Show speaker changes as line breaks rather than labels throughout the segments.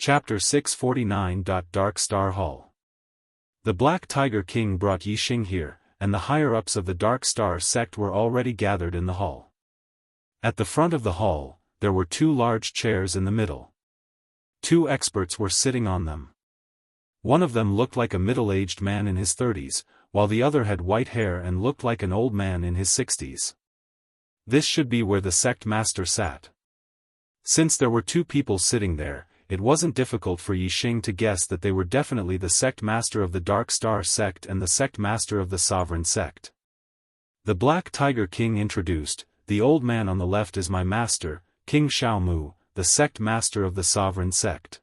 Chapter 649. Dark Star Hall. The Black Tiger King brought Yixing here, and the higher-ups of the Dark Star sect were already gathered in the hall. At the front of the hall, there were two large chairs in the middle. Two experts were sitting on them. One of them looked like a middle-aged man in his 30s, while the other had white hair and looked like an old man in his 60s. This should be where the sect master sat. Since there were two people sitting there, it wasn't difficult for Yixing to guess that they were definitely the sect master of the Dark Star sect and the sect master of the Sovereign sect. The Black Tiger King introduced, "The old man on the left is my master, King Xiaomu, the sect master of the Sovereign sect.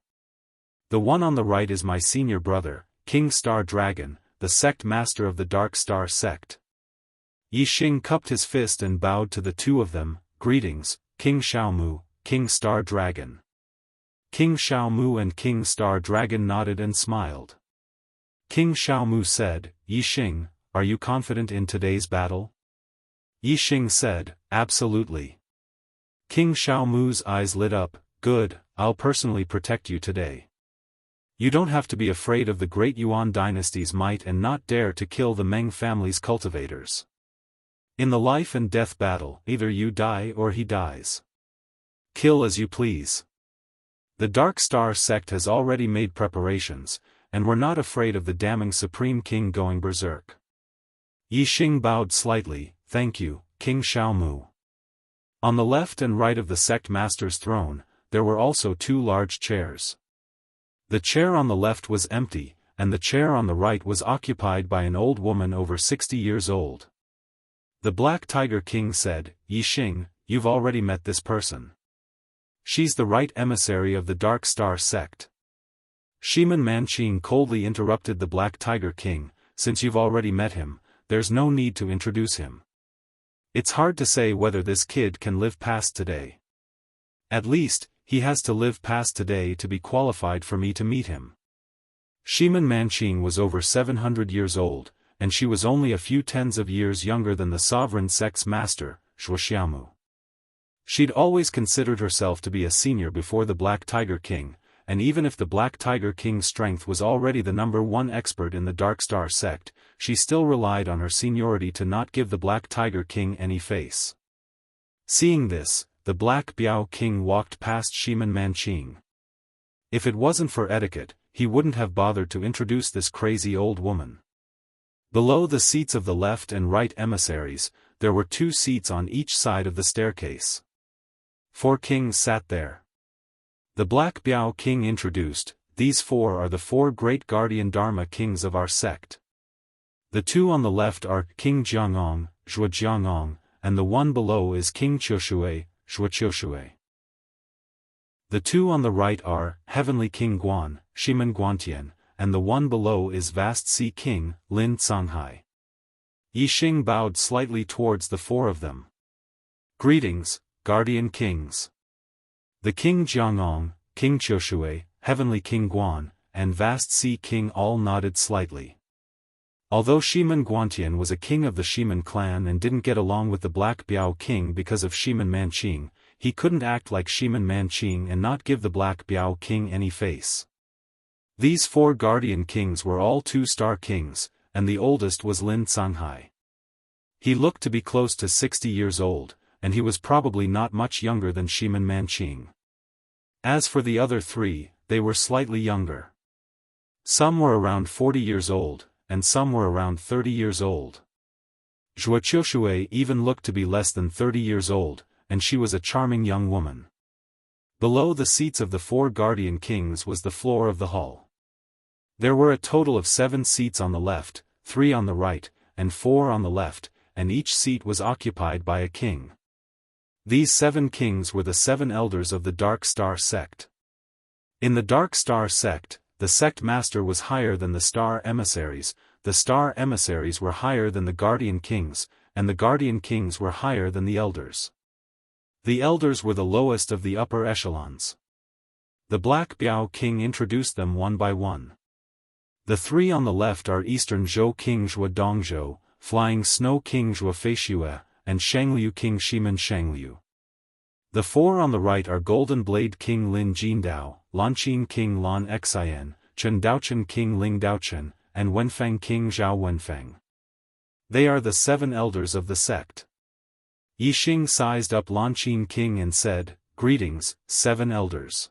The one on the right is my senior brother, King Star Dragon, the sect master of the Dark Star sect." Yixing cupped his fist and bowed to the two of them. "Greetings, King Xiaomu, King Star Dragon." King Xiaomu and King Star Dragon nodded and smiled. King Xiaomu said, "Yixing, are you confident in today's battle?" Yixing said, "Absolutely." King Xiaomu's eyes lit up. "Good, I'll personally protect you today. You don't have to be afraid of the great Yuan dynasty's might and not dare to kill the Meng family's cultivators. In the life and death battle, either you die or he dies. Kill as you please. The Dark Star sect has already made preparations, and we're not afraid of the damning Supreme King going berserk." Yixing bowed slightly. "Thank you, King Xiaomu." On the left and right of the sect master's throne, there were also two large chairs. The chair on the left was empty, and the chair on the right was occupied by an old woman over 60 years old. The Black Tiger King said, "Yixing, you've already met this person. She's the right emissary of the Dark Star sect." Shiman Manqing coldly interrupted the Black Tiger King, "Since you've already met him, there's no need to introduce him. It's hard to say whether this kid can live past today. At least, he has to live past today to be qualified for me to meet him." Shiman Manqing was over 700 years old, and she was only a few tens of years younger than the Sovereign sect's master, Xiaomu. She'd always considered herself to be a senior before the Black Tiger King, and even if the Black Tiger King's strength was already the #1 expert in the Dark Star sect, she still relied on her seniority to not give the Black Tiger King any face. Seeing this, the Black Biao King walked past Shiman Manqing. If it wasn't for etiquette, he wouldn't have bothered to introduce this crazy old woman. Below the seats of the left and right emissaries, there were two seats on each side of the staircase. 4 kings sat there. The Black Biao King introduced, "These 4 are the 4 great guardian Dharma kings of our sect. The two on the left are King Jiangong, Zhuo Jiangong, and the one below is King Qiushui, Zhuo Qiushui. The two on the right are Heavenly King Guan, Shiman Guantian, and the one below is Vast Sea King, Lin Canghai." Yixing bowed slightly towards the 4 of them. "Greetings, Guardian Kings." The King Jiangong, King Qiushui, Heavenly King Guan, and Vast Sea King all nodded slightly. Although Shiman Guantian was a king of the Shiman clan and didn't get along with the Black Biao King because of Shiman Manqing, he couldn't act like Shiman Manqing and not give the Black Biao King any face. These 4 guardian kings were all 2-star kings, and the oldest was Lin Canghai. He looked to be close to 60 years old, and he was probably not much younger than Shiman Manqing. As for the other 3, they were slightly younger. Some were around 40 years old, and some were around 30 years old. Zhuo Qiushui even looked to be less than 30 years old, and she was a charming young woman. Below the seats of the 4 guardian kings was the floor of the hall. There were a total of 7 seats on the left, 3 on the right, and 4 on the left, and each seat was occupied by a king. These 7 kings were the 7 elders of the Dark Star sect. In the Dark Star sect, the sect master was higher than the star emissaries, the star emissaries were higher than the guardian kings, and the guardian kings were higher than the elders. The elders were the lowest of the upper echelons. The Black Biao King introduced them one by one. The 3 on the left are Eastern Zhou King Zhuo Dongzhou, Flying Snow King Zhuo Feishue, and Shangliu King Shiman Shangliu. The 4 on the right are Golden Blade King Lin Jindao, Lanqin King Lan Xian, Chen Daochen King Ling Daochen, and Wenfeng King Zhao Wenfeng. They are the 7 elders of the sect. Yixing sized up Lanqin King and said, "Greetings, 7 elders."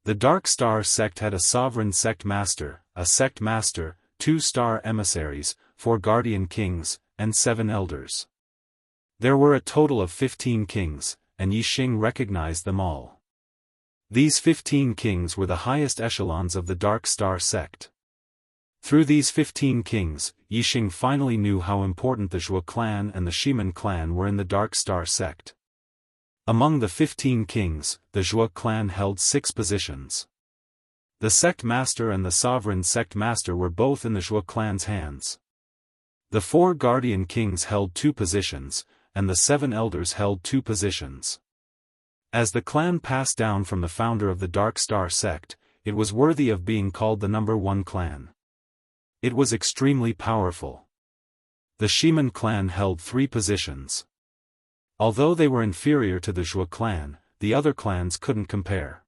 The Dark Star sect had a sovereign sect master, a sect master, 2 star emissaries, 4 guardian kings, and 7 elders. There were a total of 15 kings, and Yixing recognized them all. These 15 kings were the highest echelons of the Dark Star sect. Through these 15 kings, Yixing finally knew how important the Zhuo clan and the Shiman clan were in the Dark Star sect. Among the 15 kings, the Zhuo clan held 6 positions. The sect master and the sovereign sect master were both in the Zhuo clan's hands. The 4 guardian kings held 2 positions, and the 7 elders held 2 positions. As the clan passed down from the founder of the Dark Star sect, it was worthy of being called the number 1 clan. It was extremely powerful. The Shiman clan held 3 positions. Although they were inferior to the Zhuo clan, the other clans couldn't compare.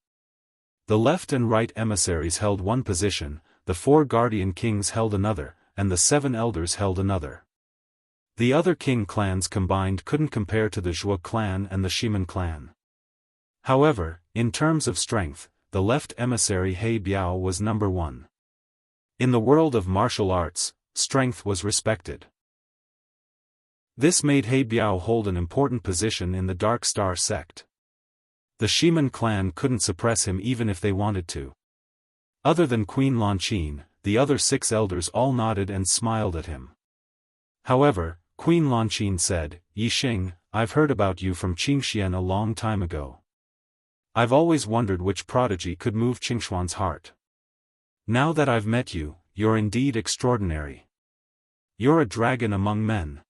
The left and right emissaries held 1 position, the 4 guardian kings held another, and the 7 elders held another. The other king clans combined couldn't compare to the Zhuo clan and the Shiman clan. However, in terms of strength, the left emissary He Biao was number 1. In the world of martial arts, strength was respected. This made He Biao hold an important position in the Dark Star sect. The Shiman clan couldn't suppress him even if they wanted to. Other than Queen Lanqin, the other 6 elders all nodded and smiled at him. However, Queen Lanqin said, "Yixing, I've heard about you from Qingxian a long time ago. I've always wondered which prodigy could move Qingshuan's heart. Now that I've met you, you're indeed extraordinary. You're a dragon among men."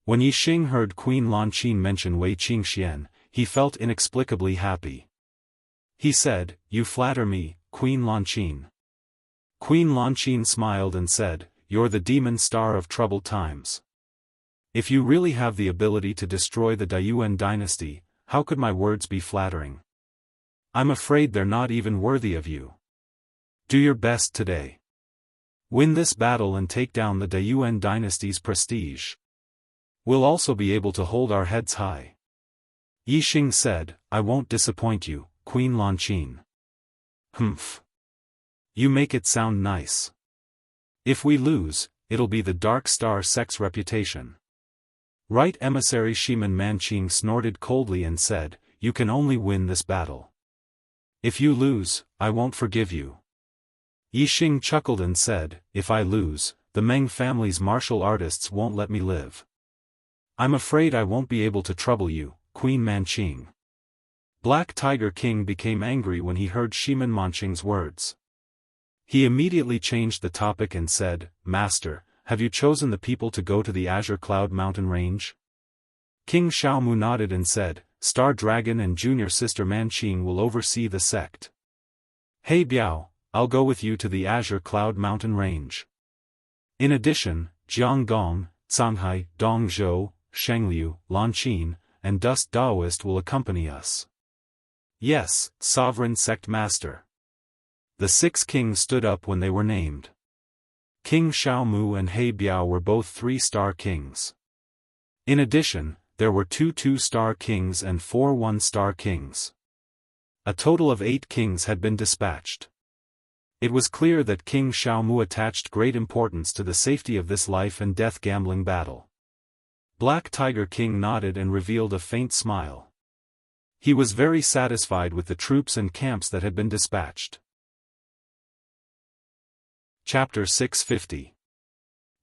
When Yixing heard Queen Lanqin mention Wei Qingxian, he felt inexplicably happy. He said, "You flatter me, Queen Lanqin." Queen Lanqin smiled and said, "You're the demon star of troubled times. If you really have the ability to destroy the Daiyuan dynasty, how could my words be flattering? I'm afraid they're not even worthy of you. Do your best today. Win this battle and take down the Daiyuan dynasty's prestige. We'll also be able to hold our heads high." Yixing said, "I won't disappoint you, Queen Lanqin." "Humph. You make it sound nice. If we lose, it'll be the Dark Star sect's reputation." Right emissary Shiman Manqing snorted coldly and said, "You can only win this battle. If you lose, I won't forgive you." Yixing chuckled and said, "If I lose, the Meng family's martial artists won't let me live. I'm afraid I won't be able to trouble you, Queen Manqing." Black Tiger King became angry when he heard Shiman Manqing's words. He immediately changed the topic and said, "Master, have you chosen the people to go to the Azure Cloud Mountain Range?" King Xiaomu nodded and said, "Star Dragon and Junior Sister Manqing will oversee the sect. He Biao, I'll go with you to the Azure Cloud Mountain Range. In addition, Jiang Gong, Canghai, Dong Zhou, Shengliu, Lanqin, and Dust Daoist will accompany us." "Yes, Sovereign Sect Master." The 6 kings stood up when they were named. King Xiaomu and He Biao were both 3-star kings. In addition, there were 2 2-star kings and 4 1-star kings. A total of 8 kings had been dispatched. It was clear that King Xiaomu attached great importance to the safety of this life-and-death gambling battle. Black Tiger King nodded and revealed a faint smile. He was very satisfied with the troops and camps that had been dispatched. Chapter 650.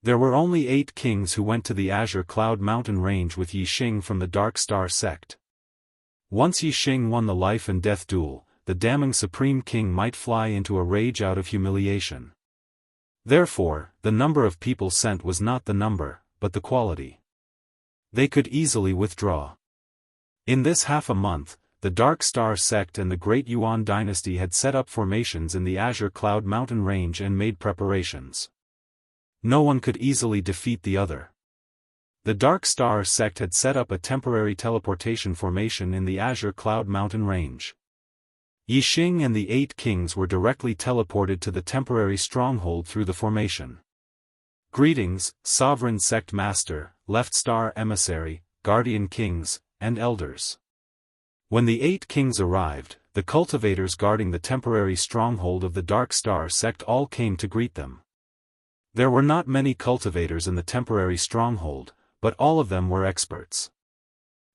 There were only 8 kings who went to the Azure Cloud Mountain Range with Yixing from the Dark Star sect. Once Yixing won the life-and-death duel, the damning Supreme King might fly into a rage out of humiliation. Therefore, the number of people sent was not the number, but the quality. They could easily withdraw. In this half a month, the Dark Star sect and the Great Yuan dynasty had set up formations in the Azure Cloud Mountain Range and made preparations. No one could easily defeat the other. The Dark Star sect had set up a temporary teleportation formation in the Azure Cloud Mountain Range. Yixing and the 8 kings were directly teleported to the temporary stronghold through the formation. Greetings, Sovereign Sect Master, Left Star Emissary, Guardian Kings, and Elders. When the 8 kings arrived, the cultivators guarding the temporary stronghold of the Dark Star Sect all came to greet them. There were not many cultivators in the temporary stronghold, but all of them were experts.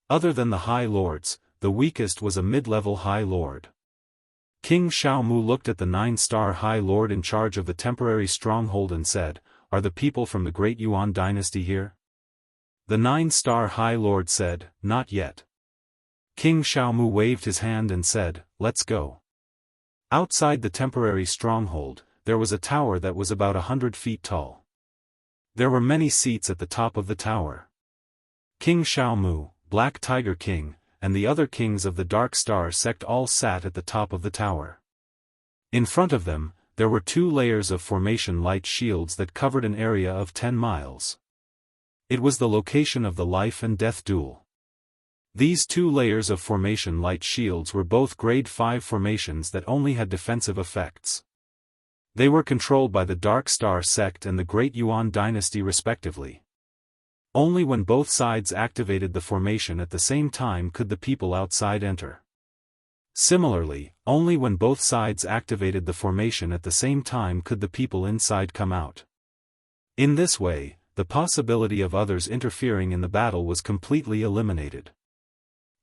Other than the High Lords, the weakest was a mid-level High Lord. King Xiaomu looked at the 9-star High Lord in charge of the temporary stronghold and said, "Are the people from the Great Yuan dynasty here?" The 9-star High Lord said, "Not yet." King Xiaomu waved his hand and said, "Let's go." Outside the temporary stronghold, there was a tower that was about 100 feet tall. There were many seats at the top of the tower. King Xiaomu, Black Tiger King, and the other kings of the Dark Star Sect all sat at the top of the tower. In front of them, there were 2 layers of formation light shields that covered an area of 10 miles. It was the location of the life and death duel. These 2 layers of formation light shields were both grade 5 formations that only had defensive effects. They were controlled by the Dark Star Sect and the Great Yuan dynasty respectively. Only when both sides activated the formation at the same time could the people outside enter. Similarly, only when both sides activated the formation at the same time could the people inside come out. In this way, the possibility of others interfering in the battle was completely eliminated.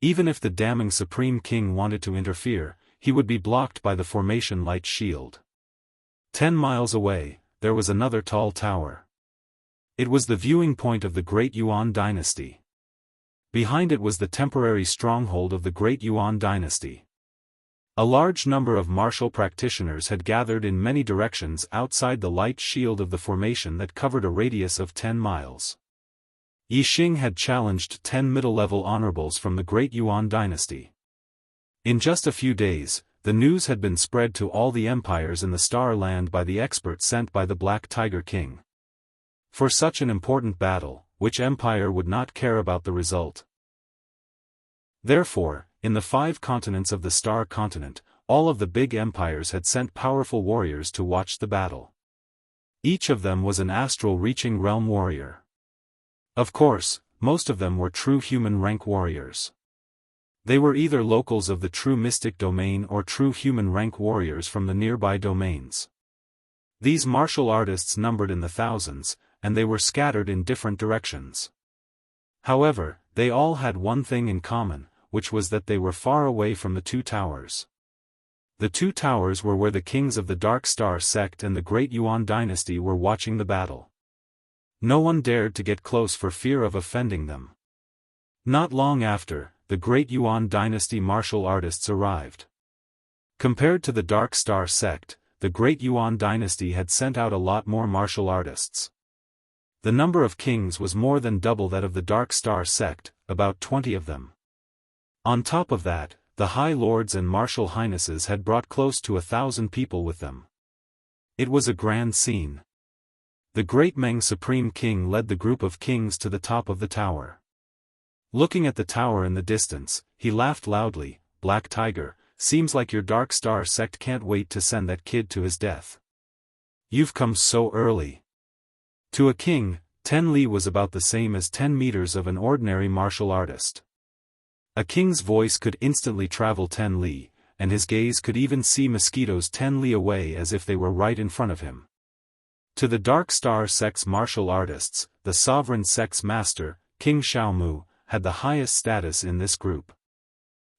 Even if the damning Supreme King wanted to interfere, he would be blocked by the formation light shield. 10 miles away, there was another tall tower. It was the viewing point of the Great Yuan dynasty. Behind it was the temporary stronghold of the Great Yuan dynasty. A large number of martial practitioners had gathered in many directions outside the light shield of the formation that covered a radius of 10 miles. Yixing had challenged 10 middle-level honorables from the Great Yuan dynasty. In just a few days, the news had been spread to all the empires in the Star Land by the experts sent by the Black Tiger King. For such an important battle, which empire would not care about the result? Therefore, in the 5 continents of the Star Continent, all of the big empires had sent powerful warriors to watch the battle. Each of them was an astral-reaching realm warrior. Of course, most of them were true human rank warriors. They were either locals of the true mystic domain or true human rank warriors from the nearby domains. These martial artists numbered in the thousands, and they were scattered in different directions. However, they all had one thing in common, which was that they were far away from the 2 towers. The 2 towers were where the kings of the Dark Star Sect and the Great Yuan dynasty were watching the battle. No one dared to get close for fear of offending them. Not long after, the Great Yuan dynasty martial artists arrived. Compared to the Dark Star Sect, the Great Yuan dynasty had sent out a lot more martial artists. The number of kings was more than double that of the Dark Star Sect, about 20 of them. On top of that, the High Lords and Martial Highnesses had brought close to 1,000 people with them. It was a grand scene. The Great Meng Supreme King led the group of kings to the top of the tower. Looking at the tower in the distance, he laughed loudly. "Black Tiger, seems like your Dark Star Sect can't wait to send that kid to his death. You've come so early." To a king, 10 li was about the same as 10 meters of an ordinary martial artist. A king's voice could instantly travel 10 li, and his gaze could even see mosquitoes 10 li away as if they were right in front of him. To the Dark Star Sect's martial artists, the Sovereign Sect's master, King Xiaomu, had the highest status in this group.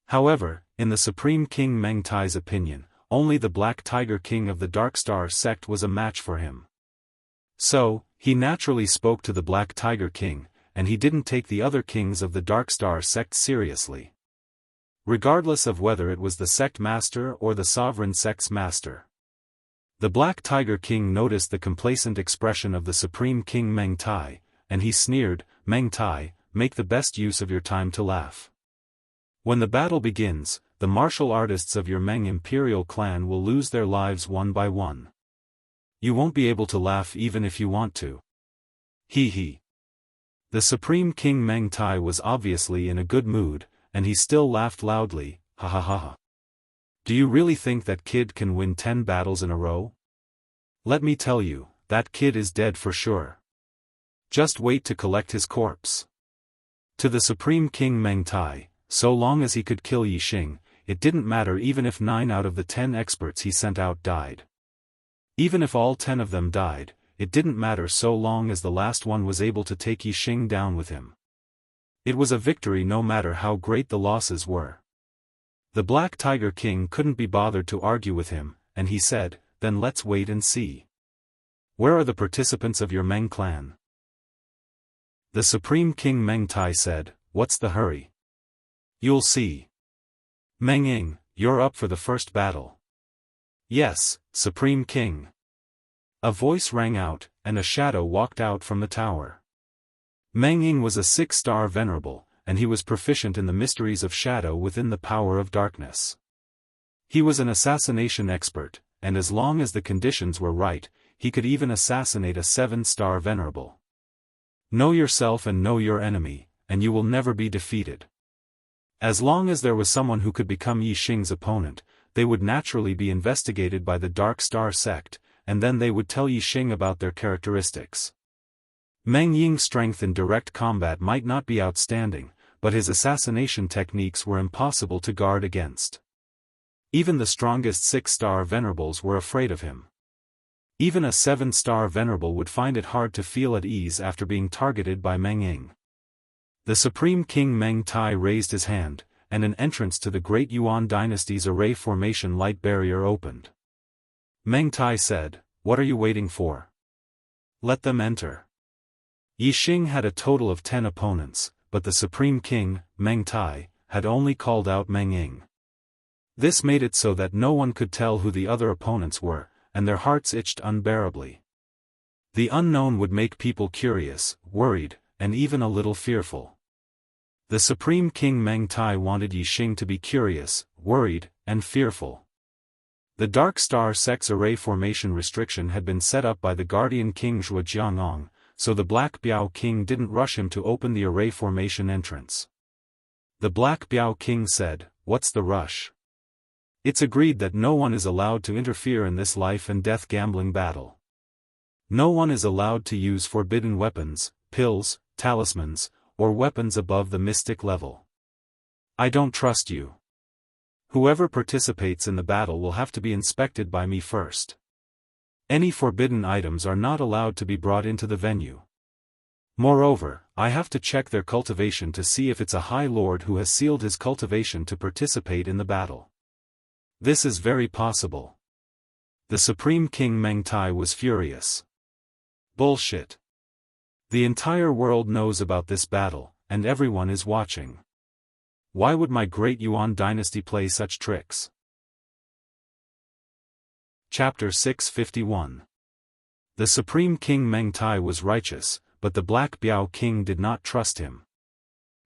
However, in the Supreme King Meng Tai's opinion, only the Black Tiger King of the Dark Star Sect was a match for him. So, he naturally spoke to the Black Tiger King, and he didn't take the other kings of the Dark Star Sect seriously. Regardless of whether it was the sect master or the Sovereign Sect's master. The Black Tiger King noticed the complacent expression of the Supreme King Meng Tai, and he sneered, "Meng Tai, make the best use of your time to laugh. When the battle begins, the martial artists of your Meng Imperial clan will lose their lives one by one. You won't be able to laugh even if you want to. Hee hee." The Supreme King Meng Tai was obviously in a good mood, and he still laughed loudly, "Ha ha ha ha." Do you really think that kid can win 10 battles in a row? Let me tell you, that kid is dead for sure. Just wait to collect his corpse. To the Supreme King Meng Tai, so long as he could kill Yixing, it didn't matter even if 9 out of the 10 experts he sent out died. Even if all 10 of them died, it didn't matter so long as the last one was able to take Yixing down with him. It was a victory no matter how great the losses were. The Black Tiger King couldn't be bothered to argue with him, and he said, "Then let's wait and see. Where are the participants of your Meng clan?" The Supreme King Meng Tai said, "What's the hurry? You'll see. Meng Ying, you're up for the first battle." "Yes, Supreme King." A voice rang out, and a shadow walked out from the tower. Meng Ying was a 6-star venerable, and he was proficient in the mysteries of shadow within the power of darkness. He was an assassination expert, and as long as the conditions were right, he could even assassinate a 7-star venerable. Know yourself and know your enemy, and you will never be defeated. As long as there was someone who could become Yixing's opponent, they would naturally be investigated by the Dark Star sect, and then they would tell Yixing about their characteristics. Meng Ying's strength in direct combat might not be outstanding, but his assassination techniques were impossible to guard against. Even the strongest 6-star venerables were afraid of him. Even a 7-star venerable would find it hard to feel at ease after being targeted by Meng Ying. The Supreme King Meng Tai raised his hand, and an entrance to the Great Yuan Dynasty's array formation light barrier opened. Meng Tai said, "What are you waiting for? Let them enter." Yixing had a total of 10 opponents, but the Supreme King, Meng Tai, had only called out Meng Ying. This made it so that no one could tell who the other opponents were, and their hearts itched unbearably. The unknown would make people curious, worried, and even a little fearful. The Supreme King Meng Tai wanted Yixing to be curious, worried, and fearful. The Dark Star sect's array formation restriction had been set up by the Guardian King Zhuojiangong, so the Black Biao King didn't rush him to open the array formation entrance. The Black Biao King said, "What's the rush? It's agreed that no one is allowed to interfere in this life and death gambling battle. No one is allowed to use forbidden weapons, pills, talismans, or weapons above the mystic level. I don't trust you. Whoever participates in the battle will have to be inspected by me first. Any forbidden items are not allowed to be brought into the venue. Moreover, I have to check their cultivation to see if it's a High Lord who has sealed his cultivation to participate in the battle. This is very possible." The Supreme King Meng Tai was furious. "Bullshit. The entire world knows about this battle, and everyone is watching. Why would my Great Yuan Dynasty play such tricks?" Chapter 651. The Supreme King Meng Tai was righteous, but the Black Biao King did not trust him.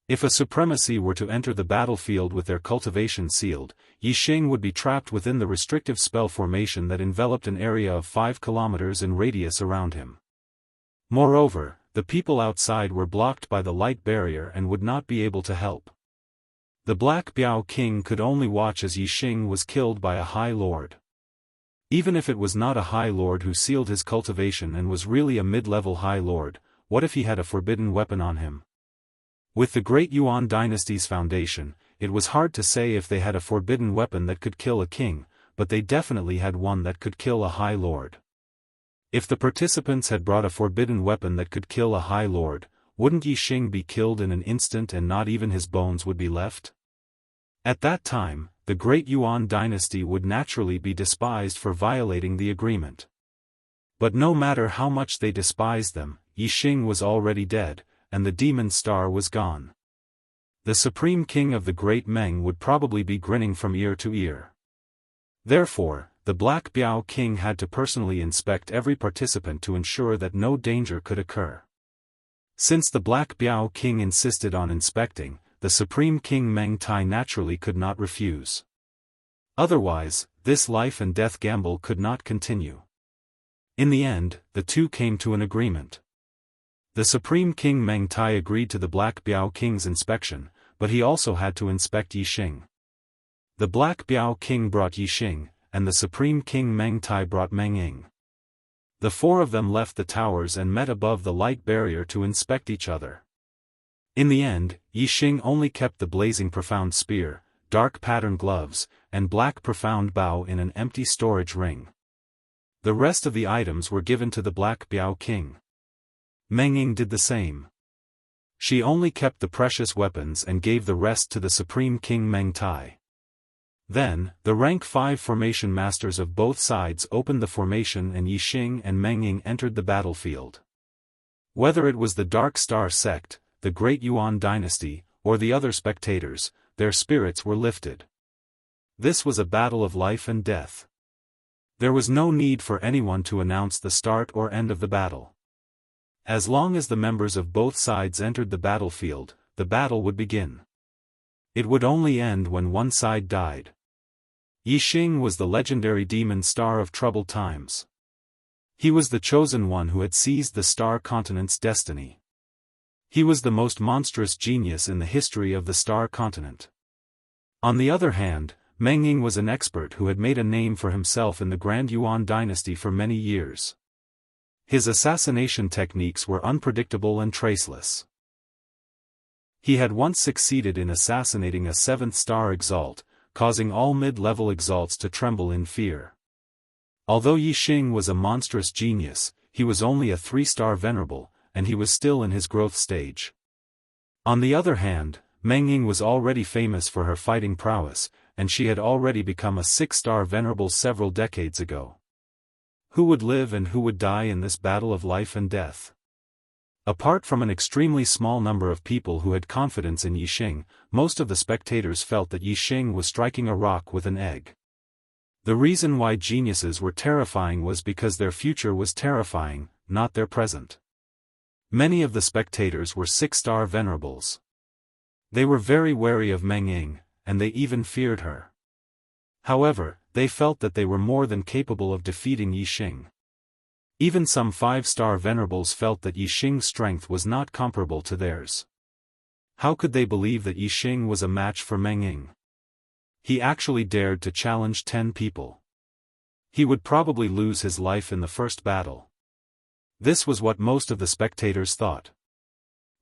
If a supremacy were to enter the battlefield with their cultivation sealed, Yixing would be trapped within the restrictive spell formation that enveloped an area of 5 kilometers in radius around him. Moreover, the people outside were blocked by the light barrier and would not be able to help. The Black Biao King could only watch as Yixing was killed by a High Lord. Even if it was not a High Lord who sealed his cultivation and was really a mid-level High Lord, what if he had a forbidden weapon on him? With the Great Yuan Dynasty's foundation, it was hard to say if they had a forbidden weapon that could kill a king, but they definitely had one that could kill a High Lord. If the participants had brought a forbidden weapon that could kill a High Lord, wouldn't Yixing be killed in an instant and not even his bones would be left? At that time, the Great Yuan Dynasty would naturally be despised for violating the agreement. But no matter how much they despised them, Yixing was already dead, and the Demon Star was gone. The Supreme King of the Great Meng would probably be grinning from ear to ear. Therefore, the Black Biao King had to personally inspect every participant to ensure that no danger could occur. Since the Black Biao King insisted on inspecting, the Supreme King Meng Tai naturally could not refuse. Otherwise, this life and death gamble could not continue. In the end, the two came to an agreement. The Supreme King Meng Tai agreed to the Black Biao King's inspection, but he also had to inspect Yixing. The Black Biao King brought Yixing, and the Supreme King Meng Tai brought Meng Ying. The four of them left the towers and met above the light barrier to inspect each other. In the end, Yixing only kept the blazing profound spear, dark pattern gloves, and black profound bow in an empty storage ring. The rest of the items were given to the Black Biao King. Meng Ying did the same. She only kept the precious weapons and gave the rest to the Supreme King Meng Tai. Then, the rank 5 formation masters of both sides opened the formation and Yixing and Meng Ying entered the battlefield. Whether it was the Dark Star sect, the Great Yuan dynasty, or the other spectators, their spirits were lifted. This was a battle of life and death. There was no need for anyone to announce the start or end of the battle. As long as the members of both sides entered the battlefield, the battle would begin. It would only end when one side died. Yixing was the legendary demon star of troubled times. He was the chosen one who had seized the star continent's destiny. He was the most monstrous genius in the history of the star continent. On the other hand, Meng Ying was an expert who had made a name for himself in the Grand Yuan dynasty for many years. His assassination techniques were unpredictable and traceless. He had once succeeded in assassinating a 7th star exalt, causing all mid-level exalts to tremble in fear. Although Yixing was a monstrous genius, he was only a 3-star venerable, and he was still in his growth stage. On the other hand, Meng Ying was already famous for her fighting prowess, and she had already become a 6-star venerable several decades ago. Who would live and who would die in this battle of life and death? Apart from an extremely small number of people who had confidence in Yixing, most of the spectators felt that Yixing was striking a rock with an egg. The reason why geniuses were terrifying was because their future was terrifying, not their present. Many of the spectators were 6-star venerables. They were very wary of Meng Ying, and they even feared her. However, they felt that they were more than capable of defeating Yixing. Even some 5-star venerables felt that Yixing's strength was not comparable to theirs. How could they believe that Yixing was a match for Meng Ying? He actually dared to challenge 10 people. He would probably lose his life in the first battle. This was what most of the spectators thought.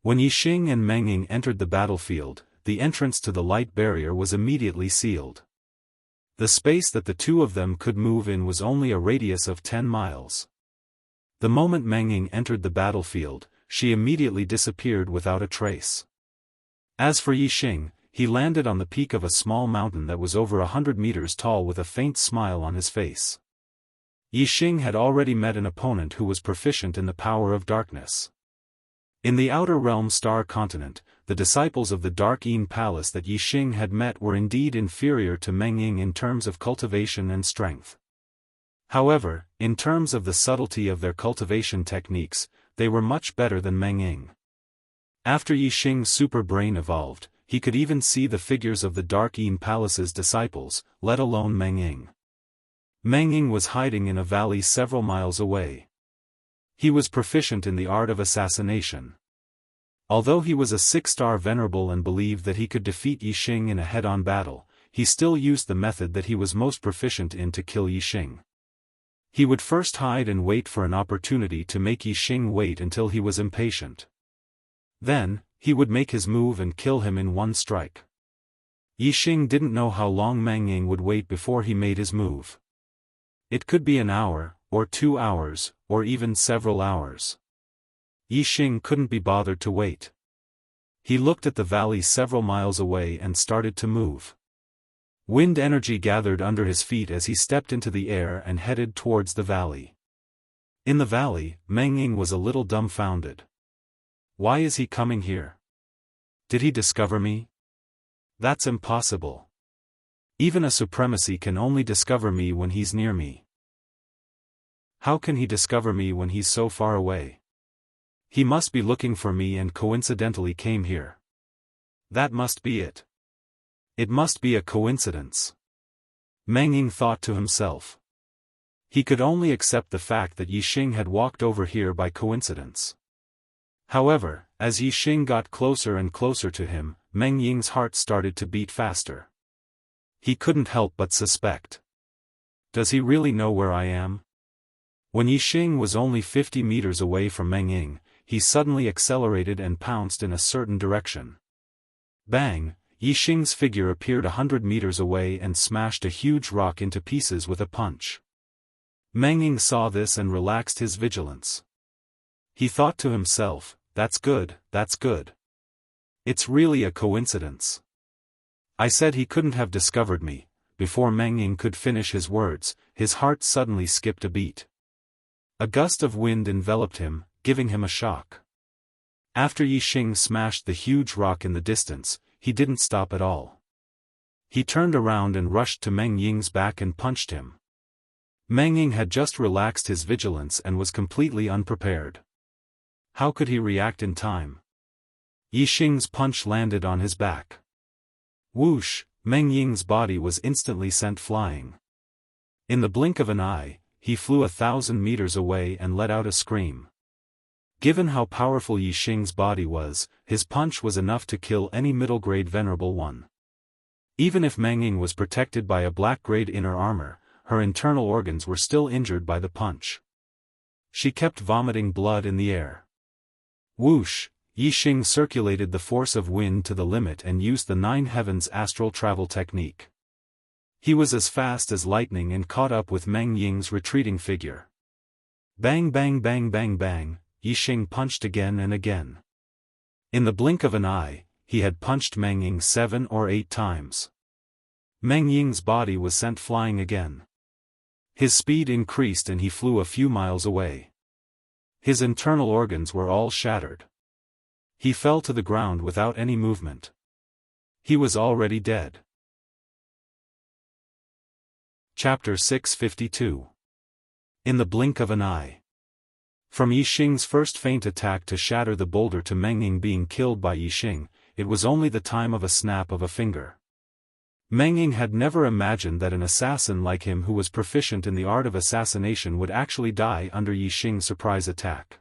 When Yixing and Meng Ying entered the battlefield, the entrance to the light barrier was immediately sealed. The space that the two of them could move in was only a radius of 10 miles. The moment Meng Ying entered the battlefield, she immediately disappeared without a trace. As for Yixing, he landed on the peak of a small mountain that was over 100 meters tall with a faint smile on his face. Yixing had already met an opponent who was proficient in the power of darkness. In the Outer Realm Star Continent, the disciples of the Dark Yin Palace that Yixing had met were indeed inferior to Meng Ying in terms of cultivation and strength. However, in terms of the subtlety of their cultivation techniques, they were much better than Meng Ying. After Yixing's super brain evolved, he could even see the figures of the Dark Yin Palace's disciples, let alone Meng Ying. Meng Ying was hiding in a valley several miles away. He was proficient in the art of assassination. Although he was a 6-star venerable and believed that he could defeat Yixing in a head-on battle, he still used the method that he was most proficient in to kill Yixing. He would first hide and wait for an opportunity to make Yixing wait until he was impatient. Then, he would make his move and kill him in one strike. Yixing didn't know how long Meng Ying would wait before he made his move. It could be an hour, or 2 hours, or even several hours. Yixing couldn't be bothered to wait. He looked at the valley several miles away and started to move. Wind energy gathered under his feet as he stepped into the air and headed towards the valley. In the valley, Meng Ying was a little dumbfounded. Why is he coming here? Did he discover me? That's impossible. Even a supremacy can only discover me when he's near me. How can he discover me when he's so far away? He must be looking for me and coincidentally came here. That must be it. It must be a coincidence. Meng Ying thought to himself. He could only accept the fact that Yixing had walked over here by coincidence. However, as Yixing got closer and closer to him, Meng Ying's heart started to beat faster. He couldn't help but suspect. Does he really know where I am? When Yixing was only 50 meters away from Meng Ying, he suddenly accelerated and pounced in a certain direction. Bang! Yixing's figure appeared 100 meters away and smashed a huge rock into pieces with a punch. Meng Ying saw this and relaxed his vigilance. He thought to himself, that's good, that's good. It's really a coincidence. I said he couldn't have discovered me. Before Meng Ying could finish his words, his heart suddenly skipped a beat. A gust of wind enveloped him, giving him a shock. After Yixing smashed the huge rock in the distance, he didn't stop at all. He turned around and rushed to Meng Ying's back and punched him. Meng Ying had just relaxed his vigilance and was completely unprepared. How could he react in time? Yixing's punch landed on his back. Whoosh! Meng Ying's body was instantly sent flying. In the blink of an eye, he flew 1,000 meters away and let out a scream. Given how powerful Yixing's body was, his punch was enough to kill any middle-grade venerable one. Even if Meng Ying was protected by a black-grade inner armor, her internal organs were still injured by the punch. She kept vomiting blood in the air. Whoosh! Yixing circulated the force of wind to the limit and used the 9 heavens astral travel technique. He was as fast as lightning and caught up with Meng Ying's retreating figure. Bang bang bang bang bang, Yixing punched again and again. In the blink of an eye, he had punched Meng Ying 7 or 8 times. Meng Ying's body was sent flying again. His speed increased and he flew a few miles away. His internal organs were all shattered. He fell to the ground without any movement. He was already dead. Chapter 652. In the blink of an eye. From Yixing's first feint attack to shatter the boulder to Meng Ying being killed by Yixing, it was only the time of a snap of a finger. Meng Ying had never imagined that an assassin like him who was proficient in the art of assassination would actually die under Yixing's surprise attack.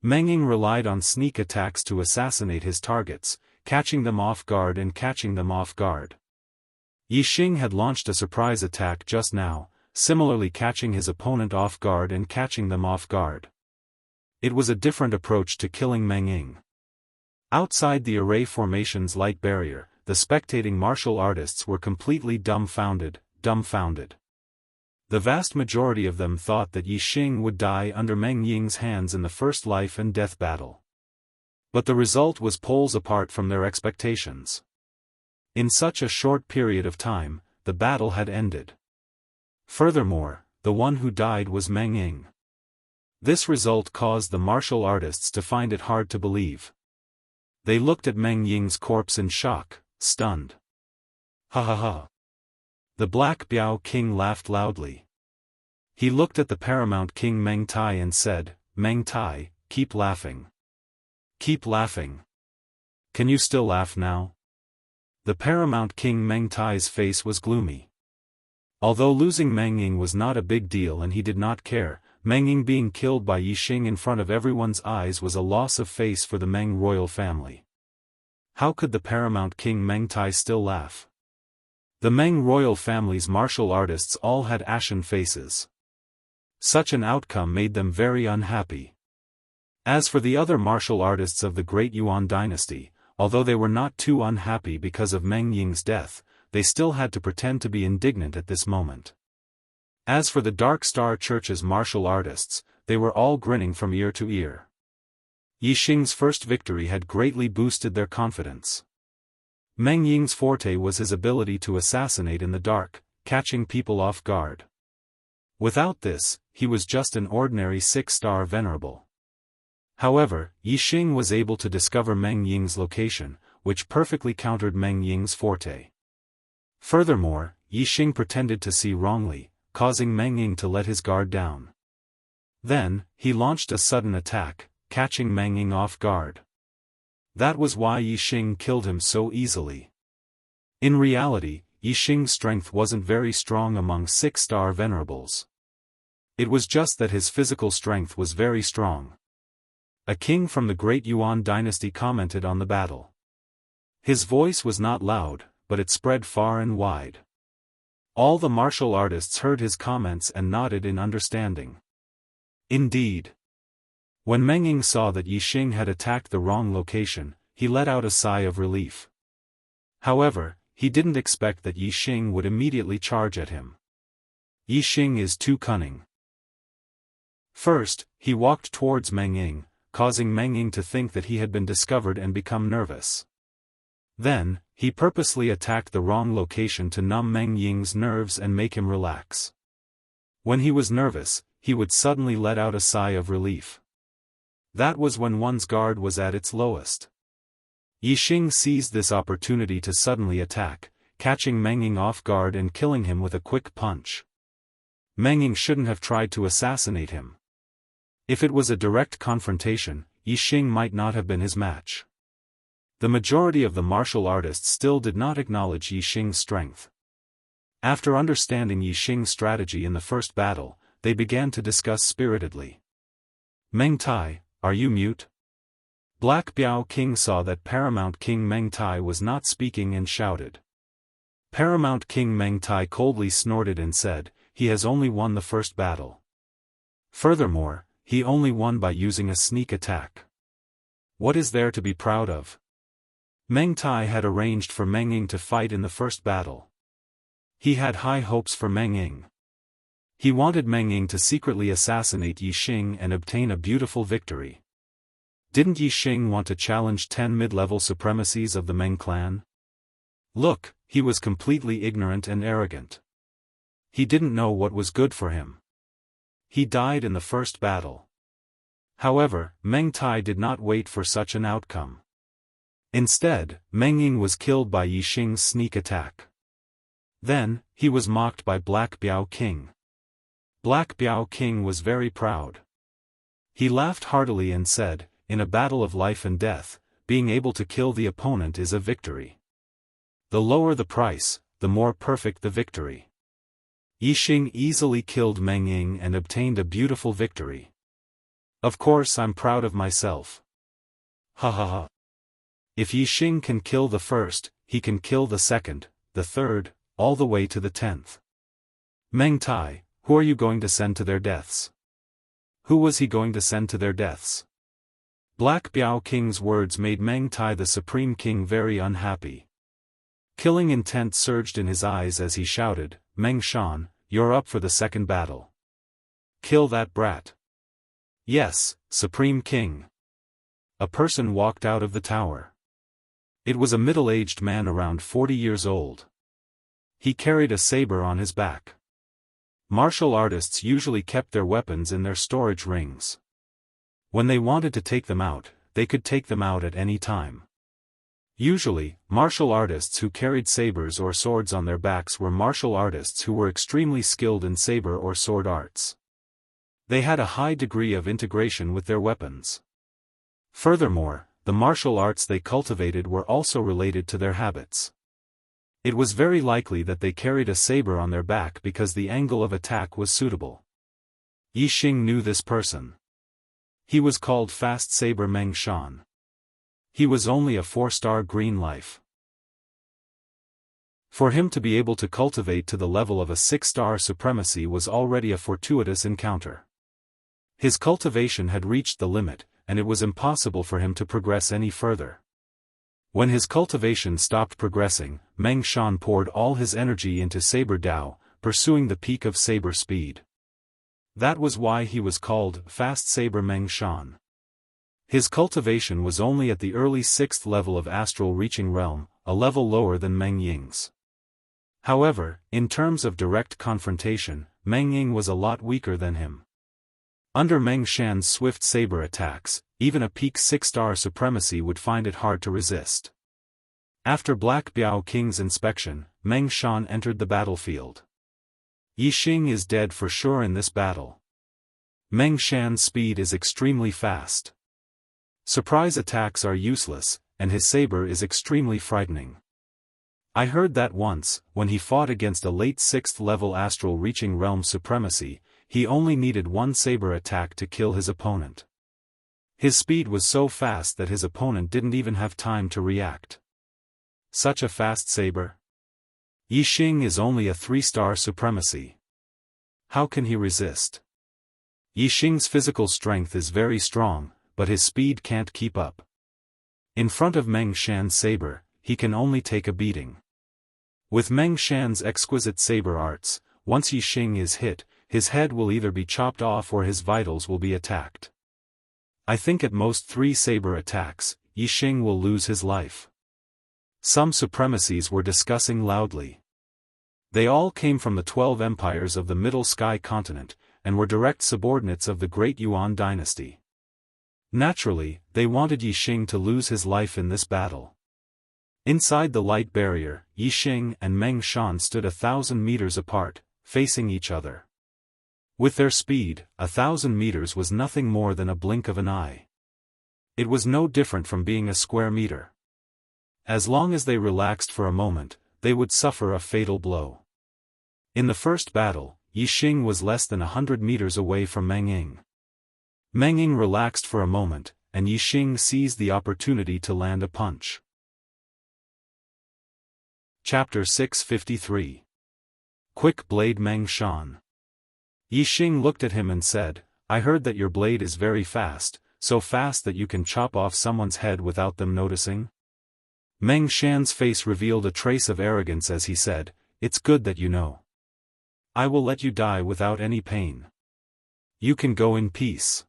Meng Ying relied on sneak attacks to assassinate his targets, catching them off guard and catching them off guard. Yixing had launched a surprise attack just now, similarly catching his opponent off guard and catching them off guard. It was a different approach to killing Meng Ying. Outside the array formation's light barrier, the spectating martial artists were completely dumbfounded. The vast majority of them thought that Yixing would die under Meng Ying's hands in the first life and death battle. But the result was poles apart from their expectations. In such a short period of time, the battle had ended. Furthermore, the one who died was Meng Ying. This result caused the martial artists to find it hard to believe. They looked at Meng Ying's corpse in shock, stunned. Ha ha ha. The Black Biao King laughed loudly. He looked at the paramount king Meng Tai and said, Meng Tai, keep laughing. Keep laughing. Can you still laugh now? The paramount king Meng Tai's face was gloomy. Although losing Meng Ying was not a big deal and he did not care, Meng Ying being killed by Yixing in front of everyone's eyes was a loss of face for the Meng royal family. How could the paramount king Meng Tai still laugh? The Meng royal family's martial artists all had ashen faces. Such an outcome made them very unhappy. As for the other martial artists of the Great Yuan dynasty, although they were not too unhappy because of Meng Ying's death, they still had to pretend to be indignant at this moment. As for the Dark Star Church's martial artists, they were all grinning from ear to ear. Yixing's first victory had greatly boosted their confidence. Meng Ying's forte was his ability to assassinate in the dark, catching people off guard. Without this, he was just an ordinary 6-star venerable. However, Yixing was able to discover Meng Ying's location, which perfectly countered Meng Ying's forte. Furthermore, Yixing pretended to see wrongly, causing Meng Ying to let his guard down. Then, he launched a sudden attack, catching Meng Ying off guard. That was why Yixing killed him so easily. In reality, Yixing's strength wasn't very strong among 6-star venerables. It was just that his physical strength was very strong. A king from the Great Yuan dynasty commented on the battle. His voice was not loud, but it spread far and wide. All the martial artists heard his comments and nodded in understanding. Indeed. When Meng Ying saw that Yixing had attacked the wrong location, he let out a sigh of relief. However, he didn't expect that Yixing would immediately charge at him. Yixing is too cunning. First, he walked towards Meng Ying, causing Meng Ying to think that he had been discovered and become nervous. Then, he purposely attacked the wrong location to numb Meng Ying's nerves and make him relax. When he was nervous, he would suddenly let out a sigh of relief. That was when one's guard was at its lowest. Yixing seized this opportunity to suddenly attack, catching Meng Ying off guard and killing him with a quick punch. Meng Ying shouldn't have tried to assassinate him. If it was a direct confrontation, Yixing might not have been his match. The majority of the martial artists still did not acknowledge Yixing's strength. After understanding Yixing's strategy in the first battle, they began to discuss spiritedly. Meng Tai, are you mute? Black Biao King saw that Paramount King Meng Tai was not speaking and shouted. Paramount King Meng Tai coldly snorted and said, he has only won the first battle. Furthermore, he only won by using a sneak attack. What is there to be proud of? Meng Tai had arranged for Meng Ying to fight in the first battle. He had high hopes for Meng Ying. He wanted Meng Ying to secretly assassinate Yixing and obtain a beautiful victory. Didn't Yixing want to challenge 10 mid-level supremacies of the Meng clan? Look, he was completely ignorant and arrogant. He didn't know what was good for him. He died in the first battle. However, Meng Tai did not wait for such an outcome. Instead, Meng Ying was killed by Yixing's sneak attack. Then, he was mocked by Black Biao King. Black Biao King was very proud. He laughed heartily and said, in a battle of life and death, being able to kill the opponent is a victory. The lower the price, the more perfect the victory. Yixing easily killed Meng Ying and obtained a beautiful victory. Of course I'm proud of myself. Ha ha ha. If Yixing can kill the first, he can kill the second, the third, all the way to the 10th. Meng Tai, who are you going to send to their deaths? Who was he going to send to their deaths? Black Biao King's words made Meng Tai the Supreme King very unhappy. Killing intent surged in his eyes as he shouted, Meng Shan, you're up for the second battle. Kill that brat. Yes, Supreme King. A person walked out of the tower. It was a middle-aged man around 40 years old. He carried a saber on his back. Martial artists usually kept their weapons in their storage rings. When they wanted to take them out, they could take them out at any time. Usually, martial artists who carried sabers or swords on their backs were martial artists who were extremely skilled in saber or sword arts. They had a high degree of integration with their weapons. Furthermore, the martial arts they cultivated were also related to their habits. It was very likely that they carried a saber on their back because the angle of attack was suitable. Yixing knew this person. He was called Fast Saber Meng Shan. He was only a 4-star green life. For him to be able to cultivate to the level of a 6-star supremacy was already a fortuitous encounter. His cultivation had reached the limit, and it was impossible for him to progress any further. When his cultivation stopped progressing, Meng Shan poured all his energy into Saber Dao, pursuing the peak of saber speed. That was why he was called Fast Saber Meng Shan. His cultivation was only at the early 6th level of astral reaching realm, a level lower than Meng Ying's. However, in terms of direct confrontation, Meng Ying was a lot weaker than him. Under Meng Shan's swift saber attacks, even a peak 6-star supremacy would find it hard to resist. After Black Biao King's inspection, Meng Shan entered the battlefield. Yixing is dead for sure in this battle. Meng Shan's speed is extremely fast. Surprise attacks are useless, and his saber is extremely frightening. I heard that once, when he fought against a late 6th level astral reaching realm supremacy, he only needed one saber attack to kill his opponent. His speed was so fast that his opponent didn't even have time to react. Such a fast saber? Yixing is only a 3-star supremacy. How can he resist? Yixing's physical strength is very strong, but his speed can't keep up. In front of Meng Shan's saber, he can only take a beating. With Meng Shan's exquisite saber arts, once Yixing is hit, his head will either be chopped off or his vitals will be attacked. I think at most 3 saber attacks, Yixing will lose his life. Some supremacies were discussing loudly. They all came from the 12 empires of the Middle Sky continent, and were direct subordinates of the Great Yuan dynasty. Naturally, they wanted Yixing to lose his life in this battle. Inside the light barrier, Yixing and Meng Shan stood 1,000 meters apart, facing each other. With their speed, 1,000 meters was nothing more than a blink of an eye. It was no different from being a square meter. As long as they relaxed for a moment, they would suffer a fatal blow. In the first battle, Yixing was less than 100 meters away from Meng Ying. Meng Ying relaxed for a moment, and Yixing seized the opportunity to land a punch. Chapter 653. Quick Blade Meng Shan. Yixing looked at him and said, I heard that your blade is very fast, so fast that you can chop off someone's head without them noticing? Meng Shan's face revealed a trace of arrogance as he said, It's good that you know. I will let you die without any pain. You can go in peace.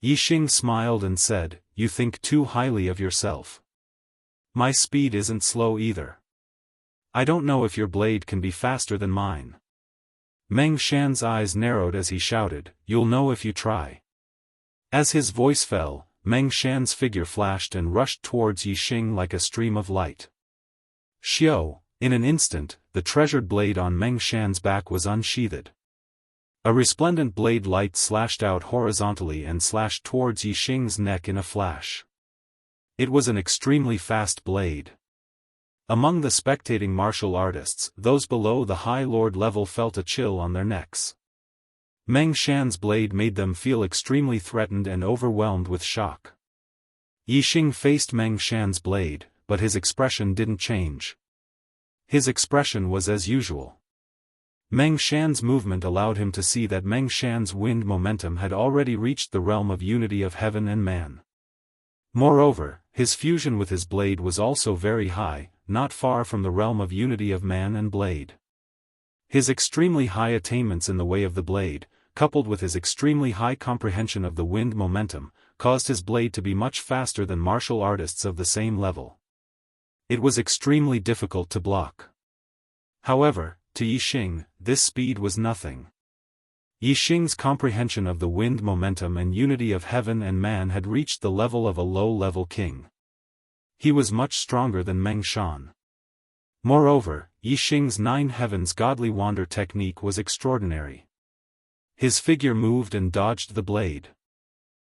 Yixing smiled and said, You think too highly of yourself. My speed isn't slow either. I don't know if your blade can be faster than mine. Meng Shan's eyes narrowed as he shouted, You'll know if you try. As his voice fell, Meng Shan's figure flashed and rushed towards Yixing like a stream of light. Xiao, in an instant, the treasured blade on Meng Shan's back was unsheathed. A resplendent blade light slashed out horizontally and slashed towards Yixing's neck in a flash. It was an extremely fast blade. Among the spectating martial artists, those below the High Lord level felt a chill on their necks. Meng Shan's blade made them feel extremely threatened and overwhelmed with shock. Yixing faced Meng Shan's blade, but his expression didn't change. His expression was as usual. Meng Shan's movement allowed him to see that Meng Shan's wind momentum had already reached the realm of unity of heaven and man. Moreover, his fusion with his blade was also very high, not far from the realm of unity of man and blade. His extremely high attainments in the way of the blade, coupled with his extremely high comprehension of the wind momentum, caused his blade to be much faster than martial artists of the same level. It was extremely difficult to block. However, to Yixing, this speed was nothing. Yixing's comprehension of the wind momentum and unity of heaven and man had reached the level of a low-level king. He was much stronger than Meng Shan. Moreover, Yixing's 9 heavens godly wander technique was extraordinary. His figure moved and dodged the blade.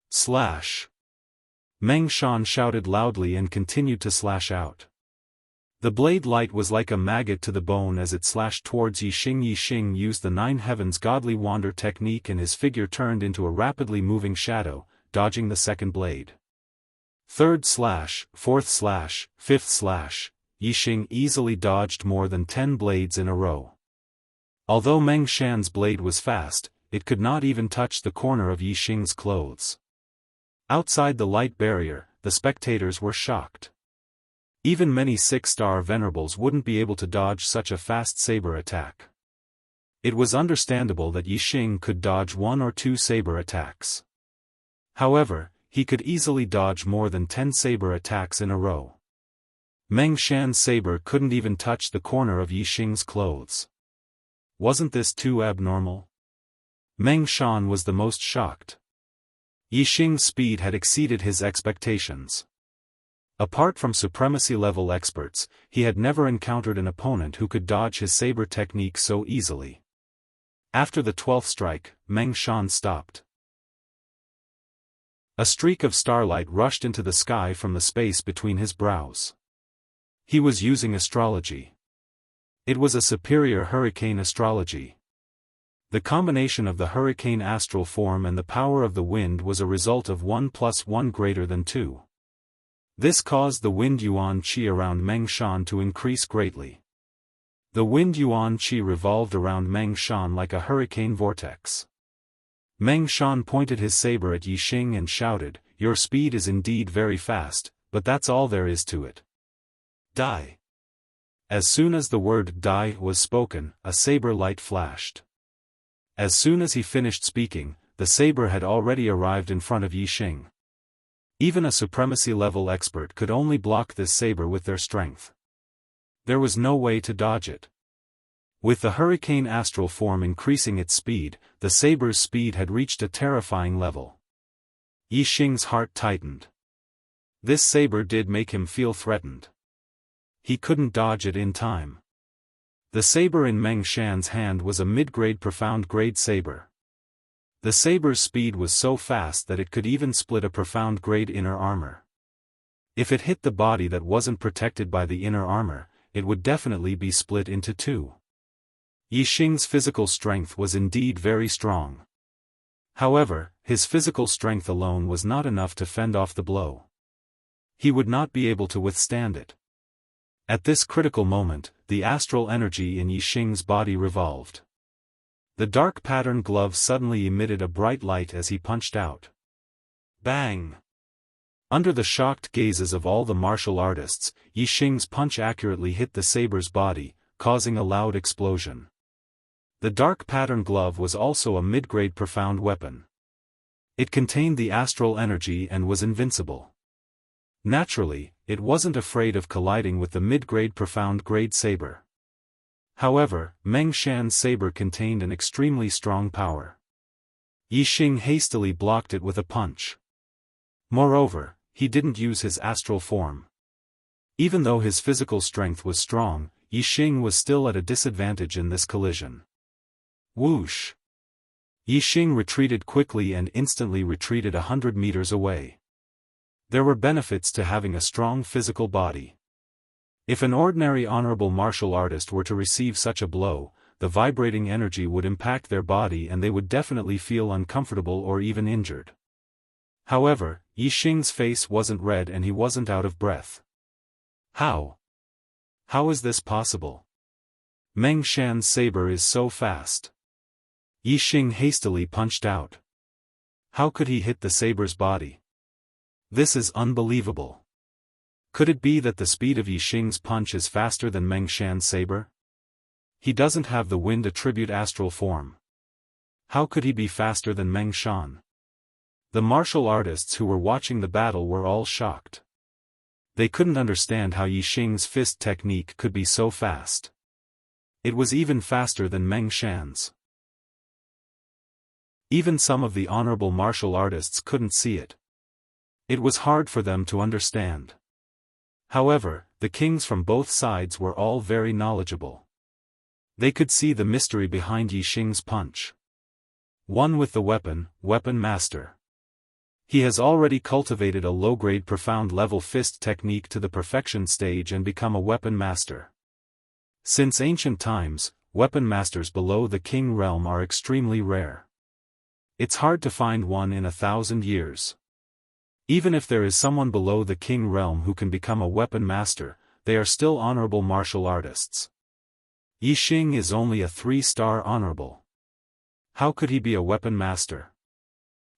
Slash! Meng Shan shouted loudly and continued to slash out. The blade light was like a maggot to the bone as it slashed towards Yixing. Yixing used the 9 heavens godly wander technique and his figure turned into a rapidly moving shadow, dodging the second blade. Third slash, fourth slash, fifth slash, Yixing easily dodged more than 10 blades in a row. Although Meng Shan's blade was fast, it could not even touch the corner of Yixing's clothes. Outside the light barrier, the spectators were shocked. Even many 6-star venerables wouldn't be able to dodge such a fast saber attack. It was understandable that Yixing could dodge 1 or 2 saber attacks. However, he could easily dodge more than 10 saber attacks in a row. Meng Shan's saber couldn't even touch the corner of Yixing's clothes. Wasn't this too abnormal? Meng Shan was the most shocked. Yixing's speed had exceeded his expectations. Apart from supremacy-level experts, he had never encountered an opponent who could dodge his saber technique so easily. After the 12th strike, Meng Shan stopped. A streak of starlight rushed into the sky from the space between his brows. He was using astrology. It was a superior hurricane astrology. The combination of the hurricane astral form and the power of the wind was a result of 1 + 1 greater than 2. This caused the wind yuan qi around Meng Shan to increase greatly. The wind Yuan Qi revolved around Meng Shan like a hurricane vortex. Meng Shan pointed his saber at Yixing and shouted, "Your speed is indeed very fast, but that's all there is to it. Die." As soon as the word "die" was spoken, a saber light flashed. As soon as he finished speaking, the saber had already arrived in front of Yixing. Even a supremacy-level expert could only block this saber with their strength. There was no way to dodge it. With the hurricane astral form increasing its speed, the saber's speed had reached a terrifying level. Yixing's heart tightened. This saber did make him feel threatened. He couldn't dodge it in time. The saber in Meng Shan's hand was a mid-grade profound-grade saber. The saber's speed was so fast that it could even split a profound-grade inner armor. If it hit the body that wasn't protected by the inner armor, it would definitely be split into two. Yixing's physical strength was indeed very strong. However, his physical strength alone was not enough to fend off the blow. He would not be able to withstand it. At this critical moment, the astral energy in Yixing's body revolved. The dark pattern glove suddenly emitted a bright light as he punched out. Bang! Under the shocked gazes of all the martial artists, Yixing's punch accurately hit the saber's body, causing a loud explosion. The dark pattern glove was also a mid-grade profound weapon. It contained the astral energy and was invincible. Naturally, it wasn't afraid of colliding with the mid-grade profound-grade saber. However, Meng Shan's saber contained an extremely strong power. Yixing hastily blocked it with a punch. Moreover, he didn't use his astral form. Even though his physical strength was strong, Yixing was still at a disadvantage in this collision. Whoosh! Yixing retreated quickly and instantly retreated 100 meters away. There were benefits to having a strong physical body. If an ordinary honorable martial artist were to receive such a blow, the vibrating energy would impact their body and they would definitely feel uncomfortable or even injured. However, Yixing's face wasn't red and he wasn't out of breath. How? How is this possible? Meng Shan's saber is so fast. Yixing hastily punched out. How could he hit the saber's body? This is unbelievable. Could it be that the speed of Yixing's punch is faster than Meng Shan's saber? He doesn't have the wind attribute astral form. How could he be faster than Meng Shan? The martial artists who were watching the battle were all shocked. They couldn't understand how Yixing's fist technique could be so fast. It was even faster than Meng Shan's. Even some of the honorable martial artists couldn't see it. It was hard for them to understand. However, the kings from both sides were all very knowledgeable. They could see the mystery behind Yixing's punch. One with the weapon master. He has already cultivated a low-grade profound-level fist technique to the perfection stage and become a weapon master. Since ancient times, weapon masters below the king realm are extremely rare. It's hard to find one in 1,000 years. Even if there is someone below the king realm who can become a weapon master, they are still honorable martial artists. Yixing is only a 3-star honorable. How could he be a weapon master?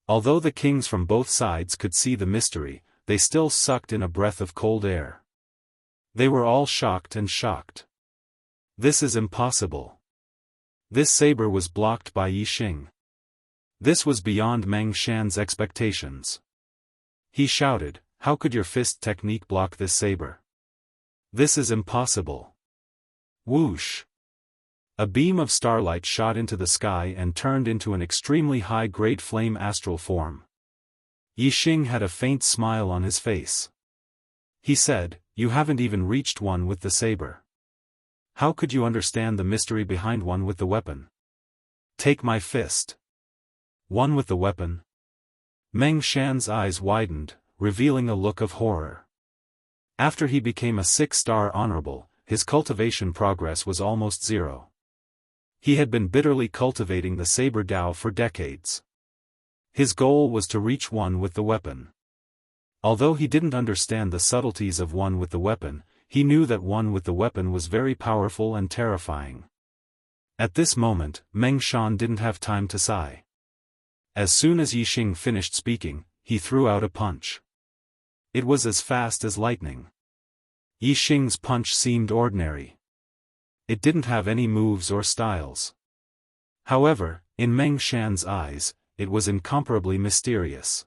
Although the kings from both sides could see the mystery, they still sucked in a breath of cold air. They were all shocked and shocked. This is impossible. This saber was blocked by Yixing. This was beyond Meng Shan's expectations. He shouted, "How could your fist technique block this saber? This is impossible." Whoosh! A beam of starlight shot into the sky and turned into an extremely high-grade flame astral form. Yixing had a faint smile on his face. He said, "You haven't even reached one with the saber. How could you understand the mystery behind one with the weapon? Take my fist." One with the weapon? Meng Shan's eyes widened, revealing a look of horror. After he became a 6-star honorable, his cultivation progress was almost zero. He had been bitterly cultivating the saber Dao for decades. His goal was to reach one with the weapon. Although he didn't understand the subtleties of one with the weapon, he knew that one with the weapon was very powerful and terrifying. At this moment, Meng Shan didn't have time to sigh. As soon as Yixing finished speaking, he threw out a punch. It was as fast as lightning. Yixing's punch seemed ordinary. It didn't have any moves or styles. However, in Meng Shan's eyes, it was incomparably mysterious.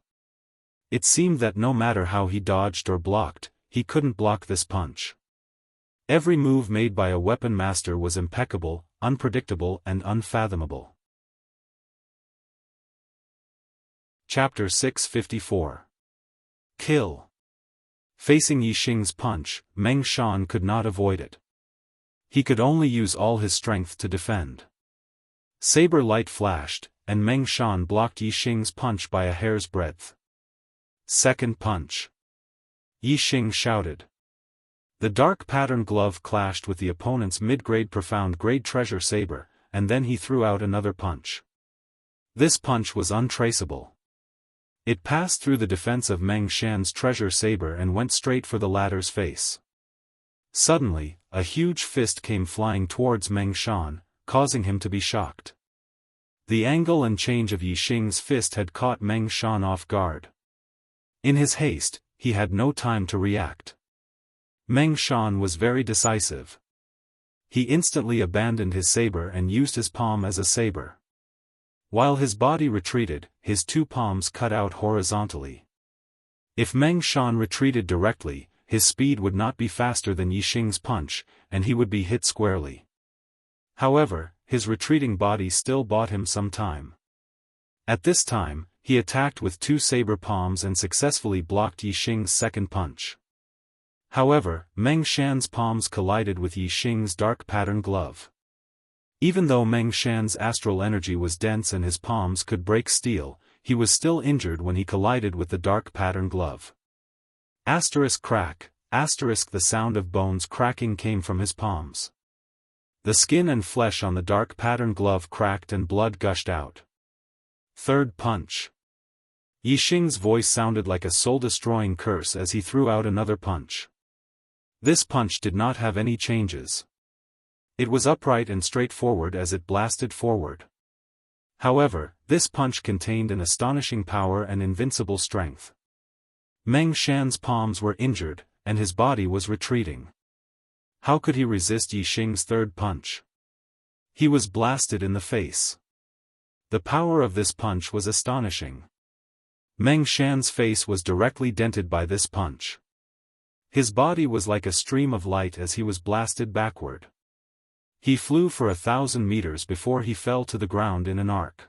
It seemed that no matter how he dodged or blocked, he couldn't block this punch. Every move made by a weapon master was impeccable, unpredictable and unfathomable. Chapter 654. Kill. Facing Yixing's punch, Meng Shan could not avoid it. He could only use all his strength to defend. Saber light flashed, and Meng Shan blocked Yixing's punch by a hair's breadth. Second punch. Yixing shouted. The dark pattern glove clashed with the opponent's mid-grade profound grade treasure saber, and then he threw out another punch. This punch was untraceable. It passed through the defense of Meng Shan's treasure saber and went straight for the latter's face. Suddenly, a huge fist came flying towards Meng Shan, causing him to be shocked. The angle and change of Yixing's fist had caught Meng Shan off guard. In his haste, he had no time to react. Meng Shan was very decisive. He instantly abandoned his saber and used his palm as a saber. While his body retreated, his two palms cut out horizontally. If Meng Shan retreated directly, his speed would not be faster than Yixing's punch, and he would be hit squarely. However, his retreating body still bought him some time. At this time, he attacked with two saber palms and successfully blocked Yixing's second punch. However, Meng Shan's palms collided with Yixing's dark pattern glove. Even though Meng Shan's astral energy was dense and his palms could break steel, he was still injured when he collided with the dark pattern glove. Asterisk crack, asterisk the sound of bones cracking came from his palms. The skin and flesh on the dark pattern glove cracked and blood gushed out. Third punch. Yixing's voice sounded like a soul-destroying curse as he threw out another punch. This punch did not have any changes. It was upright and straightforward as it blasted forward. However, this punch contained an astonishing power and invincible strength. Meng Shan's palms were injured, and his body was retreating. How could he resist Yixing's third punch? He was blasted in the face. The power of this punch was astonishing. Meng Shan's face was directly dented by this punch. His body was like a stream of light as he was blasted backward. He flew for 1,000 meters before he fell to the ground in an arc.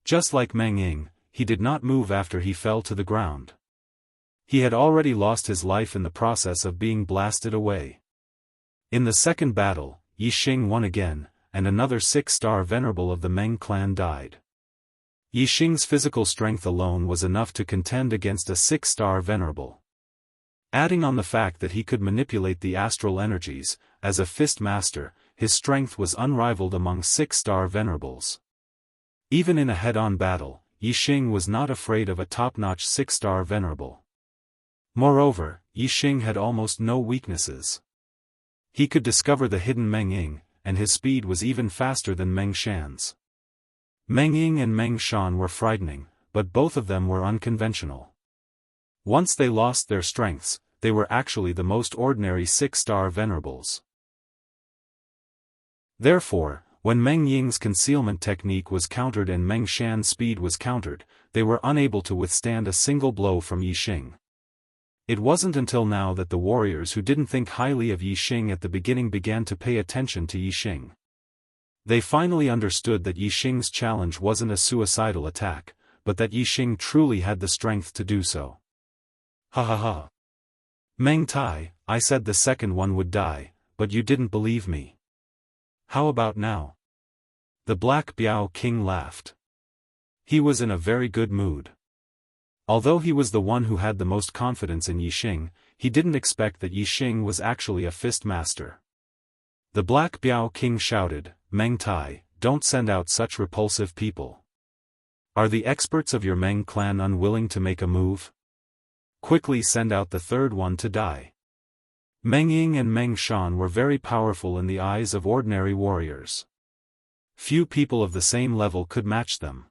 Just like Meng Ying, he did not move after he fell to the ground. He had already lost his life in the process of being blasted away. In the second battle, Yixing won again, and another 6-star venerable of the Meng clan died. Yixing's physical strength alone was enough to contend against a 6-star venerable. Adding on the fact that he could manipulate the astral energies, as a fist master, his strength was unrivaled among 6-star venerables. Even in a head-on battle, Yixing was not afraid of a top-notch 6-star venerable. Moreover, Yixing had almost no weaknesses. He could discover the hidden Meng Ying, and his speed was even faster than Meng Shan's. Meng Ying and Meng Shan were frightening, but both of them were unconventional. Once they lost their strengths, they were actually the most ordinary 6-star venerables. Therefore, when Meng Ying's concealment technique was countered and Meng Shan's speed was countered, they were unable to withstand a single blow from Yixing. It wasn't until now that the warriors who didn't think highly of Yixing at the beginning began to pay attention to Yixing. They finally understood that Yixing's challenge wasn't a suicidal attack, but that Yixing truly had the strength to do so. Ha ha ha. Meng Tai, I said the second one would die, but you didn't believe me. How about now? The Black Biao King laughed. He was in a very good mood. Although he was the one who had the most confidence in Yixing, he didn't expect that Yixing was actually a fist master. The Black Biao King shouted, Meng Tai, don't send out such repulsive people. Are the experts of your Meng clan unwilling to make a move? Quickly send out the third one to die. Meng Ying and Meng Shan were very powerful in the eyes of ordinary warriors. Few people of the same level could match them.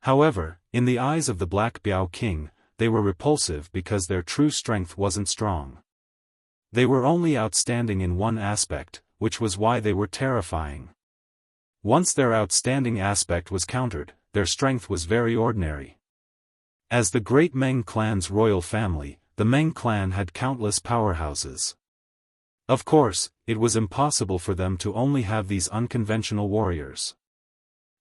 However, in the eyes of the Black Biao King, they were repulsive because their true strength wasn't strong. They were only outstanding in one aspect, which was why they were terrifying. Once their outstanding aspect was countered, their strength was very ordinary. As the great Meng clan's royal family, the Meng clan had countless powerhouses. Of course, it was impossible for them to only have these unconventional warriors.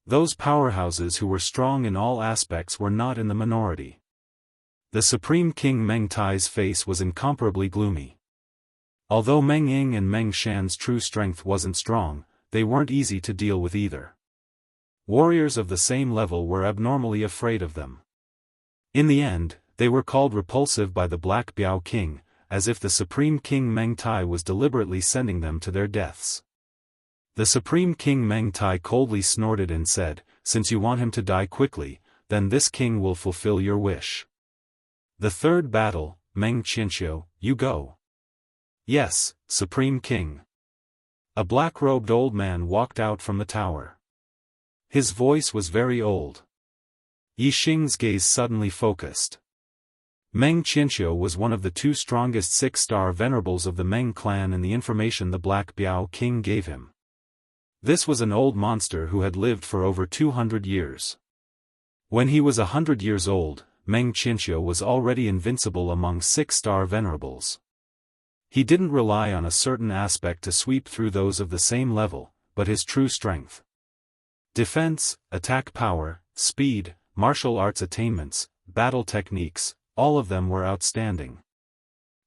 Those powerhouses who were strong in all aspects were not in the minority. The Supreme King Meng Tai's face was incomparably gloomy. Although Meng Ying and Meng Shan's true strength wasn't strong, they weren't easy to deal with either. Warriors of the same level were abnormally afraid of them. In the end, they were called repulsive by the Black Biao King, as if the Supreme King Meng Tai was deliberately sending them to their deaths. The Supreme King Meng Tai coldly snorted and said, "Since you want him to die quickly, then this king will fulfill your wish. The third battle, Meng Qianqiu, you go." "Yes, Supreme King." A black-robed old man walked out from the tower. His voice was very old. Yixing's gaze suddenly focused. Meng Qianqiu was one of the two strongest six-star venerables of the Meng clan in the information the Black Biao King gave him. This was an old monster who had lived for over 200 years. When he was 100 years old, Meng Qianqiu was already invincible among six-star venerables. He didn't rely on a certain aspect to sweep through those of the same level, but his true strength. Defense, attack power, speed, martial arts attainments, battle techniques, all of them were outstanding.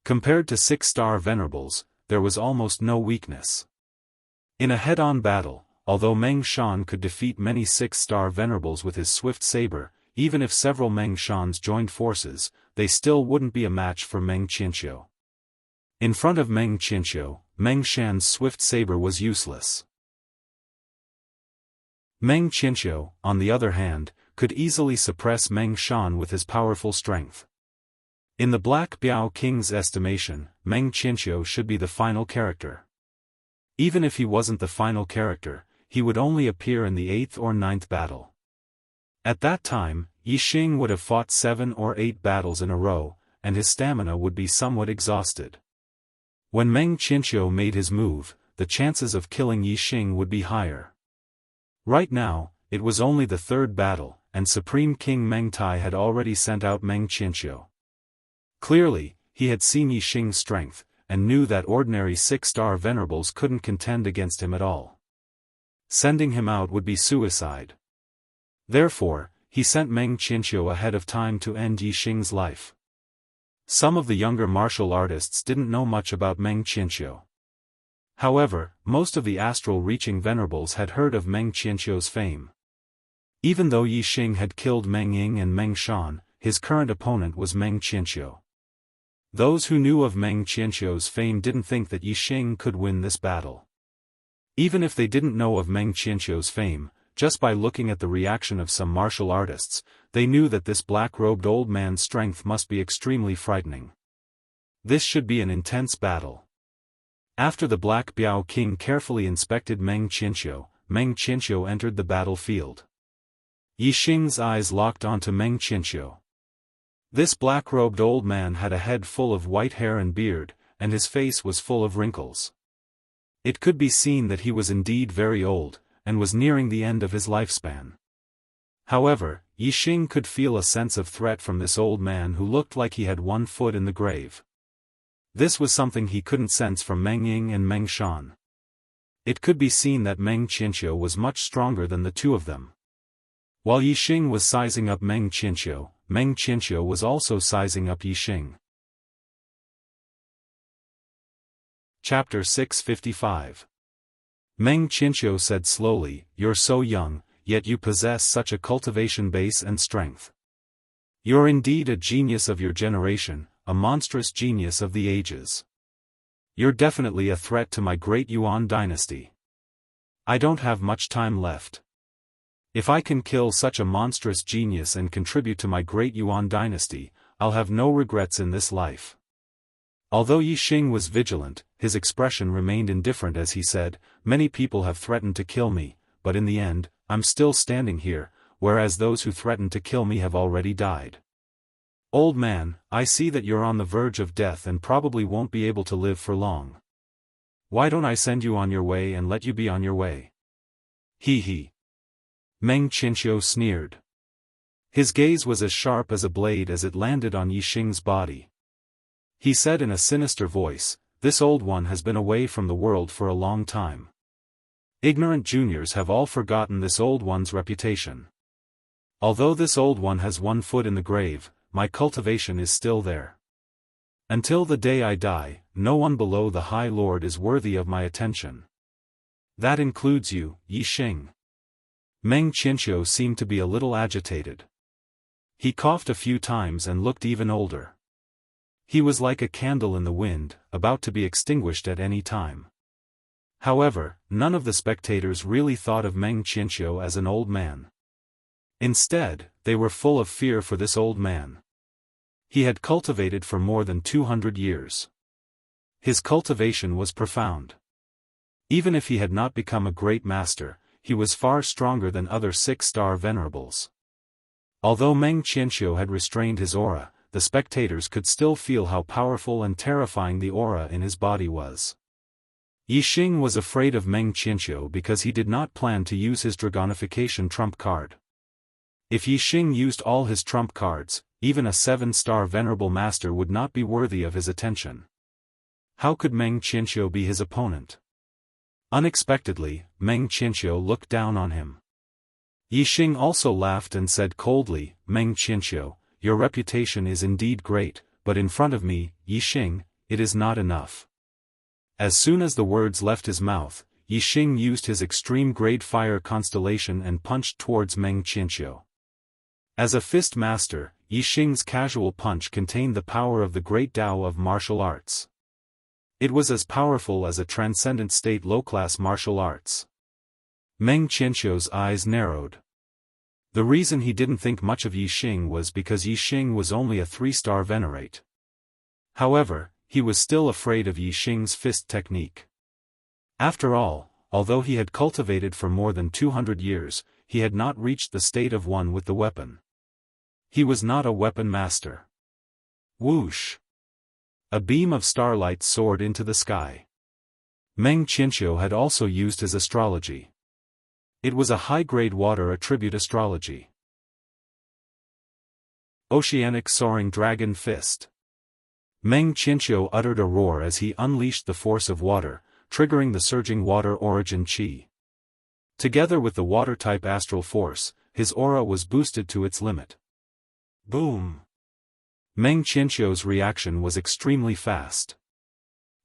Compared to six-star venerables, there was almost no weakness. In a head-on battle, although Meng Shan could defeat many six-star venerables with his swift saber, even if several Meng Shans joined forces, they still wouldn't be a match for Meng Qianqiu. In front of Meng Qianqiu, Meng Shan's swift saber was useless. Meng Qianqiu, on the other hand, could easily suppress Meng Shan with his powerful strength. In the Black Biao King's estimation, Meng Qianqiu should be the final character. Even if he wasn't the final character, he would only appear in the 8th or 9th battle. At that time, Yixing would have fought 7 or 8 battles in a row, and his stamina would be somewhat exhausted. When Meng Qianqiu made his move, the chances of killing Yixing would be higher. Right now, it was only the 3rd battle, and Supreme King Meng Tai had already sent out Meng Qianqiu. Clearly, he had seen Yixing's strength, and knew that ordinary 6-star venerables couldn't contend against him at all. Sending him out would be suicide. Therefore, he sent Meng Qianqiu ahead of time to end Yixing's life. Some of the younger martial artists didn't know much about Meng Qianqiu. However, most of the astral-reaching venerables had heard of Meng Qianqiu's fame. Even though Yixing had killed Meng Ying and Meng Shan, his current opponent was Meng Qianqiu. Those who knew of Meng Qianqiu's fame didn't think that Yixing could win this battle. Even if they didn't know of Meng Qianqiu's fame, just by looking at the reaction of some martial artists, they knew that this black-robed old man's strength must be extremely frightening. This should be an intense battle. After the Black Biao King carefully inspected Meng Qianqiu entered the battlefield. Yixing's eyes locked onto Meng Qianqiu. This black-robed old man had a head full of white hair and beard, and his face was full of wrinkles. It could be seen that he was indeed very old, and was nearing the end of his lifespan. However, Yixing could feel a sense of threat from this old man who looked like he had one foot in the grave. This was something he couldn't sense from Meng Ying and Meng Shan. It could be seen that Meng Qianqiu was much stronger than the two of them. While Yixing was sizing up Meng Qianqiu was also sizing up Yixing. Chapter 655. Meng Qianqiu said slowly, "You're so young, yet you possess such a cultivation base and strength. You're indeed a genius of your generation, a monstrous genius of the ages. You're definitely a threat to my great Yuan dynasty. I don't have much time left. If I can kill such a monstrous genius and contribute to my great Yuan dynasty, I'll have no regrets in this life." Although Yi Xing was vigilant, his expression remained indifferent as he said, "Many people have threatened to kill me, but in the end, I'm still standing here, whereas those who threatened to kill me have already died. Old man, I see that you're on the verge of death and probably won't be able to live for long. Why don't I send you on your way and let you be on your way?" "He he." Meng Qianqiu sneered. His gaze was as sharp as a blade as it landed on Yi Xing's body. He said in a sinister voice, "This old one has been away from the world for a long time. Ignorant juniors have all forgotten this old one's reputation. Although this old one has one foot in the grave, my cultivation is still there. Until the day I die, no one below the High Lord is worthy of my attention. That includes you, Yi Xing." Meng Qianqiu seemed to be a little agitated. He coughed a few times and looked even older. He was like a candle in the wind, about to be extinguished at any time. However, none of the spectators really thought of Meng Qianqiu as an old man. Instead, they were full of fear for this old man. He had cultivated for more than 200 years. His cultivation was profound. Even if he had not become a great master, he was far stronger than other 6-star venerables. Although Meng Qianqiu had restrained his aura, the spectators could still feel how powerful and terrifying the aura in his body was. Yi Xing was afraid of Meng Qianqiu because he did not plan to use his dragonification trump card. If Yi Xing used all his trump cards, even a 7-star venerable master would not be worthy of his attention. How could Meng Qianqiu be his opponent? Unexpectedly, Meng Qianqiu looked down on him. Yi Xing also laughed and said coldly, "Meng Qianqiu, your reputation is indeed great, but in front of me, Yi Xing, it is not enough." As soon as the words left his mouth, Yi Xing used his extreme grade fire constellation and punched towards Meng Qianqiu. As a fist master, Yi Xing's casual punch contained the power of the great Tao of martial arts. It was as powerful as a transcendent state low-class martial arts. Meng Qianqiu's eyes narrowed. The reason he didn't think much of Yi Xing was because Yi Xing was only a 3-star venerate. However, he was still afraid of Yi Xing's fist technique. After all, although he had cultivated for more than 200 years, he had not reached the state of one with the weapon. He was not a weapon master. Whoosh! A beam of starlight soared into the sky. Meng Qianqiu had also used his astrology. It was a high-grade water attribute astrology. Oceanic Soaring Dragon Fist. Meng Qianqiu uttered a roar as he unleashed the force of water, triggering the surging water origin qi. Together with the water-type astral force, his aura was boosted to its limit. Boom! Meng Qianqiu's reaction was extremely fast.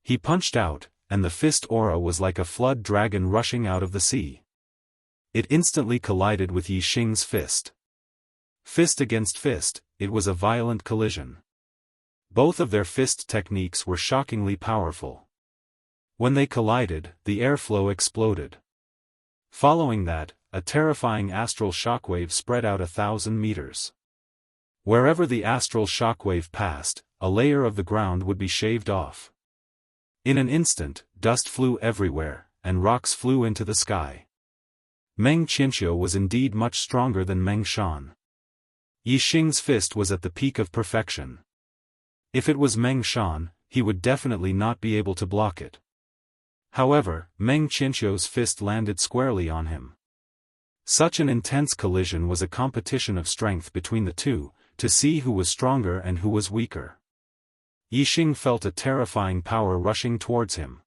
He punched out, and the fist aura was like a flood dragon rushing out of the sea. It instantly collided with Yi Xing's fist. Fist against fist, it was a violent collision. Both of their fist techniques were shockingly powerful. When they collided, the airflow exploded. Following that, a terrifying astral shockwave spread out 1,000 meters. Wherever the astral shockwave passed, a layer of the ground would be shaved off. In an instant, dust flew everywhere, and rocks flew into the sky. Meng Qianqiu was indeed much stronger than Meng Shan. Yi Xing's fist was at the peak of perfection. If it was Meng Shan, he would definitely not be able to block it. However, Meng Qianqiu's fist landed squarely on him. Such an intense collision was a competition of strength between the two, to see who was stronger and who was weaker. Yi Xing felt a terrifying power rushing towards him.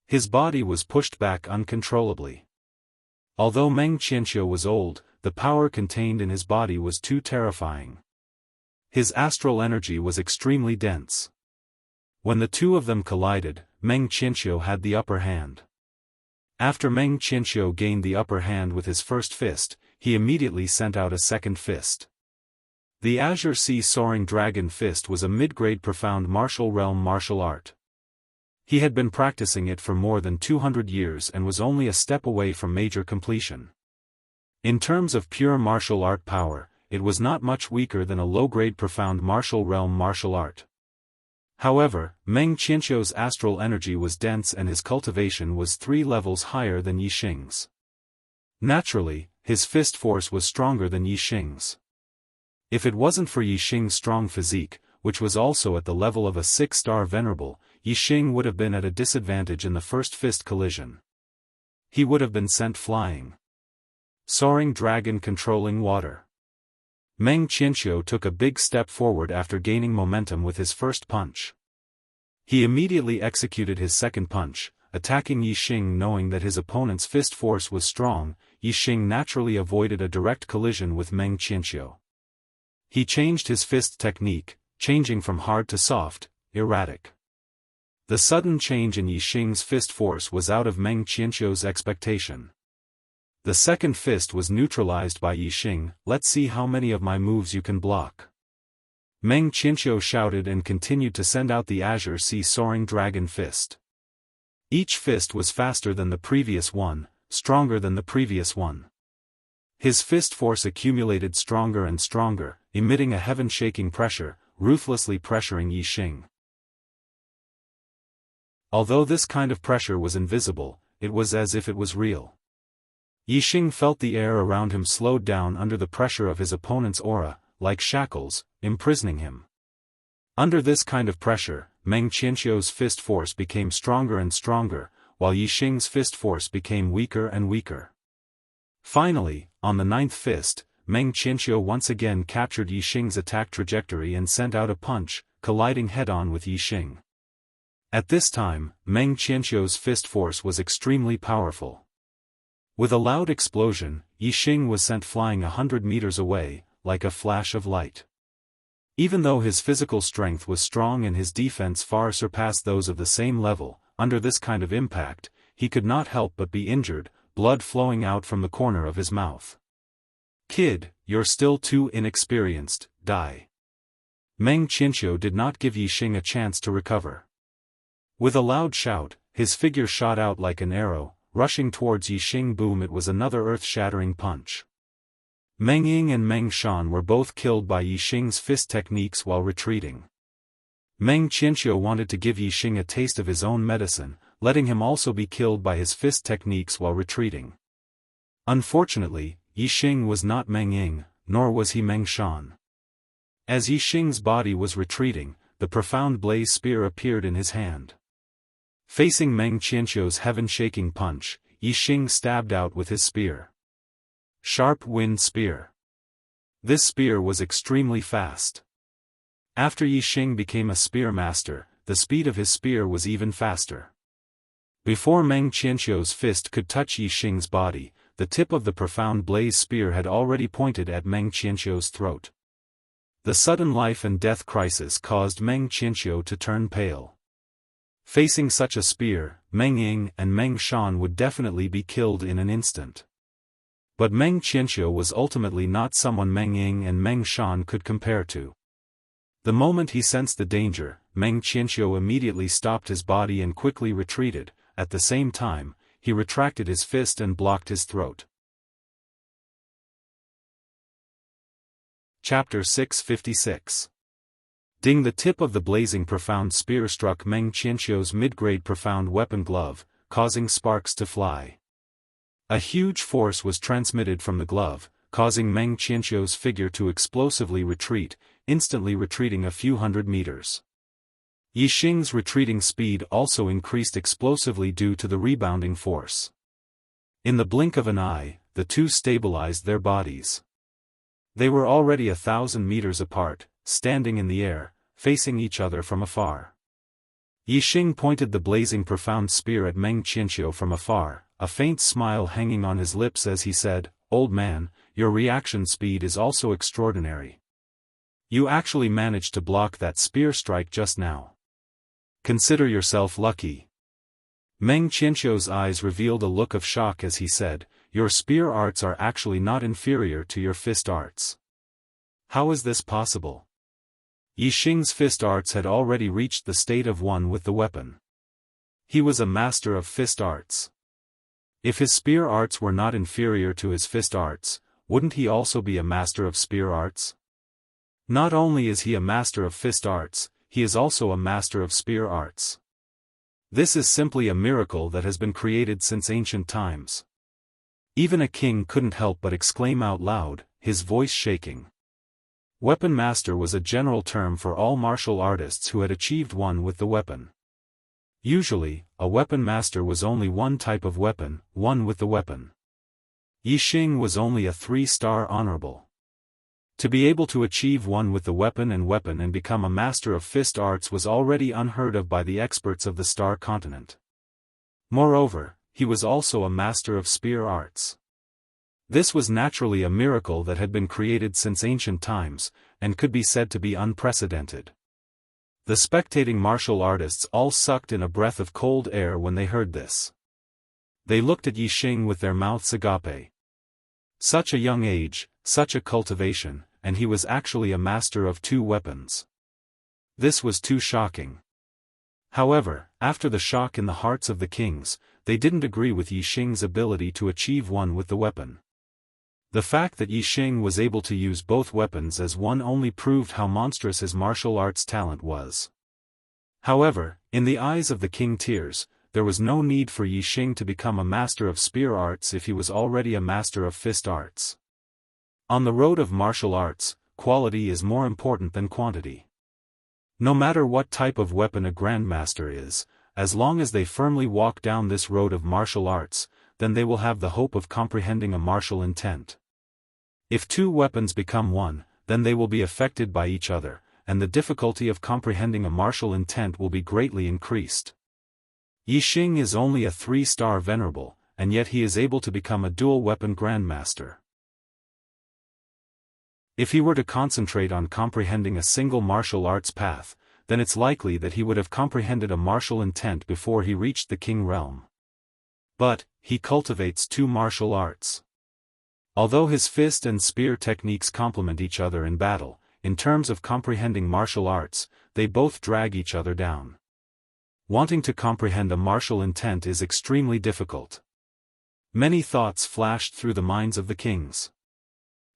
His body was pushed back uncontrollably. Although Meng Qianqiu was old, the power contained in his body was too terrifying. His astral energy was extremely dense. When the two of them collided, Meng Qianqiu had the upper hand. After Meng Qianqiu gained the upper hand with his first fist, he immediately sent out a second fist. The Azure Sea Soaring Dragon Fist was a mid-grade profound martial realm martial art. He had been practicing it for more than 200 years and was only a step away from major completion. In terms of pure martial art power, it was not much weaker than a low-grade profound martial realm martial art. However, Meng Qianqiu's astral energy was dense and his cultivation was 3 levels higher than Yixing's. Naturally, his fist force was stronger than Yixing's. If it wasn't for Yixing's strong physique, which was also at the level of a 6-star venerable, Yixing would have been at a disadvantage in the first fist collision. He would have been sent flying. Soaring dragon controlling water. Meng Qianqiu took a big step forward after gaining momentum with his first punch. He immediately executed his second punch, attacking Yixing knowing that his opponent's fist force was strong. Yixing naturally avoided a direct collision with Meng Qianqiu. He changed his fist technique, changing from hard to soft, erratic. The sudden change in Yixing's fist force was out of Meng Qianqiu's expectation. The second fist was neutralized by Yixing. Let's see how many of my moves you can block. Meng Qianqiu shouted and continued to send out the Azure Sea Soaring Dragon Fist. Each fist was faster than the previous one, stronger than the previous one. His fist force accumulated stronger and stronger, emitting a heaven-shaking pressure, ruthlessly pressuring Yixing. Although this kind of pressure was invisible, it was as if it was real. Yixing felt the air around him slowed down under the pressure of his opponent's aura, like shackles, imprisoning him. Under this kind of pressure, Meng Qianqiu's fist force became stronger and stronger, while Yixing's fist force became weaker and weaker. Finally, on the 9th fist, Meng Qianqiu once again captured Yixing's attack trajectory and sent out a punch, colliding head-on with Yixing. At this time, Meng Qianqiu's fist force was extremely powerful. With a loud explosion, Yixing was sent flying 100 meters away, like a flash of light. Even though his physical strength was strong and his defense far surpassed those of the same level, under this kind of impact, he could not help but be injured, blood flowing out from the corner of his mouth. "Kid, you're still too inexperienced, die." Meng Qianqiu did not give Yixing a chance to recover. With a loud shout, his figure shot out like an arrow, rushing towards Yixing. Boom! It was another earth-shattering punch. Meng Ying and Meng Shan were both killed by Yixing's fist techniques while retreating. Meng Qianqiu wanted to give Yixing a taste of his own medicine, letting him also be killed by his fist techniques while retreating. Unfortunately, Yixing was not Meng Ying, nor was he Meng Shan. As Yixing's body was retreating, the profound blaze spear appeared in his hand. Facing Meng Qianqiu's heaven-shaking punch, Yixing stabbed out with his spear. Sharp Wind Spear. This spear was extremely fast. After Yixing became a spear master, the speed of his spear was even faster. Before Meng Qianqiu's fist could touch Yixing's body, the tip of the profound blaze spear had already pointed at Meng Qianqiu's throat. The sudden life and death crisis caused Meng Qianqiu to turn pale. Facing such a spear, Meng Ying and Meng Shan would definitely be killed in an instant. But Meng Qianqiu was ultimately not someone Meng Ying and Meng Shan could compare to. The moment he sensed the danger, Meng Qianqiu immediately stopped his body and quickly retreated. At the same time, he retracted his fist and blocked his throat. Chapter 656. Ding! The tip of the blazing profound spear struck Meng Qianqiu's mid-grade profound weapon glove, causing sparks to fly. A huge force was transmitted from the glove, causing Meng Qianqiu's figure to explosively retreat, instantly retreating a few hundred meters. Yixing's retreating speed also increased explosively due to the rebounding force. In the blink of an eye, the two stabilized their bodies. They were already 1,000 meters apart, standing in the air, facing each other from afar. Yixing pointed the blazing profound spear at Meng Qianqiu from afar, a faint smile hanging on his lips as he said, "Old man, your reaction speed is also extraordinary. You actually managed to block that spear strike just now. Consider yourself lucky." Meng Qianqiu's eyes revealed a look of shock as he said, "Your spear arts are actually not inferior to your fist arts. How is this possible?" Yixing's fist arts had already reached the state of one with the weapon. He was a master of fist arts. If his spear arts were not inferior to his fist arts, wouldn't he also be a master of spear arts? Not only is he a master of fist arts, he is also a master of spear arts. This is simply a miracle that has been created since ancient times. Even a king couldn't help but exclaim out loud, his voice shaking. Weapon master was a general term for all martial artists who had achieved one with the weapon. Usually, a weapon master was only one type of weapon, one with the weapon. Yixing was only a 3-star honorable. To be able to achieve one with the weapon and become a master of fist arts was already unheard of by the experts of the Star Continent. Moreover, he was also a master of spear arts. This was naturally a miracle that had been created since ancient times, and could be said to be unprecedented. The spectating martial artists all sucked in a breath of cold air when they heard this. They looked at Yixing with their mouths agape. Such a young age, such a cultivation, and he was actually a master of 2 weapons. This was too shocking. However, after the shock in the hearts of the kings, they didn't agree with Yixing's ability to achieve one with the weapon. The fact that Yixing was able to use both weapons as one only proved how monstrous his martial arts talent was. However, in the eyes of the king tiers, there was no need for Yixing to become a master of spear arts if he was already a master of fist arts. On the road of martial arts, quality is more important than quantity. No matter what type of weapon a grandmaster is, as long as they firmly walk down this road of martial arts, then they will have the hope of comprehending a martial intent. If 2 weapons become one, then they will be affected by each other, and the difficulty of comprehending a martial intent will be greatly increased. Yixing is only a 3-star venerable, and yet he is able to become a dual-weapon grandmaster. If he were to concentrate on comprehending a single martial arts path, then it's likely that he would have comprehended a martial intent before he reached the king realm. But, he cultivates 2 martial arts. Although his fist and spear techniques complement each other in battle, in terms of comprehending martial arts, they both drag each other down. Wanting to comprehend a martial intent is extremely difficult. Many thoughts flashed through the minds of the kings.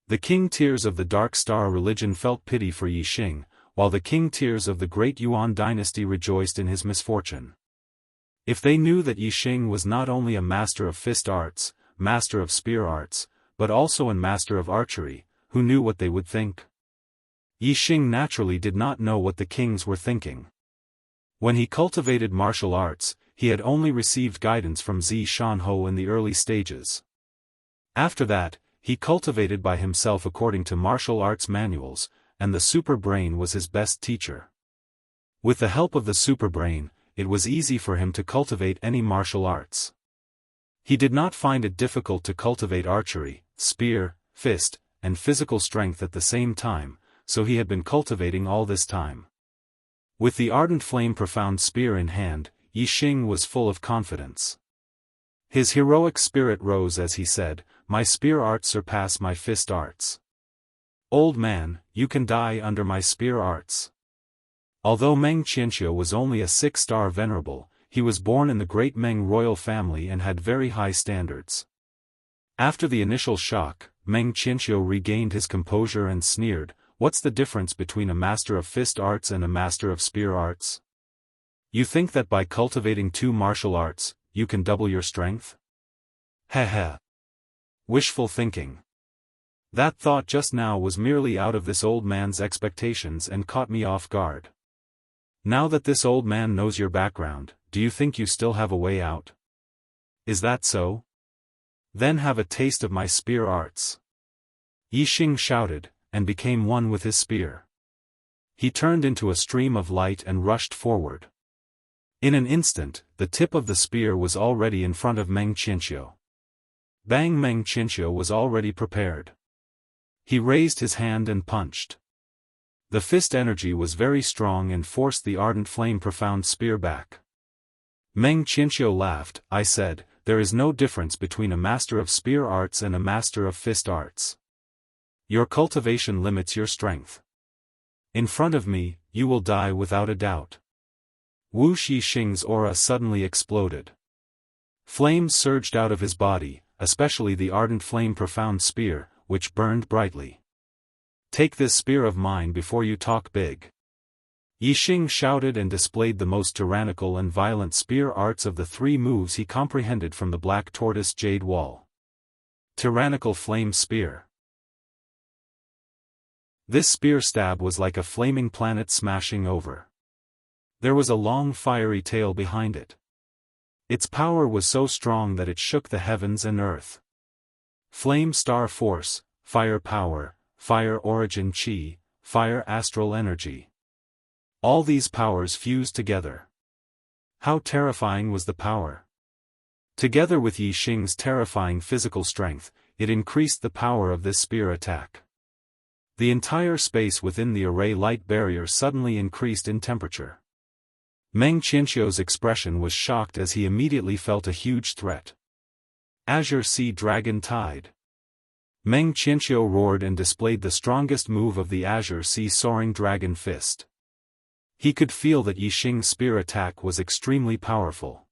The king tiers of the Dark Star religion felt pity for Yixing, while the king tiers of the Great Yuan dynasty rejoiced in his misfortune. If they knew that Yixing was not only a master of fist arts, master of spear arts, but also a master of archery, who knew what they would think? Yixing naturally did not know what the kings were thinking. When he cultivated martial arts, he had only received guidance from Zi Shanho in the early stages. After that, he cultivated by himself according to martial arts manuals, and the super brain was his best teacher. With the help of the super brain, it was easy for him to cultivate any martial arts. He did not find it difficult to cultivate archery, spear, fist, and physical strength at the same time, so he had been cultivating all this time. With the ardent flame profound spear in hand, Yixing was full of confidence. His heroic spirit rose as he said, "My spear arts surpass my fist arts. Old man, you can die under my spear arts." Although Meng Qianqiu was only a 6-star venerable, he was born in the great Meng royal family and had very high standards. After the initial shock, Meng Qianqiu regained his composure and sneered, "What's the difference between a master of fist arts and a master of spear arts? You think that by cultivating 2 martial arts, you can double your strength? Heh. Wishful thinking. That thought just now was merely out of this old man's expectations and caught me off guard. Now that this old man knows your background, do you think you still have a way out? Is that so? Then have a taste of my spear arts." Yixing shouted, and became one with his spear. He turned into a stream of light and rushed forward. In an instant, the tip of the spear was already in front of Meng Qianqiu. Bang! Meng Qianqiu was already prepared. He raised his hand and punched. The fist energy was very strong and forced the ardent flame profound spear back. Meng Qianqiu laughed. "I said, there is no difference between a master of spear arts and a master of fist arts. Your cultivation limits your strength. In front of me, you will die without a doubt." Wu Yixing's aura suddenly exploded. Flames surged out of his body, especially the ardent flame profound spear, which burned brightly. "Take this spear of mine before you talk big. Yixing shouted and displayed the most tyrannical and violent spear arts of the 3 moves he comprehended from the black tortoise jade wall. Tyrannical Flame Spear. This spear stab was like a flaming planet smashing over. There was a long fiery tail behind it. Its power was so strong that it shook the heavens and earth. Flame Star Force, Fire Power, Fire Origin Chi, Fire Astral Energy. All these powers fused together. How terrifying was the power! Together with Yixing's terrifying physical strength, it increased the power of this spear attack. The entire space within the array light barrier suddenly increased in temperature. Meng Qianqiu's expression was shocked as he immediately felt a huge threat. Azure Sea Dragon Tide. Meng Qianqiu roared and displayed the strongest move of the Azure Sea Soaring Dragon Fist. He could feel that Yixing's spear attack was extremely powerful.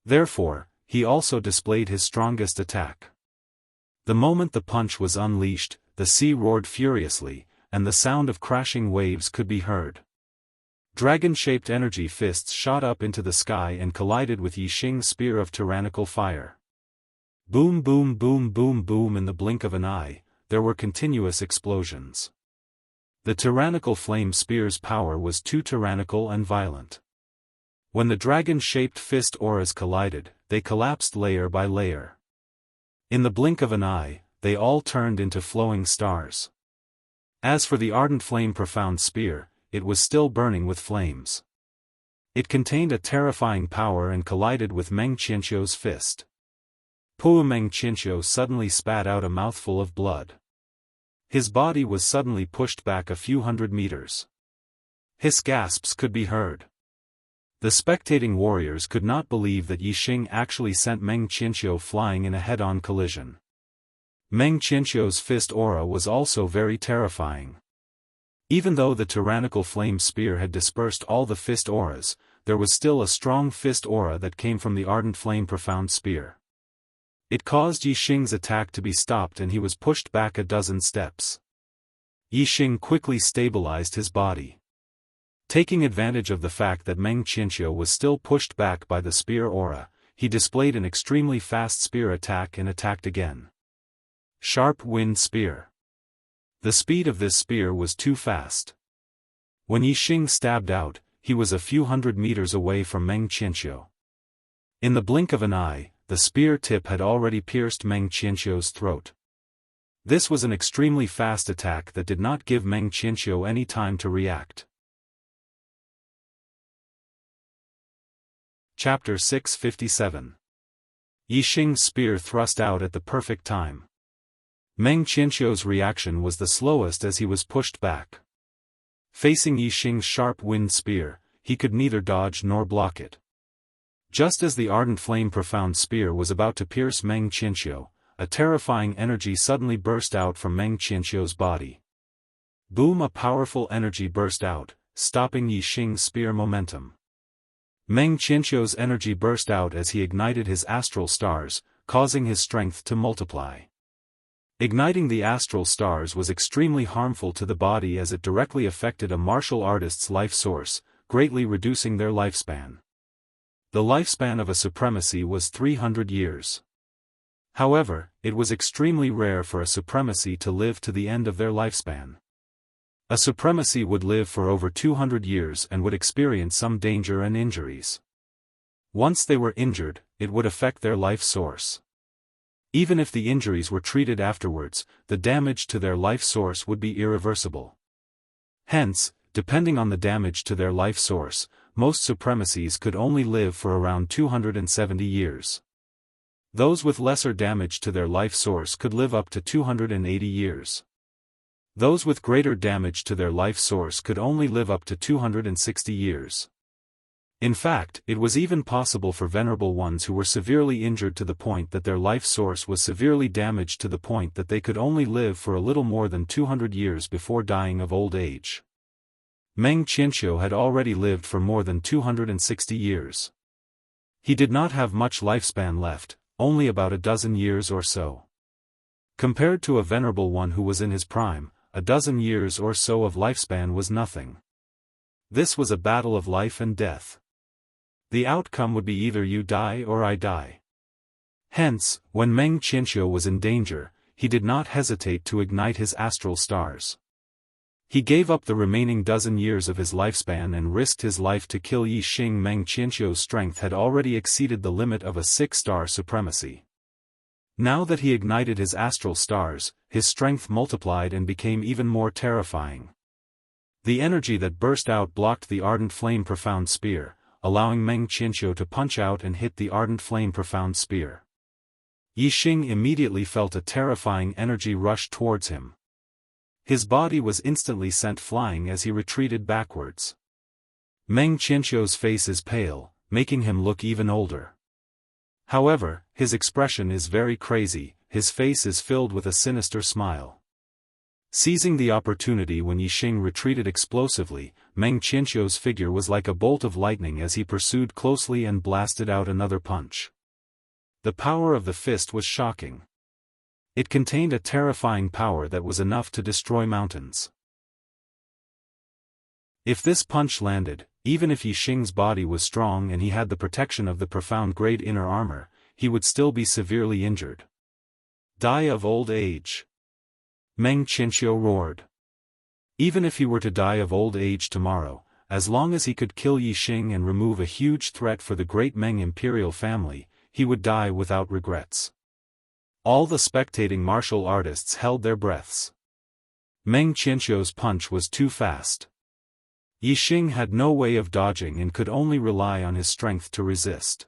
Therefore, he also displayed his strongest attack. The moment the punch was unleashed, the sea roared furiously, and the sound of crashing waves could be heard. Dragon-shaped energy fists shot up into the sky and collided with Yixing's spear of tyrannical fire. Boom boom boom boom boom in the blink of an eye, there were continuous explosions. The tyrannical flame spear's power was too tyrannical and violent. When the dragon-shaped fist auras collided, they collapsed layer by layer. In the blink of an eye, they all turned into flowing stars. As for the ardent flame profound spear, it was still burning with flames. It contained a terrifying power and collided with Meng Qianqiu's fist. Meng Qianqiu suddenly spat out a mouthful of blood. His body was suddenly pushed back a few hundred meters. Hiss gasps could be heard. The spectating warriors could not believe that Yixing actually sent Meng Qianqiu flying in a head-on collision. Meng Qianqiu's fist aura was also very terrifying. Even though the tyrannical flame spear had dispersed all the fist auras, there was still a strong fist aura that came from the ardent flame profound spear. It caused Yixing's attack to be stopped and he was pushed back a dozen steps. Yixing quickly stabilized his body. Taking advantage of the fact that Meng Qianqiu was still pushed back by the spear aura, he displayed an extremely fast spear attack and attacked again. Sharp Wind Spear. The speed of this spear was too fast. When Yixing stabbed out, he was a few hundred meters away from Meng Qianqiu. In the blink of an eye, the spear tip had already pierced Meng Qianqiu's throat. This was an extremely fast attack that did not give Meng Qianqiu any time to react. Chapter 657. Yixing's spear thrust out at the perfect time. Meng Qianqiu's reaction was the slowest as he was pushed back. Facing Yixing's sharp wind spear, he could neither dodge nor block it. Just as the ardent flame profound spear was about to pierce Meng Qianqiu, a terrifying energy suddenly burst out from Meng Qianqiu's body. Boom! A powerful energy burst out, stopping Yixing's spear momentum. Meng Qianqiu's energy burst out as he ignited his astral stars, causing his strength to multiply. Igniting the astral stars was extremely harmful to the body as it directly affected a martial artist's life source, greatly reducing their lifespan. The lifespan of a supremacy was 300 years. However, it was extremely rare for a supremacy to live to the end of their lifespan. A supremacy would live for over 200 years and would experience some danger and injuries. Once they were injured, it would affect their life source. Even if the injuries were treated afterwards, the damage to their life source would be irreversible. Hence, depending on the damage to their life source, most supremacies could only live for around 270 years. Those with lesser damage to their life source could live up to 280 years. Those with greater damage to their life source could only live up to 260 years. In fact, it was even possible for venerable ones who were severely injured to the point that their life source was severely damaged to the point that they could only live for a little more than 200 years before dying of old age. Meng Qianqiu had already lived for more than 260 years. He did not have much lifespan left, only about a dozen years or so. Compared to a venerable one who was in his prime, a dozen years or so of lifespan was nothing. This was a battle of life and death. The outcome would be either you die or I die. Hence, when Meng Qianqiu was in danger, he did not hesitate to ignite his astral stars. He gave up the remaining dozen years of his lifespan and risked his life to kill Yi Xing. Meng Qianqiu's strength had already exceeded the limit of a 6-star supremacy. Now that he ignited his astral stars, his strength multiplied and became even more terrifying. The energy that burst out blocked the ardent flame profound spear, allowing Meng Qianqiu to punch out and hit the ardent flame profound spear. Yi Xing immediately felt a terrifying energy rush towards him. His body was instantly sent flying as he retreated backwards. Meng Qianqiu's face is pale, making him look even older. However, his expression is very crazy, his face is filled with a sinister smile. Seizing the opportunity when Yi Xing retreated explosively, Meng Qianqiu's figure was like a bolt of lightning as he pursued closely and blasted out another punch. The power of the fist was shocking. It contained a terrifying power that was enough to destroy mountains. If this punch landed, even if Yi Xing's body was strong and he had the protection of the profound grade inner armor, he would still be severely injured. Die of old age. Meng Qianqiu roared. Even if he were to die of old age tomorrow, as long as he could kill Yi Xing and remove a huge threat for the great Meng imperial family, he would die without regrets. All the spectating martial artists held their breaths. Meng Qianqiu's punch was too fast. Yi Xing had no way of dodging and could only rely on his strength to resist.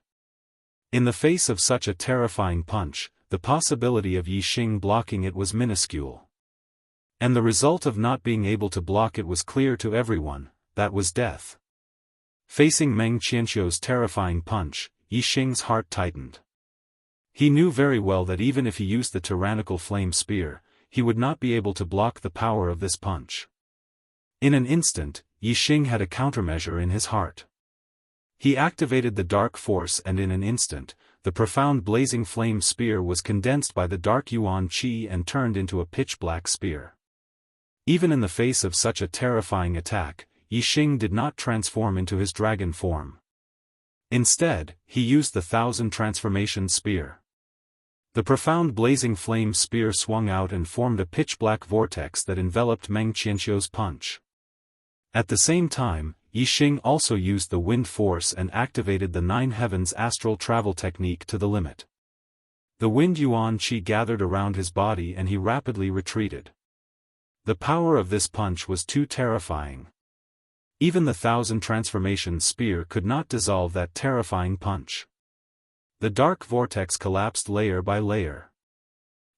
In the face of such a terrifying punch, the possibility of Yi Xing blocking it was minuscule. And the result of not being able to block it was clear to everyone, that was death. Facing Meng Qianqiu's terrifying punch, Yi Xing's heart tightened. He knew very well that even if he used the tyrannical flame spear, he would not be able to block the power of this punch. In an instant, Yi Xing had a countermeasure in his heart. He activated the dark force and in an instant, the profound blazing flame spear was condensed by the dark yuan qi and turned into a pitch-black spear. Even in the face of such a terrifying attack, Yi Xing did not transform into his dragon form. Instead, he used the 1,000 transformation spear. The profound blazing flame spear swung out and formed a pitch-black vortex that enveloped Meng Qianqiu's punch. At the same time, Yi Xing also used the wind force and activated the 9 heavens astral travel technique to the limit. The wind yuan qi gathered around his body and he rapidly retreated. The power of this punch was too terrifying. Even the 1,000 transformation spear could not dissolve that terrifying punch. The dark vortex collapsed layer by layer.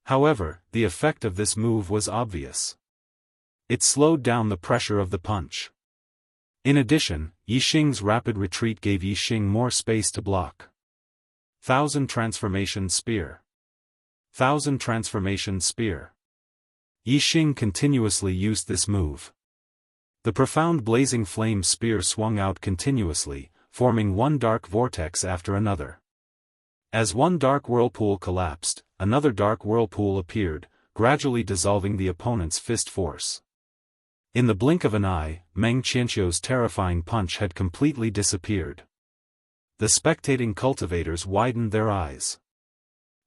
However, the effect of this move was obvious. It slowed down the pressure of the punch. In addition, Yi Xing's rapid retreat gave Yi Xing more space to block. 1,000 transformation spear. 1,000 transformation spear. Yi Xing continuously used this move. The profound blazing flame spear swung out continuously, forming one dark vortex after another. As one dark whirlpool collapsed, another dark whirlpool appeared, gradually dissolving the opponent's fist force. In the blink of an eye, Meng Qianqiu's terrifying punch had completely disappeared. The spectating cultivators widened their eyes.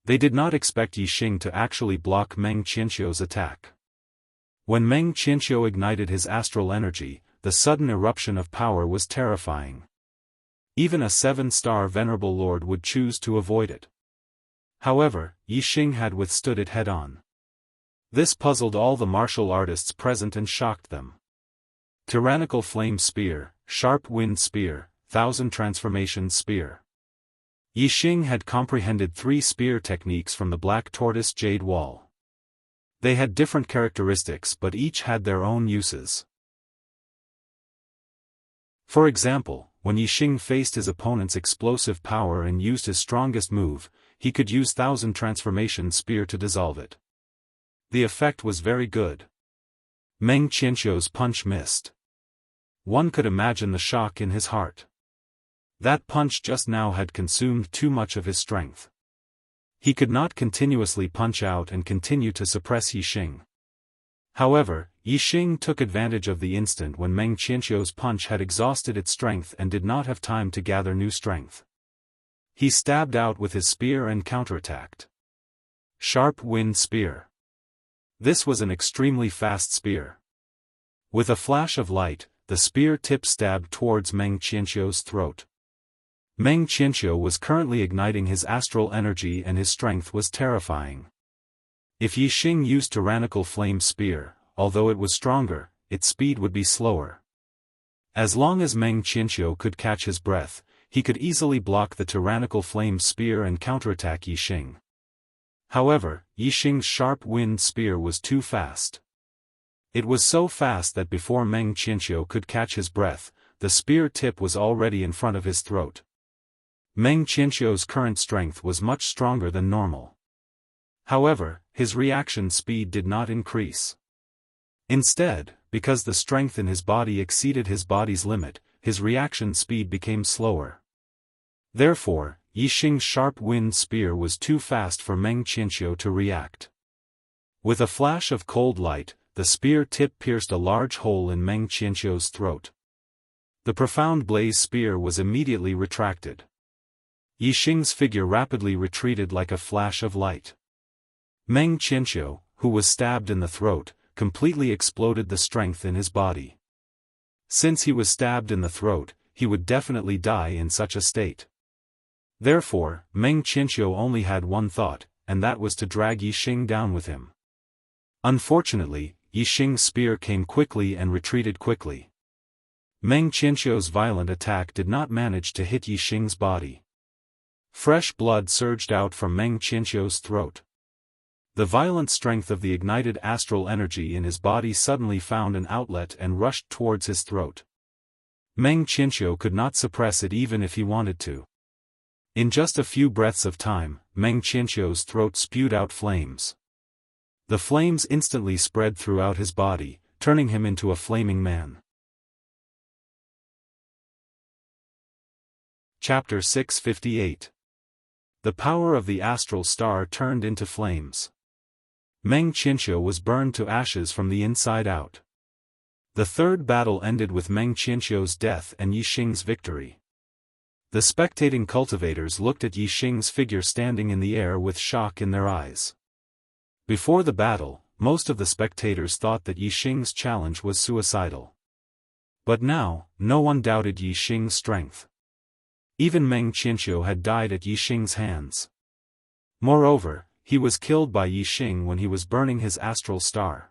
They did not expect Yi Xing to actually block Meng Qianqiu's attack. When Meng Qianqiu ignited his astral energy, the sudden eruption of power was terrifying. Even a 7-star venerable lord would choose to avoid it. However, Yi Xing had withstood it head-on. This puzzled all the martial artists present and shocked them. Tyrannical flame spear, sharp wind spear, 1,000 transformation spear. Yi Xing had comprehended 3 spear techniques from the Black Tortoise Jade Wall. They had different characteristics but each had their own uses. For example, when Yi Xing faced his opponent's explosive power and used his strongest move, he could use 1,000 transformation spear to dissolve it. The effect was very good. Meng Qianqiu's punch missed. One could imagine the shock in his heart. That punch just now had consumed too much of his strength. He could not continuously punch out and continue to suppress Yi Xing. However, Yixing took advantage of the instant when Meng Qianqiu's punch had exhausted its strength and did not have time to gather new strength. He stabbed out with his spear and counterattacked. Sharp Wind Spear. This was an extremely fast spear. With a flash of light, the spear tip stabbed towards Meng Qianqiu's throat. Meng Qianqiu was currently igniting his astral energy and his strength was terrifying. If Yixing used tyrannical flame spear, although it was stronger, its speed would be slower. As long as Meng Qianqiu could catch his breath, he could easily block the tyrannical flame spear and counterattack Yixing. However, Yixing's sharp wind spear was too fast. It was so fast that before Meng Qianqiu could catch his breath, the spear tip was already in front of his throat. Meng Qianqiu's current strength was much stronger than normal. However, his reaction speed did not increase. Instead, because the strength in his body exceeded his body's limit, his reaction speed became slower. Therefore, Yixing's sharp wind spear was too fast for Meng Qianqiu to react. With a flash of cold light, the spear tip pierced a large hole in Meng Qianqiu's throat. The profound blaze spear was immediately retracted. Yixing's figure rapidly retreated like a flash of light. Meng Qianqiu, who was stabbed in the throat, completely exploded the strength in his body. Since he was stabbed in the throat, he would definitely die in such a state. Therefore, Meng Qianqiu only had one thought, and that was to drag Yixing down with him. Unfortunately, Yixing's spear came quickly and retreated quickly. Meng Qianqiu's violent attack did not manage to hit Yixing's body. Fresh blood surged out from Meng Qianqiu's throat. The violent strength of the ignited astral energy in his body suddenly found an outlet and rushed towards his throat. Meng Qianqiu could not suppress it even if he wanted to. In just a few breaths of time, Meng Qianqiu's throat spewed out flames. The flames instantly spread throughout his body, turning him into a flaming man. Chapter 658. The power of the astral star turned into flames. Meng Qianqiu was burned to ashes from the inside out. The third battle ended with Meng Qianqiu's death and Yixing's victory. The spectating cultivators looked at Yixing's figure standing in the air with shock in their eyes. Before the battle, most of the spectators thought that Yixing's challenge was suicidal. But now, no one doubted Yixing's strength. Even Meng Qianqiu had died at Yixing's hands. Moreover, he was killed by Yixing when he was burning his astral star.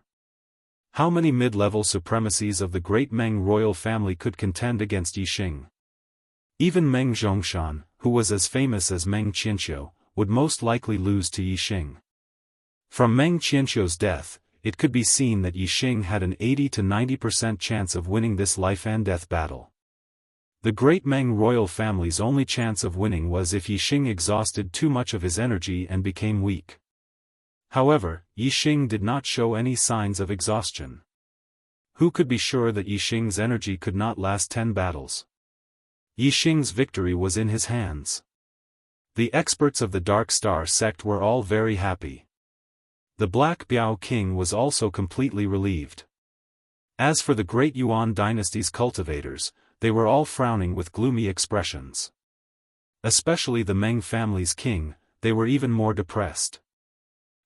How many mid-level supremacies of the great Meng royal family could contend against Yixing? Even Meng Zhongshan, who was as famous as Meng Qianqiu, would most likely lose to Yixing. From Meng Qianqiu's death, it could be seen that Yixing had an 80 to 90% chance of winning this life-and-death battle. The great Meng royal family's only chance of winning was if Yixing exhausted too much of his energy and became weak. However, Yixing did not show any signs of exhaustion. Who could be sure that Yixing's energy could not last 10 battles? Yixing's victory was in his hands. The experts of the Dark Star sect were all very happy. The Black Biao King was also completely relieved. As for the great Yuan dynasty's cultivators, they were all frowning with gloomy expressions. Especially the Meng family's king, they were even more depressed.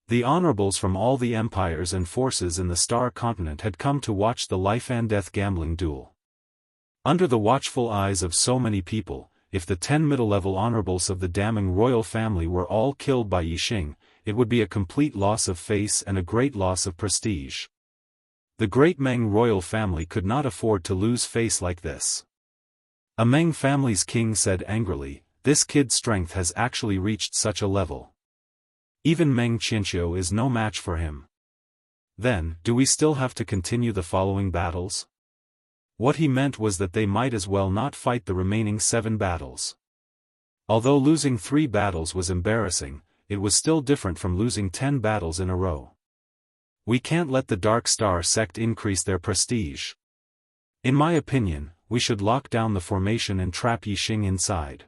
The honorables from all the empires and forces in the Star Continent had come to watch the life-and-death gambling duel. Under the watchful eyes of so many people, if the 10 middle-level honorables of the damning royal family were all killed by Yixing, it would be a complete loss of face and a great loss of prestige. The great Meng royal family could not afford to lose face like this. A Meng family's king said angrily, "This kid's strength has actually reached such a level. Even Meng Qianqiu is no match for him. Then, do we still have to continue the following battles?" What he meant was that they might as well not fight the remaining 7 battles. Although losing 3 battles was embarrassing, it was still different from losing 10 battles in a row. We can't let the Dark Star sect increase their prestige. In my opinion, we should lock down the formation and trap Yixing inside.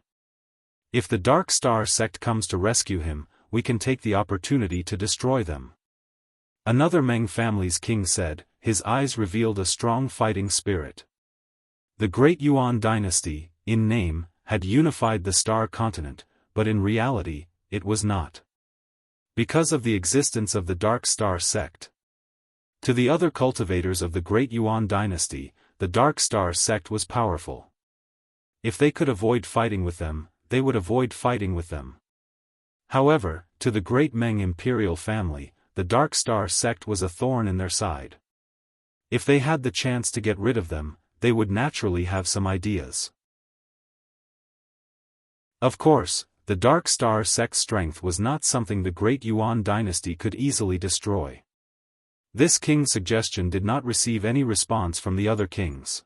If the Dark Star sect comes to rescue him, we can take the opportunity to destroy them. Another Meng family's king said, his eyes revealed a strong fighting spirit. The Great Yuan dynasty, in name, had unified the Star Continent, but in reality, it was not. Because of the existence of the Dark Star sect. To the other cultivators of the Great Yuan dynasty, the Dark Star sect was powerful. If they could avoid fighting with them, they would avoid fighting with them. However, to the great Meng imperial family, the Dark Star sect was a thorn in their side. If they had the chance to get rid of them, they would naturally have some ideas. Of course, the Dark Star sect's strength was not something the Great Yuan dynasty could easily destroy. This king's suggestion did not receive any response from the other kings.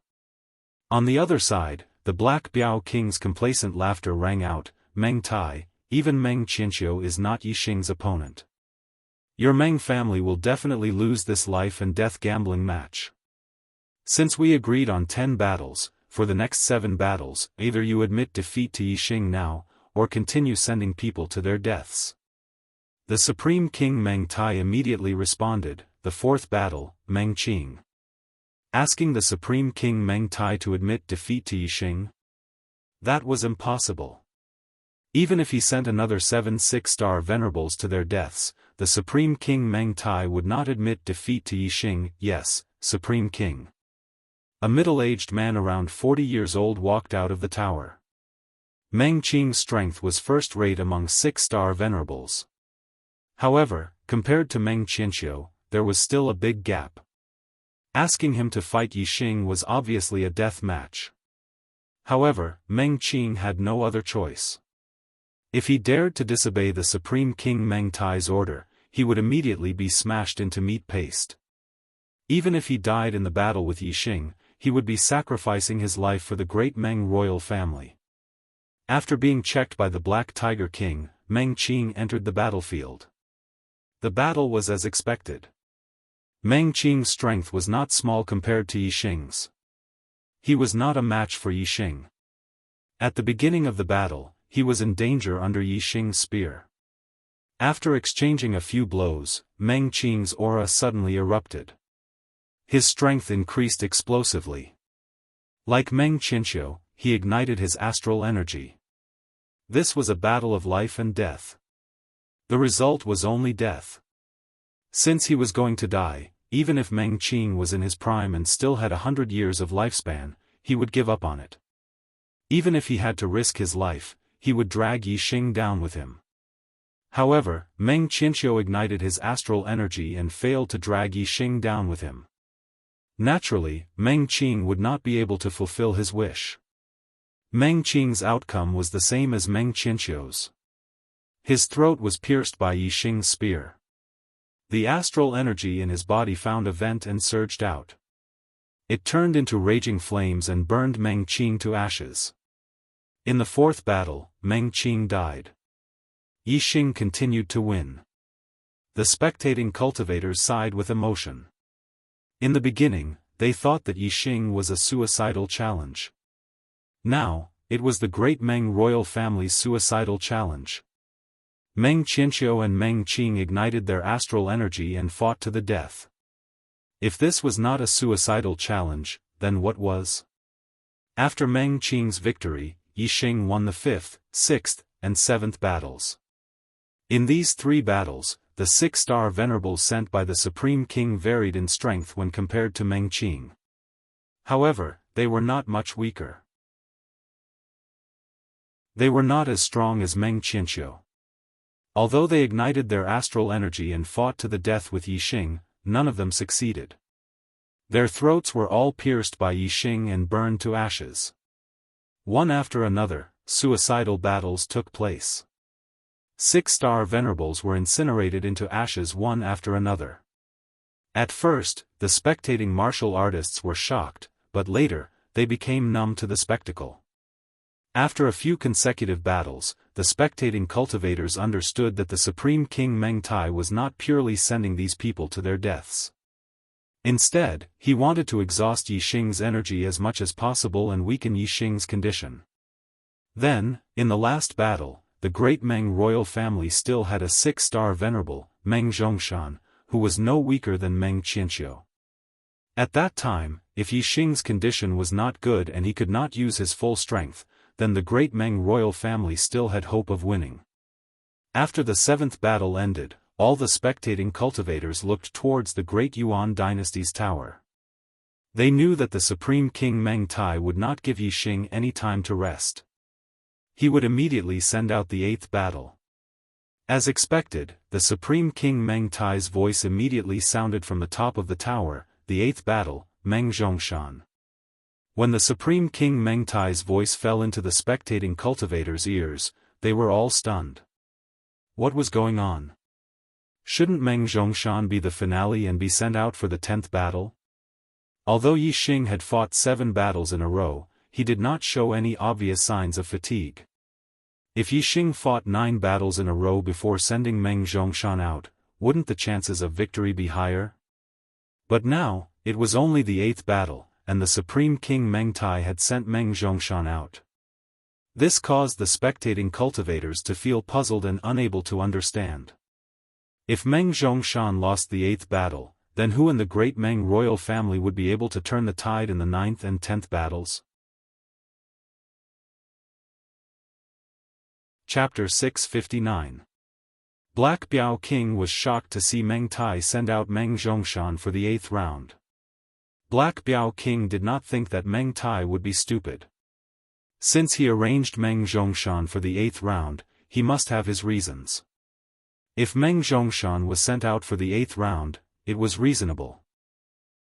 On the other side, the Black Biao king's complacent laughter rang out, "Meng Tai, even Meng Qianqiu is not Yixing's opponent. Your Meng family will definitely lose this life and death gambling match. Since we agreed on 10 battles, for the next 7 battles, either you admit defeat to Yixing now, or continue sending people to their deaths." The Supreme King Meng Tai immediately responded, "The 4th battle, Meng Qing." Asking the Supreme King Meng Tai to admit defeat to Yixing? That was impossible. Even if he sent another 7 6-star venerables to their deaths, the Supreme King Meng Tai would not admit defeat to Yixing. "Yes, Supreme King." A middle-aged man around 40 years old walked out of the tower. Meng Qing's strength was first-rate among 6-star venerables. However, compared to Meng Qianqiu, there was still a big gap. Asking him to fight Yixing was obviously a death match. However, Meng Qing had no other choice. If he dared to disobey the Supreme King Meng Tai's order, he would immediately be smashed into meat paste. Even if he died in the battle with Yixing, he would be sacrificing his life for the great Meng royal family. After being checked by the Black Tiger King, Meng Qing entered the battlefield. The battle was as expected. Meng Qing's strength was not small compared to Yixing's. He was not a match for Yixing. At the beginning of the battle, he was in danger under Yixing's spear. After exchanging a few blows, Meng Qing's aura suddenly erupted. His strength increased explosively. Like Meng Qianqiu, he ignited his astral energy. This was a battle of life and death. The result was only death. Since he was going to die, even if Meng Qing was in his prime and still had 100 years of lifespan, he would give up on it. Even if he had to risk his life, he would drag Yixing down with him. However, Meng Qianqiu ignited his astral energy and failed to drag Yixing down with him. Naturally, Meng Qing would not be able to fulfill his wish. Meng Qing's outcome was the same as Meng Qianqiu's. His throat was pierced by Yixing's spear. The astral energy in his body found a vent and surged out. It turned into raging flames and burned Meng Qing to ashes. In the 4th battle, Meng Qing died. Yixing continued to win. The spectating cultivators sighed with emotion. In the beginning, they thought that Yixing was a suicidal challenge. Now, it was the great Meng royal family's suicidal challenge. Meng Qianqiu and Meng Qing ignited their astral energy and fought to the death. If this was not a suicidal challenge, then what was? After Meng Qing's victory, Yixing won the 5th, 6th, and 7th battles. In these 3 battles, the 6-star venerables sent by the Supreme King varied in strength when compared to Meng Qing. However, they were not much weaker. They were not as strong as Meng Qianqiu. Although they ignited their astral energy and fought to the death with Yixing, none of them succeeded. Their throats were all pierced by Yixing and burned to ashes. One after another, suicidal battles took place. 6-star venerables were incinerated into ashes one after another. At first, the spectating martial artists were shocked, but later, they became numb to the spectacle. After a few consecutive battles, the spectating cultivators understood that the Supreme King Meng Tai was not purely sending these people to their deaths. Instead, he wanted to exhaust Yixing's energy as much as possible and weaken Yixing's condition. Then, in the last battle, the great Meng royal family still had a 6-star venerable, Meng Zhongshan, who was no weaker than Meng Qianqiu. At that time, if Yixing's condition was not good and he could not use his full strength, then the great Meng royal family still had hope of winning. After the seventh battle ended, all the spectating cultivators looked towards the great Yuan dynasty's tower. They knew that the supreme king Meng Tai would not give Yixing any time to rest. He would immediately send out the eighth battle. As expected, the supreme king Meng Tai's voice immediately sounded from the top of the tower, the eighth battle, Meng Zhongshan. When the supreme king Meng Tai's voice fell into the spectating cultivators' ears, they were all stunned. What was going on? Shouldn't Meng Zhongshan be the finale and be sent out for the 10th battle? Although Yixing had fought 7 battles in a row, he did not show any obvious signs of fatigue. If Yixing fought 9 battles in a row before sending Meng Zhongshan out, wouldn't the chances of victory be higher? But now, it was only the 8th battle, and the supreme king Meng Tai had sent Meng Zhongshan out. This caused the spectating cultivators to feel puzzled and unable to understand. If Meng Zhongshan lost the 8th battle, then who in the great Meng royal family would be able to turn the tide in the 9th and 10th battles? Chapter 659. Black Biao King was shocked to see Meng Tai send out Meng Zhongshan for the 8th round. Black Biao King did not think that Meng Tai would be stupid. Since he arranged Meng Zhongshan for the 8th round, he must have his reasons. If Meng Zhongshan was sent out for the 8th round, it was reasonable.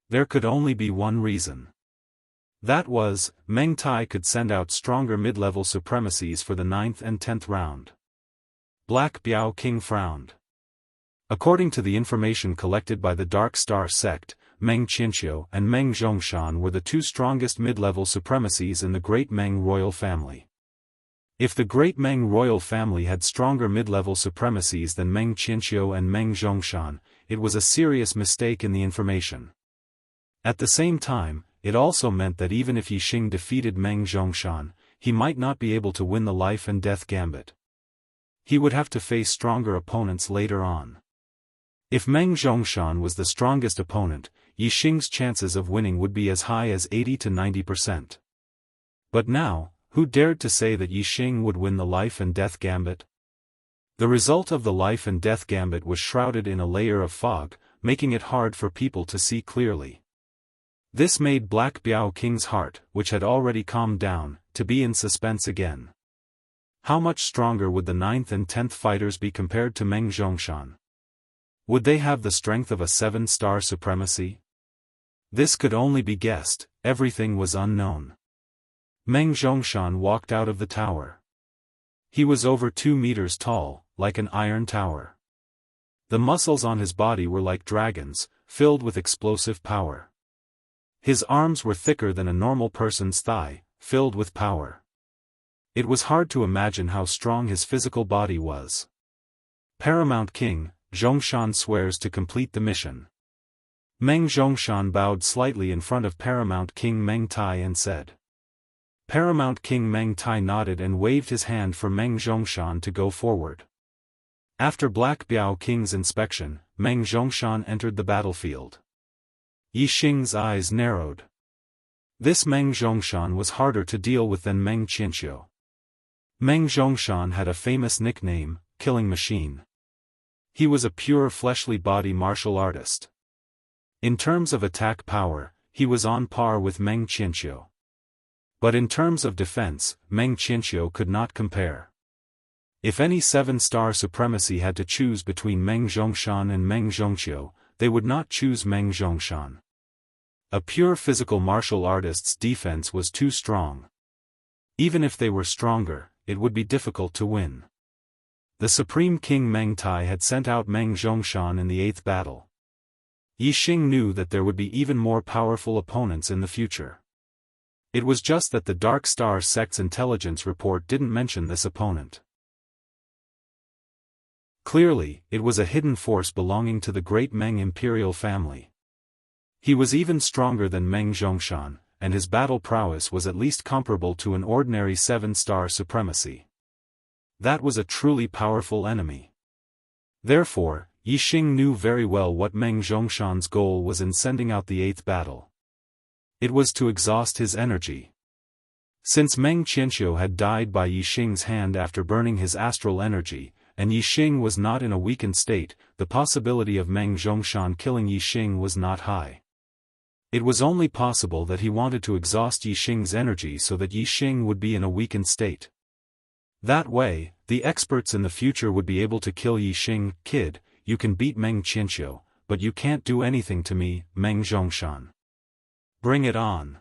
There could only be one reason. That was, Meng Tai could send out stronger mid-level supremacies for the 9th and 10th round. Black Biao King frowned. According to the information collected by the Dark Star sect, Meng Qianqiu and Meng Zhongshan were the 2 strongest mid-level supremacies in the great Meng royal family. If the great Meng royal family had stronger mid-level supremacies than Meng Qianqiu and Meng Zhongshan, it was a serious mistake in the information. At the same time, it also meant that even if Yixing defeated Meng Zhongshan, he might not be able to win the life and death gambit. He would have to face stronger opponents later on. If Meng Zhongshan was the strongest opponent, Yixing's chances of winning would be as high as 80 to 90%. But now, who dared to say that Yixing would win the life and death gambit? The result of the life and death gambit was shrouded in a layer of fog, making it hard for people to see clearly. This made Black Biao King's heart, which had already calmed down, to be in suspense again. How much stronger would the 9th and 10th fighters be compared to Meng Zhongshan? Would they have the strength of a 7-star supremacy? This could only be guessed, everything was unknown. Meng Zhongshan walked out of the tower. He was over 2 meters tall, like an iron tower. The muscles on his body were like dragons, filled with explosive power. His arms were thicker than a normal person's thigh, filled with power. It was hard to imagine how strong his physical body was. Paramount King, Zhongshan swears to complete the mission. Meng Zhongshan bowed slightly in front of Paramount King Meng Tai and said. Paramount King Meng Tai nodded and waved his hand for Meng Zhongshan to go forward. After Black Biao King's inspection, Meng Zhongshan entered the battlefield. Yixing's eyes narrowed. This Meng Zhongshan was harder to deal with than Meng Qianqiu. Meng Zhongshan had a famous nickname, Killing Machine. He was a pure fleshly body martial artist. In terms of attack power, he was on par with Meng Qianqiu. But in terms of defense, Meng Qianqiu could not compare. If any 7-star supremacy had to choose between Meng Zhongshan and Meng Zhongqiu, they would not choose Meng Zhongshan. A pure physical martial artist's defense was too strong. Even if they were stronger, it would be difficult to win. The Supreme King Meng Tai had sent out Meng Zhongshan in the 8th battle. Yixing knew that there would be even more powerful opponents in the future. It was just that the Dark Star sect's intelligence report didn't mention this opponent. Clearly, it was a hidden force belonging to the great Meng imperial family. He was even stronger than Meng Zhongshan, and his battle prowess was at least comparable to an ordinary 7-star supremacy. That was a truly powerful enemy. Therefore, Yixing knew very well what Meng Zhongshan's goal was in sending out the 8th battle. It was to exhaust his energy. Since Meng Qianqiu had died by Yixing's hand after burning his astral energy, and Yixing was not in a weakened state, the possibility of Meng Zhongshan killing Yixing was not high. It was only possible that he wanted to exhaust Yixing's energy so that Yixing would be in a weakened state. That way, the experts in the future would be able to kill Yixing. Kid, you can beat Meng Qianqiu, but you can't do anything to me, Meng Zhongshan. Bring it on.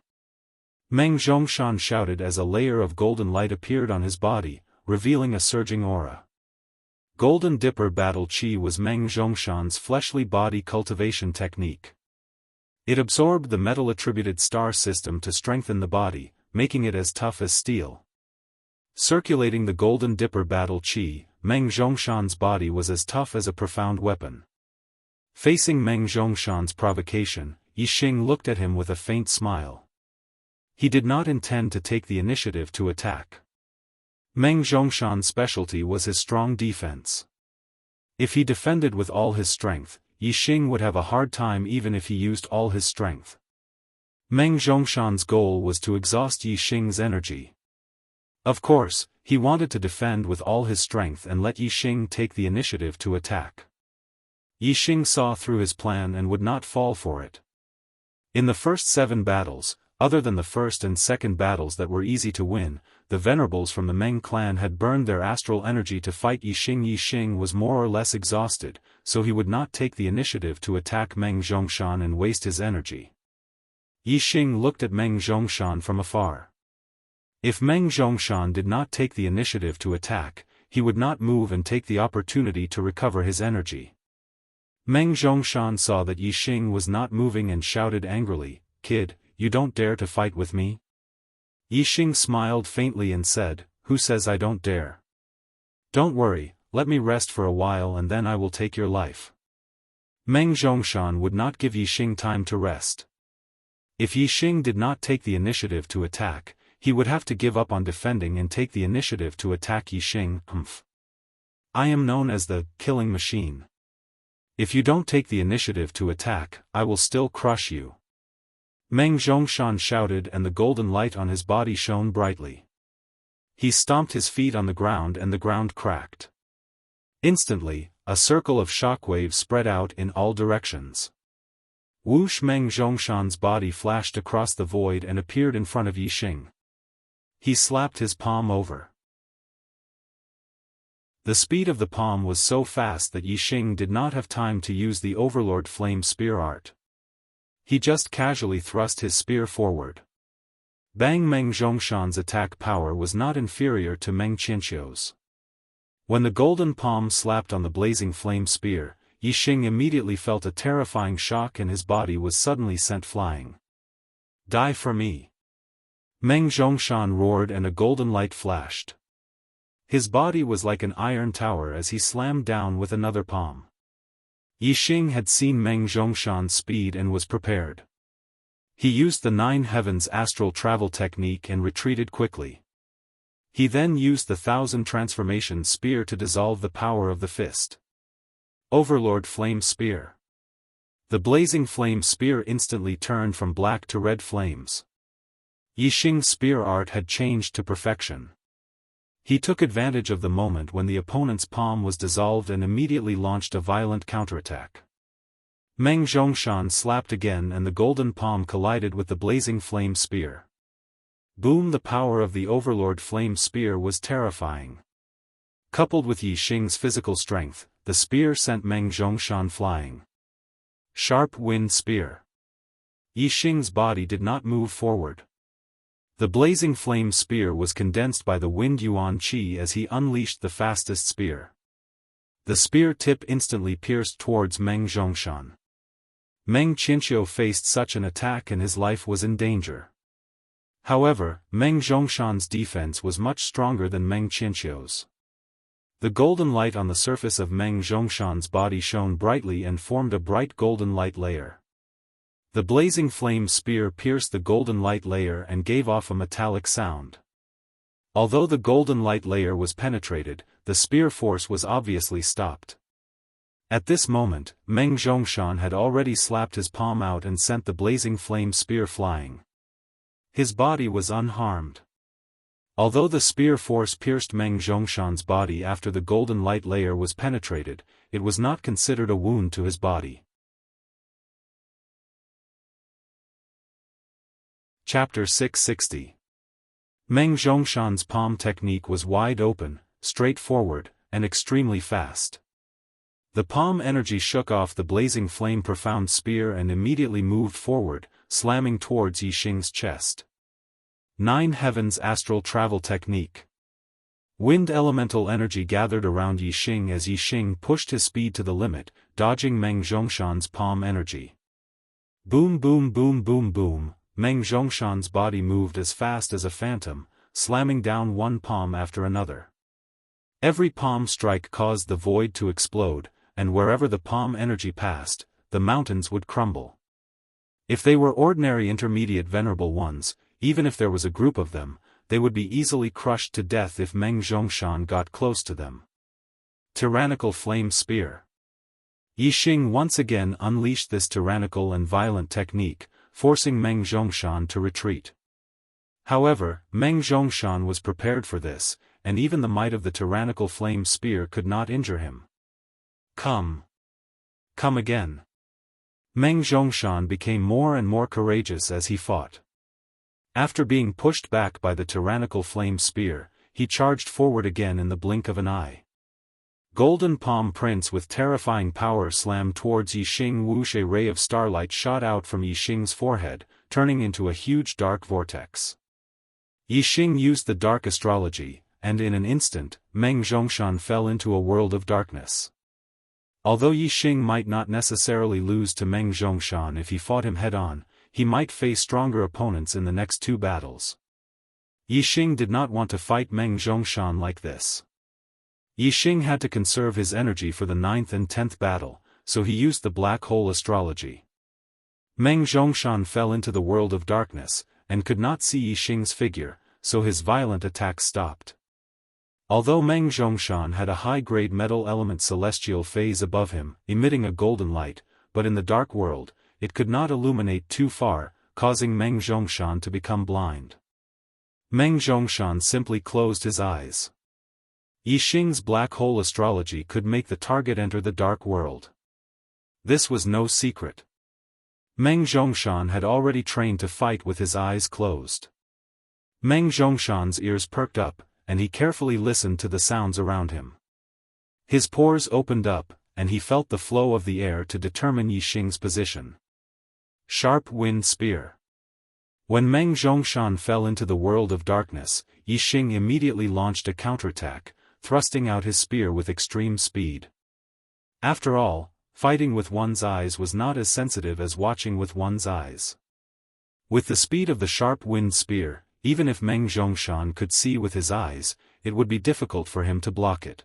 Meng Zhongshan shouted as a layer of golden light appeared on his body, revealing a surging aura. Golden Dipper Battle Chi was Meng Zhongshan's fleshly body cultivation technique. It absorbed the metal-attributed star system to strengthen the body, making it as tough as steel. Circulating the Golden Dipper Battle Chi, Meng Zhongshan's body was as tough as a profound weapon. Facing Meng Zhongshan's provocation, Yixing looked at him with a faint smile. He did not intend to take the initiative to attack. Meng Zhongshan's specialty was his strong defense. If he defended with all his strength, Yixing would have a hard time even if he used all his strength. Meng Zhongshan's goal was to exhaust Yixing's energy. Of course, he wanted to defend with all his strength and let Yixing take the initiative to attack. Yixing saw through his plan and would not fall for it. In the first 7 battles, other than the first and second battles that were easy to win, the venerables from the Meng clan had burned their astral energy to fight Yixing. Yixing was more or less exhausted, so he would not take the initiative to attack Meng Zhongshan and waste his energy. Yixing looked at Meng Zhongshan from afar. If Meng Zhongshan did not take the initiative to attack, he would not move and take the opportunity to recover his energy. Meng Zhongshan saw that Yixing was not moving and shouted angrily, "Kid, you don't dare to fight with me?" Yixing smiled faintly and said, "Who says I don't dare? Don't worry, let me rest for a while and then I will take your life." Meng Zhongshan would not give Yixing time to rest. If Yixing did not take the initiative to attack, he would have to give up on defending and take the initiative to attack Yixing. I am known as the killing machine. If you don't take the initiative to attack, I will still crush you. Meng Zhongshan shouted and the golden light on his body shone brightly. He stomped his feet on the ground and the ground cracked. Instantly, a circle of shockwaves spread out in all directions. Whoosh! Meng Zhongshan's body flashed across the void and appeared in front of Yixing. He slapped his palm over. The speed of the palm was so fast that Yixing did not have time to use the Overlord Flame Spear art. He just casually thrust his spear forward. Bang! Meng Zhongshan's attack power was not inferior to Meng Qianqiu's. When the golden palm slapped on the blazing flame spear, Yixing immediately felt a terrifying shock and his body was suddenly sent flying. Die for me! Meng Zhongshan roared and a golden light flashed. His body was like an iron tower as he slammed down with another palm. Yixing had seen Meng Zhongshan's speed and was prepared. He used the 9 Heavens astral travel technique and retreated quickly. He then used the 1000 transformation spear to dissolve the power of the fist. Overlord Flame Spear. The blazing flame spear instantly turned from black to red flames. Yixing's spear art had changed to perfection. He took advantage of the moment when the opponent's palm was dissolved and immediately launched a violent counterattack. Meng Zhongshan slapped again and the golden palm collided with the blazing flame spear. Boom! The power of the Overlord Flame Spear was terrifying. Coupled with Yixing's physical strength, the spear sent Meng Zhongshan flying. Sharp Wind Spear. Yixing's body did not move forward. The blazing flame spear was condensed by the wind yuan qi as he unleashed the fastest spear. The spear tip instantly pierced towards Meng Zhongshan. Meng Qianqiu faced such an attack and his life was in danger. However, Meng Zhongshan's defense was much stronger than Meng Qianqiu's. The golden light on the surface of Meng Zhongshan's body shone brightly and formed a bright golden light layer. The blazing flame spear pierced the golden light layer and gave off a metallic sound. Although the golden light layer was penetrated, the spear force was obviously stopped. At this moment, Meng Zhongshan had already slapped his palm out and sent the blazing flame spear flying. His body was unharmed. Although the spear force pierced Meng Zhongshan's body after the golden light layer was penetrated, it was not considered a wound to his body. Chapter 660. Meng Zhongshan's palm technique was wide open, straightforward, and extremely fast. The palm energy shook off the blazing flame profound spear and immediately moved forward, slamming towards Yixing's chest. 9 Heavens Astral Travel Technique. Wind elemental energy gathered around Yixing as Yixing pushed his speed to the limit, dodging Meng Zhongshan's palm energy. Boom boom boom boom boom, Meng Zhongshan's body moved as fast as a phantom, slamming down one palm after another. Every palm strike caused the void to explode, and wherever the palm energy passed, the mountains would crumble. If they were ordinary intermediate venerable ones, even if there was a group of them, they would be easily crushed to death if Meng Zhongshan got close to them. Tyrannical Flame Spear. Yixing once again unleashed this tyrannical and violent technique, forcing Meng Zhongshan to retreat. However, Meng Zhongshan was prepared for this, and even the might of the tyrannical flame spear could not injure him. Come. Come again. Meng Zhongshan became more and more courageous as he fought. After being pushed back by the tyrannical flame spear, he charged forward again in the blink of an eye. Golden Palm Prince with terrifying power slammed towards Yixing. Wuxia ray of starlight shot out from Yixing's forehead, turning into a huge dark vortex. Yixing used the dark astrology, and in an instant, Meng Zhongshan fell into a world of darkness. Although Yixing might not necessarily lose to Meng Zhongshan if he fought him head-on, he might face stronger opponents in the next 2 battles. Yixing did not want to fight Meng Zhongshan like this. Yixing had to conserve his energy for the 9th and 10th battle, so he used the black hole astrology. Meng Zhongshan fell into the world of darkness, and could not see Yixing's figure, so his violent attack stopped. Although Meng Zhongshan had a high-grade metal element celestial phase above him, emitting a golden light, but in the dark world, it could not illuminate too far, causing Meng Zhongshan to become blind. Meng Zhongshan simply closed his eyes. Yixing's black hole astrology could make the target enter the dark world. This was no secret. Meng Zhongshan had already trained to fight with his eyes closed. Meng Zhongshan's ears perked up, and he carefully listened to the sounds around him. His pores opened up, and he felt the flow of the air to determine Yixing's position. Sharp Wind Spear. When Meng Zhongshan fell into the world of darkness, Yixing immediately launched a counterattack, thrusting out his spear with extreme speed. After all, fighting with one's eyes was not as sensitive as watching with one's eyes. With the speed of the sharp wind spear, even if Meng Zhongshan could see with his eyes, it would be difficult for him to block it.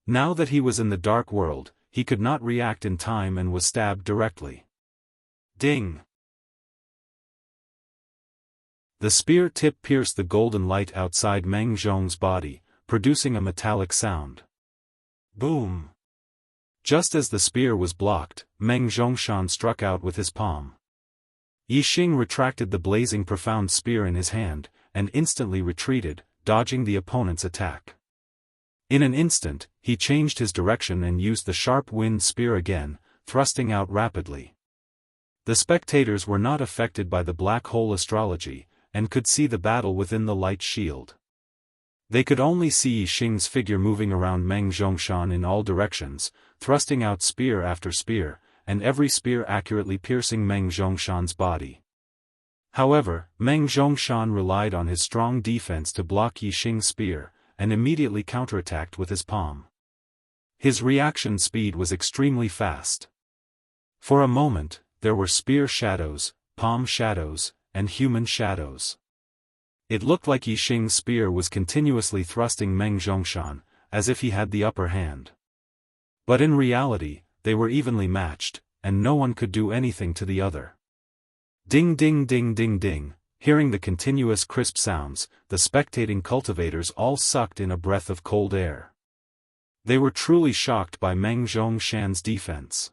Now that he was in the dark world, he could not react in time and was stabbed directly. Ding! The spear tip pierced the golden light outside Meng Zhong's body, producing a metallic sound. Boom! Just as the spear was blocked, Meng Zhongshan struck out with his palm. Yixing retracted the blazing profound spear in his hand, and instantly retreated, dodging the opponent's attack. In an instant, he changed his direction and used the sharp wind spear again, thrusting out rapidly. The spectators were not affected by the black hole astrology, and could see the battle within the light shield. They could only see Yixing's figure moving around Meng Zhongshan in all directions, thrusting out spear after spear, and every spear accurately piercing Meng Zhongshan's body. However, Meng Zhongshan relied on his strong defense to block Yixing's spear, and immediately counterattacked with his palm. His reaction speed was extremely fast. For a moment, there were spear shadows, palm shadows, and human shadows. It looked like Yixing's spear was continuously thrusting Meng Zhongshan, as if he had the upper hand. But in reality, they were evenly matched, and no one could do anything to the other. Ding ding ding ding ding, hearing the continuous crisp sounds, the spectating cultivators all sucked in a breath of cold air. They were truly shocked by Meng Zhongshan's defense.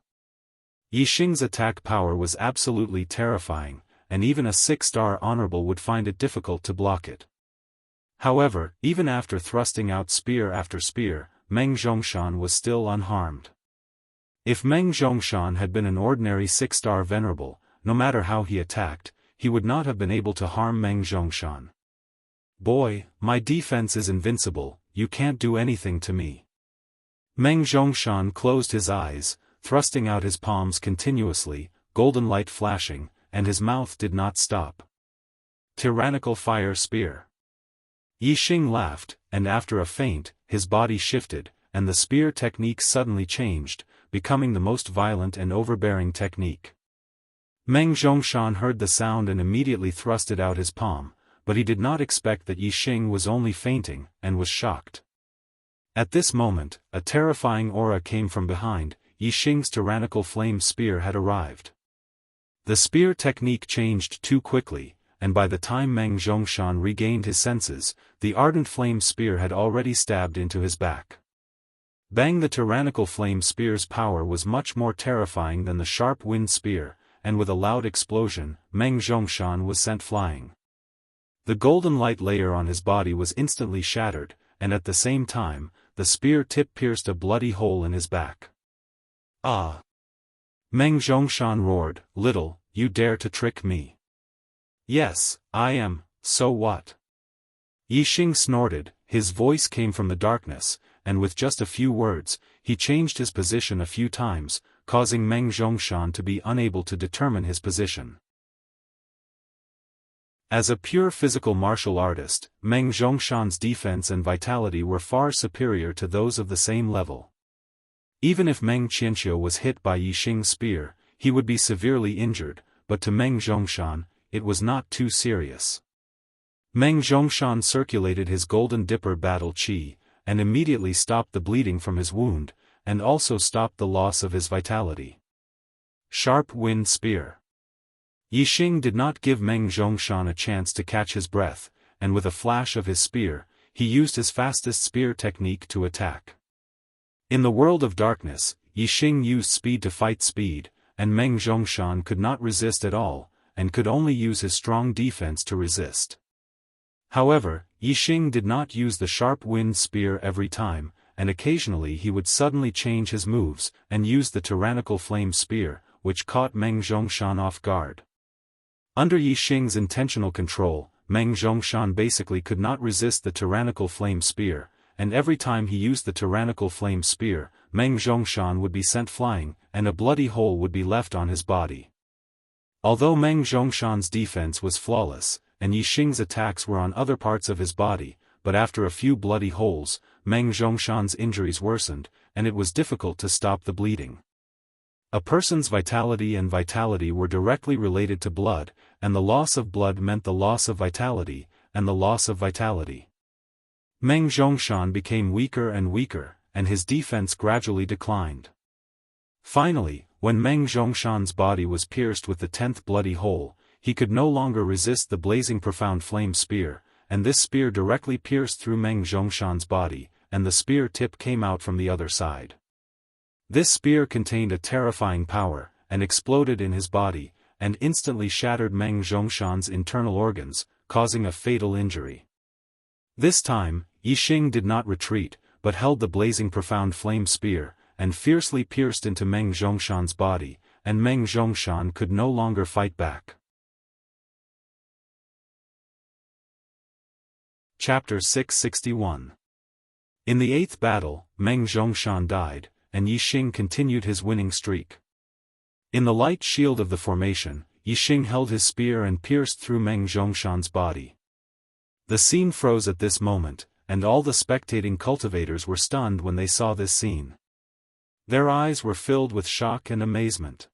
Yixing's attack power was absolutely terrifying, and even a 6-star honorable would find it difficult to block it. However, even after thrusting out spear after spear, Meng Zhongshan was still unharmed. If Meng Zhongshan had been an ordinary 6-star venerable, no matter how he attacked, he would not have been able to harm Meng Zhongshan. "Boy, my defense is invincible, you can't do anything to me." Meng Zhongshan closed his eyes, thrusting out his palms continuously, golden light flashing, and his mouth did not stop. Tyrannical Fire Spear. Yixing laughed, and after a feint, his body shifted, and the spear technique suddenly changed, becoming the most violent and overbearing technique. Meng Zhongshan heard the sound and immediately thrusted out his palm, but he did not expect that Yixing was only feinting, and was shocked. At this moment, a terrifying aura came from behind. Yixing's tyrannical flame spear had arrived. The spear technique changed too quickly, and by the time Meng Zhongshan regained his senses, the ardent flame spear had already stabbed into his back. Bang! The tyrannical flame spear's power was much more terrifying than the sharp wind spear, and with a loud explosion, Meng Zhongshan was sent flying. The golden light layer on his body was instantly shattered, and at the same time, the spear tip pierced a bloody hole in his back. "Ah!" Meng Zhongshan roared, "Little, you dare to trick me?" "Yes, I am, so what?" Yixing snorted, his voice came from the darkness, and with just a few words, he changed his position a few times, causing Meng Zhongshan to be unable to determine his position. As a pure physical martial artist, Meng Zhongshan's defense and vitality were far superior to those of the same level. Even if Meng Qianqiu was hit by Yixing's spear, he would be severely injured, but to Meng Zhongshan, it was not too serious. Meng Zhongshan circulated his golden dipper battle chi, and immediately stopped the bleeding from his wound, and also stopped the loss of his vitality. Sharp Wind Spear. Yixing did not give Meng Zhongshan a chance to catch his breath, and with a flash of his spear, he used his fastest spear technique to attack. In the world of darkness, Yixing used speed to fight speed, and Meng Zhongshan could not resist at all, and could only use his strong defense to resist. However, Yixing did not use the sharp wind spear every time, and occasionally he would suddenly change his moves, and use the tyrannical flame spear, which caught Meng Zhongshan off guard. Under Yixing's intentional control, Meng Zhongshan basically could not resist the tyrannical flame spear, and every time he used the tyrannical flame spear, Meng Zhongshan would be sent flying, and a bloody hole would be left on his body. Although Meng Zhongshan's defense was flawless, and Yixing's attacks were on other parts of his body, but after a few bloody holes, Meng Zhongshan's injuries worsened, and it was difficult to stop the bleeding. A person's vitality and vitality were directly related to blood, and the loss of blood meant the loss of vitality, and the loss of vitality. Meng Zhongshan became weaker and weaker, and his defense gradually declined. Finally, when Meng Zhongshan's body was pierced with the 10th bloody hole, he could no longer resist the blazing profound flame spear, and this spear directly pierced through Meng Zhongshan's body, and the spear tip came out from the other side. This spear contained a terrifying power, and exploded in his body, and instantly shattered Meng Zhongshan's internal organs, causing a fatal injury. This time, Yixing did not retreat, but held the blazing profound flame spear, and fiercely pierced into Meng Zhongshan's body, and Meng Zhongshan could no longer fight back. Chapter 661. In the 8th battle, Meng Zhongshan died, and Yixing continued his winning streak. In the light shield of the formation, Yixing held his spear and pierced through Meng Zhongshan's body. The scene froze at this moment, and all the spectating cultivators were stunned when they saw this scene. Their eyes were filled with shock and amazement.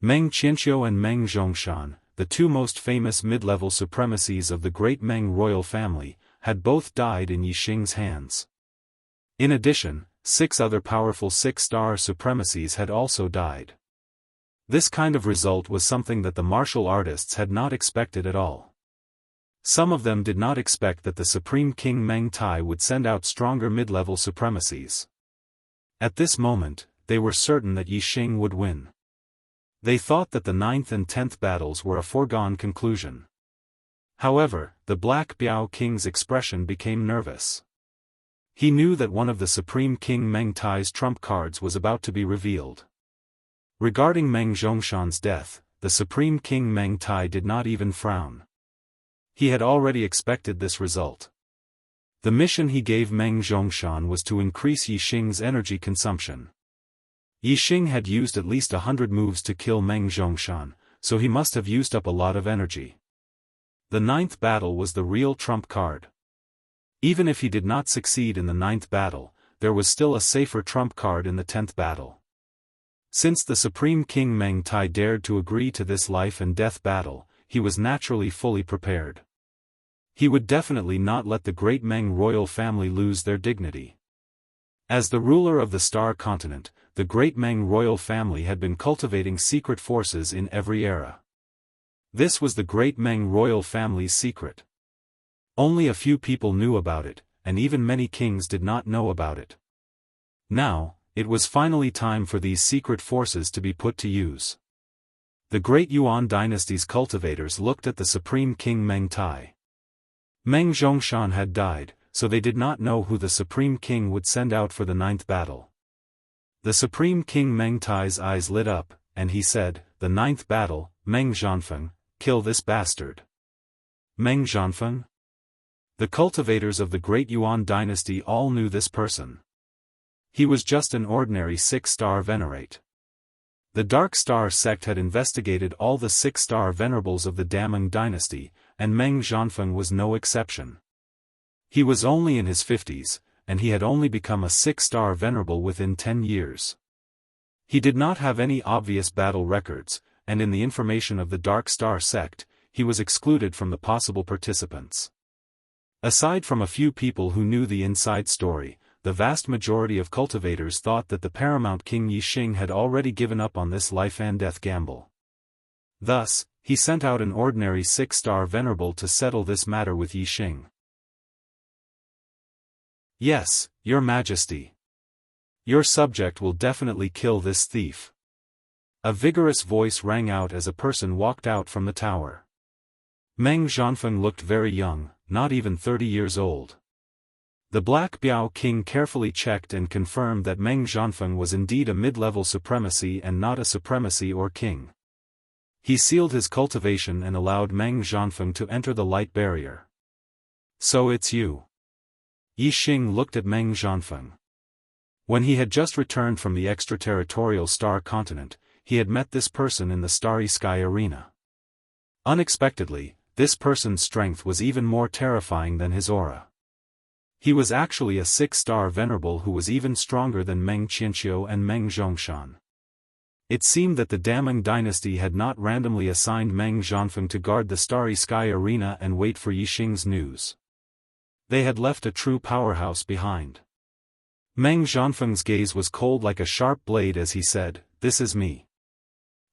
Meng Qianqiu and Meng Zhongshan, the two most famous mid-level supremacies of the great Meng royal family, had both died in Yixing's hands. In addition, 6 other powerful 6-star supremacies had also died. This kind of result was something that the martial artists had not expected at all. Some of them did not expect that the Supreme King Meng Tai would send out stronger mid-level supremacies. At this moment, they were certain that Yixing would win. They thought that the 9th and 10th battles were a foregone conclusion. However, the Black Biao King's expression became nervous. He knew that one of the Supreme King Meng Tai's trump cards was about to be revealed. Regarding Meng Zhongshan's death, the Supreme King Meng Tai did not even frown. He had already expected this result. The mission he gave Meng Zhongshan was to increase Yixing's energy consumption. Yixing had used at least 100 moves to kill Meng Zhongshan, so he must have used up a lot of energy. The 9th battle was the real trump card. Even if he did not succeed in the 9th battle, there was still a safer trump card in the 10th battle. Since the Supreme King Meng Tai dared to agree to this life and death battle, he was naturally fully prepared. He would definitely not let the great Meng royal family lose their dignity. As the ruler of the Star Continent, the great Meng royal family had been cultivating secret forces in every era. This was the great Meng royal family's secret. Only a few people knew about it, and even many kings did not know about it. Now, it was finally time for these secret forces to be put to use. The great Yuan dynasty's cultivators looked at the Supreme King Meng Tai. Meng Zhongshan had died, so they did not know who the Supreme King would send out for the 9th battle. The Supreme King Meng Tai's eyes lit up, and he said, "The 9th battle, Meng Zhanfeng, kill this bastard." Meng Zhanfeng? The cultivators of the great Yuan dynasty all knew this person. He was just an ordinary 6-star venerate. The Dark Star sect had investigated all the 6-star venerables of the Dameng dynasty, and Meng Zhanfeng was no exception. He was only in his 50s, and he had only become a 6-star venerable within 10 years. He did not have any obvious battle records, and in the information of the Dark Star sect, he was excluded from the possible participants. Aside from a few people who knew the inside story, the vast majority of cultivators thought that the paramount King Yixing had already given up on this life and death gamble. Thus, he sent out an ordinary 6-star venerable to settle this matter with Yixing. "Yes, Your Majesty. Your subject will definitely kill this thief." A vigorous voice rang out as a person walked out from the tower. Meng Zhanfeng looked very young, not even 30 years old. The Black Biao King carefully checked and confirmed that Meng Zhanfeng was indeed a mid-level supremacy and not a supremacy or king. He sealed his cultivation and allowed Meng Zhanfeng to enter the light barrier. "So it's you." Yixing looked at Meng Zhanfeng. When he had just returned from the extraterritorial Star Continent, he had met this person in the Starry Sky Arena. Unexpectedly, this person's strength was even more terrifying than his aura. He was actually a 6-star venerable who was even stronger than Meng Qianqiu and Meng Zhongshan. It seemed that the Dameng dynasty had not randomly assigned Meng Zhanfeng to guard the Starry Sky Arena and wait for Yixing's news. They had left a true powerhouse behind. Meng Zhanfeng's gaze was cold like a sharp blade as he said, "This is me.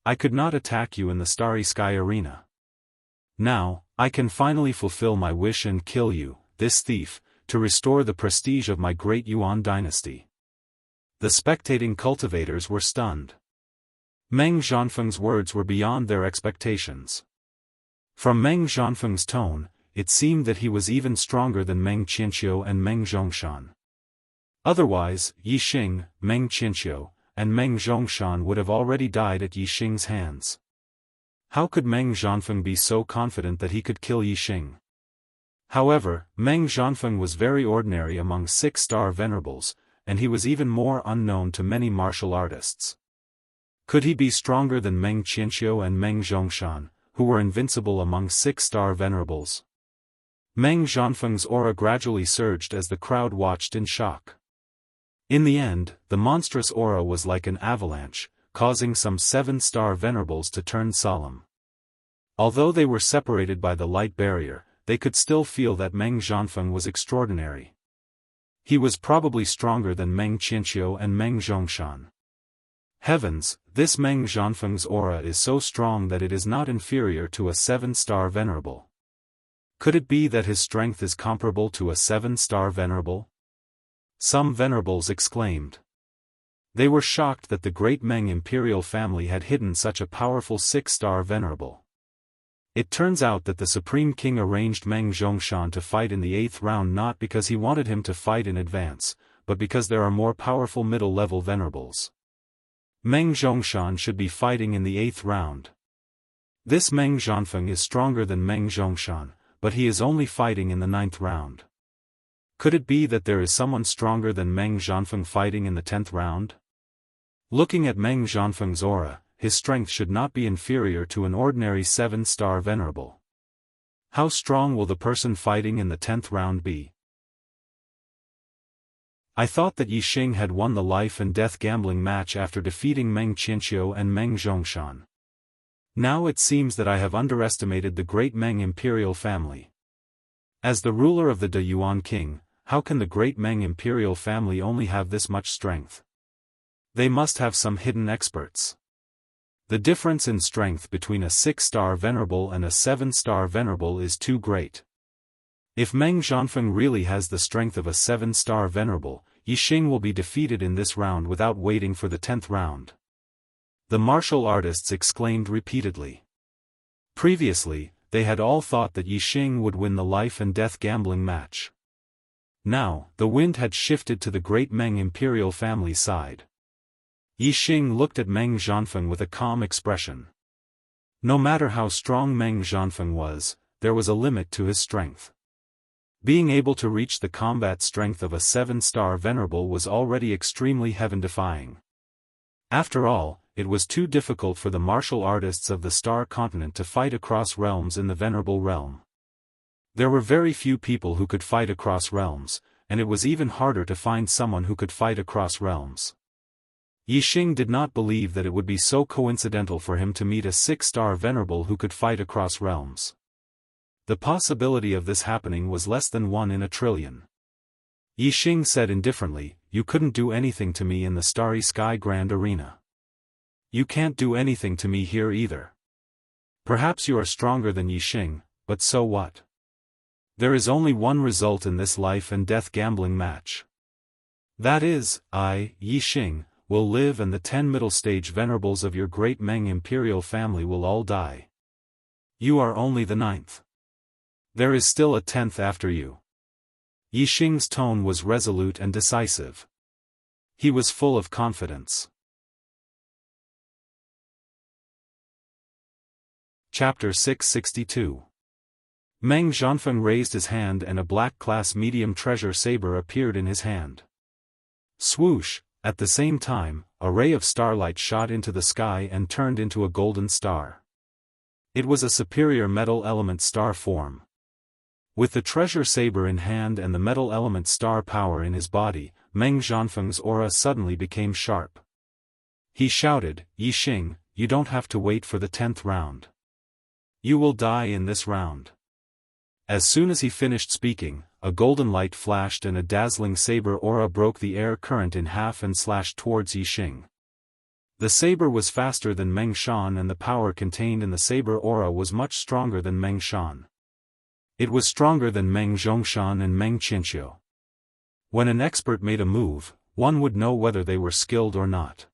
I could not attack you in the Starry Sky Arena. Now, I can finally fulfill my wish and kill you, this thief, to restore the prestige of my great Yuan dynasty." The spectating cultivators were stunned. Meng Zhanfeng's words were beyond their expectations. From Meng Zhanfeng's tone, it seemed that he was even stronger than Meng Qianqiu and Meng Zhongshan. Otherwise, Yixing, Meng Qianqiu, and Meng Zhongshan would have already died at Yixing's hands. How could Meng Zhanfeng be so confident that he could kill Yixing? However, Meng Zhanfeng was very ordinary among 6-star venerables, and he was even more unknown to many martial artists. Could he be stronger than Meng Qianqiu and Meng Zhongshan, who were invincible among 6-star venerables? Meng Zhanfeng's aura gradually surged as the crowd watched in shock. In the end, the monstrous aura was like an avalanche, causing some 7-star venerables to turn solemn. Although they were separated by the light barrier, they could still feel that Meng Zhanfeng was extraordinary. He was probably stronger than Meng Qianqiu and Meng Zhongshan. Heavens, this Meng Zhanfeng's aura is so strong that it is not inferior to a 7-star venerable. Could it be that his strength is comparable to a 7-star venerable? Some venerables exclaimed. They were shocked that the great Meng imperial family had hidden such a powerful 6-star venerable. It turns out that the Supreme King arranged Meng Zhongshan to fight in the 8th round not because he wanted him to fight in advance, but because there are more powerful middle-level venerables. Meng Zhongshan should be fighting in the 8th round. This Meng Zhanfeng is stronger than Meng Zhongshan, but he is only fighting in the 9th round. Could it be that there is someone stronger than Meng Zhanfeng fighting in the 10th round? Looking at Meng Zhanfeng's aura, his strength should not be inferior to an ordinary 7-star venerable. How strong will the person fighting in the 10th round be? I thought that Yixing had won the life and death gambling match after defeating Meng Qianqiu and Meng Zhongshan. Now it seems that I have underestimated the great Meng imperial family. As the ruler of the De Yuan King, how can the great Meng imperial family only have this much strength? They must have some hidden experts. The difference in strength between a 6-star venerable and a 7-star venerable is too great. If Meng Zhanfeng really has the strength of a 7-star venerable, Yixing will be defeated in this round without waiting for the 10th round. The martial artists exclaimed repeatedly. Previously, they had all thought that Yixing would win the life and death gambling match. Now, the wind had shifted to the great Meng imperial family side. Yixing looked at Meng Zhanfeng with a calm expression. No matter how strong Meng Zhanfeng was, there was a limit to his strength. Being able to reach the combat strength of a 7-star venerable was already extremely heaven-defying. After all, it was too difficult for the martial artists of the Star Continent to fight across realms in the venerable realm. There were very few people who could fight across realms, and it was even harder to find someone who could fight across realms. Yixing did not believe that it would be so coincidental for him to meet a 6-star venerable who could fight across realms. The possibility of this happening was less than 1 in a trillion. Yixing said indifferently, "You couldn't do anything to me in the Starry Sky Grand Arena. You can't do anything to me here either. Perhaps you are stronger than Yixing, but so what? There is only one result in this life and death gambling match. That is, I, Yixing, will live and the 10 middle-stage venerables of your great Meng imperial family will all die. You are only the 9th. There is still a 10th after you." Yixing's tone was resolute and decisive. He was full of confidence. Chapter 662. Meng Zhanfeng raised his hand and a black class medium treasure saber appeared in his hand. Swoosh, at the same time, a ray of starlight shot into the sky and turned into a golden star. It was a superior metal element star form. With the treasure saber in hand and the metal element star power in his body, Meng Zhanfeng's aura suddenly became sharp. He shouted, "Yixing, you don't have to wait for the 10th round. You will die in this round." As soon as he finished speaking, a golden light flashed and a dazzling saber aura broke the air current in half and slashed towards Yixing. The saber was faster than Meng Shan and the power contained in the saber aura was much stronger than Meng Shan. It was stronger than Meng Zhongshan and Meng Qianqiu. When an expert made a move, one would know whether they were skilled or not.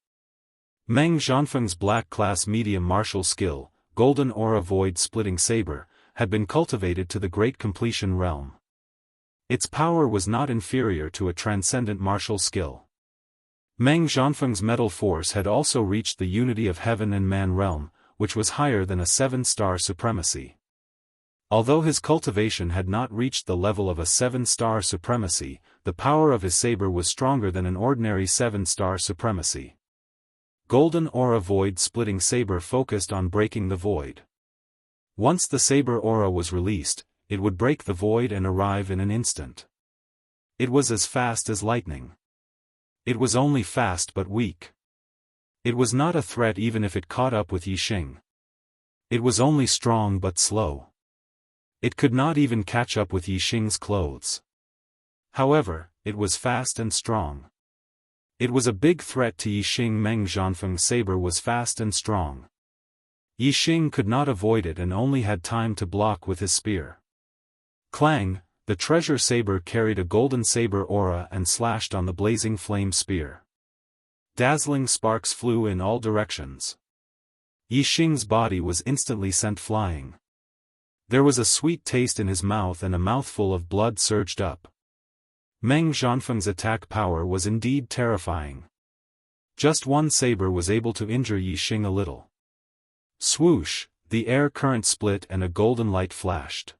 Meng Zhanfeng's black class medium martial skill, golden aura void splitting saber, had been cultivated to the great completion realm. Its power was not inferior to a transcendent martial skill. Meng Zhanfeng's metal force had also reached the unity of heaven and man realm, which was higher than a 7-star supremacy. Although his cultivation had not reached the level of a 7-star supremacy, the power of his saber was stronger than an ordinary 7-star supremacy. Golden aura void splitting saber focused on breaking the void. Once the saber aura was released, it would break the void and arrive in an instant. It was as fast as lightning. It was only fast but weak. It was not a threat even if it caught up with Yixing. It was only strong but slow. It could not even catch up with Yixing's clothes. However, it was fast and strong. It was a big threat to Yixing. Meng Zhanfeng's saber was fast and strong. Yixing could not avoid it and only had time to block with his spear. Clang, the treasure saber carried a golden saber aura and slashed on the blazing flame spear. Dazzling sparks flew in all directions. Yixing's body was instantly sent flying. There was a sweet taste in his mouth and a mouthful of blood surged up. Meng Zhanfeng's attack power was indeed terrifying. Just one saber was able to injure Yixing a little. Swoosh, the air current split and a golden light flashed.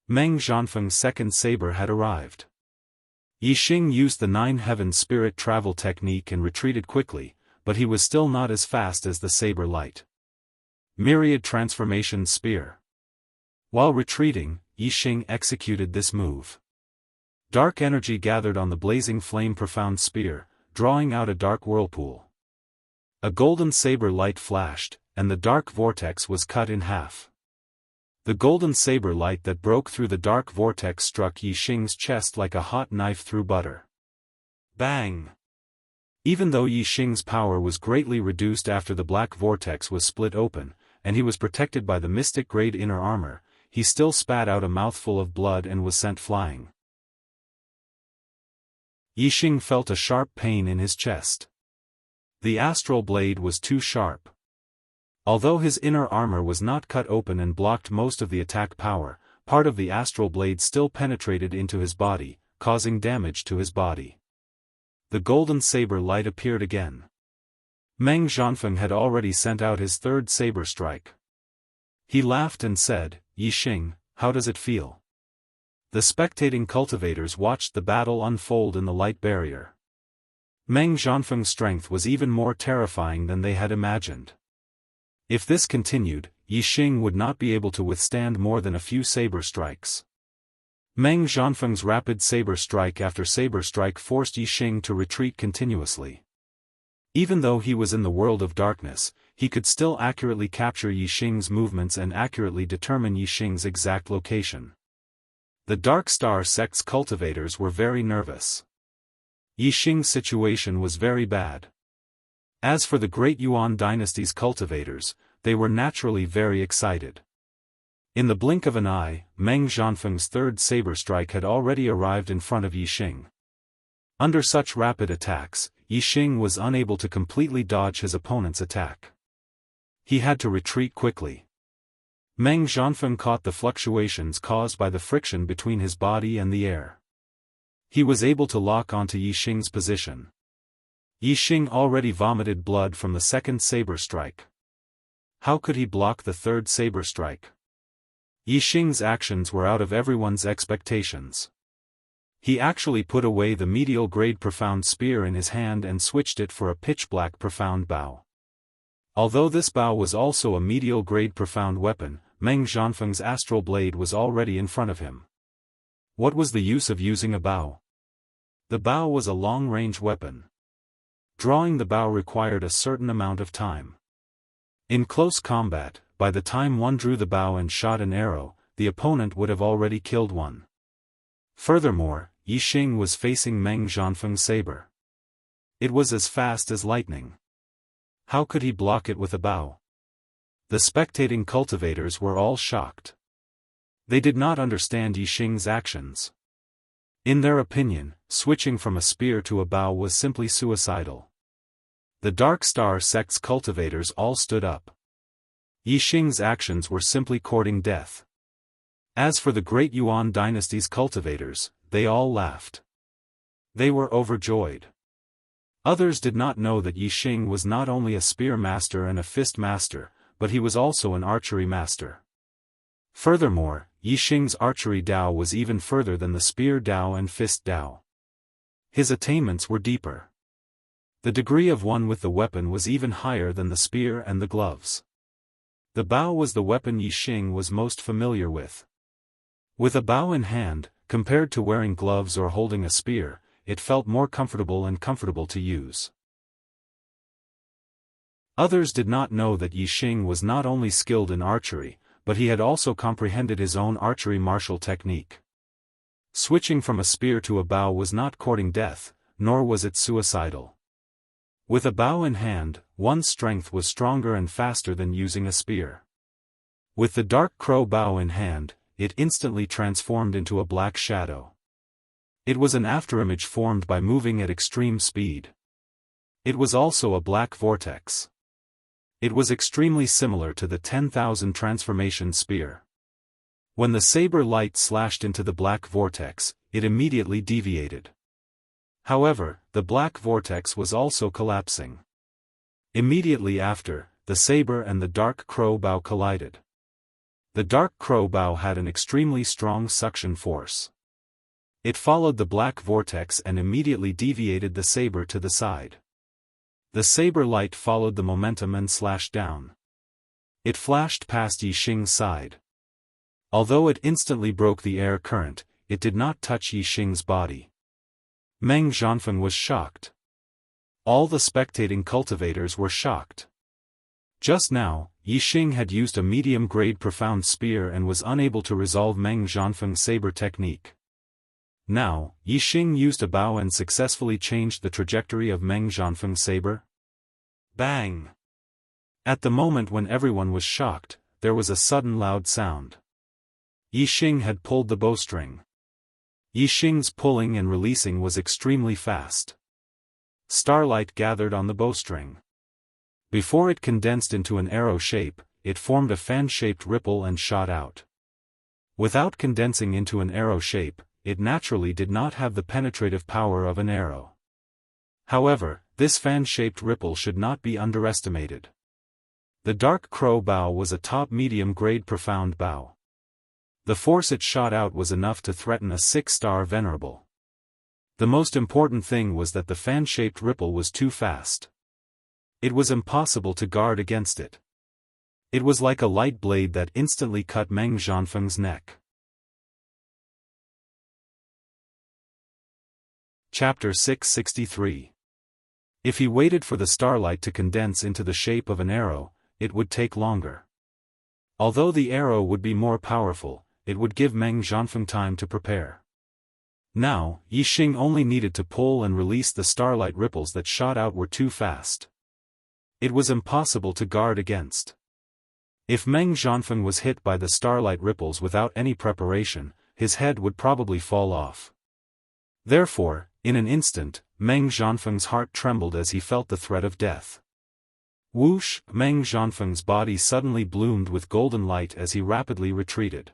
Meng Zhanfeng's second saber had arrived. Yixing used the Nine Heavens spirit travel technique and retreated quickly, but he was still not as fast as the saber light. Myriad Transformation Spear. While retreating, Yixing executed this move. Dark energy gathered on the blazing flame profound spear, drawing out a dark whirlpool. A golden saber light flashed, and the dark vortex was cut in half. The golden saber light that broke through the dark vortex struck Yixing's chest like a hot knife through butter. Bang! Even though Yixing's power was greatly reduced after the black vortex was split open, and he was protected by the mystic-grade inner armor, he still spat out a mouthful of blood and was sent flying. Yixing felt a sharp pain in his chest. The astral blade was too sharp. Although his inner armor was not cut open and blocked most of the attack power, part of the astral blade still penetrated into his body, causing damage to his body. The golden saber light appeared again. Meng Zhanfeng had already sent out his third saber strike. He laughed and said, "Yixing, how does it feel?" The spectating cultivators watched the battle unfold in the light barrier. Meng Zhanfeng's strength was even more terrifying than they had imagined. If this continued, Yixing would not be able to withstand more than a few saber strikes. Meng Zhanfeng's rapid saber strike after saber strike forced Yixing to retreat continuously. Even though he was in the world of darkness, he could still accurately capture Yixing's movements and accurately determine Yixing's exact location. The Dark Star sect's cultivators were very nervous. Yixing's situation was very bad. As for the Great Yuan dynasty's cultivators, they were naturally very excited. In the blink of an eye, Meng Zhanfeng's third saber strike had already arrived in front of Yixing. Under such rapid attacks, Yixing was unable to completely dodge his opponent's attack. He had to retreat quickly. Meng Zhanfeng caught the fluctuations caused by the friction between his body and the air. He was able to lock onto Yixing's position. Yixing already vomited blood from the second saber strike. How could he block the third saber strike? Yixing's actions were out of everyone's expectations. He actually put away the medial grade profound spear in his hand and switched it for a pitch-black profound bow. Although this bow was also a medial grade profound weapon, Meng Zhanfeng's astral blade was already in front of him. What was the use of using a bow? The bow was a long-range weapon. Drawing the bow required a certain amount of time. In close combat, by the time one drew the bow and shot an arrow, the opponent would have already killed one. Furthermore, Yixing was facing Meng Zhanfeng's saber. It was as fast as lightning. How could he block it with a bow? The spectating cultivators were all shocked. They did not understand Yixing's actions. In their opinion, switching from a spear to a bow was simply suicidal. The Dark Star sect's cultivators all stood up. Yixing's actions were simply courting death. As for the Great Yuan dynasty's cultivators, they all laughed. They were overjoyed. Others did not know that Yixing was not only a spear master and a fist master, but he was also an archery master. Furthermore, Yixing's archery Dao was even further than the spear Dao and fist Dao. His attainments were deeper. The degree of one with the weapon was even higher than the spear and the gloves. The bow was the weapon Yixing was most familiar with. With a bow in hand, compared to wearing gloves or holding a spear, it felt more comfortable to use. Others did not know that Yixing was not only skilled in archery, but he had also comprehended his own archery martial technique. Switching from a spear to a bow was not courting death, nor was it suicidal. With a bow in hand, one's strength was stronger and faster than using a spear. With the dark crow bow in hand, it instantly transformed into a black shadow. It was an afterimage formed by moving at extreme speed. It was also a black vortex. It was extremely similar to the 10,000 transformation spear. When the saber light slashed into the black vortex, it immediately deviated. However, the black vortex was also collapsing. Immediately after, the saber and the dark crow bow collided. The dark crow bow had an extremely strong suction force. It followed the black vortex and immediately deviated the saber to the side. The saber light followed the momentum and slashed down. It flashed past Yixing's side. Although it instantly broke the air current, it did not touch Yixing's body. Meng Zhanfeng was shocked. All the spectating cultivators were shocked. Just now, Yixing had used a medium-grade profound spear and was unable to resolve Meng Zhanfeng's saber technique. Now, Yixing used a bow and successfully changed the trajectory of Meng Zhanfeng's saber. Bang! At the moment when everyone was shocked, there was a sudden loud sound. Yixing had pulled the bowstring. Yixing's pulling and releasing was extremely fast. Starlight gathered on the bowstring. Before it condensed into an arrow shape, it formed a fan-shaped ripple and shot out. Without condensing into an arrow shape, it naturally did not have the penetrative power of an arrow. However, this fan-shaped ripple should not be underestimated. The dark crow bow was a top medium-grade profound bow. The force it shot out was enough to threaten a 6-star venerable. The most important thing was that the fan-shaped ripple was too fast. It was impossible to guard against it. It was like a light blade that instantly cut Meng Zhanfeng's neck. Chapter 663. If he waited for the starlight to condense into the shape of an arrow, it would take longer. Although the arrow would be more powerful, it would give Meng Zhanfeng time to prepare. Now, Yixing only needed to pull and release the starlight ripples that shot out were too fast. It was impossible to guard against. If Meng Zhanfeng was hit by the starlight ripples without any preparation, his head would probably fall off. Therefore, in an instant, Meng Zhanfeng's heart trembled as he felt the threat of death. Whoosh! Meng Zhanfeng's body suddenly bloomed with golden light as he rapidly retreated.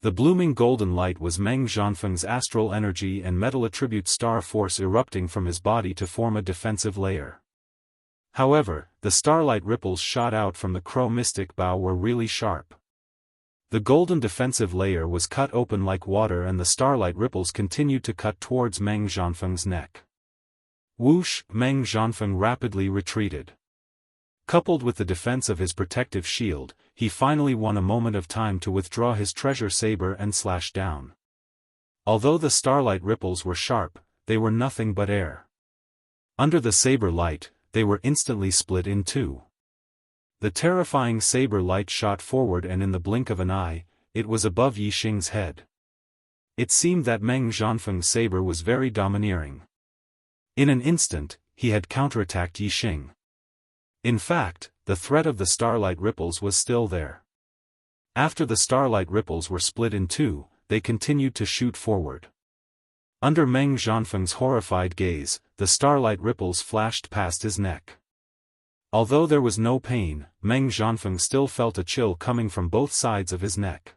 The blooming golden light was Meng Zhanfeng's astral energy and metal attribute star force erupting from his body to form a defensive layer. However, the starlight ripples shot out from the crow mystic bow were really sharp. The golden defensive layer was cut open like water and the starlight ripples continued to cut towards Meng Zhanfeng's neck. Whoosh! Meng Zhanfeng rapidly retreated. Coupled with the defense of his protective shield, he finally won a moment of time to withdraw his treasure saber and slash down. Although the starlight ripples were sharp, they were nothing but air. Under the saber light, they were instantly split in two. The terrifying saber light shot forward and in the blink of an eye, it was above Yixing's head. It seemed that Meng Zhanfeng's saber was very domineering. In an instant, he had counterattacked Yixing. In fact, the threat of the starlight ripples was still there. After the starlight ripples were split in two, they continued to shoot forward. Under Meng Zhanfeng's horrified gaze, the starlight ripples flashed past his neck. Although there was no pain, Meng Zhanfeng still felt a chill coming from both sides of his neck.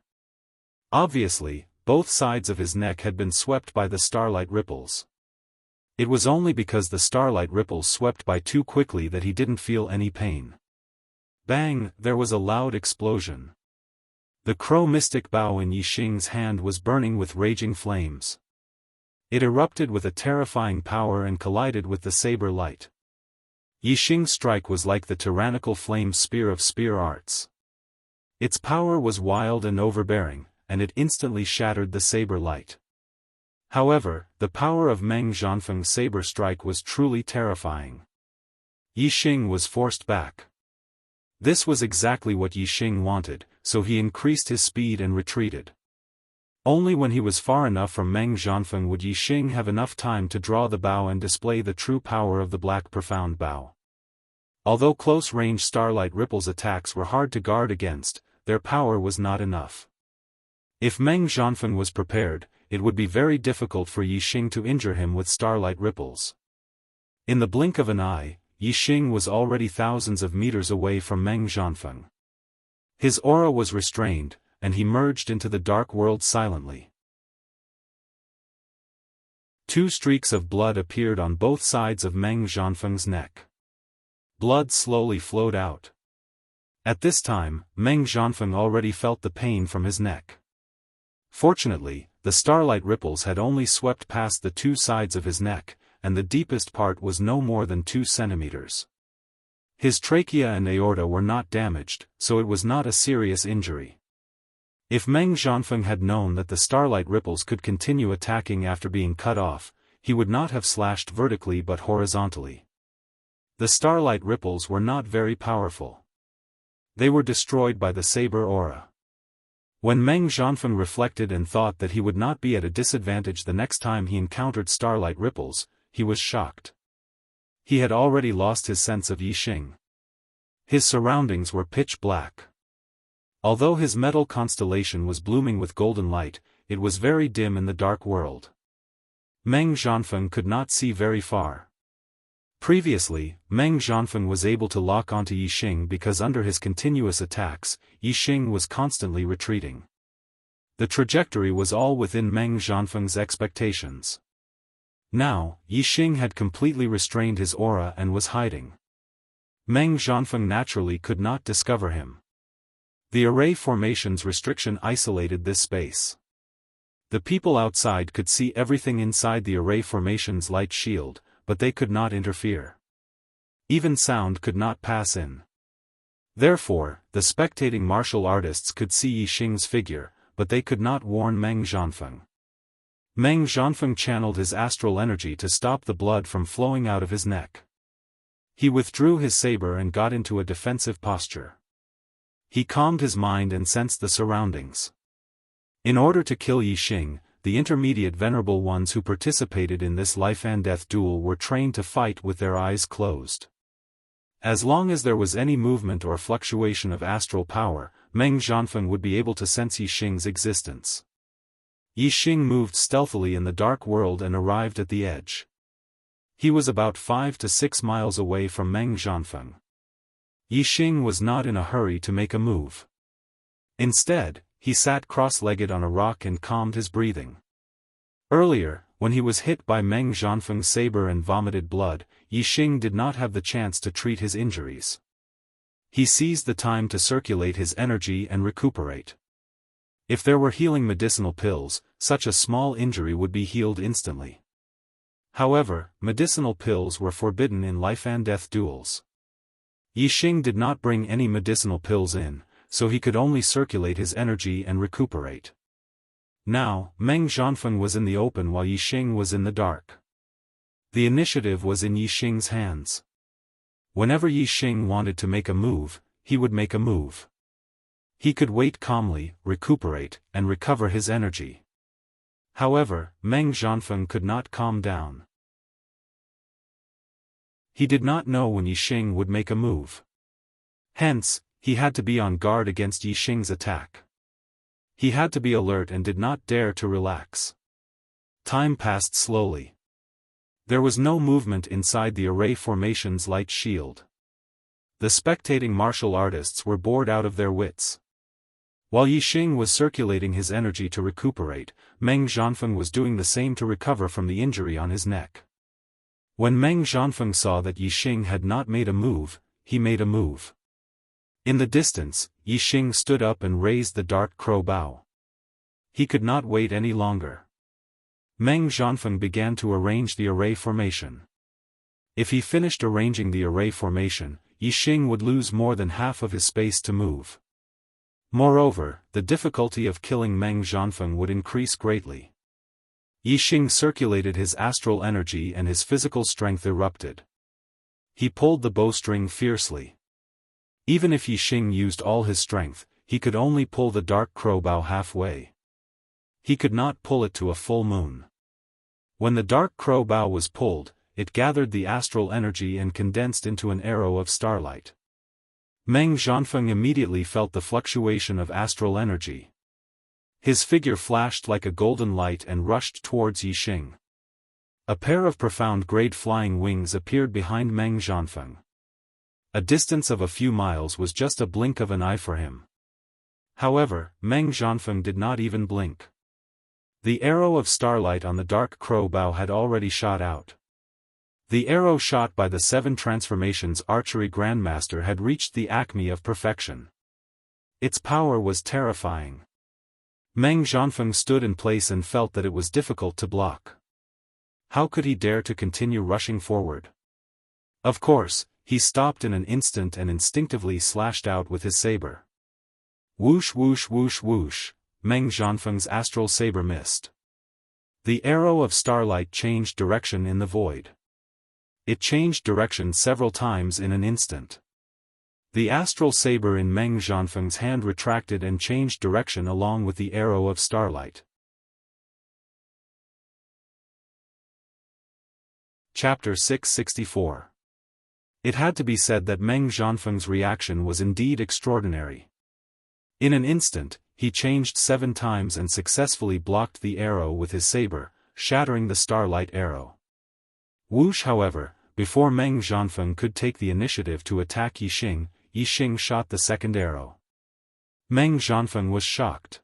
Obviously, both sides of his neck had been swept by the starlight ripples. It was only because the starlight ripples swept by too quickly that he didn't feel any pain. Bang! There was a loud explosion. The crow mystic bow in Yixing's hand was burning with raging flames. It erupted with a terrifying power and collided with the saber light. Yixing's strike was like the tyrannical flame spear of spear arts. Its power was wild and overbearing, and it instantly shattered the saber light. However, the power of Meng Zhanfeng's saber strike was truly terrifying. Yixing was forced back. This was exactly what Yixing wanted, so he increased his speed and retreated. Only when he was far enough from Meng Zhanfeng would Yixing have enough time to draw the bow and display the true power of the black profound bow. Although close-range starlight ripples attacks were hard to guard against, their power was not enough. If Meng Zhanfeng was prepared, it would be very difficult for Yixing to injure him with starlight ripples. In the blink of an eye, Yixing was already thousands of meters away from Meng Zhanfeng. His aura was restrained, and he merged into the dark world silently. Two streaks of blood appeared on both sides of Meng Zhanfeng's neck. Blood slowly flowed out. At this time, Meng Zhanfeng already felt the pain from his neck. Fortunately, the starlight ripples had only swept past the two sides of his neck, and the deepest part was no more than 2 centimeters. His trachea and aorta were not damaged, so it was not a serious injury. If Meng Zhanfeng had known that the starlight ripples could continue attacking after being cut off, he would not have slashed vertically but horizontally. The starlight ripples were not very powerful. They were destroyed by the saber aura. When Meng Zhanfeng reflected and thought that he would not be at a disadvantage the next time he encountered starlight ripples, he was shocked. He had already lost his sense of Yixing. His surroundings were pitch black. Although his metal constellation was blooming with golden light, it was very dim in the dark world. Meng Zhanfeng could not see very far. Previously, Meng Zhanfeng was able to lock onto Yixing because under his continuous attacks, Yixing was constantly retreating. The trajectory was all within Meng Zhanfeng's expectations. Now, Yixing had completely restrained his aura and was hiding. Meng Zhanfeng naturally could not discover him. The array formation's restriction isolated this space. The people outside could see everything inside the array formation's light shield, but they could not interfere. Even sound could not pass in. Therefore, the spectating martial artists could see Yixing's figure, but they could not warn Meng Zhanfeng. Meng Zhanfeng channeled his astral energy to stop the blood from flowing out of his neck. He withdrew his saber and got into a defensive posture. He calmed his mind and sensed the surroundings. In order to kill Yixing, the intermediate venerable ones who participated in this life-and-death duel were trained to fight with their eyes closed. As long as there was any movement or fluctuation of astral power, Meng Zhanfeng would be able to sense Yixing's existence. Yixing moved stealthily in the dark world and arrived at the edge. He was about 5 to 6 miles away from Meng Zhanfeng. Yixing was not in a hurry to make a move. Instead, he sat cross-legged on a rock and calmed his breathing. Earlier, when he was hit by Meng Zhanfeng's saber and vomited blood, Yixing did not have the chance to treat his injuries. He seized the time to circulate his energy and recuperate. If there were healing medicinal pills, such a small injury would be healed instantly. However, medicinal pills were forbidden in life-and-death duels. Yixing did not bring any medicinal pills in, so he could only circulate his energy and recuperate. Now, Meng Zhanfeng was in the open while Yixing was in the dark. The initiative was in Yixing's hands. Whenever Yixing wanted to make a move, he would make a move. He could wait calmly, recuperate, and recover his energy. However, Meng Zhanfeng could not calm down. He did not know when Yixing would make a move. Hence, he had to be on guard against Yixing's attack. He had to be alert and did not dare to relax. Time passed slowly. There was no movement inside the array formation's light shield. The spectating martial artists were bored out of their wits. While Yixing was circulating his energy to recuperate, Meng Zhanfeng was doing the same to recover from the injury on his neck. When Meng Zhanfeng saw that Yixing had not made a move, he made a move. In the distance, Yixing stood up and raised the dark crow bow. He could not wait any longer. Meng Zhanfeng began to arrange the array formation. If he finished arranging the array formation, Yixing would lose more than half of his space to move. Moreover, the difficulty of killing Meng Zhanfeng would increase greatly. Yixing circulated his astral energy and his physical strength erupted. He pulled the bowstring fiercely. Even if Yixing used all his strength, he could only pull the dark crow bow halfway. He could not pull it to a full moon. When the dark crow bow was pulled, it gathered the astral energy and condensed into an arrow of starlight. Meng Zhanfeng immediately felt the fluctuation of astral energy. His figure flashed like a golden light and rushed towards Yixing. A pair of profound great flying wings appeared behind Meng Zhanfeng. A distance of a few miles was just a blink of an eye for him. However, Meng Zhanfeng did not even blink. The arrow of starlight on the dark crow bow had already shot out. The arrow shot by the 7 Transformations archery grandmaster had reached the acme of perfection. Its power was terrifying. Meng Zhanfeng stood in place and felt that it was difficult to block. How could he dare to continue rushing forward? Of course, he stopped in an instant and instinctively slashed out with his saber. Whoosh whoosh whoosh whoosh, Meng Zhanfeng's astral saber missed. The arrow of starlight changed direction in the void. It changed direction several times in an instant. The astral saber in Meng Zhanfeng's hand retracted and changed direction along with the arrow of starlight. Chapter 664. It had to be said that Meng Zhanfeng's reaction was indeed extraordinary. In an instant, he changed 7 times and successfully blocked the arrow with his saber, shattering the starlight arrow. Whoosh, however, before Meng Zhanfeng could take the initiative to attack Yixing, Yixing shot the second arrow. Meng Zhanfeng was shocked.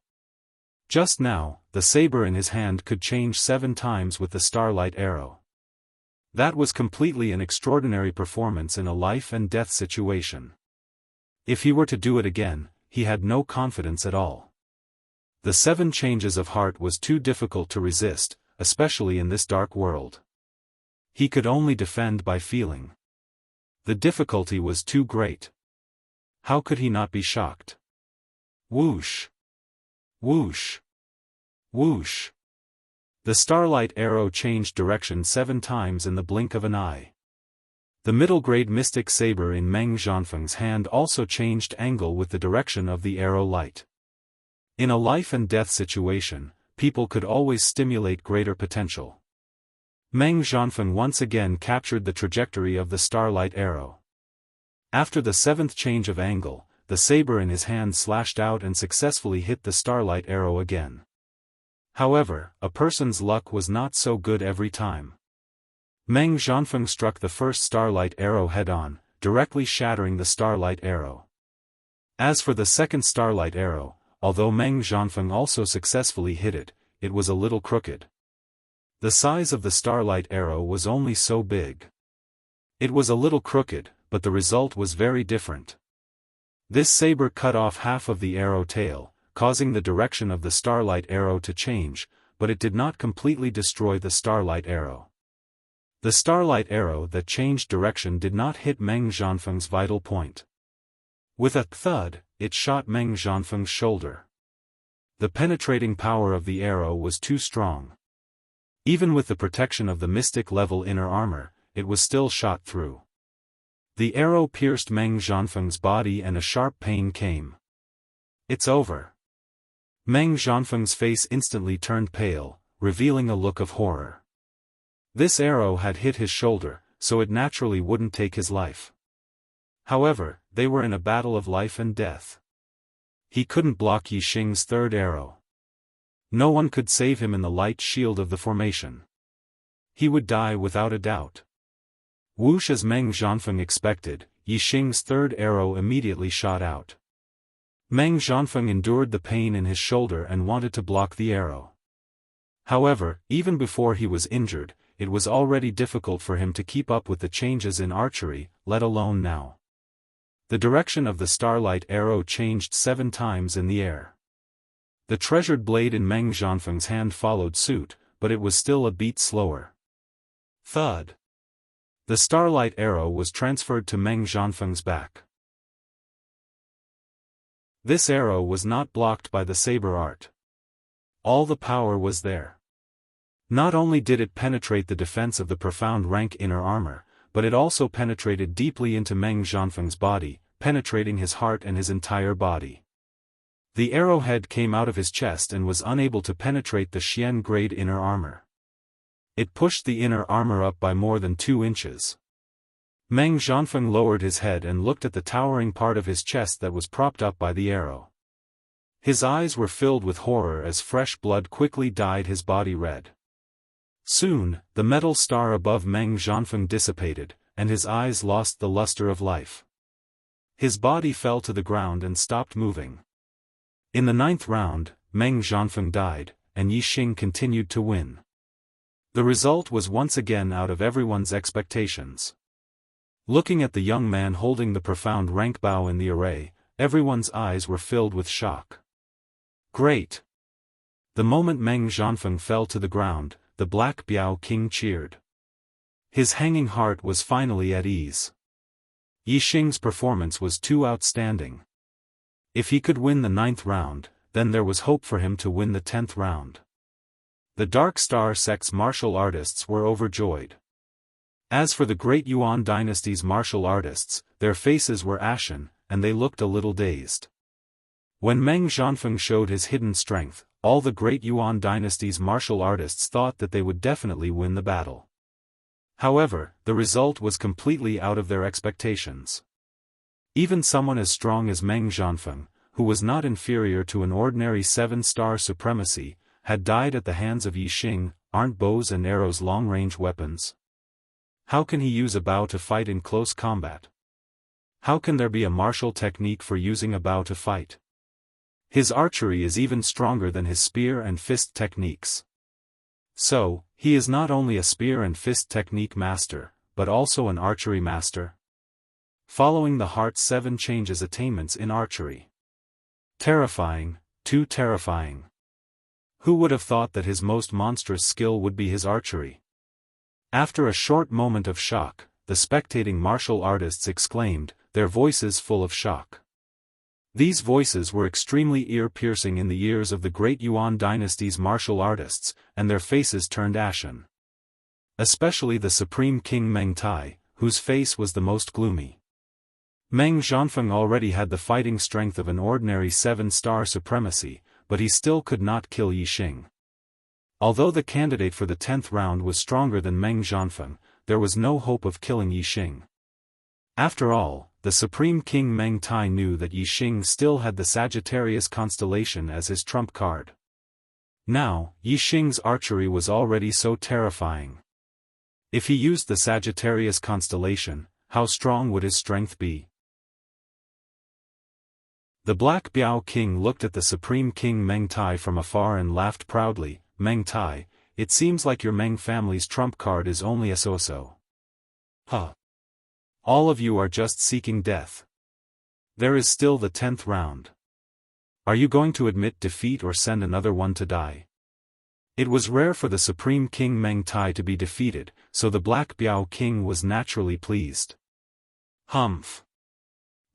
Just now, the saber in his hand could change 7 times with the starlight arrow. That was completely an extraordinary performance in a life-and-death situation. If he were to do it again, he had no confidence at all. The 7 changes of heart was too difficult to resist, especially in this dark world. He could only defend by feeling. The difficulty was too great. How could he not be shocked? Whoosh! Whoosh! Whoosh! The starlight arrow changed direction 7 times in the blink of an eye. The middle-grade mystic saber in Meng Zhanfeng's hand also changed angle with the direction of the arrow light. In a life-and-death situation, people could always stimulate greater potential. Meng Zhanfeng once again captured the trajectory of the starlight arrow. After the 7th change of angle, the saber in his hand slashed out and successfully hit the starlight arrow again. However, a person's luck was not so good every time. Meng Zhanfeng struck the first starlight arrow head-on, directly shattering the starlight arrow. As for the second starlight arrow, although Meng Zhanfeng also successfully hit it, it was a little crooked. The size of the starlight arrow was only so big. It was a little crooked, but the result was very different. This saber cut off half of the arrow tail, causing the direction of the starlight arrow to change, but it did not completely destroy the starlight arrow. The starlight arrow that changed direction did not hit Meng Zhanfeng's vital point. With a thud, it shot Meng Zhanfeng's shoulder. The penetrating power of the arrow was too strong. Even with the protection of the mystic-level inner armor, it was still shot through. The arrow pierced Meng Zhanfeng's body and a sharp pain came. It's over. Meng Zhanfeng's face instantly turned pale, revealing a look of horror. This arrow had hit his shoulder, so it naturally wouldn't take his life. However, they were in a battle of life and death. He couldn't block Yixing's 3rd arrow. No one could save him in the light shield of the formation. He would die without a doubt. Whoosh, as Meng Zhanfeng expected, Yixing's 3rd arrow immediately shot out. Meng Zhanfeng endured the pain in his shoulder and wanted to block the arrow. However, even before he was injured, it was already difficult for him to keep up with the changes in archery, let alone now. The direction of the starlight arrow changed 7 times in the air. The treasured blade in Meng Zhanfeng's hand followed suit, but it was still a beat slower. Thud. The starlight arrow was transferred to Meng Zhanfeng's back. This arrow was not blocked by the saber art. All the power was there. Not only did it penetrate the defense of the profound rank inner armor, but it also penetrated deeply into Meng Zhanfeng's body, penetrating his heart and his entire body. The arrowhead came out of his chest and was unable to penetrate the Xian grade inner armor. It pushed the inner armor up by more than 2 inches. Meng Zhanfeng lowered his head and looked at the towering part of his chest that was propped up by the arrow. His eyes were filled with horror as fresh blood quickly dyed his body red. Soon, the metal star above Meng Zhanfeng dissipated, and his eyes lost the luster of life. His body fell to the ground and stopped moving. In the 9th round, Meng Zhanfeng died, and Yixing continued to win. The result was once again out of everyone's expectations. Looking at the young man holding the profound rank bow in the array, everyone's eyes were filled with shock. Great! The moment Meng Zhanfeng fell to the ground, the Black Biao King cheered. His hanging heart was finally at ease. Yixing's performance was too outstanding. If he could win the 9th round, then there was hope for him to win the 10th round. The Dark Star sect's martial artists were overjoyed. As for the Great Yuan dynasty's martial artists, their faces were ashen, and they looked a little dazed. When Meng Zhanfeng showed his hidden strength, all the Great Yuan dynasty's martial artists thought that they would definitely win the battle. However, the result was completely out of their expectations. Even someone as strong as Meng Zhanfeng, who was not inferior to an ordinary 7-star supremacy, had died at the hands of Yixing. Aren't bows and arrows long-range weapons? How can he use a bow to fight in close combat? How can there be a martial technique for using a bow to fight? His archery is even stronger than his spear and fist techniques. So, he is not only a spear and fist technique master, but also an archery master. Following the Heart's 7 changes attainments in archery. Terrifying, too terrifying. Who would have thought that his most monstrous skill would be his archery? After a short moment of shock, the spectating martial artists exclaimed, their voices full of shock. These voices were extremely ear-piercing in the ears of the Great Yuan dynasty's martial artists, and their faces turned ashen. Especially the Supreme King Meng Tai, whose face was the most gloomy. Meng Zhanfeng already had the fighting strength of an ordinary 7-star supremacy, but he still could not kill Yixing. Although the candidate for the 10th round was stronger than Meng Zhanfeng, there was no hope of killing Yixing. After all, the Supreme King Meng Tai knew that Yixing still had the Sagittarius constellation as his trump card. Now, Yixing's archery was already so terrifying. If he used the Sagittarius constellation, how strong would his strength be? The Black Biao King looked at the Supreme King Meng Tai from afar and laughed proudly. Meng Tai, it seems like your Meng family's trump card is only a so-so. Huh. All of you are just seeking death. There is still the 10th round. Are you going to admit defeat or send another one to die? It was rare for the Supreme King Meng Tai to be defeated, so the Black Biao King was naturally pleased. Humph.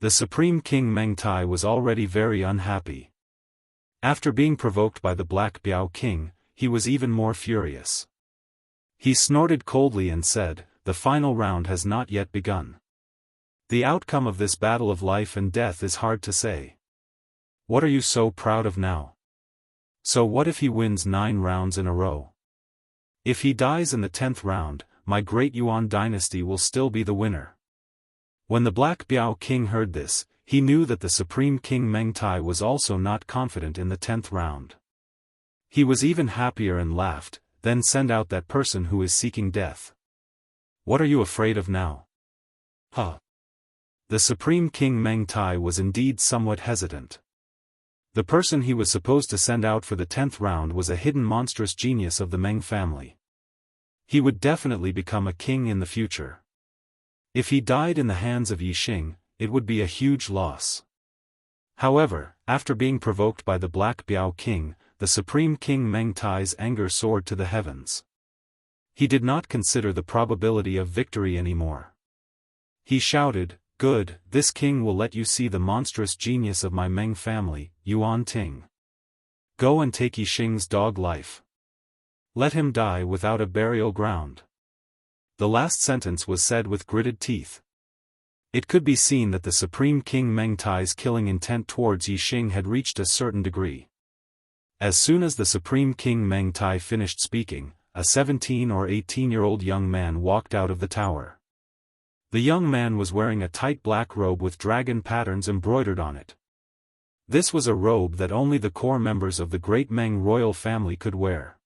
The Supreme King Meng Tai was already very unhappy. After being provoked by the Black Biao King, he was even more furious. He snorted coldly and said, the final round has not yet begun. The outcome of this battle of life and death is hard to say. What are you so proud of now? So what if he wins 9 rounds in a row? If he dies in the 10th round, my Great Yuan dynasty will still be the winner. When the Black Biao King heard this, he knew that the Supreme King Meng Tai was also not confident in the 10th round. He was even happier and laughed, then send out that person who is seeking death. What are you afraid of now? Huh. The Supreme King Meng Tai was indeed somewhat hesitant. The person he was supposed to send out for the 10th round was a hidden monstrous genius of the Meng family. He would definitely become a king in the future. If he died in the hands of Yixing, it would be a huge loss. However, after being provoked by the Black Biao King, the Supreme King Meng Tai's anger soared to the heavens. He did not consider the probability of victory anymore. He shouted, "Good, this king will let you see the monstrous genius of my Meng family, Yuan Ting. Go and take Yixing's dog life. Let him die without a burial ground." The last sentence was said with gritted teeth. It could be seen that the Supreme King Meng Tai's killing intent towards Yixing had reached a certain degree. As soon as the Supreme King Meng Tai finished speaking, a 17 or 18-year-old young man walked out of the tower. The young man was wearing a tight black robe with dragon patterns embroidered on it. This was a robe that only the core members of the great Meng royal family could wear.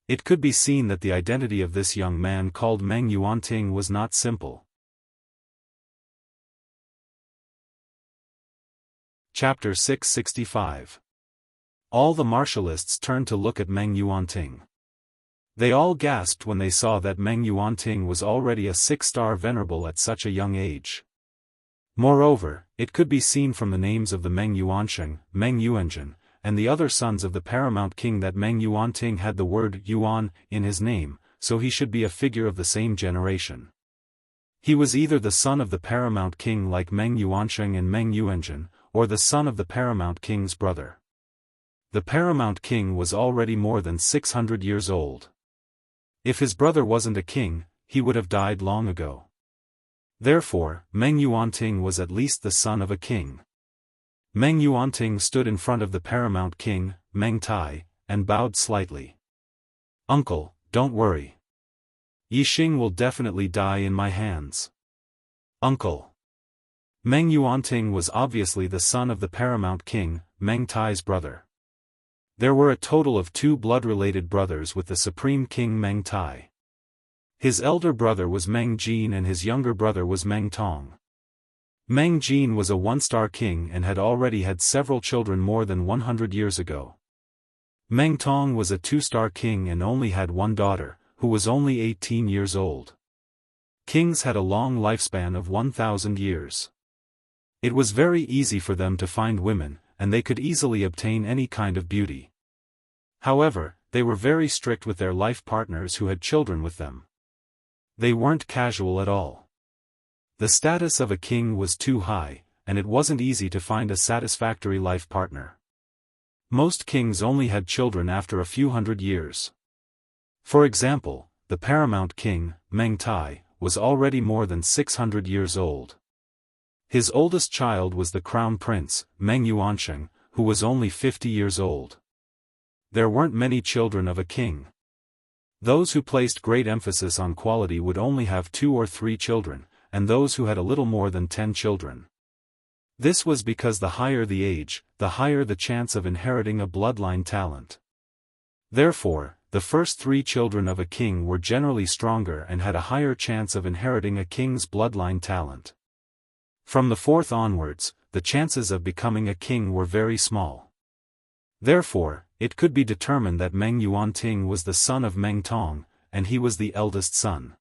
It could be seen that the identity of this young man called Meng Yuanting was not simple. Chapter 665. All the martialists turned to look at Meng Yuanting. They all gasped when they saw that Meng Yuanting was already a 6-star venerable at such a young age. Moreover, it could be seen from the names of the Meng Yuansheng, Meng Yuanjun, and the other sons of the paramount king that Meng Yuanting had the word Yuan in his name, so he should be a figure of the same generation. He was either the son of the paramount king like Meng Yuansheng and Meng Yuanjun, or the son of the paramount king's brother. The paramount king was already more than 600 years old. If his brother wasn't a king, he would have died long ago. Therefore, Meng Yuanting was at least the son of a king. Meng Yuanting stood in front of the paramount king, Meng Tai, and bowed slightly. "Uncle, don't worry. Yixing will definitely die in my hands." "Uncle." Meng Yuanting was obviously the son of the paramount king, Meng Tai's brother. There were a total of 2 blood-related brothers with the supreme king Meng Tai. His elder brother was Meng Jin and his younger brother was Meng Tong. Meng Jin was a 1-star king and had already had several children more than 100 years ago. Meng Tong was a 2-star king and only had one daughter, who was only 18 years old. Kings had a long lifespan of 1,000 years. It was very easy for them to find women, and they could easily obtain any kind of beauty. However, they were very strict with their life partners who had children with them. They weren't casual at all. The status of a king was too high, and it wasn't easy to find a satisfactory life partner. Most kings only had children after a few hundred years. For example, the paramount king, Meng Tai, was already more than 600 years old. His oldest child was the crown prince, Meng Yuansheng, who was only 50 years old. There weren't many children of a king. Those who placed great emphasis on quality would only have 2 or 3 children, and those who had a little more than 10 children. This was because the higher the age, the higher the chance of inheriting a bloodline talent. Therefore, the first 3 children of a king were generally stronger and had a higher chance of inheriting a king's bloodline talent. From the 4th onwards, the chances of becoming a king were very small. Therefore, it could be determined that Meng Yuanting was the son of Meng Tong, and he was the eldest son.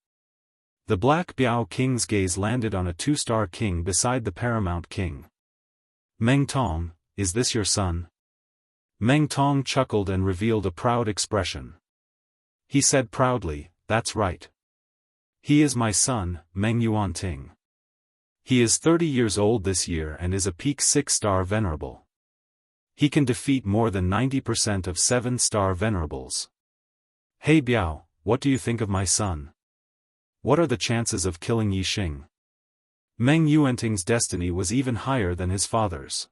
The Black Biao king's gaze landed on a 2-star king beside the paramount king. "Meng Tong, is this your son?" Meng Tong chuckled and revealed a proud expression. He said proudly, "That's right. He is my son, Meng Yuanting. He is 30 years old this year and is a peak 6-star venerable. He can defeat more than 90% of 7-star venerables. Hey Biao, what do you think of my son? What are the chances of killing Yixing?" Meng Yuanting's destiny was even higher than his father's.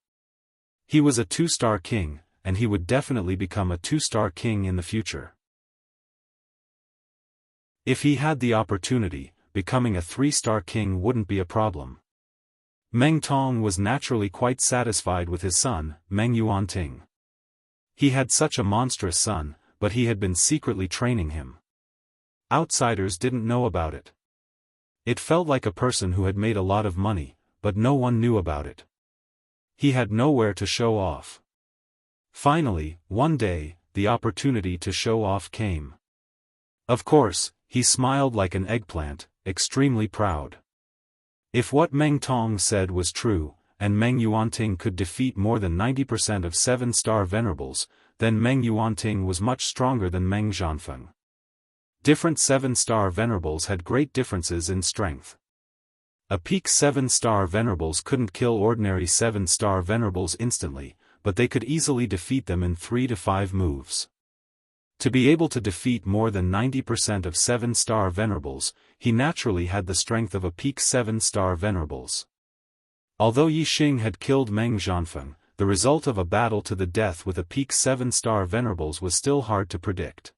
He was a 2-star king, and he would definitely become a 2-star king in the future. If he had the opportunity, becoming a 3-star king wouldn't be a problem. Meng Tong was naturally quite satisfied with his son, Meng Yuanting. He had such a monstrous son, but he had been secretly training him. Outsiders didn't know about it. It felt like a person who had made a lot of money, but no one knew about it. He had nowhere to show off. Finally, one day, the opportunity to show off came. Of course, he smiled like an eggplant, extremely proud. If what Meng Tong said was true, and Meng Yuanting could defeat more than 90% of 7-star venerables, then Meng Yuanting was much stronger than Meng Xiaofan. Different 7-star venerables had great differences in strength. A peak 7-star venerables couldn't kill ordinary 7-star venerables instantly, but they could easily defeat them in 3 to 5 moves. To be able to defeat more than 90% of 7-star venerables, he naturally had the strength of a peak 7-star venerables. Although Yixing had killed Meng Xiaofan, the result of a battle to the death with a peak 7-star venerables was still hard to predict.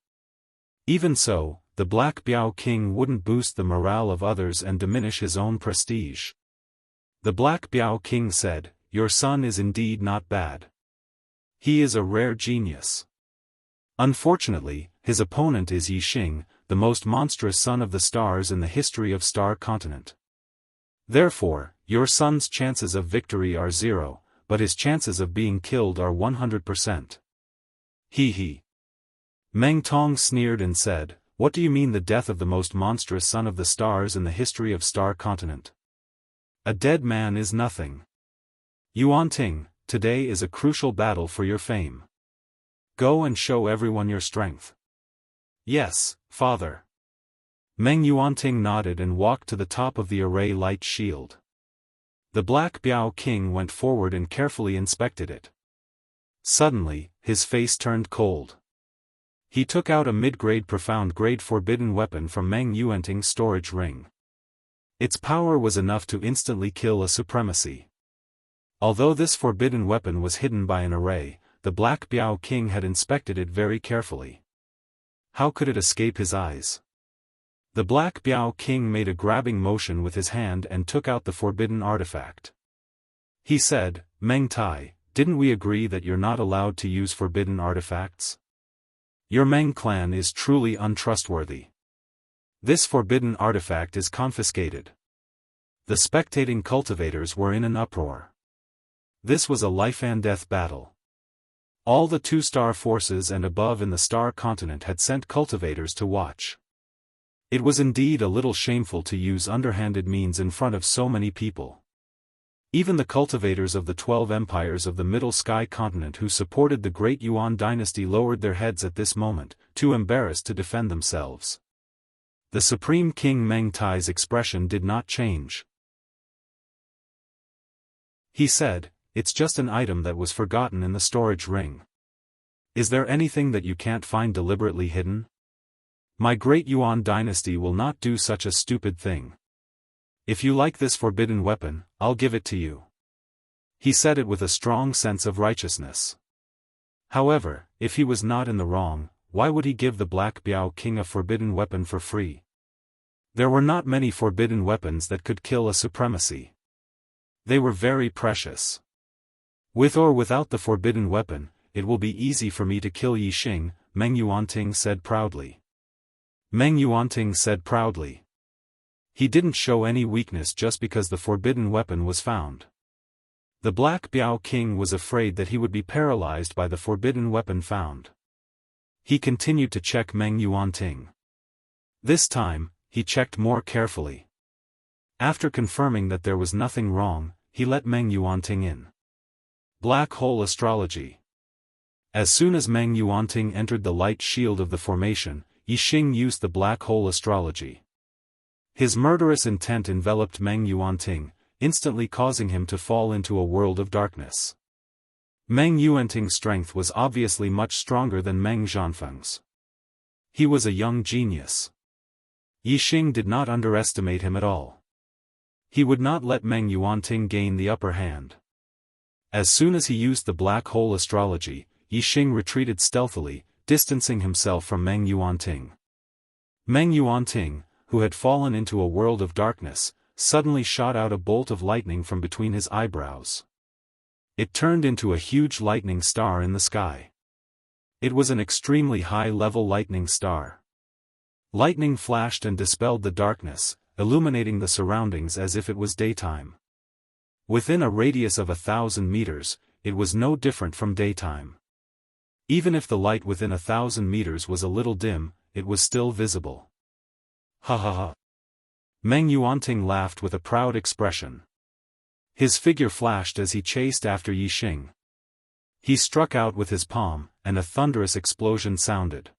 Even so, the Black Biao king wouldn't boost the morale of others and diminish his own prestige. The Black Biao king said, "Your son is indeed not bad. He is a rare genius. Unfortunately, his opponent is Yixing, the most monstrous son of the stars in the history of Star Continent. Therefore, your son's chances of victory are 0, but his chances of being killed are 100%. He. Meng Tong sneered and said, "What do you mean the death of the most monstrous son of the stars in the history of Star Continent? A dead man is nothing. Yuan Ting, today is a crucial battle for your fame. Go and show everyone your strength." "Yes, father." Meng Yuanting nodded and walked to the top of the array light shield. The Black Biao King went forward and carefully inspected it. Suddenly, his face turned cold. He took out a mid-grade profound-grade forbidden weapon from Meng Yuanting's storage ring. Its power was enough to instantly kill a supremacy. Although this forbidden weapon was hidden by an array, the Black Biao King had inspected it very carefully. How could it escape his eyes? The Black Biao King made a grabbing motion with his hand and took out the forbidden artifact. He said, "Meng Tai, didn't we agree that you're not allowed to use forbidden artifacts? Your Meng clan is truly untrustworthy. This forbidden artifact is confiscated." The spectating cultivators were in an uproar. This was a life-and-death battle. All the 2-star forces and above in the Star Continent had sent cultivators to watch. It was indeed a little shameful to use underhanded means in front of so many people. Even the cultivators of the 12 empires of the Middle Sky Continent who supported the Great Yuan dynasty lowered their heads at this moment, too embarrassed to defend themselves. The Supreme King Meng Tai's expression did not change. He said, "It's just an item that was forgotten in the storage ring. Is there anything that you can't find deliberately hidden? My Great Yuan dynasty will not do such a stupid thing. If you like this forbidden weapon, I'll give it to you." He said it with a strong sense of righteousness. However, if he was not in the wrong, why would he give the Black Biao King a forbidden weapon for free? There were not many forbidden weapons that could kill a supremacy. They were very precious. "With or without the forbidden weapon, it will be easy for me to kill Yixing," Meng Yuanting said proudly. Meng Yuanting said proudly. He didn't show any weakness just because the forbidden weapon was found. The Black Biao King was afraid that he would be paralyzed by the forbidden weapon found. He continued to check Meng Yuanting. This time, he checked more carefully. After confirming that there was nothing wrong, he let Meng Yuanting in. Black Hole Astrology. As soon as Meng Yuanting entered the light shield of the formation, Yixing used the Black Hole Astrology. His murderous intent enveloped Meng Yuanting, instantly causing him to fall into a world of darkness. Meng Yuanting's strength was obviously much stronger than Meng Zhanfeng's. He was a young genius. Yixing did not underestimate him at all. He would not let Meng Yuanting gain the upper hand. As soon as he used the Black Hole Astrology, Yixing retreated stealthily, distancing himself from Meng Yuanting. Meng Yuanting, who had fallen into a world of darkness, suddenly shot out a bolt of lightning from between his eyebrows. It turned into a huge lightning star in the sky. It was an extremely high-level lightning star. Lightning flashed and dispelled the darkness, illuminating the surroundings as if it was daytime. Within a radius of 1,000 meters, it was no different from daytime. Even if the light within 1,000 meters was a little dim, it was still visible. Ha ha ha. Meng Yuanting laughed with a proud expression. His figure flashed as he chased after Yixing. He struck out with his palm, and a thunderous explosion sounded.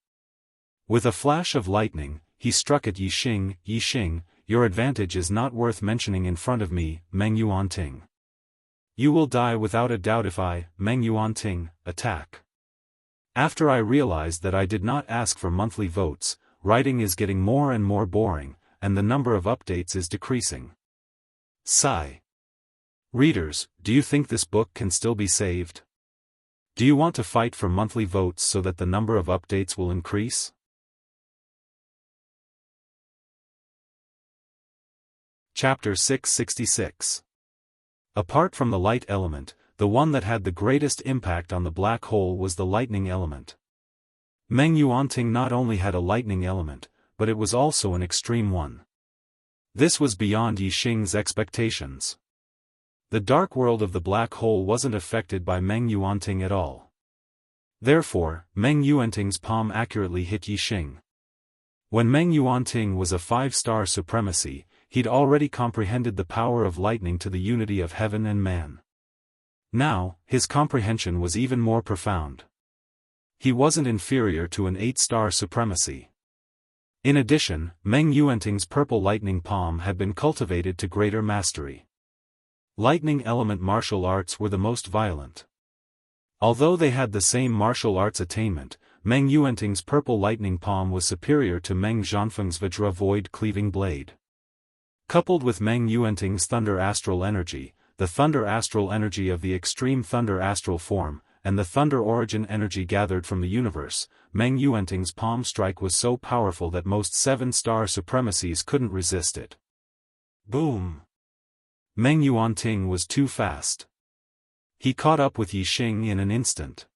With a flash of lightning, he struck at Yixing. "Yixing, your advantage is not worth mentioning in front of me, Meng Yuanting. You will die without a doubt if I, Meng Yuanting, attack. After I realized that I did not ask for monthly votes, writing is getting more and more boring, and the number of updates is decreasing. Sigh. Readers, do you think this book can still be saved? Do you want to fight for monthly votes so that the number of updates will increase? Chapter 666. Apart from the light element, the one that had the greatest impact on the black hole was the lightning element. Meng Yuanting not only had a lightning element, but it was also an extreme one. This was beyond Yixing's expectations. The dark world of the black hole wasn't affected by Meng Yuanting at all. Therefore, Meng Yuanting's palm accurately hit Yixing. When Meng Yuanting was a 5-star supremacy, he'd already comprehended the power of lightning to the unity of heaven and man. Now, his comprehension was even more profound. He wasn't inferior to an 8-star supremacy. In addition, Meng Yuanting's purple lightning palm had been cultivated to greater mastery. Lightning element martial arts were the most violent. Although they had the same martial arts attainment, Meng Yuanting's purple lightning palm was superior to Meng Zhanfeng's Vajra void cleaving blade. Coupled with Meng Yuanting's thunder astral energy, the thunder astral energy of the extreme thunder astral form, and the thunder origin energy gathered from the universe, Meng Yuanting's palm strike was so powerful that most 7-star supremacies couldn't resist it. Boom! Meng Yuanting was too fast. He caught up with Yixing in an instant.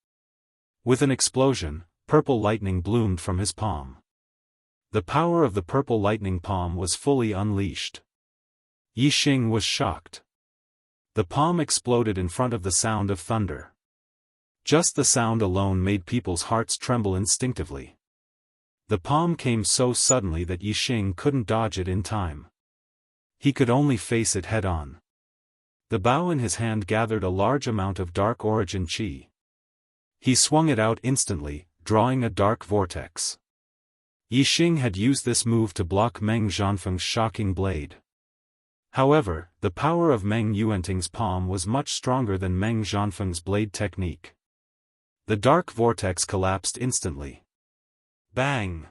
With an explosion, purple lightning bloomed from his palm. The power of the purple lightning palm was fully unleashed. Yixing was shocked. The palm exploded in front of the sound of thunder. Just the sound alone made people's hearts tremble instinctively. The palm came so suddenly that Yixing couldn't dodge it in time. He could only face it head-on. The bow in his hand gathered a large amount of dark origin qi. He swung it out instantly, drawing a dark vortex. Yixing had used this move to block Meng Zhanfeng's shocking blade. However, the power of Meng Yuanting's palm was much stronger than Meng Zhanfeng's blade technique. The dark vortex collapsed instantly. Bang!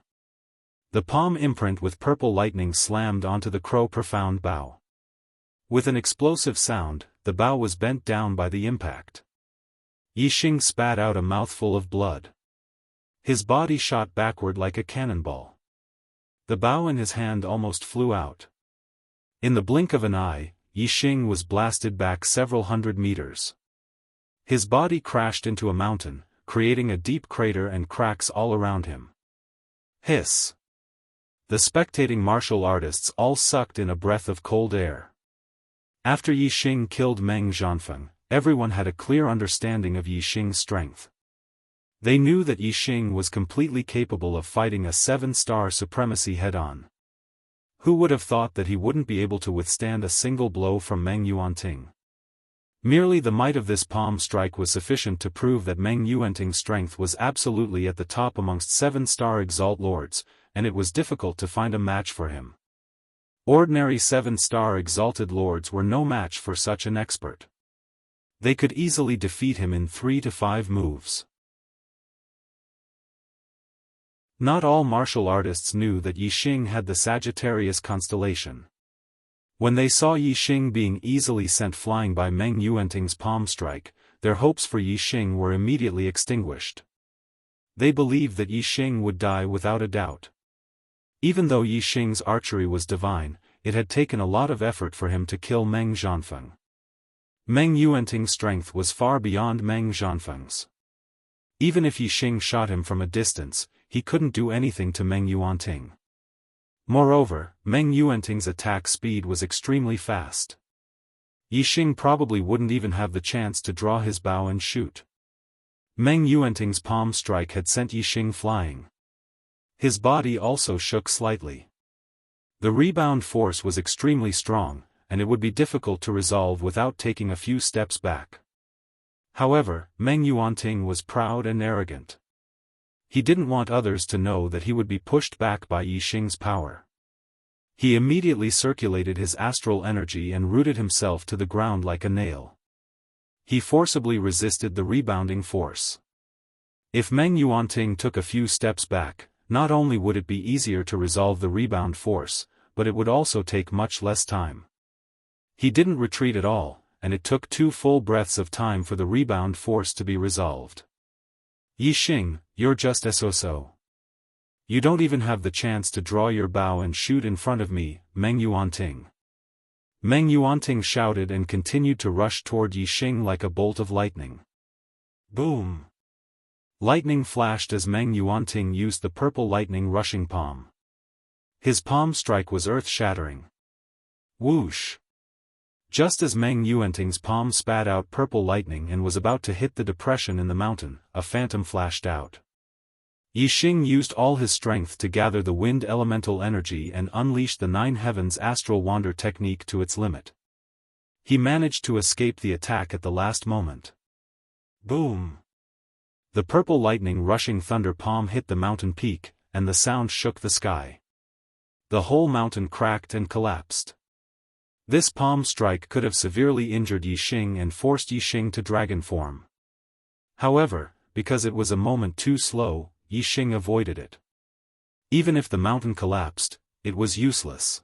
The palm imprint with purple lightning slammed onto the profound bow. With an explosive sound, the bow was bent down by the impact. Yixing spat out a mouthful of blood. His body shot backward like a cannonball. The bow in his hand almost flew out. In the blink of an eye, Yixing was blasted back several hundred meters. His body crashed into a mountain, creating a deep crater and cracks all around him. Hiss! The spectating martial artists all sucked in a breath of cold air. After Yixing killed Meng Zhanfeng, everyone had a clear understanding of Yixing's strength. They knew that Yixing was completely capable of fighting a 7-star supremacy head-on. Who would have thought that he wouldn't be able to withstand a single blow from Meng Yuanting? Merely the might of this palm strike was sufficient to prove that Meng Yuanting's strength was absolutely at the top amongst 7-star Exalt Lords, and it was difficult to find a match for him. Ordinary 7-star Exalted Lords were no match for such an expert. They could easily defeat him in 3 to 5 moves. Not all martial artists knew that Yixing had the Sagittarius constellation. When they saw Yixing being easily sent flying by Meng Yuanting's palm strike, their hopes for Yixing were immediately extinguished. They believed that Yixing would die without a doubt. Even though Yixing's archery was divine, it had taken a lot of effort for him to kill Meng Zhanfeng. Meng Yuanting's strength was far beyond Meng Zhanfeng's. Even if Yixing shot him from a distance, he couldn't do anything to Meng Yuanting. Moreover, Meng Yuanting's attack speed was extremely fast. Yixing probably wouldn't even have the chance to draw his bow and shoot. Meng Yuanting's palm strike had sent Yixing flying. His body also shook slightly. The rebound force was extremely strong, and it would be difficult to resolve without taking a few steps back. However, Meng Yuanting was proud and arrogant. He didn't want others to know that he would be pushed back by Yixing's power. He immediately circulated his astral energy and rooted himself to the ground like a nail. He forcibly resisted the rebounding force. If Meng Yuanting took a few steps back, not only would it be easier to resolve the rebound force, but it would also take much less time. He didn't retreat at all, and it took 2 full breaths of time for the rebound force to be resolved. Yixing, you're just so. You don't even have the chance to draw your bow and shoot in front of me, Meng Yuanting. Meng Yuanting shouted and continued to rush toward Yixing like a bolt of lightning. Boom! Lightning flashed as Meng Yuanting used the purple lightning rushing palm. His palm strike was earth-shattering. Whoosh! Just as Meng Yuanting's palm spat out purple lightning and was about to hit the depression in the mountain, a phantom flashed out. Yixing used all his strength to gather the wind elemental energy and unleash the Nine Heavens astral wander technique to its limit. He managed to escape the attack at the last moment. Boom! The purple lightning rushing thunder palm hit the mountain peak, and the sound shook the sky. The whole mountain cracked and collapsed. This palm strike could have severely injured Yixing and forced Yixing to dragon form. However, because it was a moment too slow, Yixing avoided it. Even if the mountain collapsed, it was useless.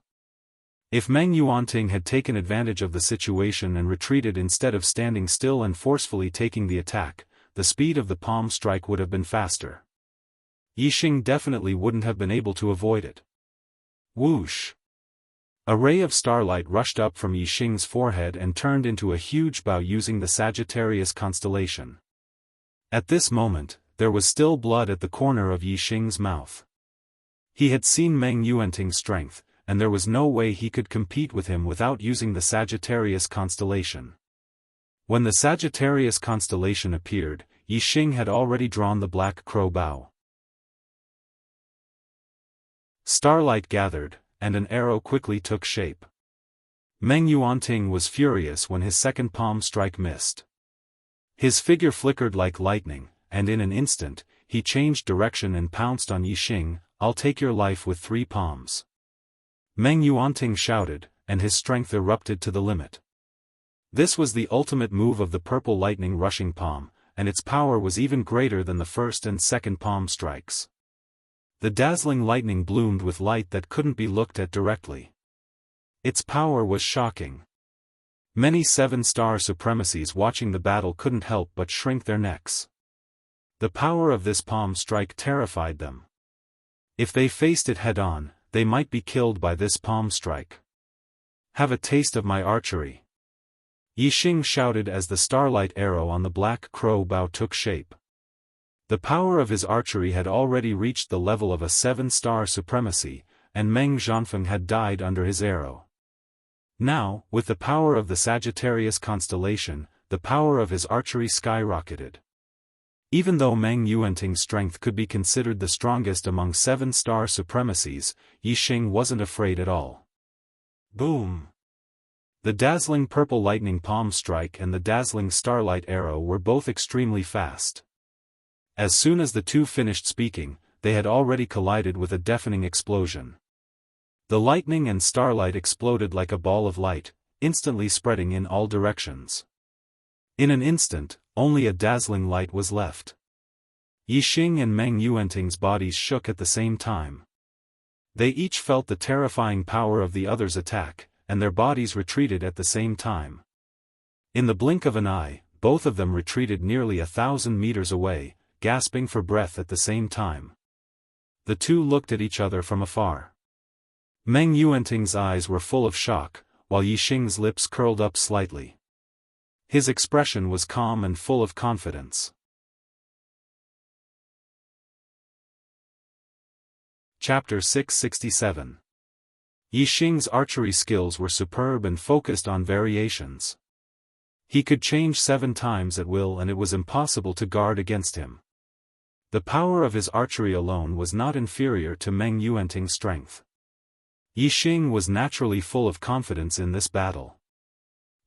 If Meng Yuanting had taken advantage of the situation and retreated instead of standing still and forcefully taking the attack, the speed of the palm strike would have been faster. Yixing definitely wouldn't have been able to avoid it. Whoosh! A ray of starlight rushed up from Yixing's forehead and turned into a huge bow using the Sagittarius constellation. At this moment, there was still blood at the corner of Yixing's mouth. He had seen Meng Yuanting's strength, and there was no way he could compete with him without using the Sagittarius constellation. When the Sagittarius constellation appeared, Yixing had already drawn the black crow bow. Starlight gathered, and an arrow quickly took shape. Meng Yuanting was furious when his second palm strike missed. His figure flickered like lightning, and in an instant, he changed direction and pounced on Yixing. "I'll take your life with 3 palms." Meng Yuanting shouted, and his strength erupted to the limit. This was the ultimate move of the purple lightning rushing palm, and its power was even greater than the first and second palm strikes. The dazzling lightning bloomed with light that couldn't be looked at directly. Its power was shocking. Many 7-star supremacies watching the battle couldn't help but shrink their necks. The power of this palm strike terrified them. If they faced it head-on, they might be killed by this palm strike. "Have a taste of my archery," Yixing shouted as the starlight arrow on the black crow bow took shape. The power of his archery had already reached the level of a 7-star supremacy, and Meng Xiaofan had died under his arrow. Now, with the power of the Sagittarius constellation, the power of his archery skyrocketed. Even though Meng Yuanting's strength could be considered the strongest among 7-star supremacies, Yixing wasn't afraid at all. Boom! The dazzling purple lightning palm strike and the dazzling starlight arrow were both extremely fast. As soon as the two finished speaking, they had already collided with a deafening explosion. The lightning and starlight exploded like a ball of light, instantly spreading in all directions. In an instant, only a dazzling light was left. Yixing and Meng Yuanting's bodies shook at the same time. They each felt the terrifying power of the other's attack, and their bodies retreated at the same time. In the blink of an eye, both of them retreated nearly 1,000 meters away, gasping for breath at the same time. The two looked at each other from afar. Meng Yuanting's eyes were full of shock, while Yixing's lips curled up slightly. His expression was calm and full of confidence. Chapter 667. Yixing's archery skills were superb and focused on variations. He could change 7 times at will and it was impossible to guard against him. The power of his archery alone was not inferior to Meng Yuanting's strength. Yixing was naturally full of confidence in this battle.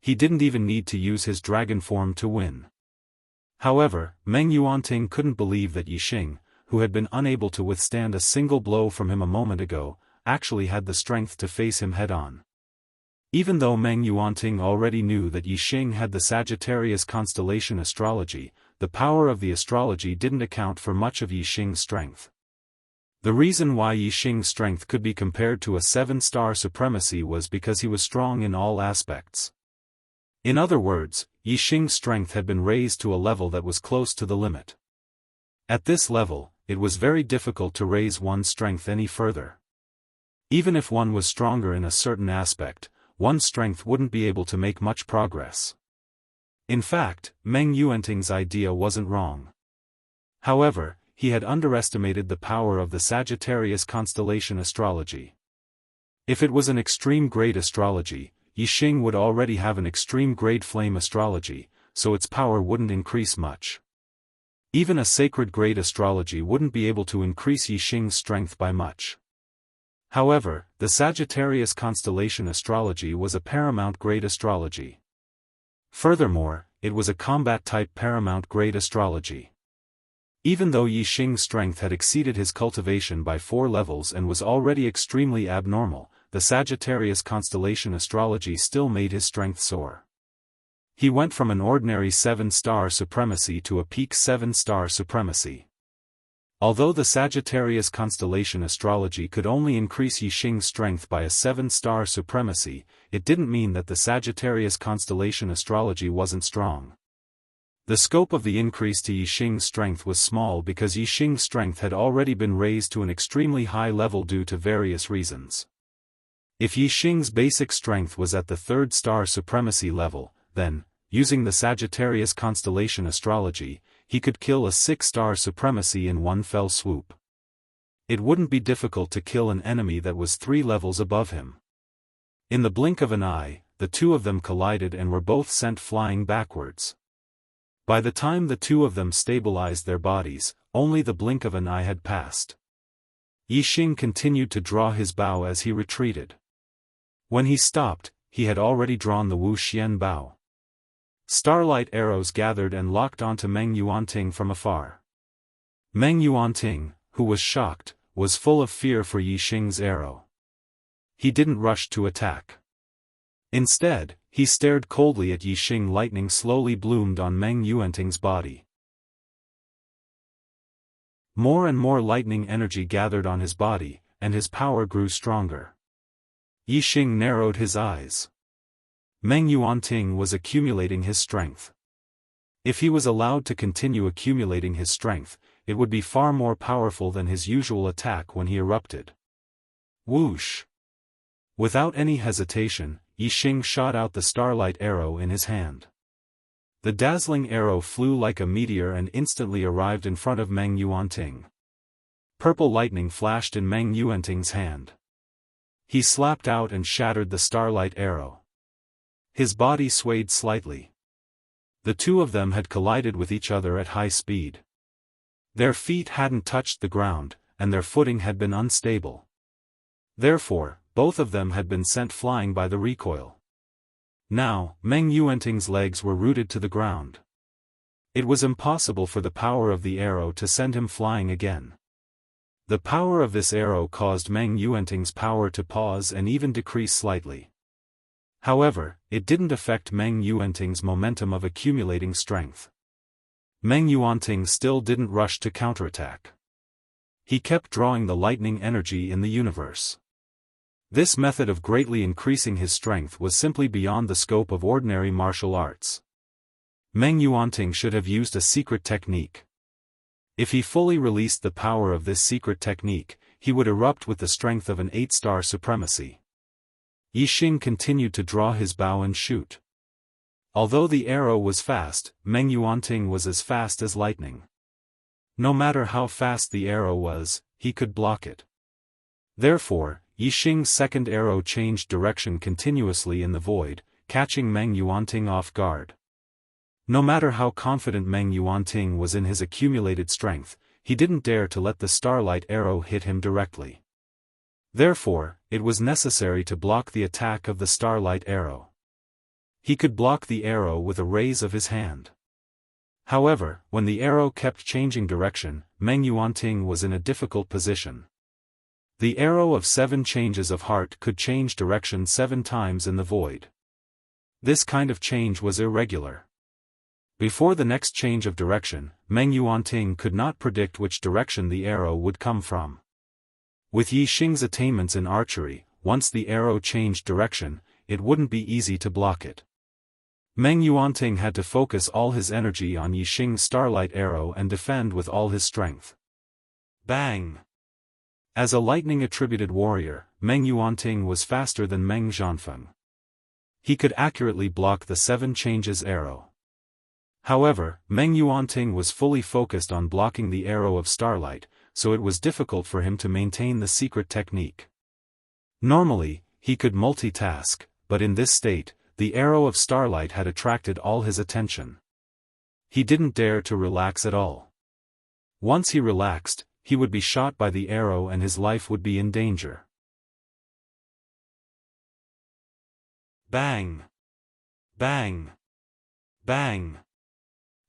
He didn't even need to use his dragon form to win. However, Meng Yuanting couldn't believe that Yixing, who had been unable to withstand a single blow from him a moment ago, actually had the strength to face him head-on. Even though Meng Yuanting already knew that Yixing had the Sagittarius constellation astrology, the power of the astrology didn't account for much of Yixing's strength. The reason why Yixing's strength could be compared to a 7-star supremacy was because he was strong in all aspects. In other words, Yixing's strength had been raised to a level that was close to the limit. At this level, it was very difficult to raise one's strength any further. Even if one was stronger in a certain aspect, one's strength wouldn't be able to make much progress. In fact, Meng Yuanting's idea wasn't wrong. However, he had underestimated the power of the Sagittarius constellation astrology. If it was an extreme grade astrology, Yixing would already have an extreme grade flame astrology, so its power wouldn't increase much. Even a sacred grade astrology wouldn't be able to increase Yixing's strength by much. However, the Sagittarius constellation astrology was a paramount grade astrology. Furthermore, it was a combat-type paramount grade astrology. Even though Yixing's strength had exceeded his cultivation by 4 levels and was already extremely abnormal, the Sagittarius constellation astrology still made his strength soar. He went from an ordinary 7-star supremacy to a peak 7-star supremacy. Although the Sagittarius constellation astrology could only increase Yixing's strength by a 7-star supremacy, it didn't mean that the Sagittarius constellation astrology wasn't strong. The scope of the increase to Yixing's strength was small because Yixing's strength had already been raised to an extremely high level due to various reasons. If Yixing's basic strength was at the 3rd-star supremacy level, then, using the Sagittarius constellation astrology, he could kill a 6-star supremacy in one fell swoop. It wouldn't be difficult to kill an enemy that was 3 levels above him. In the blink of an eye, the two of them collided and were both sent flying backwards. By the time the two of them stabilized their bodies, only the blink of an eye had passed. Yixing continued to draw his bow as he retreated. When he stopped, he had already drawn the Wuxian bow. Starlight arrows gathered and locked onto Meng Yuanting from afar. Meng Yuanting, who was shocked, was full of fear for Yixing's arrow. He didn't rush to attack. Instead, he stared coldly at Yixing. Lightning slowly bloomed on Meng Yuanting's body. More and more lightning energy gathered on his body, and his power grew stronger. Yixing narrowed his eyes. Meng Yuanting was accumulating his strength. If he was allowed to continue accumulating his strength, it would be far more powerful than his usual attack when he erupted. Whoosh! Without any hesitation, Yixing shot out the starlight arrow in his hand. The dazzling arrow flew like a meteor and instantly arrived in front of Meng Yuanting. Purple lightning flashed in Meng Yuanting's hand. He slapped out and shattered the starlight arrow. His body swayed slightly. The two of them had collided with each other at high speed. Their feet hadn't touched the ground, and their footing had been unstable. Therefore, both of them had been sent flying by the recoil. Now, Meng Yuanting's legs were rooted to the ground. It was impossible for the power of the arrow to send him flying again. The power of this arrow caused Meng Yuanting's power to pause and even decrease slightly. However, it didn't affect Meng Yuanting's momentum of accumulating strength. Meng Yuanting still didn't rush to counterattack. He kept drawing the lightning energy in the universe. This method of greatly increasing his strength was simply beyond the scope of ordinary martial arts. Meng Yuanting should have used a secret technique. If he fully released the power of this secret technique, he would erupt with the strength of an 8-star supremacy. Yixing continued to draw his bow and shoot. Although the arrow was fast, Meng Yuanting was as fast as lightning. No matter how fast the arrow was, he could block it. Therefore, Yixing's second arrow changed direction continuously in the void, catching Meng Yuanting off guard. No matter how confident Meng Yuanting was in his accumulated strength, he didn't dare to let the starlight arrow hit him directly. Therefore, it was necessary to block the attack of the starlight arrow. He could block the arrow with a raise of his hand. However, when the arrow kept changing direction, Meng Yuanting was in a difficult position. The arrow of 7 changes of heart could change direction 7 times in the void. This kind of change was irregular. Before the next change of direction, Meng Yuanting could not predict which direction the arrow would come from. With Yixing's attainments in archery, once the arrow changed direction, it wouldn't be easy to block it. Meng Yuanting had to focus all his energy on Yixing's starlight arrow and defend with all his strength. Bang! As a lightning-attributed warrior, Meng Yuanting was faster than Meng Xiaofan. He could accurately block the 7 changes arrow. However, Meng Yuanting was fully focused on blocking the arrow of starlight, so it was difficult for him to maintain the secret technique. Normally, he could multitask, but in this state, the arrow of starlight had attracted all his attention. He didn't dare to relax at all. Once he relaxed, he would be shot by the arrow and his life would be in danger. Bang! Bang! Bang!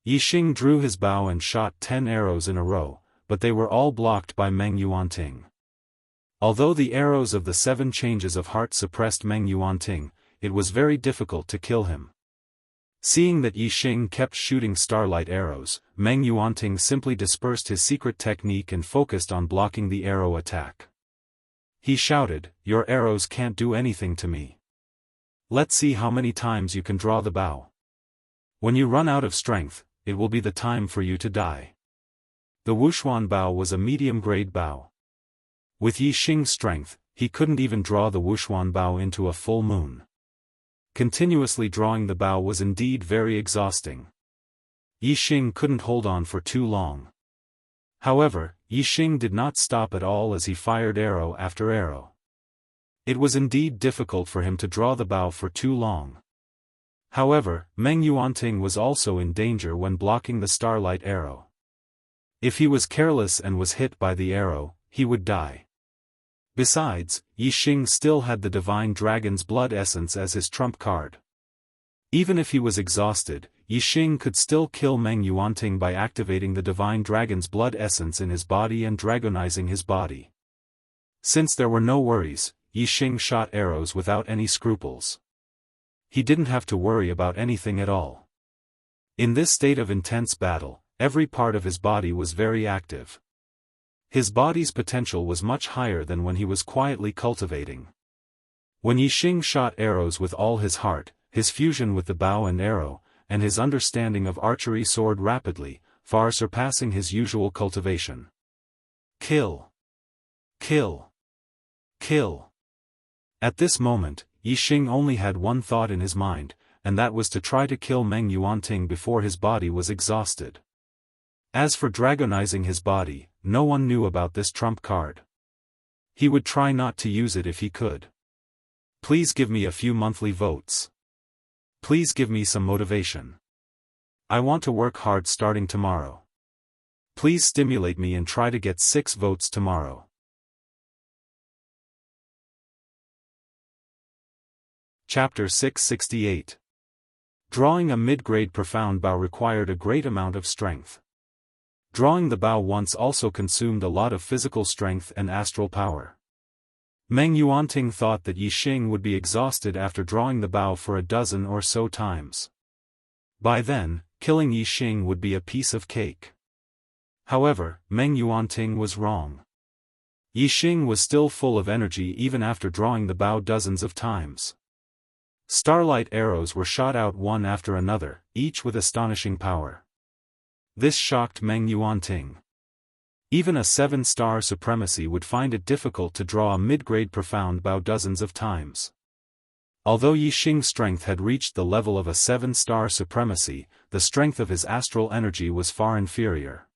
Yixing drew his bow and shot 10 arrows in a row, but they were all blocked by Meng Yuanting. Although the arrows of the 7 changes of heart suppressed Meng Yuanting, it was very difficult to kill him. Seeing that Yixing kept shooting starlight arrows, Meng Yuanting simply dispersed his secret technique and focused on blocking the arrow attack. He shouted, "Your arrows can't do anything to me. Let's see how many times you can draw the bow. When you run out of strength, it will be the time for you to die." The Wuxia bow was a medium-grade bow. With Yixing's strength, he couldn't even draw the Wuxia bow into a full moon. Continuously drawing the bow was indeed very exhausting. Yixing couldn't hold on for too long. However, Yixing did not stop at all as he fired arrow after arrow. It was indeed difficult for him to draw the bow for too long. However, Meng Yuanting was also in danger when blocking the starlight arrow. If he was careless and was hit by the arrow, he would die. Besides, Yixing still had the Divine Dragon's Blood Essence as his trump card. Even if he was exhausted, Yixing could still kill Meng Yuanting by activating the Divine Dragon's Blood Essence in his body and dragonizing his body. Since there were no worries, Yixing shot arrows without any scruples. He didn't have to worry about anything at all. In this state of intense battle, every part of his body was very active. His body's potential was much higher than when he was quietly cultivating. When Yixing shot arrows with all his heart, his fusion with the bow and arrow, and his understanding of archery soared rapidly, far surpassing his usual cultivation. Kill! Kill! Kill! At this moment, Yixing only had one thought in his mind, and that was to try to kill Meng Yuanting before his body was exhausted. As for dragonizing his body, no one knew about this trump card. He would try not to use it if he could. Please give me a few monthly votes. Please give me some motivation. I want to work hard starting tomorrow. Please stimulate me and try to get 6 votes tomorrow. Chapter 668. Drawing a mid-grade profound bow required a great amount of strength. Drawing the bow once also consumed a lot of physical strength and astral power. Meng Yuanting thought that Yixing would be exhausted after drawing the bow for a dozen or so times. By then, killing Yixing would be a piece of cake. However, Meng Yuanting was wrong. Yixing was still full of energy even after drawing the bow dozens of times. Starlight arrows were shot out one after another, each with astonishing power. This shocked Meng Yuanting. Even a 7-star supremacy would find it difficult to draw a mid-grade profound bow dozens of times. Although Yixing's strength had reached the level of a 7-star supremacy, the strength of his astral energy was far inferior.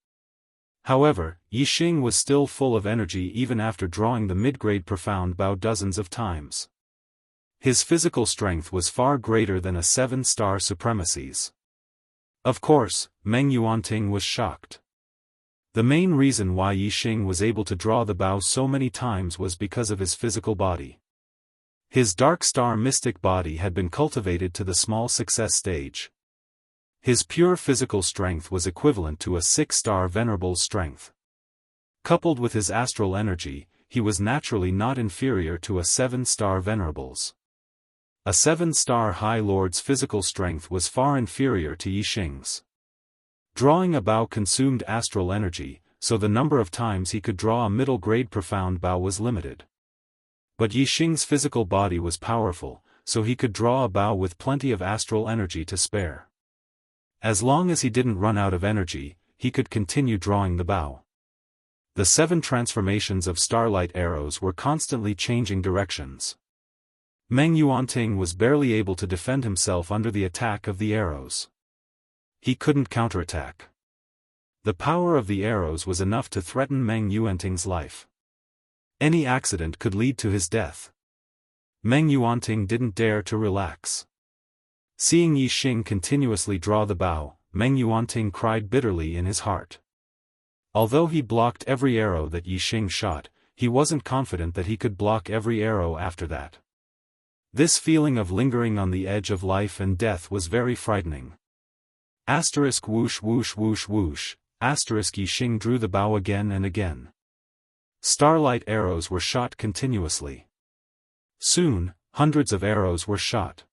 However, Yixing was still full of energy even after drawing the mid-grade profound bow dozens of times. His physical strength was far greater than a 7-star supremacy's. Of course, Meng Yuanting was shocked. The main reason why Yixing was able to draw the bow so many times was because of his physical body. His dark star mystic body had been cultivated to the small success stage. His pure physical strength was equivalent to a 6-star venerable's strength. Coupled with his astral energy, he was naturally not inferior to a 7-star venerable's. A 7-star High Lord's physical strength was far inferior to Yixing's. Drawing a bow consumed astral energy, so the number of times he could draw a middle-grade profound bow was limited. But Yixing's physical body was powerful, so he could draw a bow with plenty of astral energy to spare. As long as he didn't run out of energy, he could continue drawing the bow. The 7 transformations of starlight arrows were constantly changing directions. Meng Yuanting was barely able to defend himself under the attack of the arrows. he couldn't counterattack. The power of the arrows was enough to threaten Meng Yuanting's life. Any accident could lead to his death. Meng Yuanting didn't dare to relax. Seeing Yi Xing continuously draw the bow, Meng Yuanting cried bitterly in his heart. Although he blocked every arrow that Yi Xing shot, he wasn't confident that he could block every arrow after that. This feeling of lingering on the edge of life and death was very frightening. Asterisk whoosh whoosh whoosh whoosh, asterisk Yi Xing drew the bow again and again. Starlight arrows were shot continuously. Soon, hundreds of arrows were shot.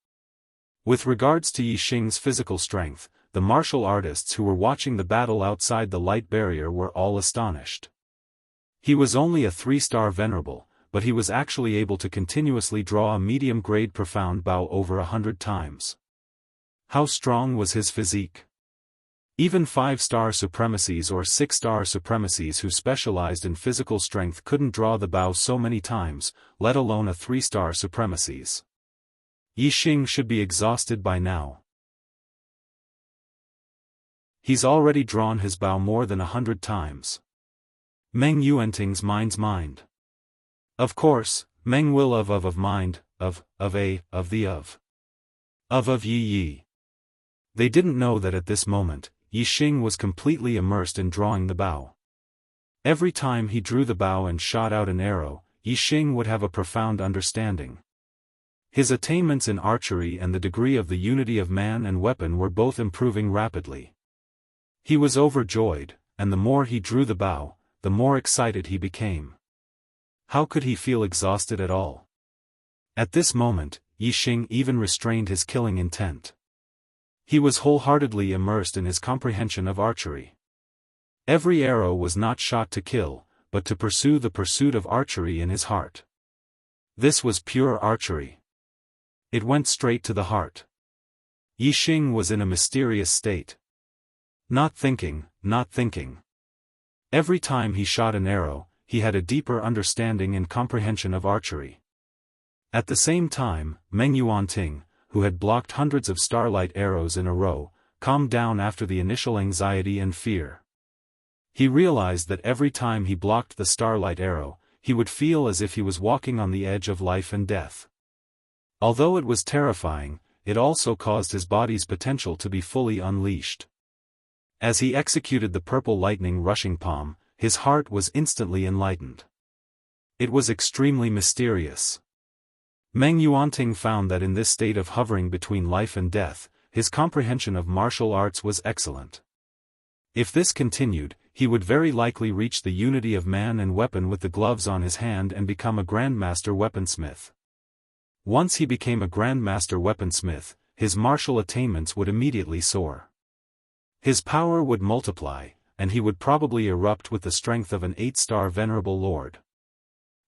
With regards to Yi Xing's physical strength, the martial artists who were watching the battle outside the light barrier were all astonished. He was only a 3-star venerable, but he was actually able to continuously draw a medium-grade profound bow over 100 times. How strong was his physique? Even 5-star supremacies or 6-star supremacies who specialized in physical strength couldn't draw the bow so many times, let alone a 3-star supremacies. Yi Xing should be exhausted by now. He's already drawn his bow more than 100 times. Meng Yuanting's mind's mind. Of course, Meng will of mind, of Yi Yi. They didn't know that at this moment, Yi Xing was completely immersed in drawing the bow. Every time he drew the bow and shot out an arrow, Yi Xing would have a profound understanding. His attainments in archery and the degree of the unity of man and weapon were both improving rapidly. He was overjoyed, and the more he drew the bow, the more excited he became. How could he feel exhausted at all? At this moment, Yi Xing even restrained his killing intent. He was wholeheartedly immersed in his comprehension of archery. Every arrow was not shot to kill, but to pursue the pursuit of archery in his heart. This was pure archery. It went straight to the heart. Yi Xing was in a mysterious state. Not thinking. Every time he shot an arrow, he had a deeper understanding and comprehension of archery. At the same time, Meng Yuanting, who had blocked hundreds of starlight arrows in a row, calmed down after the initial anxiety and fear. He realized that every time he blocked the starlight arrow, he would feel as if he was walking on the edge of life and death. Although it was terrifying, it also caused his body's potential to be fully unleashed. As he executed the purple lightning rushing palm, his heart was instantly enlightened. It was extremely mysterious. Meng Yuanting found that in this state of hovering between life and death, his comprehension of martial arts was excellent. If this continued, he would very likely reach the unity of man and weapon with the gloves on his hand and become a grandmaster weaponsmith. Once he became a grandmaster weaponsmith, his martial attainments would immediately soar. His power would multiply, and he would probably erupt with the strength of an 8-star venerable lord.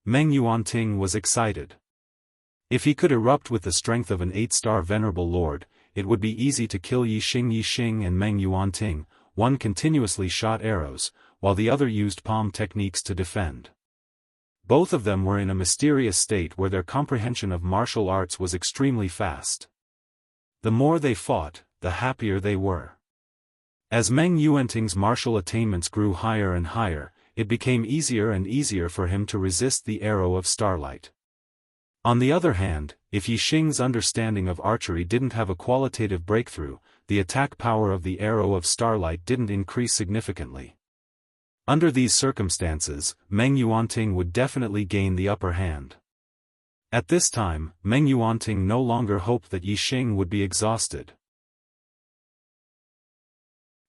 Meng Yuanting was excited. If he could erupt with the strength of an 8-star venerable lord, it would be easy to kill Yi Xing. Yi Xing and Meng Yuanting, one continuously shot arrows, while the other used palm techniques to defend. Both of them were in a mysterious state where their comprehension of martial arts was extremely fast. The more they fought, the happier they were. As Meng Yuanting's martial attainments grew higher and higher, it became easier and easier for him to resist the arrow of starlight. On the other hand, if Yi Xing's understanding of archery didn't have a qualitative breakthrough, the attack power of the arrow of starlight didn't increase significantly. Under these circumstances, Meng Yuanting would definitely gain the upper hand. At this time, Meng Yuanting no longer hoped that Yi Xing would be exhausted.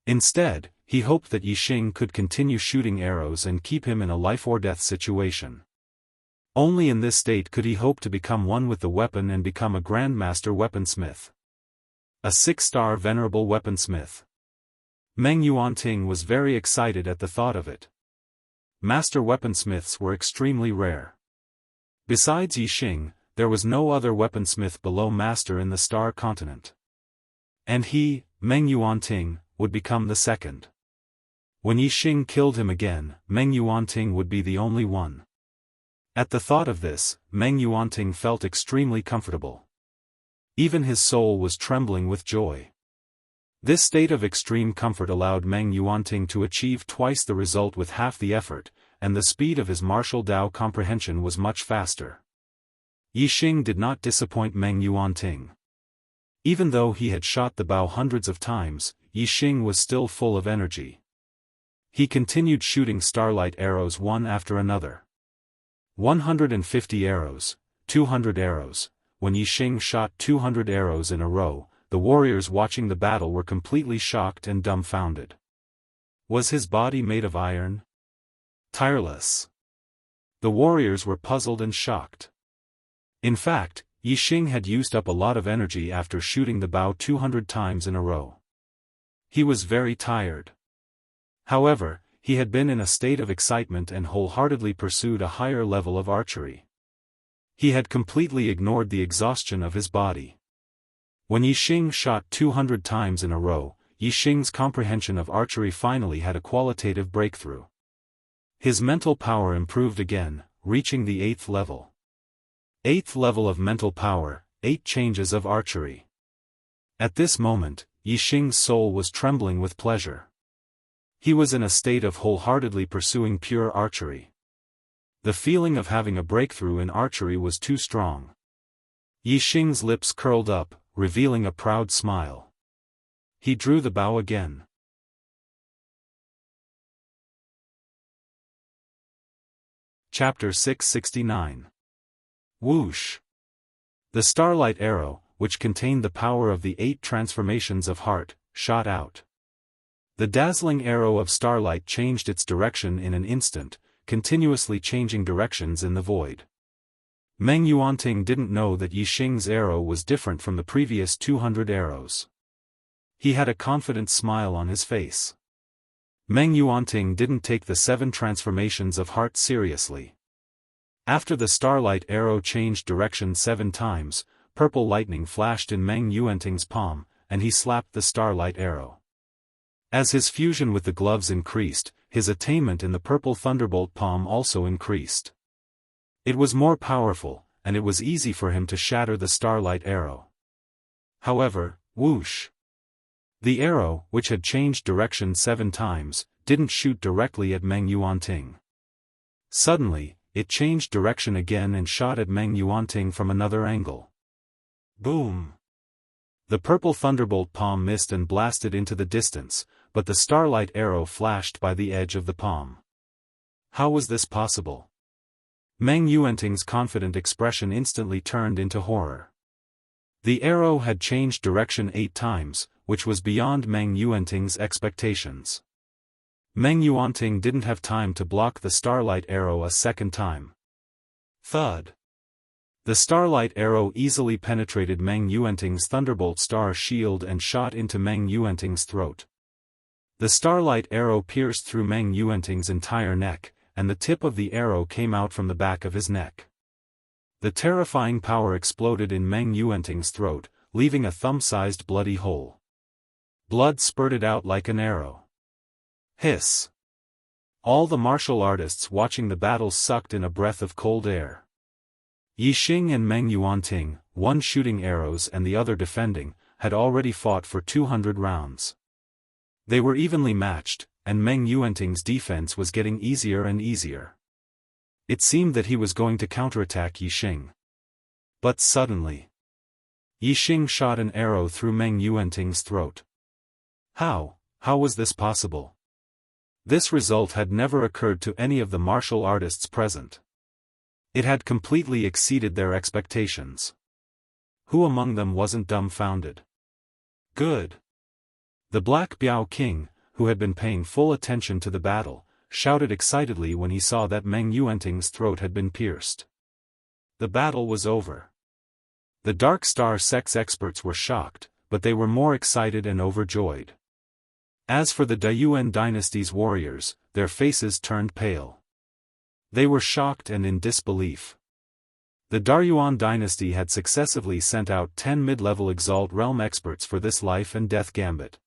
Instead, he hoped that Yi Xing could continue shooting arrows and keep him in a life-or-death situation. Only in this state could he hope to become one with the weapon and become a grandmaster weaponsmith. A 6-star venerable weaponsmith. Meng Yuanting was very excited at the thought of it. Master weaponsmiths were extremely rare. Besides Yi Xing, there was no other weaponsmith below master in the star continent. And he, Meng Yuanting, would become the second. When Yi Xing killed him again, Meng Yuanting would be the only one. At the thought of this, Meng Yuanting felt extremely comfortable. Even his soul was trembling with joy. This state of extreme comfort allowed Meng Yuanting to achieve twice the result with half the effort, and the speed of his martial Dao comprehension was much faster. Yixing did not disappoint Meng Yuanting. Even though he had shot the bow hundreds of times, Yixing was still full of energy. He continued shooting starlight arrows one after another. 150 arrows, 200 arrows. When Yixing shot 200 arrows in a row, the warriors watching the battle were completely shocked and dumbfounded. Was his body made of iron? Tireless. The warriors were puzzled and shocked. In fact, Yixing had used up a lot of energy after shooting the bow 200 times in a row. He was very tired. However, he had been in a state of excitement and wholeheartedly pursued a higher level of archery. He had completely ignored the exhaustion of his body. When Yixing shot 200 times in a row, Yixing's comprehension of archery finally had a qualitative breakthrough. His mental power improved again, reaching the 8th level. 8th level of mental power, 8 changes of archery. At this moment, Yixing's soul was trembling with pleasure. He was in a state of wholeheartedly pursuing pure archery. The feeling of having a breakthrough in archery was too strong. Yixing's lips curled up, revealing a proud smile. He drew the bow again. Chapter 669. Whoosh! The starlight arrow, which contained the power of the 8 transformations of heart, shot out. The dazzling arrow of starlight changed its direction in an instant, continuously changing directions in the void. Meng Yuanting didn't know that Yixing's arrow was different from the previous 200 arrows. He had a confident smile on his face. Meng Yuanting didn't take the 7 transformations of heart seriously. After the starlight arrow changed direction 7 times, purple lightning flashed in Meng Yuanting's palm, and he slapped the starlight arrow. As his fusion with the gloves increased, his attainment in the purple thunderbolt palm also increased. It was more powerful, and it was easy for him to shatter the starlight arrow. However, whoosh! The arrow, which had changed direction 7 times, didn't shoot directly at Meng Yuanting. Suddenly, it changed direction again and shot at Meng Yuanting from another angle. Boom! The purple thunderbolt palm missed and blasted into the distance, but the starlight arrow flashed by the edge of the palm. How was this possible? Meng Yuanting's confident expression instantly turned into horror. The arrow had changed direction 8 times, which was beyond Meng Yuanting's expectations. Meng Yuanting didn't have time to block the starlight arrow a second time. Thud! The starlight arrow easily penetrated Meng Yuanting's thunderbolt star shield and shot into Meng Yuanting's throat. The starlight arrow pierced through Meng Yuanting's entire neck, and the tip of the arrow came out from the back of his neck. The terrifying power exploded in Meng Yuanting's throat, leaving a thumb-sized bloody hole. Blood spurted out like an arrow. Hiss! All the martial artists watching the battle sucked in a breath of cold air. Yixing and Meng Yuanting, one shooting arrows and the other defending, had already fought for 200 rounds. They were evenly matched, and Meng Yuanting's defense was getting easier and easier. It seemed that he was going to counterattack Yixing. But suddenly, Yixing shot an arrow through Meng Yuanting's throat. How was this possible? This result had never occurred to any of the martial artists present. It had completely exceeded their expectations. Who among them wasn't dumbfounded? Good! The Black Biao King, who had been paying full attention to the battle, shouted excitedly when he saw that Meng Yuanting's throat had been pierced. The battle was over. The Dark Star Sect's experts were shocked, but they were more excited and overjoyed. As for the Dayuan dynasty's warriors, their faces turned pale. They were shocked and in disbelief. The Daryuan dynasty had successively sent out 10 mid-level Exalt Realm experts for this life and death gambit.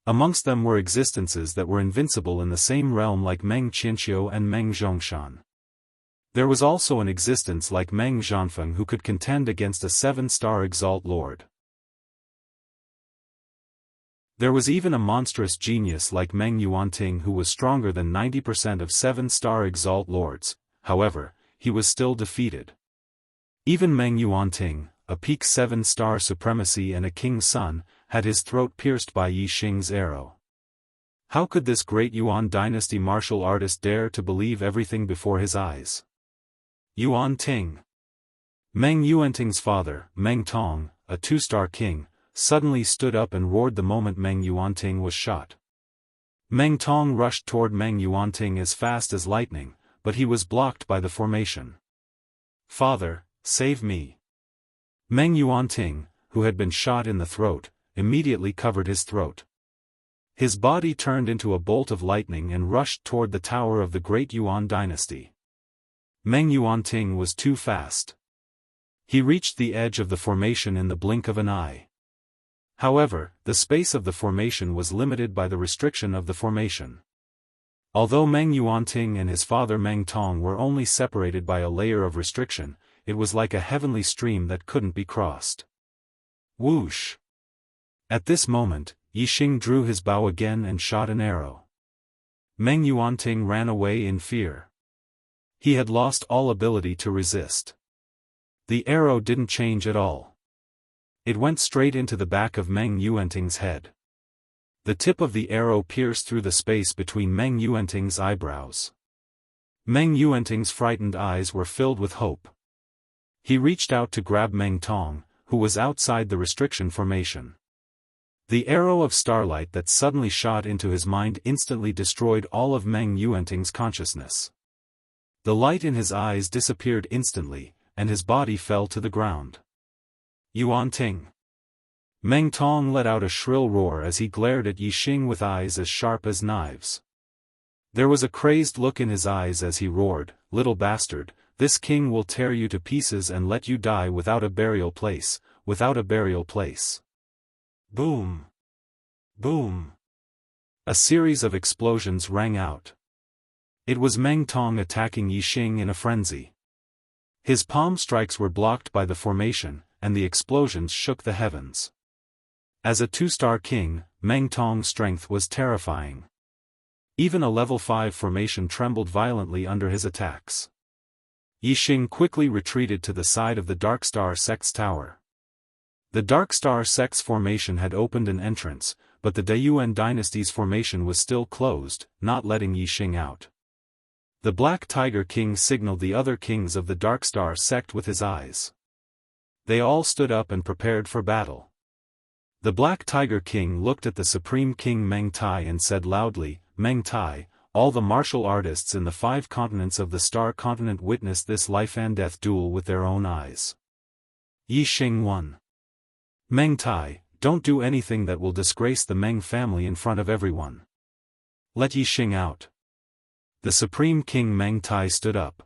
Amongst them were existences that were invincible in the same realm like Meng Qianqiu and Meng Zhongshan. There was also an existence like Meng Zhanfeng who could contend against a 7-star Exalt Lord. There was even a monstrous genius like Meng Yuanting who was stronger than 90% of 7-star Exalt Lords, however, he was still defeated. Even Meng Yuanting, a peak 7-star supremacy and a king's son, had his throat pierced by Yi Xing's arrow. How could this great Yuan dynasty martial artist dare to believe everything before his eyes? Yuanting. Meng Yuanting's father, Meng Tong, a 2-star king, suddenly stood up and roared the moment Meng Yuanting was shot. Meng Tong rushed toward Meng Yuanting as fast as lightning, but he was blocked by the formation. "Father, save me." Meng Yuanting, who had been shot in the throat, immediately covered his throat. His body turned into a bolt of lightning and rushed toward the tower of the great Yuan dynasty. Meng Yuanting was too fast. He reached the edge of the formation in the blink of an eye. However, the space of the formation was limited by the restriction of the formation. Although Meng Yuanting and his father Meng Tong were only separated by a layer of restriction, it was like a heavenly stream that couldn't be crossed. Whoosh! At this moment, Yi Xing drew his bow again and shot an arrow. Meng Yuanting ran away in fear. He had lost all ability to resist. The arrow didn't change at all. It went straight into the back of Meng Yuanting's head. The tip of the arrow pierced through the space between Meng Yuanting's eyebrows. Meng Yuanting's frightened eyes were filled with hope. He reached out to grab Meng Tong, who was outside the restriction formation. The arrow of starlight that suddenly shot into his mind instantly destroyed all of Meng Yuanting's consciousness. The light in his eyes disappeared instantly, and his body fell to the ground. Yuanting. Meng Tong let out a shrill roar as he glared at Yi Xing with eyes as sharp as knives. There was a crazed look in his eyes as he roared, "Little bastard, this king will tear you to pieces and let you die without a burial place, without a burial place." Boom! Boom! A series of explosions rang out. It was Meng Tong attacking Yi Xing in a frenzy. His palm strikes were blocked by the formation, and the explosions shook the heavens. As a 2-star king, Meng Tong's strength was terrifying. Even a level 5 formation trembled violently under his attacks. Yi Xing quickly retreated to the side of the Dark Star Sect's tower. The Dark Star Sect's formation had opened an entrance, but the Daiyuan dynasty's formation was still closed, not letting Yi Xing out. The Black Tiger King signaled the other kings of the Dark Star Sect with his eyes. They all stood up and prepared for battle. The Black Tiger King looked at the Supreme King Meng Tai and said loudly, "Meng Tai, all the martial artists in the 5 continents of the Star Continent witnessed this life-and-death duel with their own eyes. Yi Xing won. Meng Tai, don't do anything that will disgrace the Meng family in front of everyone. Let Yi Xing out." The Supreme King Meng Tai stood up.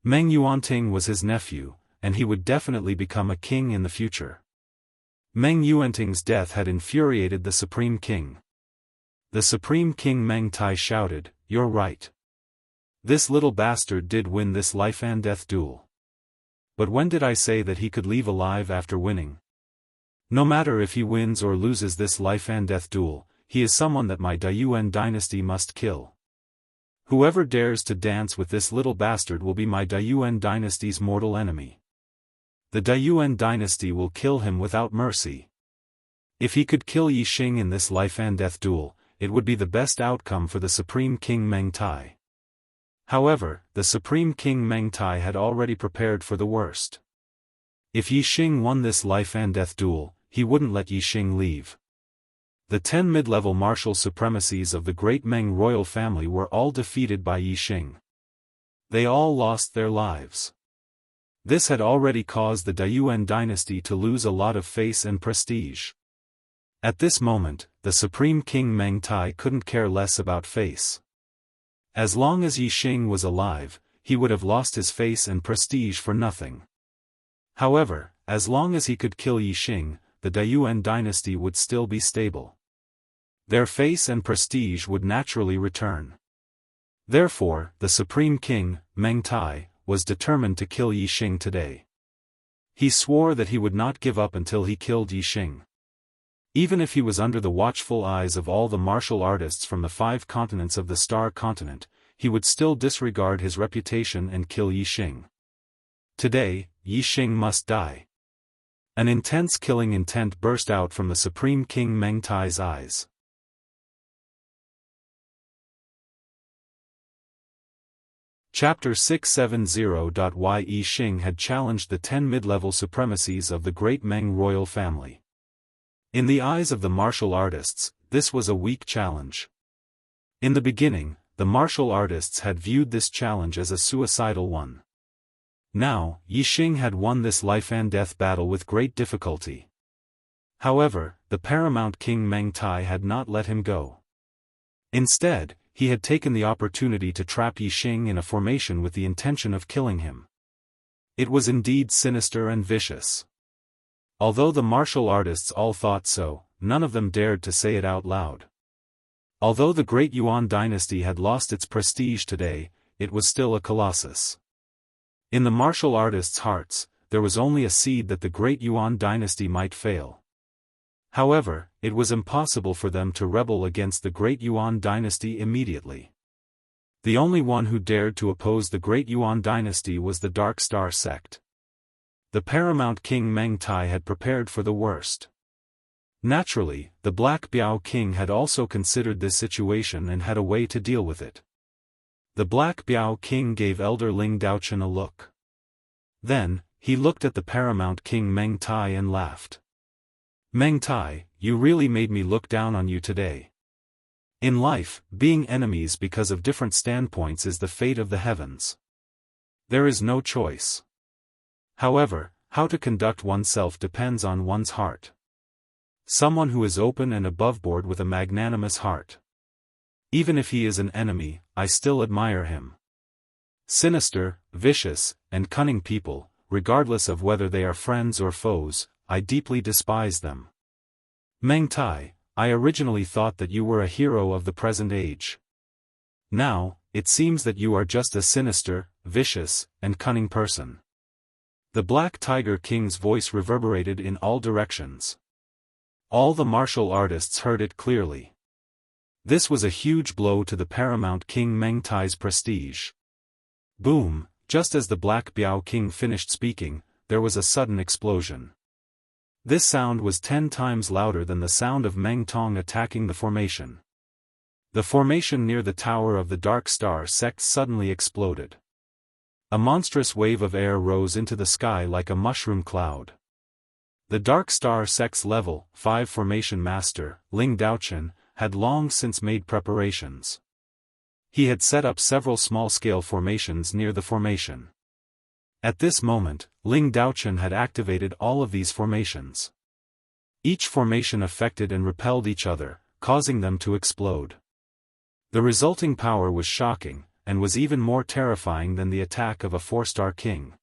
Meng Yuanting was his nephew, and he would definitely become a king in the future. Meng Yuanting's death had infuriated the Supreme King. The Supreme King Meng Tai shouted, "You're right. This little bastard did win this life-and-death duel. But when did I say that he could leave alive after winning? No matter if he wins or loses this life-and-death duel, he is someone that my Daiyuan dynasty must kill. Whoever dares to dance with this little bastard will be my Daiyuan dynasty's mortal enemy. The Daiyuan dynasty will kill him without mercy." If he could kill Yi Xing in this life-and-death duel, it would be the best outcome for the Supreme King Meng Tai. However, the Supreme King Meng Tai had already prepared for the worst. If Yi Xing won this life-and-death duel, he wouldn't let Yi Xing leave. The 10 mid-level martial supremacies of the great Meng royal family were all defeated by Yi Xing. They all lost their lives. This had already caused the Daiyuan dynasty to lose a lot of face and prestige. At this moment, the Supreme King Meng Tai couldn't care less about face. As long as Yi Xing was alive, he would have lost his face and prestige for nothing. However, as long as he could kill Yi Xing, the Daiyuan dynasty would still be stable. Their face and prestige would naturally return. Therefore, the Supreme King, Meng Tai, was determined to kill Yi Xing today. He swore that he would not give up until he killed Yi Xing. Even if he was under the watchful eyes of all the martial artists from the 5 continents of the Star Continent, he would still disregard his reputation and kill Yixing. Today, Yixing must die. An intense killing intent burst out from the Supreme King Meng Tai's eyes. Chapter 670. Why Yixing had challenged the 10 mid-level supremacies of the great Meng royal family. In the eyes of the martial artists, this was a weak challenge. In the beginning, the martial artists had viewed this challenge as a suicidal one. Now, Yixing had won this life-and-death battle with great difficulty. However, the paramount king Meng Tai had not let him go. Instead, he had taken the opportunity to trap Yixing in a formation with the intention of killing him. It was indeed sinister and vicious. Although the martial artists all thought so, none of them dared to say it out loud. Although the great Yuan dynasty had lost its prestige today, it was still a colossus. In the martial artists' hearts, there was only a seed that the great Yuan dynasty might fail. However, it was impossible for them to rebel against the great Yuan dynasty immediately. The only one who dared to oppose the great Yuan dynasty was the Dark Star sect. The paramount king Meng Tai had prepared for the worst. Naturally, the Black Biao King had also considered this situation and had a way to deal with it. The Black Biao King gave Elder Ling Daochen a look. Then, he looked at the paramount king Meng Tai and laughed. Meng Tai, you really made me look down on you today. In life, being enemies because of different standpoints is the fate of the heavens. There is no choice. However, how to conduct oneself depends on one's heart. Someone who is open and aboveboard with a magnanimous heart. Even if he is an enemy, I still admire him. Sinister, vicious, and cunning people, regardless of whether they are friends or foes, I deeply despise them. Meng Tai, I originally thought that you were a hero of the present age. Now, it seems that you are just a sinister, vicious, and cunning person. The Black Tiger King's voice reverberated in all directions. All the martial artists heard it clearly. This was a huge blow to the paramount king Meng Tai's prestige. Boom, just as the Black Biao King finished speaking, there was a sudden explosion. This sound was 10 times louder than the sound of Meng Tong attacking the formation. The formation near the tower of the Dark Star sect suddenly exploded. A monstrous wave of air rose into the sky like a mushroom cloud. The Dark Star sect's level 5 formation master, Ling Daochen, had long since made preparations. He had set up several small-scale formations near the formation. At this moment, Ling Daochen had activated all of these formations. Each formation affected and repelled each other, causing them to explode. The resulting power was shocking, and was even more terrifying than the attack of a 4-star king.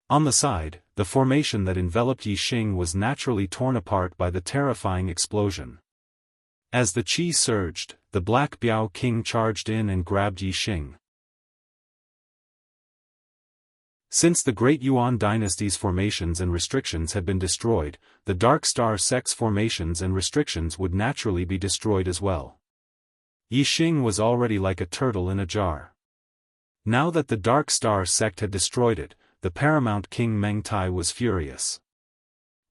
On the side, the formation that enveloped Yixing was naturally torn apart by the terrifying explosion. As the qi surged, the Black Biao King charged in and grabbed Yixing. Since the Great Yuan dynasty's formations and restrictions had been destroyed, the Dark Star sect's formations and restrictions would naturally be destroyed as well. Yixing was already like a turtle in a jar. Now that the Dark Star sect had destroyed it, the paramount king Meng Tai was furious.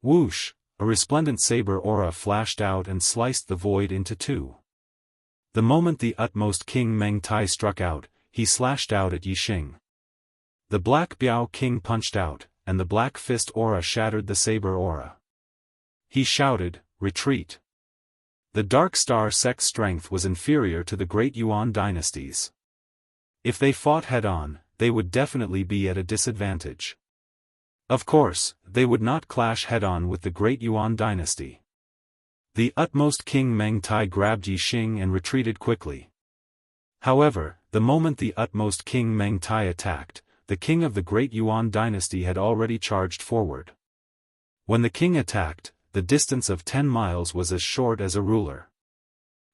Whoosh, a resplendent saber aura flashed out and sliced the void into two. The moment the utmost king Meng Tai struck out, he slashed out at Yixing. The Black Biao King punched out, and the Black Fist aura shattered the saber aura. He shouted, "Retreat!" The Dark Star sect's strength was inferior to the Great Yuan dynasties. If they fought head-on, they would definitely be at a disadvantage. Of course, they would not clash head-on with the Great Yuan dynasty. The utmost king Meng Tai grabbed Yixing and retreated quickly. However, the moment the utmost king Meng Tai attacked, the king of the Great Yuan dynasty had already charged forward. When the king attacked, the distance of 10 miles was as short as a ruler.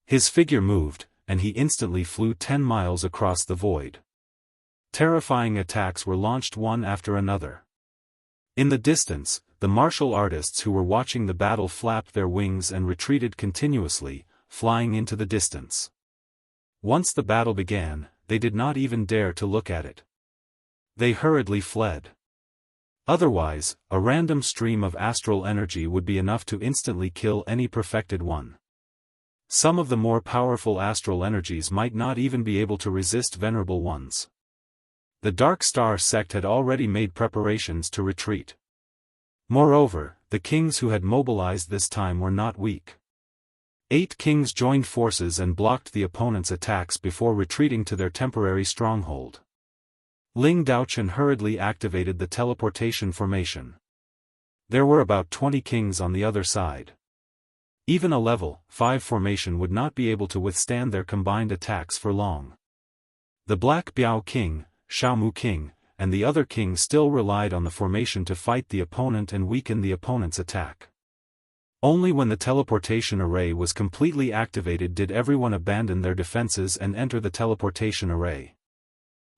His figure moved, and he instantly flew 10 miles across the void. Terrifying attacks were launched one after another. In the distance, the martial artists who were watching the battle flapped their wings and retreated continuously, flying into the distance. Once the battle began, they did not even dare to look at it. They hurriedly fled. Otherwise, a random stream of astral energy would be enough to instantly kill any perfected one. Some of the more powerful astral energies might not even be able to resist venerable ones. The Dark Star sect had already made preparations to retreat. Moreover, the kings who had mobilized this time were not weak. 8 kings joined forces and blocked the opponent's attacks before retreating to their temporary stronghold. Ling Daochen hurriedly activated the teleportation formation. There were about 20 kings on the other side. Even a level 5 formation would not be able to withstand their combined attacks for long. The Black Biao King, Xiaomu King, and the other king still relied on the formation to fight the opponent and weaken the opponent's attack. Only when the teleportation array was completely activated did everyone abandon their defenses and enter the teleportation array.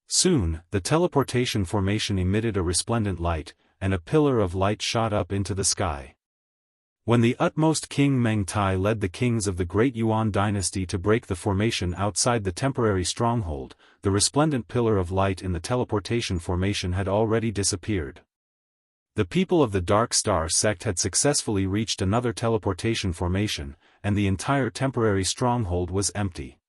Soon, the teleportation formation emitted a resplendent light, and a pillar of light shot up into the sky. When the utmost King Meng Tai led the kings of the Great Yuan dynasty to break the formation outside the temporary stronghold, the resplendent pillar of light in the teleportation formation had already disappeared. The people of the Dark Star sect had successfully reached another teleportation formation, and the entire temporary stronghold was empty.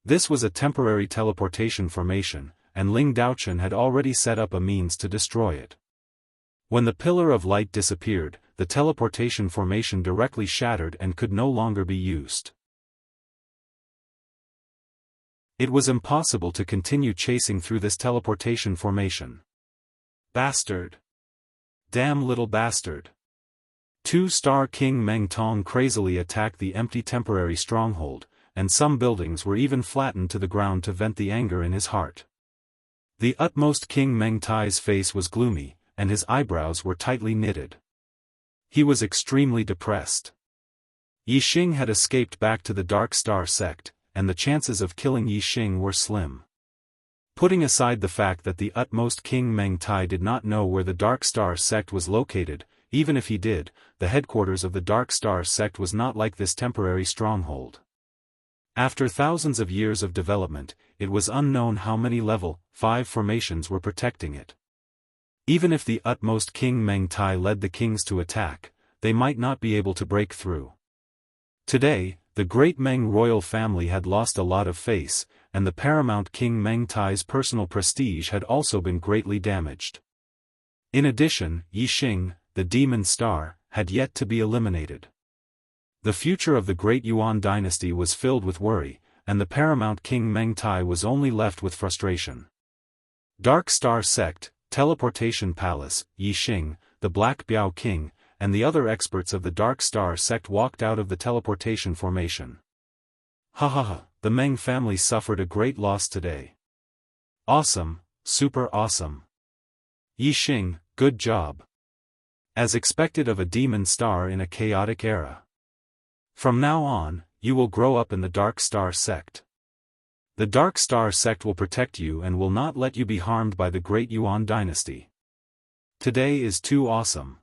This was a temporary teleportation formation, and Ling Daochen had already set up a means to destroy it. When the pillar of light disappeared, the teleportation formation directly shattered and could no longer be used. It was impossible to continue chasing through this teleportation formation. Bastard! Damn little bastard! 2-star King Meng Tong crazily attacked the empty temporary stronghold, and some buildings were even flattened to the ground to vent the anger in his heart. The utmost King Meng Tai's face was gloomy, and his eyebrows were tightly knitted. He was extremely depressed. Yi Xing had escaped back to the Dark Star sect, and the chances of killing Yi Xing were slim. Putting aside the fact that the utmost King Meng Tai did not know where the Dark Star sect was located, even if he did, the headquarters of the Dark Star sect was not like this temporary stronghold. After thousands of years of development, it was unknown how many level 5 formations were protecting it. Even if the utmost King Meng Tai led the kings to attack, they might not be able to break through. Today, the great Meng royal family had lost a lot of face, and the paramount King Meng Tai's personal prestige had also been greatly damaged. In addition, Yi Xing, the demon star, had yet to be eliminated. The future of the Great Yuan dynasty was filled with worry, and the paramount King Meng Tai was only left with frustration. Dark Star Sect, Teleportation Palace, Yi Xing, the Black Biao King, and the other experts of the Dark Star Sect walked out of the teleportation formation. Ha ha ha, the Meng family suffered a great loss today. Awesome, super awesome. Yi Xing, good job. As expected of a demon star in a chaotic era. From now on, you will grow up in the Dark Star Sect. The Dark Star Sect will protect you and will not let you be harmed by the Great Yuan dynasty. Today is too awesome.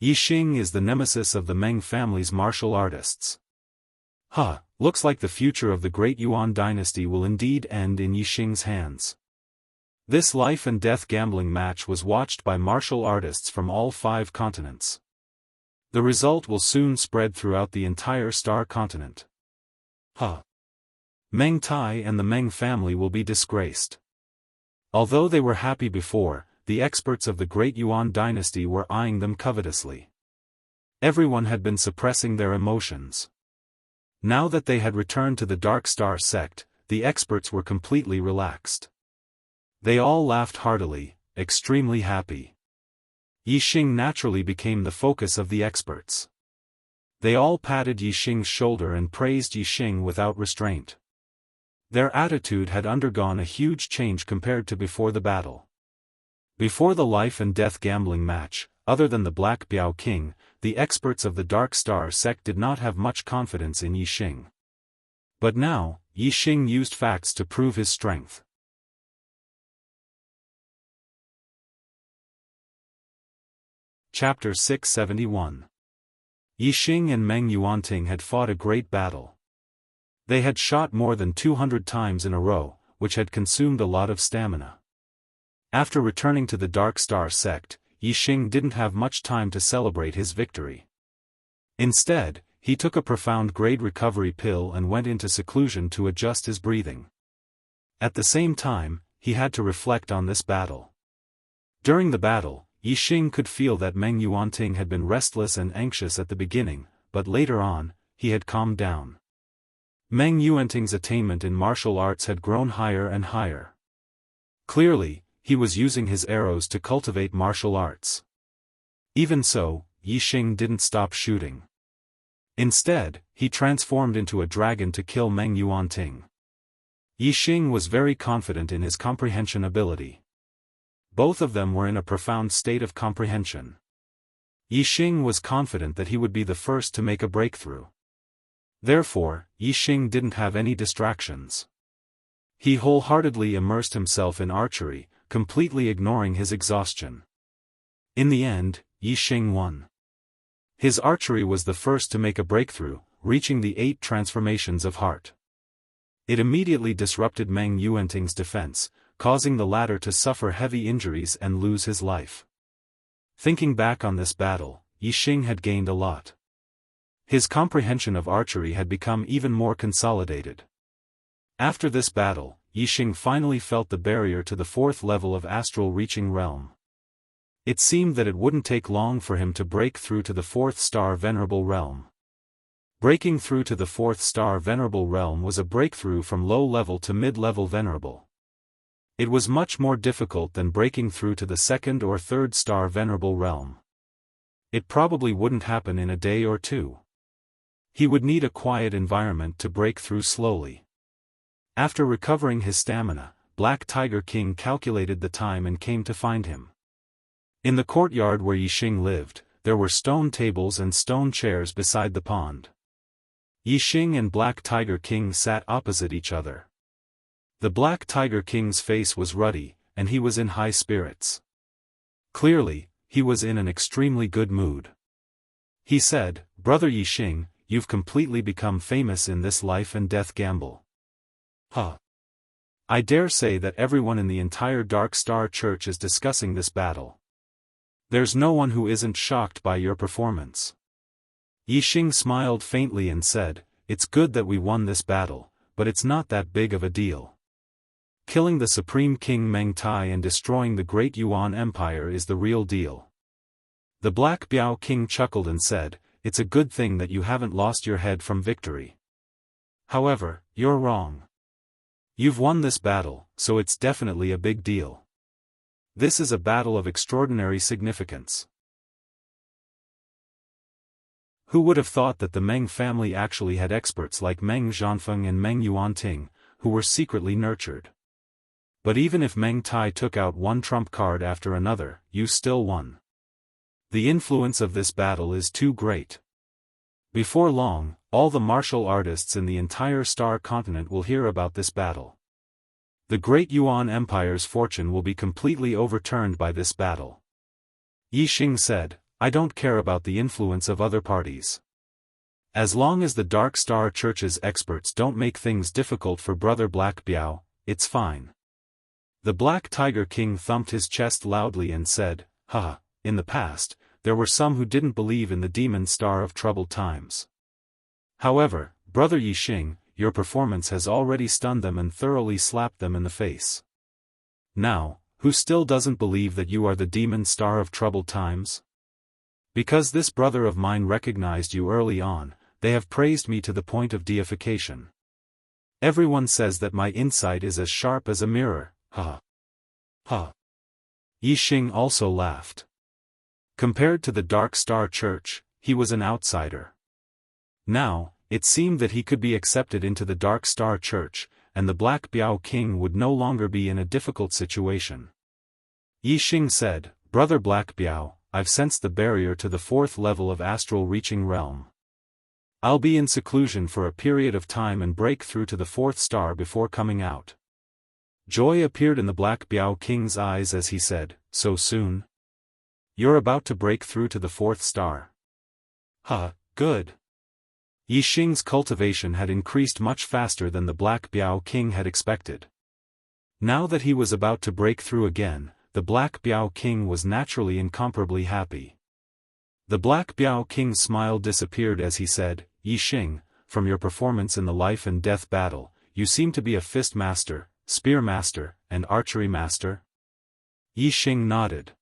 Yi Xing is the nemesis of the Meng family's martial artists. Looks like the future of the Great Yuan dynasty will indeed end in Yi Xing's hands. This life and death gambling match was watched by martial artists from all 5 continents. The result will soon spread throughout the entire star continent. Meng Tai and the Meng family will be disgraced. Although they were happy before, the experts of the Great Yuan dynasty were eyeing them covetously. Everyone had been suppressing their emotions. Now that they had returned to the Dark Star sect, the experts were completely relaxed. They all laughed heartily, extremely happy. Yi Xing naturally became the focus of the experts. They all patted Yi Xing's shoulder and praised Yi Xing without restraint. Their attitude had undergone a huge change compared to before the battle. Before the life and death gambling match, other than the Black Biao King, the experts of the Dark Star sect did not have much confidence in Yi Xing. But now, Yi Xing used facts to prove his strength. Chapter 671. Yixing and Meng Yuanting had fought a great battle. They had shot more than 200 times in a row, which had consumed a lot of stamina. After returning to the Dark Star sect, Yixing didn't have much time to celebrate his victory. Instead, he took a profound grade recovery pill and went into seclusion to adjust his breathing. At the same time, he had to reflect on this battle. During the battle, Yixing could feel that Meng Yuanting had been restless and anxious at the beginning, but later on, he had calmed down. Meng Yuanting's attainment in martial arts had grown higher and higher. Clearly, he was using his arrows to cultivate martial arts. Even so, Yixing didn't stop shooting. Instead, he transformed into a dragon to kill Meng Yuanting. Yixing was very confident in his comprehension ability. Both of them were in a profound state of comprehension. Yixing was confident that he would be the first to make a breakthrough. Therefore, Yixing didn't have any distractions. He wholeheartedly immersed himself in archery, completely ignoring his exhaustion. In the end, Yixing won. His archery was the first to make a breakthrough, reaching the 8 transformations of heart. It immediately disrupted Meng Yuanting's defense, causing the latter to suffer heavy injuries and lose his life. Thinking back on this battle, Yixing had gained a lot. His comprehension of archery had become even more consolidated. After this battle, Yixing finally felt the barrier to the 4th level of astral reaching realm. It seemed that it wouldn't take long for him to break through to the 4th star venerable realm. Breaking through to the 4th star venerable realm was a breakthrough from low level to mid-level venerable. It was much more difficult than breaking through to the 2nd or 3rd star venerable realm. It probably wouldn't happen in a day or two. He would need a quiet environment to break through slowly. After recovering his stamina, Black Tiger King calculated the time and came to find him. In the courtyard where Yixing lived, there were stone tables and stone chairs beside the pond. Yixing and Black Tiger King sat opposite each other. The Black Tiger King's face was ruddy, and he was in high spirits. Clearly, he was in an extremely good mood. He said, "Brother Yixing, you've completely become famous in this life and death gamble. Huh. I dare say that everyone in the entire Dark Star Church is discussing this battle. There's no one who isn't shocked by your performance." Yixing smiled faintly and said, "It's good that we won this battle, but it's not that big of a deal. Killing the Supreme King Meng Tai and destroying the Great Yuan Empire is the real deal." The Black Biao King chuckled and said, "It's a good thing that you haven't lost your head from victory. However, you're wrong. You've won this battle, so it's definitely a big deal. This is a battle of extraordinary significance." Who would have thought that the Meng family actually had experts like Meng Xiaofan and Meng Yuanting, who were secretly nurtured? But even if Meng Tai took out one trump card after another, you still won. The influence of this battle is too great. Before long, all the martial artists in the entire Star Continent will hear about this battle. The Great Yuan Empire's fortune will be completely overturned by this battle. Yixing said, "I don't care about the influence of other parties. As long as the Dark Star Church's experts don't make things difficult for Brother Black Biao, it's fine." The Black Tiger King thumped his chest loudly and said, "Haha, in the past, there were some who didn't believe in the Demon Star of troubled times. However, Brother Yixing, your performance has already stunned them and thoroughly slapped them in the face. Now, who still doesn't believe that you are the Demon Star of troubled times? Because this brother of mine recognized you early on, they have praised me to the point of deification. Everyone says that my insight is as sharp as a mirror, ha. Ha." Yixing also laughed. Compared to the Dark Star Church, he was an outsider. Now, it seemed that he could be accepted into the Dark Star Church, and the Black Biao King would no longer be in a difficult situation. Yixing said, "Brother Black Biao, I've sensed the barrier to the 4th level of astral reaching realm. I'll be in seclusion for a period of time and break through to the 4th star before coming out." Joy appeared in the Black Biao King's eyes as he said, "So soon?" You're about to break through to the 4th star. Huh, good. Yixing's cultivation had increased much faster than the Black Biao King had expected. Now that he was about to break through again, the Black Biao King was naturally incomparably happy. The Black Biao King's smile disappeared as he said, Yixing, from your performance in the life and death battle, you seem to be a fist master, spear master, and archery master? Yixing nodded.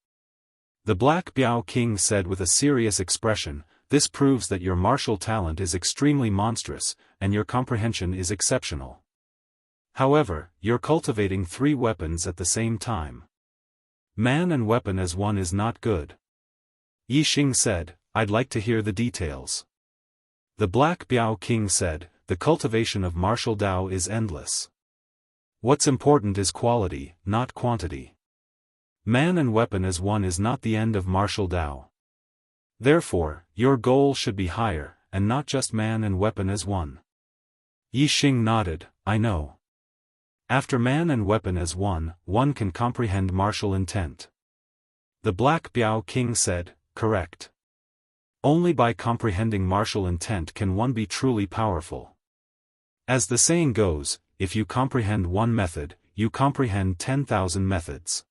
The Black Biao King said with a serious expression, this proves that your martial talent is extremely monstrous, and your comprehension is exceptional. However, you're cultivating 3 weapons at the same time. Man and weapon as one is not good. Yixing said, I'd like to hear the details. The Black Biao King said, the cultivation of martial Dao is endless. What's important is quality, not quantity. Man and weapon as one is not the end of martial Dao. Therefore, your goal should be higher, and not just man and weapon as one. Yixing nodded, I know. After man and weapon as one can comprehend martial intent. The Black Biao King said, correct. Only by comprehending martial intent can one be truly powerful. As the saying goes, if you comprehend one method, you comprehend 10,000 methods.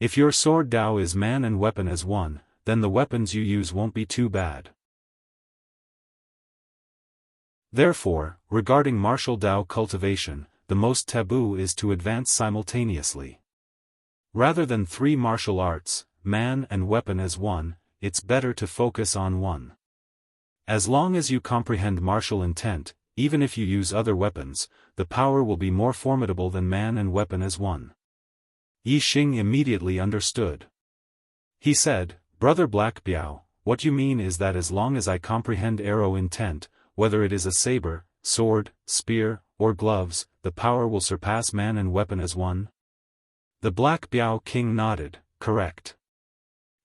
If your sword Dao is man and weapon as one, then the weapons you use won't be too bad. Therefore, regarding martial Dao cultivation, the most taboo is to advance simultaneously. Rather than 3 martial arts, man and weapon as one, it's better to focus on one. As long as you comprehend martial intent, even if you use other weapons, the power will be more formidable than man and weapon as one. Yixing immediately understood. He said, Brother Black Biao, what you mean is that as long as I comprehend arrow intent, whether it is a saber, sword, spear, or gloves, the power will surpass man and weapon as one? The Black Biao King nodded, correct.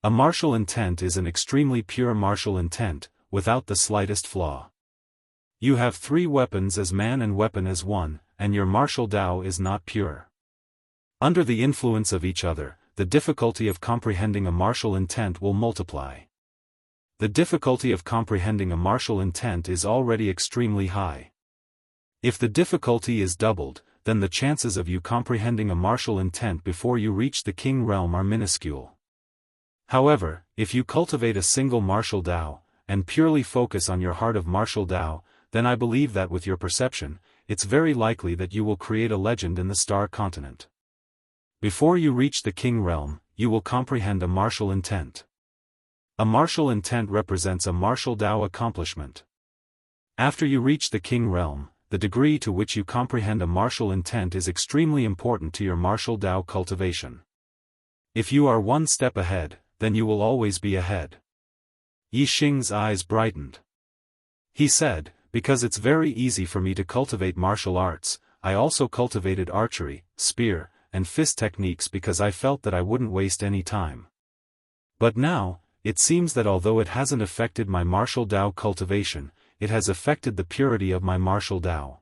A martial intent is an extremely pure martial intent, without the slightest flaw. You have 3 weapons as man and weapon as one, and your martial Dao is not pure. Under the influence of each other, the difficulty of comprehending a martial intent will multiply. The difficulty of comprehending a martial intent is already extremely high. If the difficulty is doubled, then the chances of you comprehending a martial intent before you reach the king realm are minuscule. However, if you cultivate a single martial Dao, and purely focus on your heart of martial Dao, then I believe that with your perception, it's very likely that you will create a legend in the star continent. Before you reach the king realm, you will comprehend a martial intent. A martial intent represents a martial Dao accomplishment. After you reach the king realm, the degree to which you comprehend a martial intent is extremely important to your martial Dao cultivation. If you are 1 step ahead, then you will always be ahead. Yixing's eyes brightened. He said, because it's very easy for me to cultivate martial arts, I also cultivated archery, spear, and fist techniques because I felt that I wouldn't waste any time. But now, it seems that although it hasn't affected my martial Dao cultivation, it has affected the purity of my martial Dao.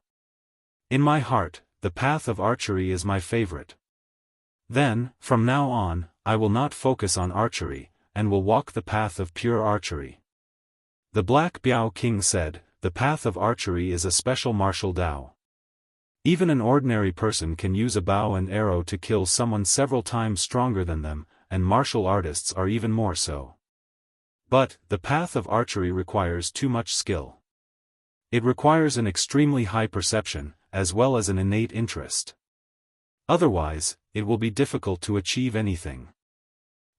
In my heart, the path of archery is my favorite. Then, from now on, I will not focus on archery, and will walk the path of pure archery. The Black Biao King said, the path of archery is a special martial Dao. Even an ordinary person can use a bow and arrow to kill someone several times stronger than them, and martial artists are even more so. But, the path of archery requires too much skill. It requires an extremely high perception, as well as an innate interest. Otherwise, it will be difficult to achieve anything.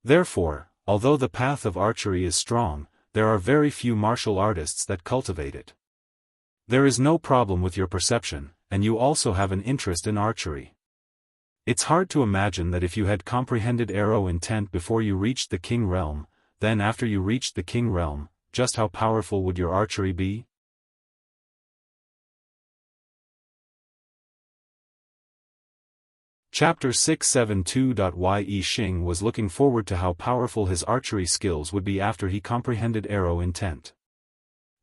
Therefore, although the path of archery is strong, there are very few martial artists that cultivate it. There is no problem with your perception, and you also have an interest in archery. It's hard to imagine that if you had comprehended arrow intent before you reached the king realm, then after you reached the king realm, just how powerful would your archery be? Chapter 672. Yixing was looking forward to how powerful his archery skills would be after he comprehended arrow intent.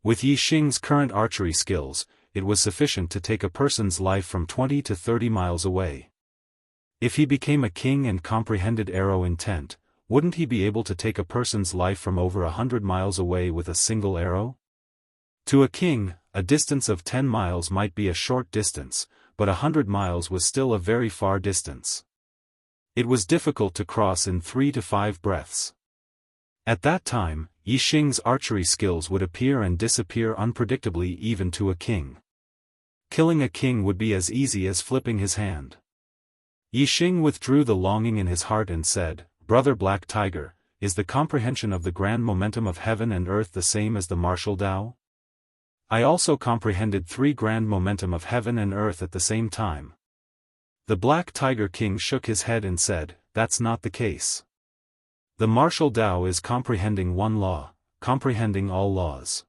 With Yixing's current archery skills, it was sufficient to take a person's life from 20 to 30 miles away. If he became a king and comprehended arrow intent, wouldn't he be able to take a person's life from over 100 miles away with a single arrow? To a king, a distance of 10 miles might be a short distance, but 100 miles was still a very far distance. It was difficult to cross in 3 to 5 breaths. At that time, Yixing's archery skills would appear and disappear unpredictably even to a king. Killing a king would be as easy as flipping his hand. Yixing withdrew the longing in his heart and said, "Brother Black Tiger, is the comprehension of the grand momentum of heaven and earth the same as the martial Tao? I also comprehended 3 grand momentum of heaven and earth at the same time." The Black Tiger King shook his head and said, "That's not the case. The martial Tao is comprehending one law, comprehending all laws.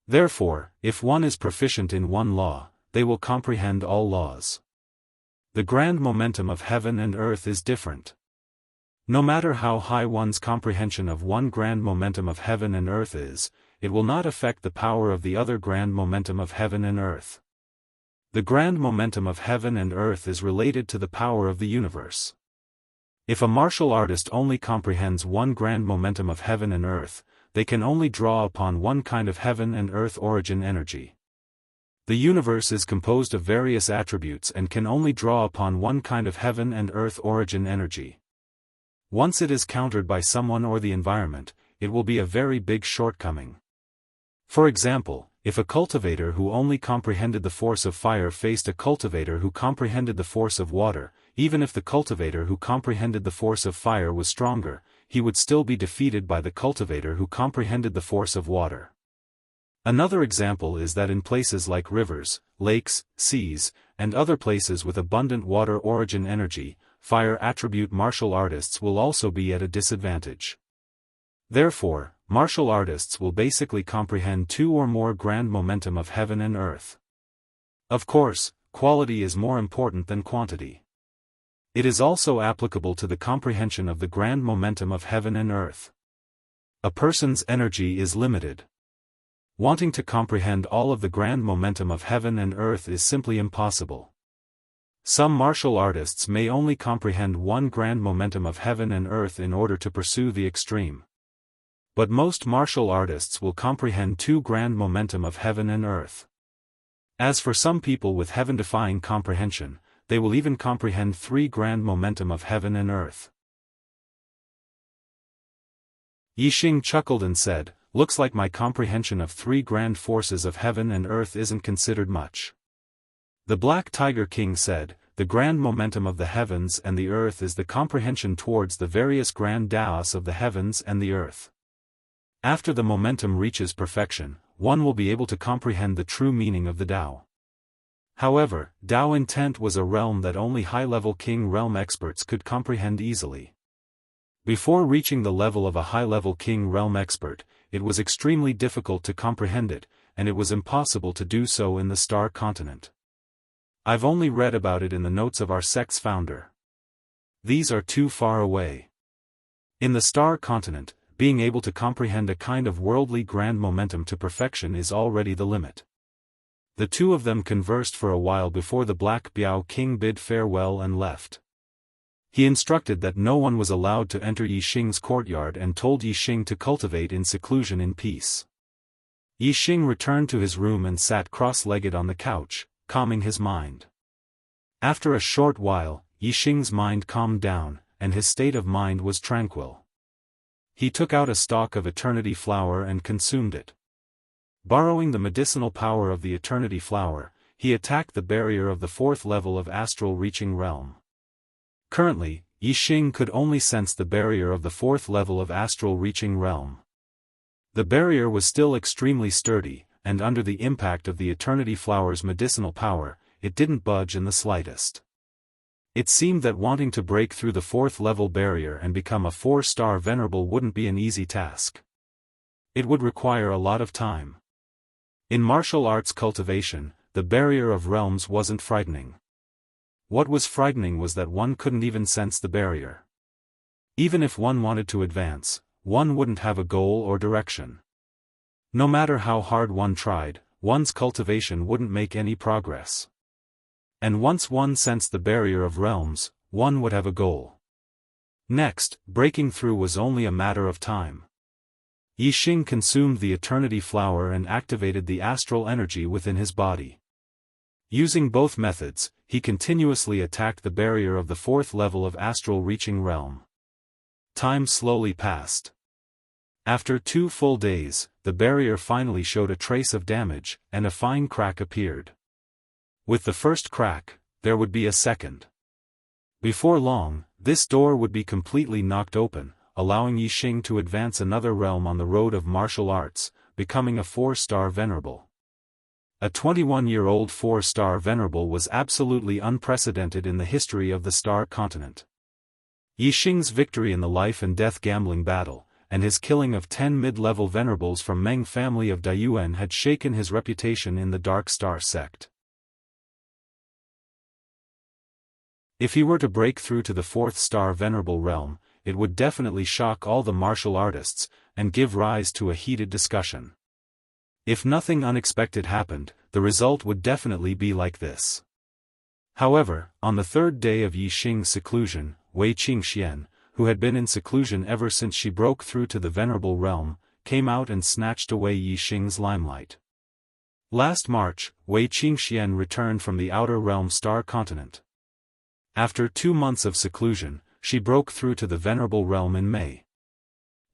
Therefore, if one is proficient in one law, they will comprehend all laws. The grand momentum of heaven and earth is different. No matter how high one's comprehension of one grand momentum of heaven and earth is, it will not affect the power of the other grand momentum of heaven and earth. The grand momentum of heaven and earth is related to the power of the universe. If a martial artist only comprehends one grand momentum of heaven and earth, they can only draw upon one kind of heaven and earth origin energy. The universe is composed of various attributes and can only draw upon one kind of heaven and earth origin energy. Once it is countered by someone or the environment, it will be a very big shortcoming. For example, if a cultivator who only comprehended the force of fire faced a cultivator who comprehended the force of water, even if the cultivator who comprehended the force of fire was stronger, he would still be defeated by the cultivator who comprehended the force of water. Another example is that in places like rivers, lakes, seas, and other places with abundant water origin energy, fire attribute martial artists will also be at a disadvantage. Therefore, martial artists will basically comprehend 2 or more grand momentum of heaven and earth. Of course, quality is more important than quantity. It is also applicable to the comprehension of the grand momentum of heaven and earth. A person's energy is limited. Wanting to comprehend all of the grand momentum of heaven and earth is simply impossible. Some martial artists may only comprehend one grand momentum of heaven and earth in order to pursue the extreme. But most martial artists will comprehend 2 grand momentum of heaven and earth. As for some people with heaven-defying comprehension, they will even comprehend 3 grand momentum of heaven and earth. Yixing chuckled and said, "Looks like my comprehension of 3 grand forces of heaven and earth isn't considered much." The Black Tiger King said, "The grand momentum of the heavens and the earth is the comprehension towards the various grand Taos of the heavens and the earth. After the momentum reaches perfection, one will be able to comprehend the true meaning of the Tao." However, Tao intent was a realm that only high-level king realm experts could comprehend easily. Before reaching the level of a high-level king realm expert, it was extremely difficult to comprehend it, and it was impossible to do so in the Star Continent. I've only read about it in the notes of our sect's founder. These are too far away. In the Star Continent, being able to comprehend a kind of worldly grand momentum to perfection is already the limit. The two of them conversed for a while before the Black Biao King bid farewell and left. He instructed that no one was allowed to enter Yixing's courtyard and told Yixing to cultivate in seclusion in peace. Yixing returned to his room and sat cross-legged on the couch, calming his mind. After a short while, Yixing's mind calmed down, and his state of mind was tranquil. He took out a stalk of eternity flower and consumed it. Borrowing the medicinal power of the eternity flower, he attacked the barrier of the 4th level of astral reaching realm. Currently, Yixing could only sense the barrier of the 4th level of astral reaching realm. The barrier was still extremely sturdy, and under the impact of the eternity flower's medicinal power, it didn't budge in the slightest. It seemed that wanting to break through the 4th level barrier and become a 4-star venerable wouldn't be an easy task. It would require a lot of time. In martial arts cultivation, the barrier of realms wasn't frightening. What was frightening was that one couldn't even sense the barrier. Even if one wanted to advance, one wouldn't have a goal or direction. No matter how hard one tried, one's cultivation wouldn't make any progress. And once one sensed the barrier of realms, one would have a goal. Next, breaking through was only a matter of time. Yixing consumed the Eternity Flower and activated the astral energy within his body. Using both methods, he continuously attacked the barrier of the fourth level of astral reaching realm. Time slowly passed. After 2 full days, the barrier finally showed a trace of damage, and a fine crack appeared. With the first crack, there would be a second. Before long, this door would be completely knocked open, allowing Yixing to advance another realm on the road of martial arts, becoming a 4-star venerable. A 21-year-old 4-star venerable was absolutely unprecedented in the history of the Star Continent. Yixing's victory in the life and death gambling battle, and his killing of 10 mid-level venerables from Meng family of Daiyuan had shaken his reputation in the Dark Star sect. If he were to break through to the 4th-star venerable realm, it would definitely shock all the martial artists, and give rise to a heated discussion. If nothing unexpected happened, the result would definitely be like this. However, on the 3rd day of Yixing's seclusion, Wei Qingxian, who had been in seclusion ever since she broke through to the venerable realm, came out and snatched away Yixing's limelight. Last March, Wei Qingxian returned from the outer realm Star Continent. After 2 months of seclusion, she broke through to the venerable realm in May.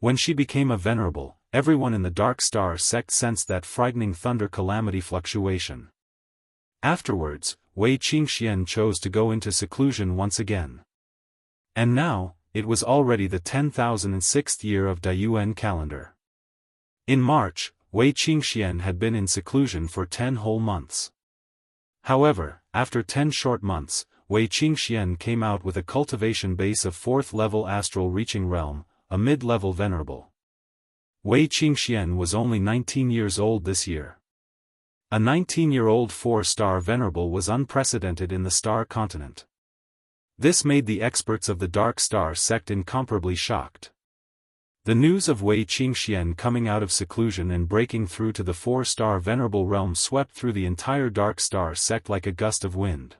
When she became a venerable, everyone in the Dark Star sect sensed that frightening thunder calamity fluctuation. Afterwards, Wei Qingxian chose to go into seclusion once again. And now, it was already the 10,006th year of Daiyuan calendar. In March, Wei Qingxian had been in seclusion for 10 whole months. However, after 10 short months, Wei Qingxian came out with a cultivation base of 4th level astral reaching realm, a mid-level venerable. Wei Qingxian was only 19 years old this year. A 19-year-old 4-star venerable was unprecedented in the Star Continent. This made the experts of the Dark Star sect incomparably shocked. The news of Wei Qingxian coming out of seclusion and breaking through to the 4-star venerable realm swept through the entire Dark Star sect like a gust of wind.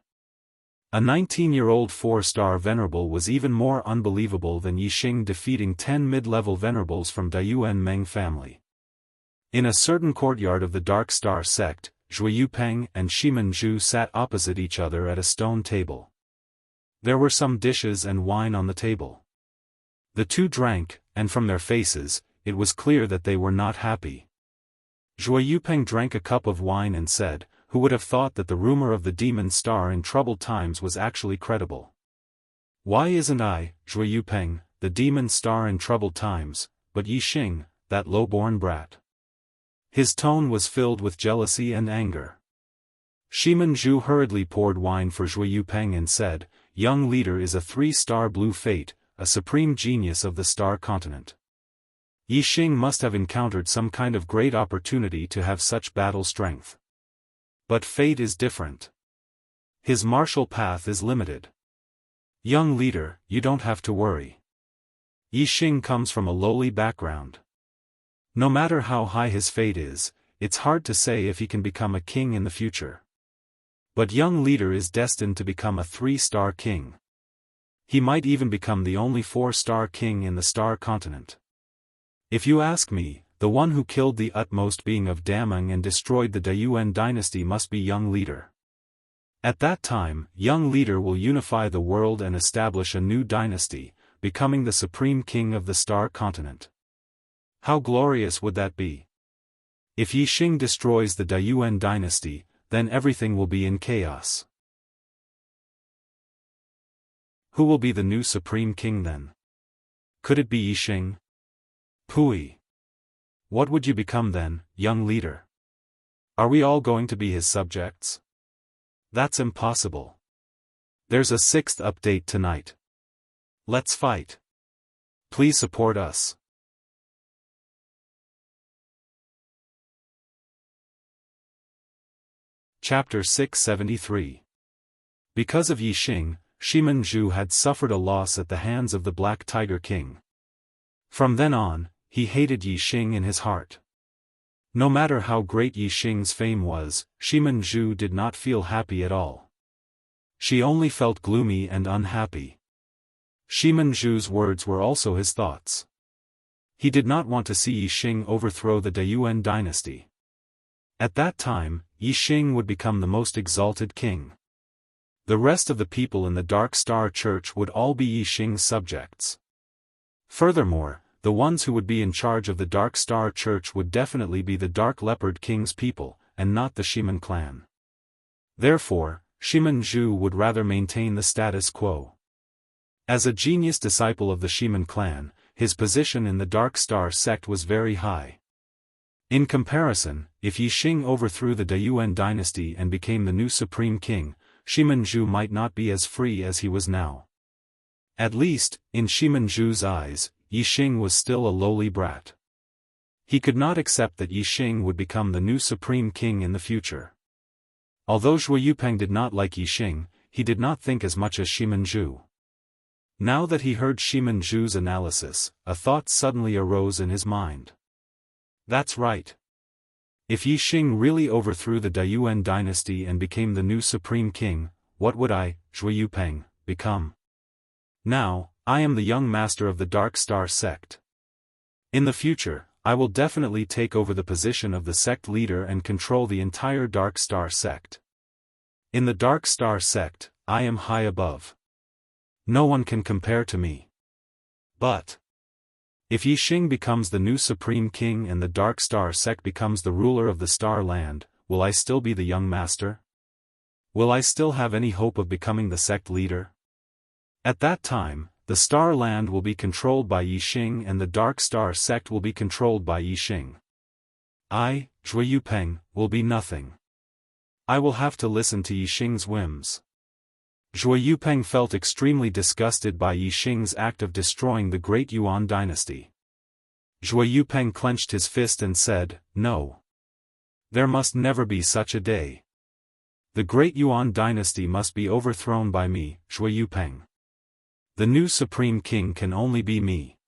A 19-year-old 4-star venerable was even more unbelievable than Yixing defeating 10 mid-level venerables from Daiyuan Meng family. In a certain courtyard of the Dark Star sect, Zhui Yupeng and Shimen Zhu sat opposite each other at a stone table. There were some dishes and wine on the table. The two drank, and from their faces, it was clear that they were not happy. Zhui Yupeng drank a cup of wine and said, "Who would have thought that the rumor of the demon star in troubled times was actually credible? Why isn't I, Zhui Yupeng, the demon star in troubled times, but Yixing, that low-born brat?" His tone was filled with jealousy and anger. Shimen Zhu hurriedly poured wine for Zhui Yupeng and said, "Young leader is a 3-star blue fate, a supreme genius of the Star Continent. Yixing must have encountered some kind of great opportunity to have such battle strength. But fate is different. His martial path is limited. Young leader, you don't have to worry. Yixing comes from a lowly background. No matter how high his fate is, it's hard to say if he can become a king in the future. But young leader is destined to become a 3-star king. He might even become the only 4-star king in the Star Continent. If you ask me, the one who killed the utmost being of Dameng and destroyed the Daiyuan dynasty must be young leader. At that time, young leader will unify the world and establish a new dynasty, becoming the supreme king of the Star Continent. How glorious would that be? If Yixing destroys the Daiyuan dynasty, then everything will be in chaos. Who will be the new supreme king then? Could it be Yixing? Pui. What would you become then, young leader? Are we all going to be his subjects? That's impossible. There's a 6th update tonight. Let's fight. Please support us. Chapter 673. Because of Yixing, Shimen Zhu had suffered a loss at the hands of the Black Tiger King. From then on, he hated Yixing in his heart. No matter how great Yixing's fame was, Shimen Zhu did not feel happy at all. She only felt gloomy and unhappy. Shimen Zhu's words were also his thoughts. He did not want to see Yixing overthrow the Dayuan dynasty. At that time, Yixing would become the most exalted king. The rest of the people in the Dark Star Church would all be Yixing's subjects. Furthermore, the ones who would be in charge of the Dark Star Church would definitely be the Dark Leopard King's people, and not the Shimen clan. Therefore, Shimen Zhu would rather maintain the status quo. As a genius disciple of the Shimen clan, his position in the Dark Star sect was very high. In comparison, if Yixing overthrew the Dayuan dynasty and became the new supreme king, Shimen Zhu might not be as free as he was now. At least, in Shimen Zhu's eyes, Yixing was still a lowly brat. He could not accept that Yixing would become the new supreme king in the future. Although Zhuo Yupeng did not like Yixing, he did not think as much as Shimen Zhu. Now that he heard Shimen Zhu's analysis, a thought suddenly arose in his mind. That's right. If Yixing really overthrew the Dayuan dynasty and became the new supreme king, what would I, Zhuo Yupeng, become? Now, I am the young master of the Dark Star sect. In the future, I will definitely take over the position of the sect leader and control the entire Dark Star sect. In the Dark Star sect, I am high above. No one can compare to me. But if Yixing becomes the new supreme king and the Dark Star sect becomes the ruler of the Star Land, will I still be the young master? Will I still have any hope of becoming the sect leader? At that time, the Star Land will be controlled by Yixing and the Dark Star sect will be controlled by Yixing. I, Zhuo Yupeng, will be nothing. I will have to listen to Yixing's whims. Zhuo Yupeng felt extremely disgusted by Yixing's act of destroying the great Yuan dynasty. Zhuo Yupeng clenched his fist and said, "No. There must never be such a day. The great Yuan dynasty must be overthrown by me, Zhuo Yupeng. The new supreme king can only be me."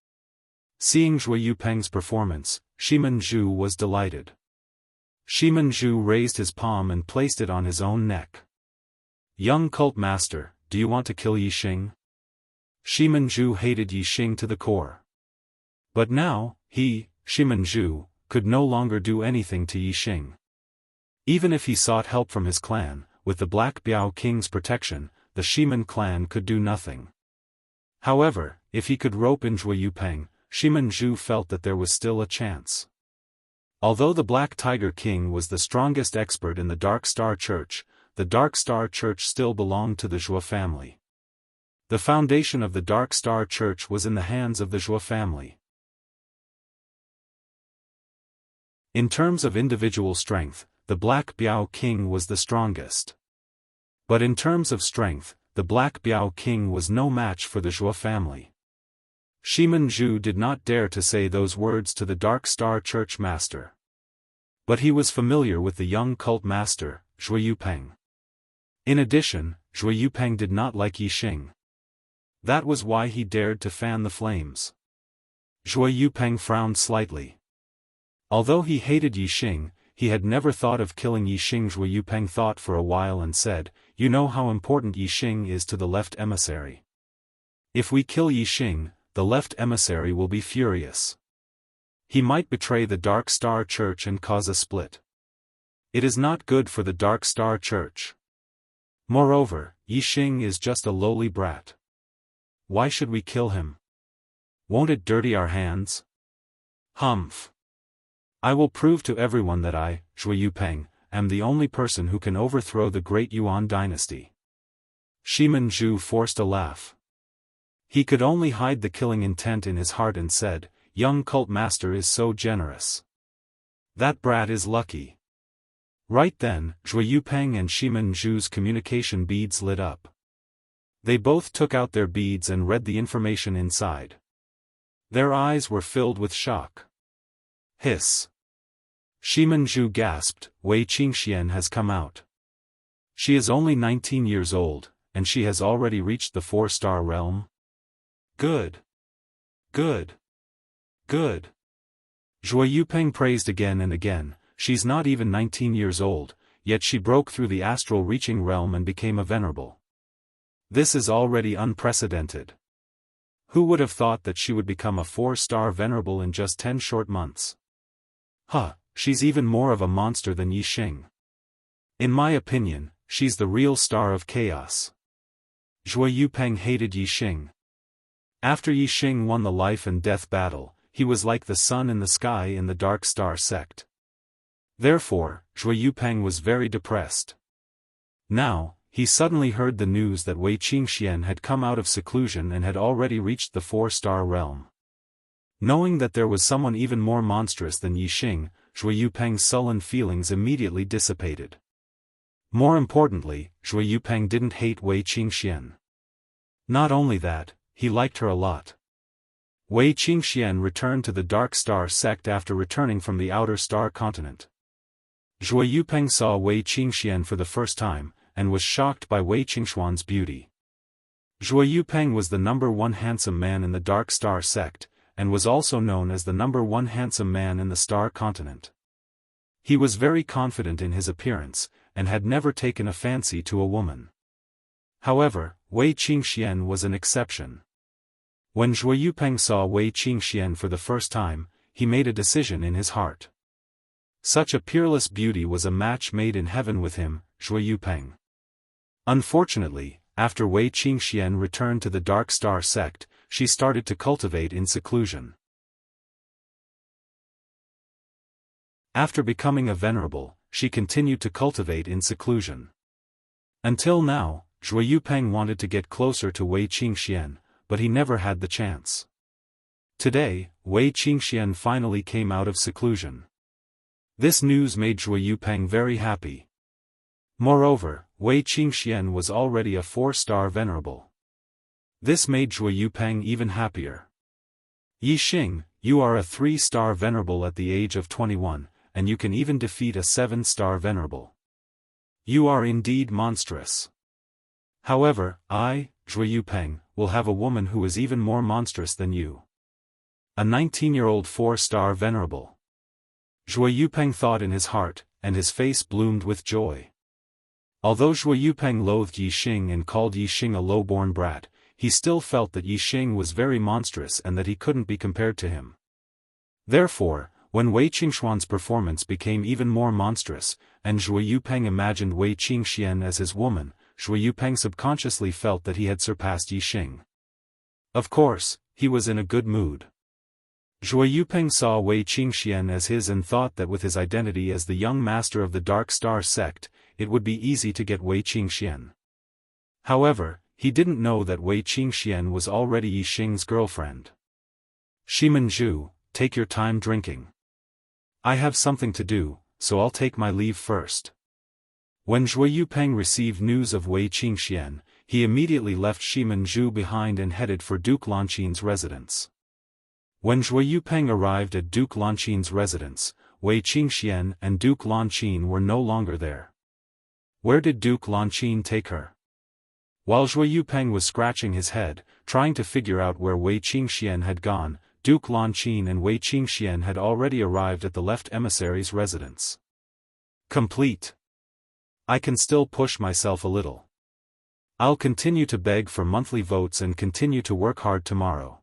Seeing Zhuo Yupeng's performance, Shimen Zhu was delighted. Shimen Zhu raised his palm and placed it on his own neck. "Young cult master, do you want to kill Yixing?" Shimen Zhu hated Yixing to the core. But now, he, Shimen Zhu, could no longer do anything to Yixing. Even if he sought help from his clan, with the Black Biao King's protection, the Shimen clan could do nothing. However, if he could rope in Zhuo Yupeng, Shimen Zhu felt that there was still a chance. Although the Black Tiger King was the strongest expert in the Dark Star Church, the Dark Star Church still belonged to the Zhuo family. The foundation of the Dark Star Church was in the hands of the Zhuo family. In terms of individual strength, the Black Biao King was the strongest. But in terms of strength, the Black Biao King was no match for the Zhuo family. Shimen Zhu did not dare to say those words to the Dark Star Church master. But he was familiar with the young cult master, Zhuo Yupeng. In addition, Zhuo Yupeng did not like Yixing. That was why he dared to fan the flames. Zhuo Yupeng frowned slightly. Although he hated Yixing, he had never thought of killing Yixing. Zhuo Yupeng thought for a while and said, "You know how important Yixing is to the left emissary. If we kill Yixing, the left emissary will be furious. He might betray the Dark Star Church and cause a split. It is not good for the Dark Star Church. Moreover, Yixing is just a lowly brat. Why should we kill him? Won't it dirty our hands? Humph. I will prove to everyone that I, Zhuo Yupeng, am the only person who can overthrow the great Yuan dynasty." Shimen Zhu forced a laugh. He could only hide the killing intent in his heart and said, "Young cult master is so generous. That brat is lucky." Right then, Zhuo Yupeng and Shimen Zhu's communication beads lit up. They both took out their beads and read the information inside. Their eyes were filled with shock. Hiss. Shimen Zhu gasped, "Wei Qingxian has come out. She is only 19 years old, and she has already reached the 4-star realm? Good. Good. Good." Zhuo Yupeng praised again and again. "She's not even 19 years old, yet she broke through the astral reaching realm and became a venerable. This is already unprecedented. Who would have thought that she would become a 4-star venerable in just 10 short months? Huh, she's even more of a monster than Yixing. In my opinion, she's the real star of chaos. Zhuo Yupeng hated Yixing. After Yixing won the life and death battle, he was like the sun in the sky in the Dark Star sect. Therefore, Zhuo Yupeng was very depressed. Now, he suddenly heard the news that Wei Qingxian had come out of seclusion and had already reached the 4-star realm. Knowing that there was someone even more monstrous than Yixing, Zhuo Yupeng's sullen feelings immediately dissipated. More importantly, Zhuo Yupeng didn't hate Wei Qingxian. Not only that, he liked her a lot. Wei Qingxian returned to the Dark Star sect after returning from the Outer Star continent. Zhuo Yupeng saw Wei Qingxian for the first time, and was shocked by Wei Qingxuan's beauty. Zhuo Yupeng was the #1 handsome man in the Dark Star sect, and was also known as the #1 handsome man in the Star continent. He was very confident in his appearance, and had never taken a fancy to a woman. However, Wei Qingxian was an exception. When Zhuo Yupeng saw Wei Qingxian for the first time, he made a decision in his heart. Such a peerless beauty was a match made in heaven with him, Zhuo Yupeng. Unfortunately, after Wei Qingxian returned to the Dark Star sect, she started to cultivate in seclusion. After becoming a venerable, she continued to cultivate in seclusion. Until now, Zhuo Yupeng wanted to get closer to Wei Qingxian, but he never had the chance. Today, Wei Qingxian finally came out of seclusion. This news made Zhuo Yupeng very happy. Moreover, Wei Qingxian was already a 4-star venerable. This made Zhuo Yupeng even happier. Yixing, you are a 3-star venerable at the age of 21, and you can even defeat a 7-star venerable. You are indeed monstrous. However, I, Zhuo Yupeng, will have a woman who is even more monstrous than you. A 19-year-old 4-star venerable. Zhuo Yupeng thought in his heart, and his face bloomed with joy. Although Zhuo Yupeng loathed Yixing and called Yixing a low-born brat, he still felt that Yixing was very monstrous and that he couldn't be compared to him. Therefore, when Wei Qingxuan's performance became even more monstrous, and Zhuo Yupeng imagined Wei Qingxian as his woman, Zhuo Yupeng subconsciously felt that he had surpassed Yixing. Of course, he was in a good mood. Zhuo Yupeng saw Wei Qingxian as his and thought that with his identity as the young master of the Dark Star sect, it would be easy to get Wei Qingxian. However, he didn't know that Wei Qingxian was already Yixing's girlfriend. Shimanju, take your time drinking. I have something to do, so I'll take my leave first. When Zhuo Yupeng received news of Wei Qingxian, he immediately left Shimanju behind and headed for Duke Lanqin's residence. When Zhuo Yupeng arrived at Duke Lanqin's residence, Wei Qingxian and Duke Lanqin were no longer there. Where did Duke Lanqin take her? While Zhuo Yupeng was scratching his head, trying to figure out where Wei Qingxian had gone, Duke Lanqin and Wei Qingxian had already arrived at the left emissary's residence. Complete. I can still push myself a little. I'll continue to beg for monthly votes and continue to work hard tomorrow.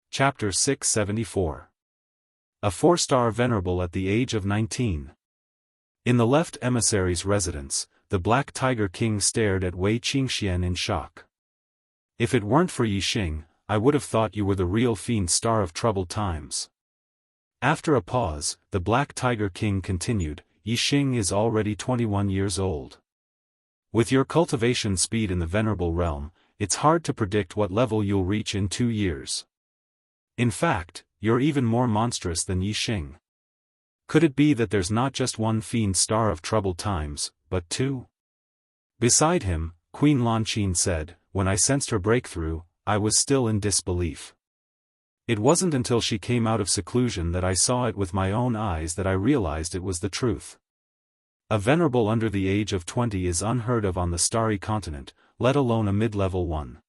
Chapter 674. A 4-star venerable at the age of 19. In the left emissary's residence, the Black Tiger King stared at Wei Qingxian in shock. If it weren't for Yixing, I would have thought you were the real fiend star of troubled times. After a pause, the Black Tiger King continued, Yixing is already 21 years old. With your cultivation speed in the venerable realm, it's hard to predict what level you'll reach in 2 years. In fact, you're even more monstrous than Yixing. Could it be that there's not just one fiend star of troubled times, but 2? Beside him, Queen Lanqin said, when I sensed her breakthrough, I was still in disbelief. It wasn't until she came out of seclusion that I saw it with my own eyes that I realized it was the truth. A venerable under the age of 20 is unheard of on the starry continent, let alone a mid-level one.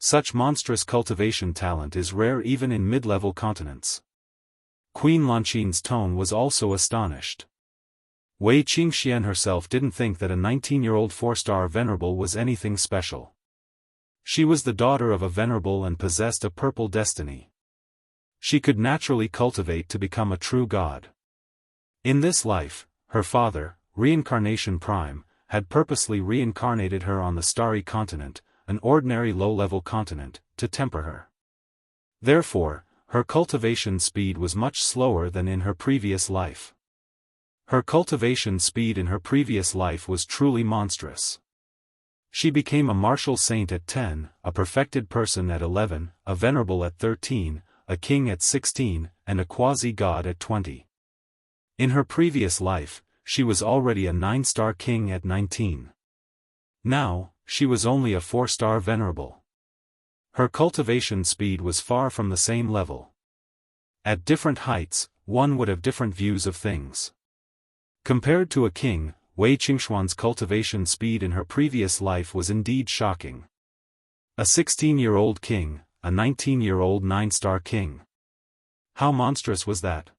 Such monstrous cultivation talent is rare even in mid-level continents. Queen Lanqin's tone was also astonished. Wei Qingxian herself didn't think that a 19-year-old 4-star venerable was anything special. She was the daughter of a venerable and possessed a purple destiny. She could naturally cultivate to become a true god. In this life, her father, Reincarnation Prime, had purposely reincarnated her on the starry continent, an ordinary low-level continent, to temper her. Therefore, her cultivation speed was much slower than in her previous life. Her cultivation speed in her previous life was truly monstrous. She became a martial saint at 10, a perfected person at 11, a venerable at 13, a king at 16, and a quasi-god at 20. In her previous life, she was already a 9-star king at 19. Now, she was only a 4-star venerable. Her cultivation speed was far from the same level. At different heights, one would have different views of things. Compared to a king, Wei Qingxuan's cultivation speed in her previous life was indeed shocking. A 16-year-old king, a 19-year-old 9-star king. How monstrous was that?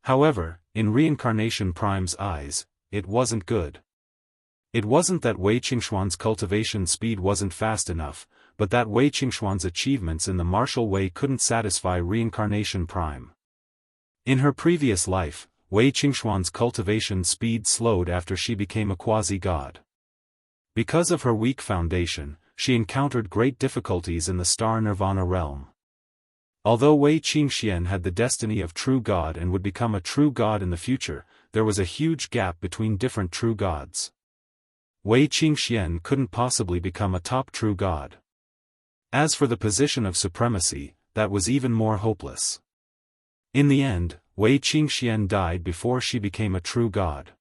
However, in Reincarnation Prime's eyes, it wasn't good. It wasn't that Wei Qingxuan's cultivation speed wasn't fast enough, but that Wei Qingxuan's achievements in the martial way couldn't satisfy Reincarnation Prime. In her previous life, Wei Qingxuan's cultivation speed slowed after she became a quasi-god. Because of her weak foundation, she encountered great difficulties in the Star Nirvana realm. Although Wei Qingxian had the destiny of true god and would become a true god in the future, there was a huge gap between different true gods. Wei Qingxian couldn't possibly become a top true god. As for the position of supremacy, that was even more hopeless. In the end, Wei Qingxian died before she became a true god.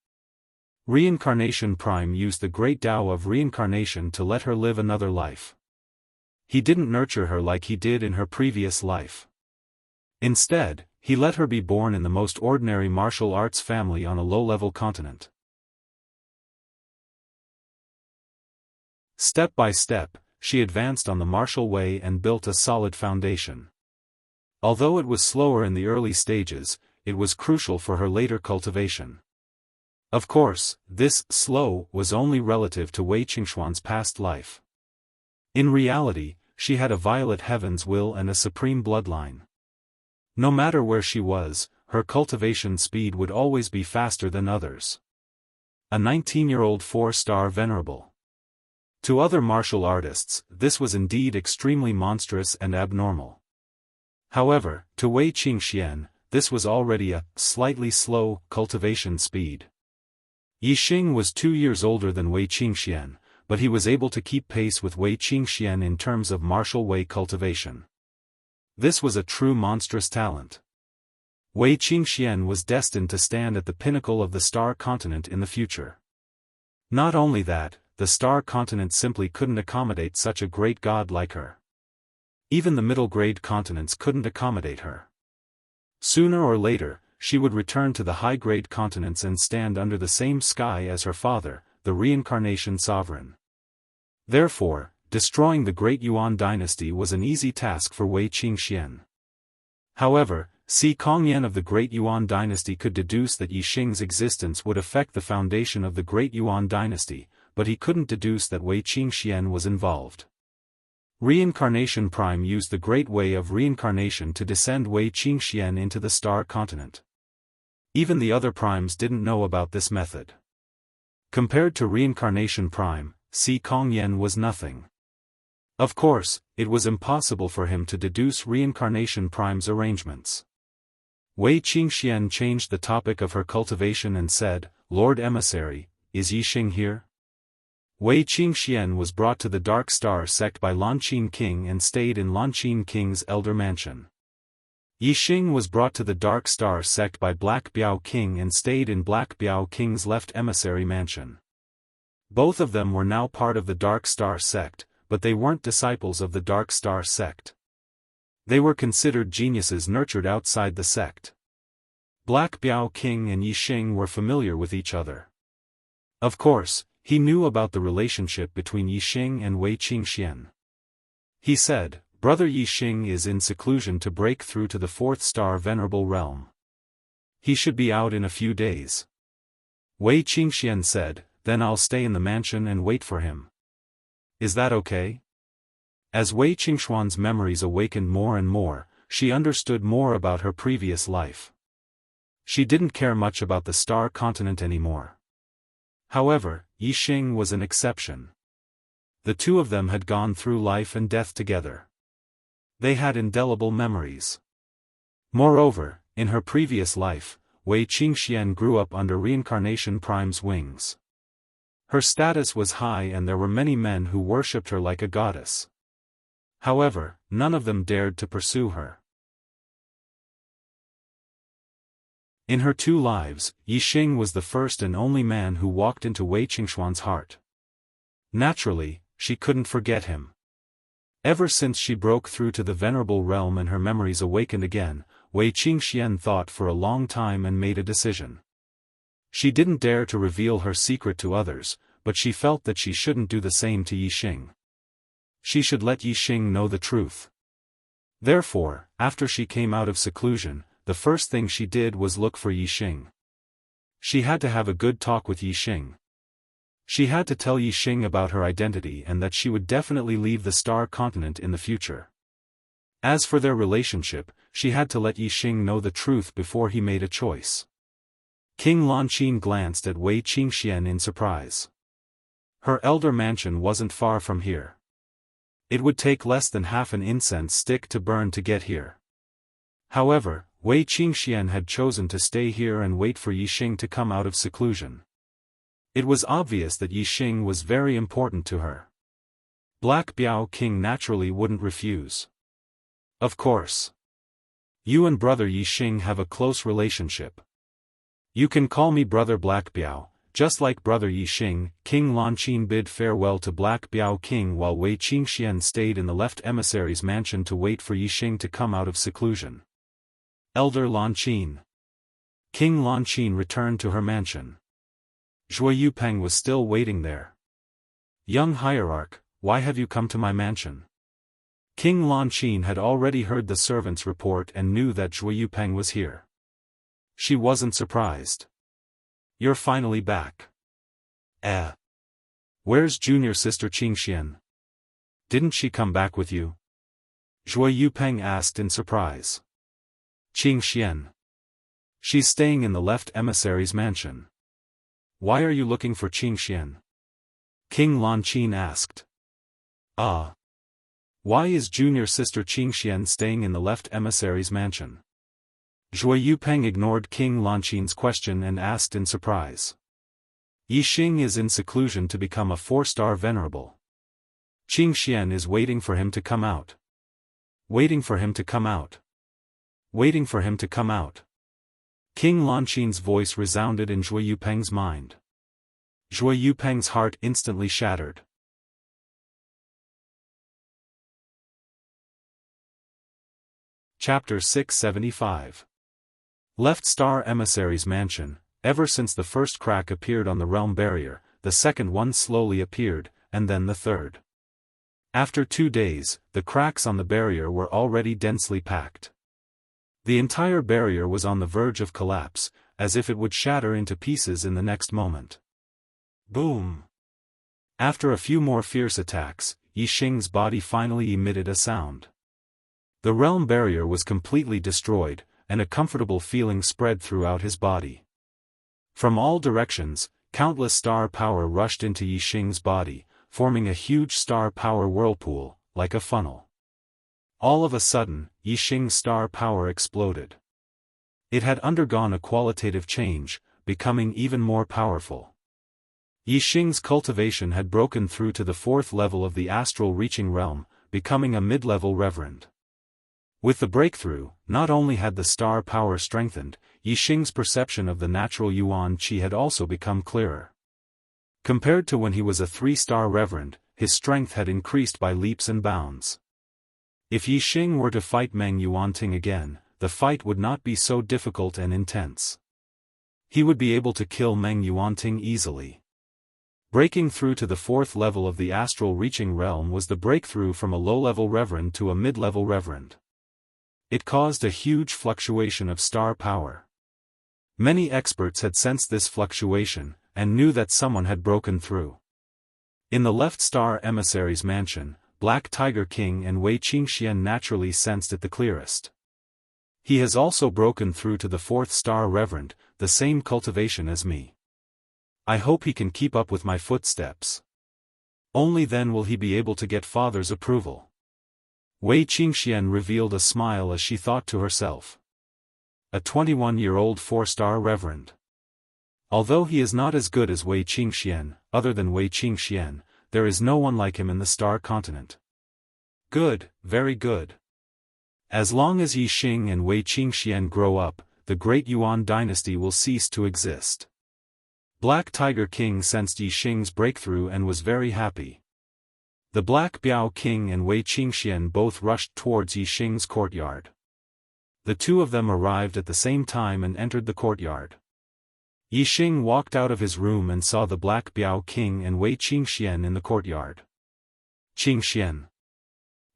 Reincarnation Prime used the great Tao of reincarnation to let her live another life. He didn't nurture her like he did in her previous life. Instead, he let her be born in the most ordinary martial arts family on a low-level continent. Step by step, she advanced on the martial way and built a solid foundation. Although it was slower in the early stages, it was crucial for her later cultivation. Of course, this slow was only relative to Wei Qingxuan's past life. In reality, she had a violet heaven's will and a supreme bloodline. No matter where she was, her cultivation speed would always be faster than others. A 19-year-old 4-star venerable. To other martial artists, this was indeed extremely monstrous and abnormal. However, to Wei Qingxian, this was already a slightly slow cultivation speed. Yixing was 2 years older than Wei Qingxian, but he was able to keep pace with Wei Qingxian in terms of martial way cultivation. This was a true monstrous talent. Wei Qingxian was destined to stand at the pinnacle of the star continent in the future. Not only that, the star continent simply couldn't accommodate such a great god like her. Even the middle-grade continents couldn't accommodate her. Sooner or later, she would return to the high-grade continents and stand under the same sky as her father, the reincarnation sovereign. Therefore, destroying the Great Yuan dynasty was an easy task for Wei Qingxian. However, Si Kongyan of the Great Yuan dynasty could deduce that Yixing's existence would affect the foundation of the Great Yuan dynasty, but he couldn't deduce that Wei Qingxian was involved. Reincarnation Prime used the great way of reincarnation to descend Wei Qingxian into the star continent. Even the other primes didn't know about this method. Compared to Reincarnation Prime, Si Kongyan was nothing. Of course, it was impossible for him to deduce Reincarnation Prime's arrangements. Wei Qingxian changed the topic of her cultivation and said, "Lord Emissary, is Yixing here?" Wei Qingxian was brought to the Dark Star sect by Lanqin King and stayed in Lanqin King's elder mansion. Yixing was brought to the Dark Star sect by Black Biao King and stayed in Black Biao King's left emissary mansion. Both of them were now part of the Dark Star sect, but they weren't disciples of the Dark Star sect. They were considered geniuses nurtured outside the sect. Black Biao King and Yixing were familiar with each other. Of course, he knew about the relationship between Yixing and Wei Qingxian. He said, "Brother Yixing is in seclusion to break through to the 4th star venerable realm. He should be out in a few days. Wei Qingxian said, then I'll stay in the mansion and wait for him. Is that okay? As Wei Qingxuan's memories awakened more and more, she understood more about her previous life. She didn't care much about the Star Continent anymore. However, Yixing was an exception. The two of them had gone through life and death together. They had indelible memories. Moreover, in her previous life, Wei Qingxian grew up under Reincarnation Prime's wings. Her status was high and there were many men who worshipped her like a goddess. However, none of them dared to pursue her. In her 2 lives, Yixing was the first and only man who walked into Wei Qingxuan's heart. Naturally, she couldn't forget him. Ever since she broke through to the Venerable Realm and her memories awakened again, Wei Qingxian thought for a long time and made a decision. She didn't dare to reveal her secret to others, but she felt that she shouldn't do the same to Yixing. She should let Yixing know the truth. Therefore, after she came out of seclusion, the first thing she did was look for Yixing. She had to have a good talk with Yixing. She had to tell Yixing about her identity and that she would definitely leave the Star Continent in the future. As for their relationship, she had to let Yixing know the truth before he made a choice. King Lanqin glanced at Wei Qingxian in surprise. Her elder mansion wasn't far from here. It would take less than half an incense stick to burn to get here. However, Wei Qingxian had chosen to stay here and wait for Yixing to come out of seclusion. It was obvious that Yixing was very important to her. Black Biao King naturally wouldn't refuse. Of course. You and brother Yixing have a close relationship. You can call me brother Black Biao, just like brother Yixing. King Lanqin bid farewell to Black Biao King while Wei Qingxian stayed in the left emissary's mansion to wait for Yixing to come out of seclusion. Elder Lanqin. King Lanqin returned to her mansion. Zhuo Yupeng was still waiting there. Young hierarch, why have you come to my mansion? King Lanqin had already heard the servant's report and knew that Zhuo Yupeng was here. She wasn't surprised. You're finally back. Where's junior sister Qingxian? Didn't she come back with you? Zhuo Yupeng asked in surprise. Qingxian. She's staying in the left emissary's mansion. Why are you looking for Qingxian? King Lanqin asked. Why is junior sister Qingxian staying in the left emissary's mansion? Zhuo Yupeng ignored King Lanqin's question and asked in surprise. Yixing is in seclusion to become a 4-star venerable. Qingxian is waiting for him to come out. Waiting for him to come out. Waiting for him to come out. King Lanqin's voice resounded in Zhuo Yupeng's mind. Zhuo Yupeng's heart instantly shattered. Chapter 675. Left Star Emissary's Mansion. Ever since the first crack appeared on the realm barrier, the second one slowly appeared, and then the third. After 2 days, the cracks on the barrier were already densely packed. The entire barrier was on the verge of collapse, as if it would shatter into pieces in the next moment. Boom! After a few more fierce attacks, Yixing's body finally emitted a sound. The realm barrier was completely destroyed, and a comfortable feeling spread throughout his body. From all directions, countless star power rushed into Yixing's body, forming a huge star power whirlpool, like a funnel. All of a sudden, Yixing's star power exploded. It had undergone a qualitative change, becoming even more powerful. Yixing's cultivation had broken through to the 4th level of the astral reaching realm, becoming a mid-level reverend. With the breakthrough, not only had the star power strengthened, Yixing's perception of the natural yuan qi had also become clearer. Compared to when he was a 3-star reverend, his strength had increased by leaps and bounds. If Yixing were to fight Meng Yuanting again, the fight would not be so difficult and intense. He would be able to kill Meng Yuanting easily. Breaking through to the 4th level of the astral reaching realm was the breakthrough from a low-level reverend to a mid-level reverend. It caused a huge fluctuation of star power. Many experts had sensed this fluctuation, and knew that someone had broken through. In the left star emissary's mansion, Black Tiger King and Wei Qingxian naturally sensed it the clearest. He has also broken through to the fourth star Reverend, the same cultivation as me. I hope he can keep up with my footsteps. Only then will he be able to get father's approval. Wei Qingxian revealed a smile as she thought to herself. A 21-year-old 4-star Reverend. Although he is not as good as Wei Qingxian, other than Wei Qingxian, there is no one like him in the star continent. Good, very good. As long as Yi Xing and Wei Qingxian grow up, the great Yuan dynasty will cease to exist. Black Tiger King sensed Yi Xing's breakthrough and was very happy. The Black Biao King and Wei Qingxian both rushed towards Yi Xing's courtyard. The two of them arrived at the same time and entered the courtyard. Yi Xing walked out of his room and saw the Black Biao King and Wei Qingxian in the courtyard. Qingxian.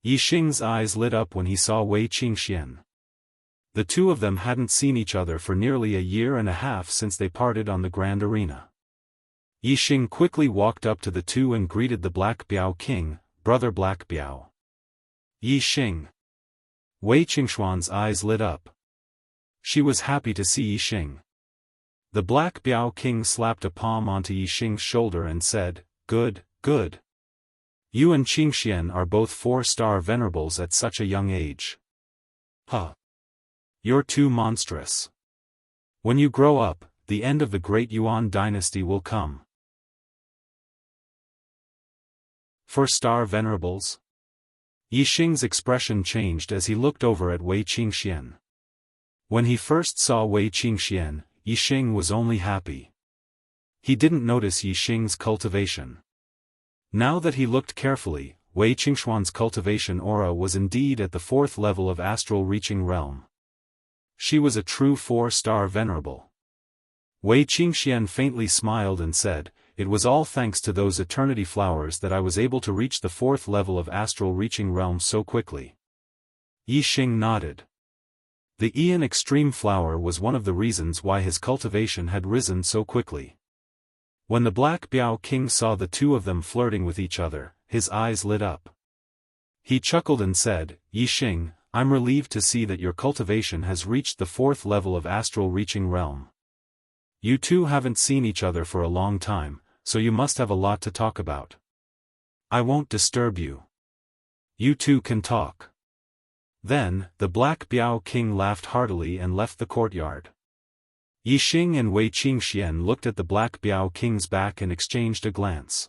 Yi Xing's eyes lit up when he saw Wei Qingxian. The two of them hadn't seen each other for nearly a year and a half since they parted on the Grand Arena. Yi Xing quickly walked up to the two and greeted the Black Biao King, Brother Black Biao. Yi Xing. Wei Qingxuan's eyes lit up. She was happy to see Yi Xing. The Black Biao King slapped a palm onto Yi Xing's shoulder and said, "Good, good. You and Qingxian are both 4-star venerables at such a young age. Huh. You're too monstrous. When you grow up, the end of the great Yuan dynasty will come." 4-star venerables? Yi Xing's expression changed as he looked over at Wei Qingxian. When he first saw Wei Qingxian, Yi Xing was only happy. He didn't notice Yi Xing's cultivation. Now that he looked carefully, Wei Qingxuan's cultivation aura was indeed at the 4th level of astral reaching realm. She was a true 4-star venerable. Wei Qingxian faintly smiled and said, "It was all thanks to those eternity flowers that I was able to reach the 4th level of astral reaching realm so quickly." Yi Xing nodded. The Aeon Extreme Flower was one of the reasons why his cultivation had risen so quickly. When the Black Biao King saw the two of them flirting with each other, his eyes lit up. He chuckled and said, "Yi Xing, I'm relieved to see that your cultivation has reached the 4th level of astral reaching realm. You two haven't seen each other for a long time, so you must have a lot to talk about. I won't disturb you. You two can talk." Then, the Black Biao King laughed heartily and left the courtyard. Yi Xing and Wei Qingxian looked at the Black Biao King's back and exchanged a glance.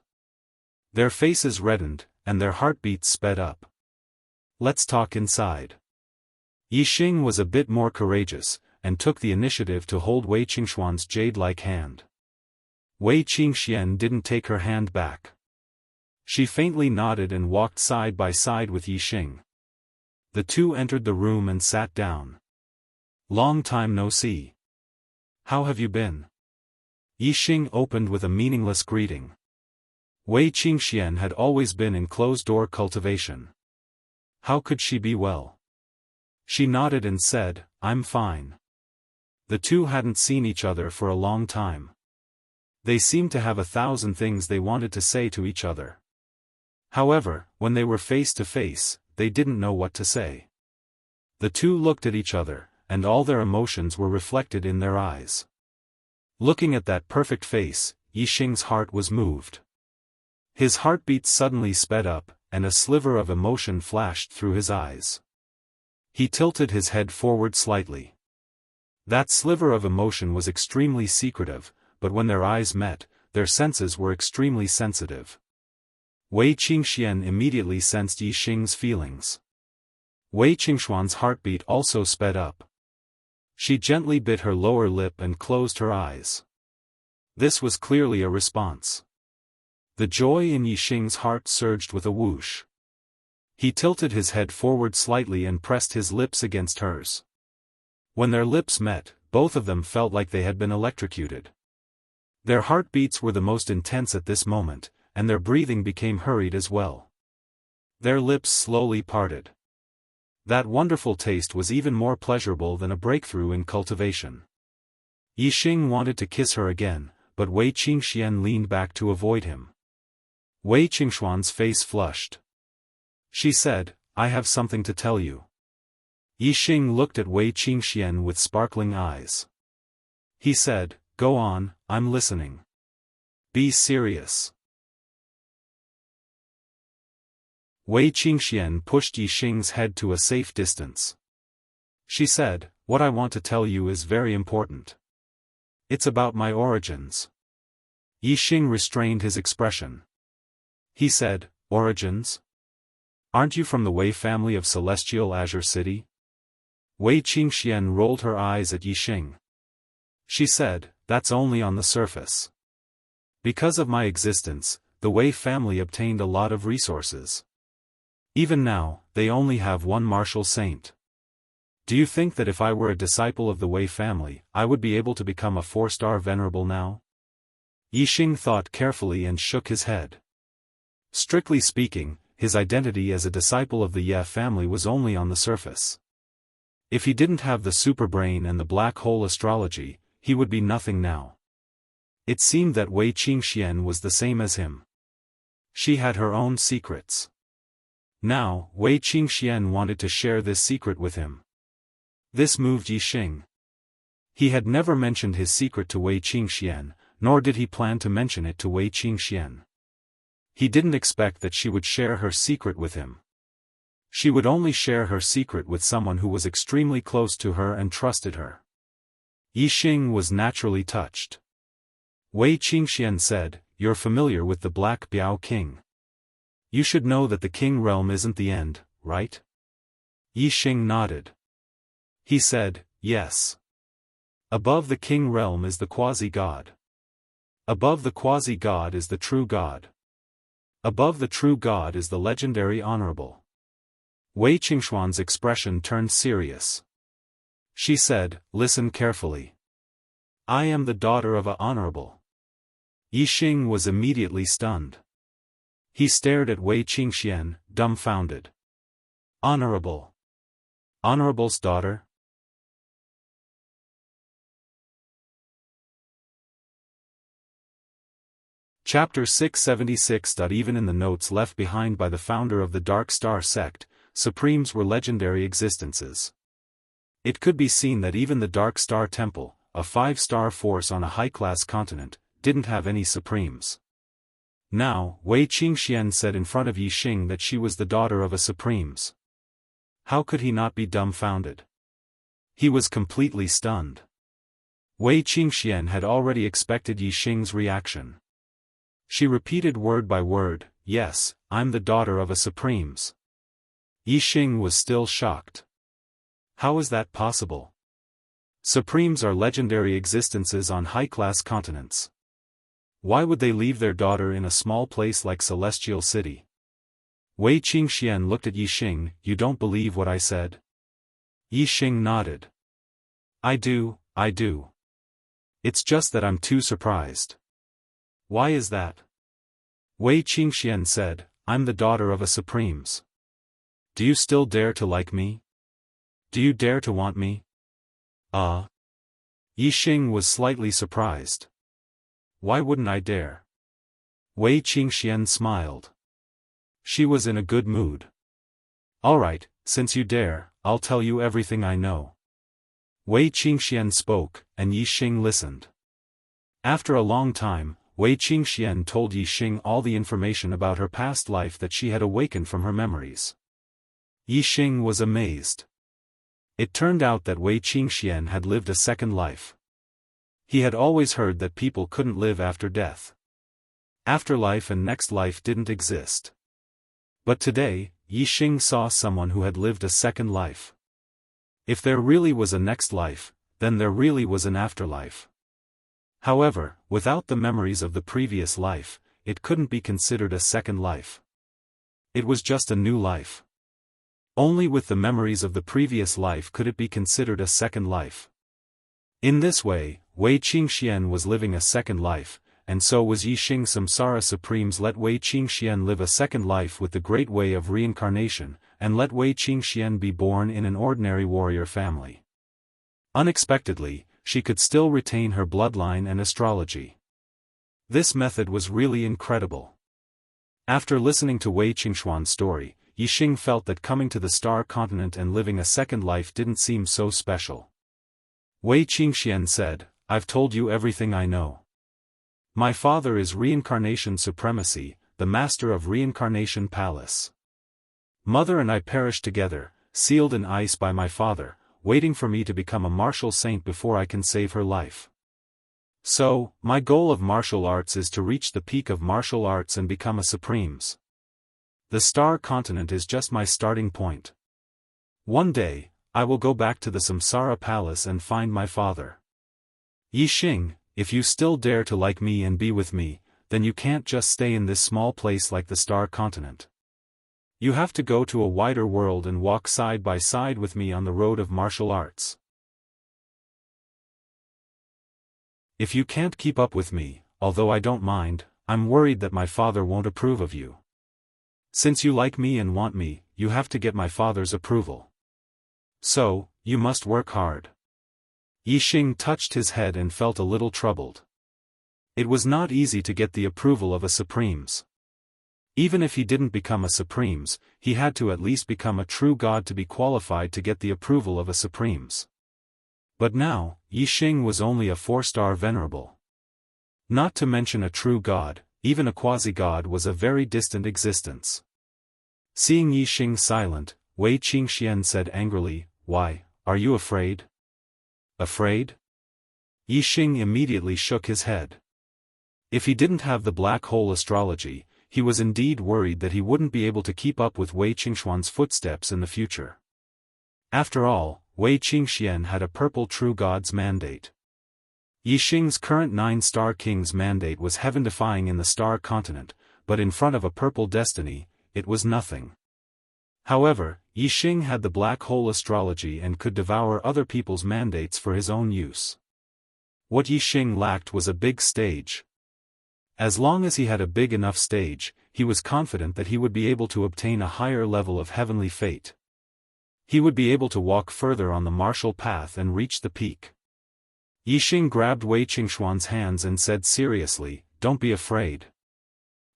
Their faces reddened, and their heartbeats sped up. "Let's talk inside." Yi Xing was a bit more courageous, and took the initiative to hold Wei Qingxuan's jade-like hand. Wei Qingxian didn't take her hand back. She faintly nodded and walked side by side with Yi Xing. The two entered the room and sat down. "Long time no see. How have you been?" Yi Xing opened with a meaningless greeting. Wei Qingxian had always been in closed-door cultivation. How could she be well? She nodded and said, "I'm fine." The two hadn't seen each other for a long time. They seemed to have 1,000 things they wanted to say to each other. However, when they were face to face, they didn't know what to say. The two looked at each other, and all their emotions were reflected in their eyes. Looking at that perfect face, Yi Xing's heart was moved. His heartbeat suddenly sped up, and a sliver of emotion flashed through his eyes. He tilted his head forward slightly. That sliver of emotion was extremely secretive, but when their eyes met, their senses were extremely sensitive. Wei Qingxian immediately sensed Yi Xing's feelings. Wei Qingxuan's heartbeat also sped up. She gently bit her lower lip and closed her eyes. This was clearly a response. The joy in Yi Xing's heart surged with a whoosh. He tilted his head forward slightly and pressed his lips against hers. When their lips met, both of them felt like they had been electrocuted. Their heartbeats were the most intense at this moment, and their breathing became hurried as well. Their lips slowly parted. That wonderful taste was even more pleasurable than a breakthrough in cultivation. Yixing wanted to kiss her again, but Wei Qingxian leaned back to avoid him. Wei Qingshuan's face flushed. She said, I have something to tell you. Yixing looked at Wei Qingxian with sparkling eyes. He said, Go on, I'm listening. Be serious. Wei Qingxian pushed Yixing's head to a safe distance. She said, What I want to tell you is very important. It's about my origins. Yixing restrained his expression. He said, Origins? Aren't you from the Wei family of Celestial Azure City? Wei Qingxian rolled her eyes at Yixing. She said, That's only on the surface. Because of my existence, the Wei family obtained a lot of resources. Even now, they only have one martial saint. Do you think that if I were a disciple of the Wei family, I would be able to become a 4-star venerable now? Yixing thought carefully and shook his head. Strictly speaking, his identity as a disciple of the Ye family was only on the surface. If he didn't have the superbrain and the black hole astrology, he would be nothing now. It seemed that Wei Qingxian was the same as him. She had her own secrets. Now, Wei Qingxian wanted to share this secret with him. This moved Yixing. He had never mentioned his secret to Wei Qingxian, nor did he plan to mention it to Wei Qingxian. He didn't expect that she would share her secret with him. She would only share her secret with someone who was extremely close to her and trusted her. Yixing was naturally touched. Wei Qingxian said, You're familiar with the Black Biao King. You should know that the King realm isn't the end, right? Yixing nodded. He said, Yes. Above the King realm is the quasi-god. Above the quasi-god is the true god. Above the true god is the legendary honorable. Wei Qingshuan's expression turned serious. She said, Listen carefully. I am the daughter of a honorable. Yixing was immediately stunned. He stared at Wei Qingxian, dumbfounded. Honorable. Honorable's daughter? Chapter 676. Even in the notes left behind by the founder of the Dark Star sect, Supremes were legendary existences. It could be seen that even the Dark Star Temple, a 5-star force on a high-class continent, didn't have any Supremes. Now, Wei Qingxian said in front of Yixing that she was the daughter of a Supremes. How could he not be dumbfounded? He was completely stunned. Wei Qingxian had already expected Yixing's reaction. She repeated word by word, Yes, I'm the daughter of a Supremes. Yixing was still shocked. How is that possible? Supremes are legendary existences on high-class continents. Why would they leave their daughter in a small place like Celestial City? Wei Qingxian looked at Yixing, You don't believe what I said? Yixing nodded. I do. It's just that I'm too surprised. Why is that? Wei Qingxian said, I'm the daughter of a Supremes. Do you still dare to like me? Do you dare to want me? Yixing was slightly surprised. Why wouldn't I dare? Wei Qingxian smiled. She was in a good mood. Alright, since you dare, I'll tell you everything I know. Wei Qingxian spoke, and Yixing listened. After a long time, Wei Qingxian told Yixing all the information about her past life that she had awakened from her memories. Yixing was amazed. It turned out that Wei Qingxian had lived a second life. He had always heard that people couldn't live after death. Afterlife and next life didn't exist. But today, Yixing saw someone who had lived a second life. If there really was a next life, then there really was an afterlife. However, without the memories of the previous life, it couldn't be considered a second life. It was just a new life. Only with the memories of the previous life could it be considered a second life. In this way, Wei Qingxian was living a second life, and so was Yixing. Samsara Supremes let Wei Qingxian live a second life with the great way of reincarnation, and let Wei Qingxian be born in an ordinary warrior family. Unexpectedly, she could still retain her bloodline and astrology. This method was really incredible. After listening to Wei Qingxuan's story, Yixing felt that coming to the Star Continent and living a second life didn't seem so special. Wei Qingxian said, "I've told you everything I know. My father is Reincarnation Supremacy, the master of Reincarnation Palace. Mother and I perished together, sealed in ice by my father, waiting for me to become a martial saint before I can save her life. So, my goal of martial arts is to reach the peak of martial arts and become a Supremes. The Star Continent is just my starting point. One day, I will go back to the Samsara Palace and find my father. Yixing, if you still dare to like me and be with me, then you can't just stay in this small place like the Star Continent. You have to go to a wider world and walk side by side with me on the road of martial arts. If you can't keep up with me, although I don't mind, I'm worried that my father won't approve of you. Since you like me and want me, you have to get my father's approval. So, you must work hard." Yixing touched his head and felt a little troubled. It was not easy to get the approval of a Supremes. Even if he didn't become a Supremes, he had to at least become a true god to be qualified to get the approval of a Supremes. But now, Yixing was only a 4-star venerable. Not to mention a true god, even a quasi-god was a very distant existence. Seeing Yixing silent, Wei Qingxian said angrily, "Why, are you afraid?" "Afraid?" Yixing immediately shook his head. If he didn't have the black hole astrology, he was indeed worried that he wouldn't be able to keep up with Wei Qingxuan's footsteps in the future. After all, Wei Qingxian had a purple true god's mandate. Yixing's current 9-star king's mandate was heaven-defying in the Star Continent, but in front of a purple destiny, it was nothing. However, Yixing had the black hole astrology and could devour other people's mandates for his own use. What Yixing lacked was a big stage. As long as he had a big enough stage, he was confident that he would be able to obtain a higher level of heavenly fate. He would be able to walk further on the martial path and reach the peak. Yixing grabbed Wei Qingxuan's hands and said seriously, "Don't be afraid.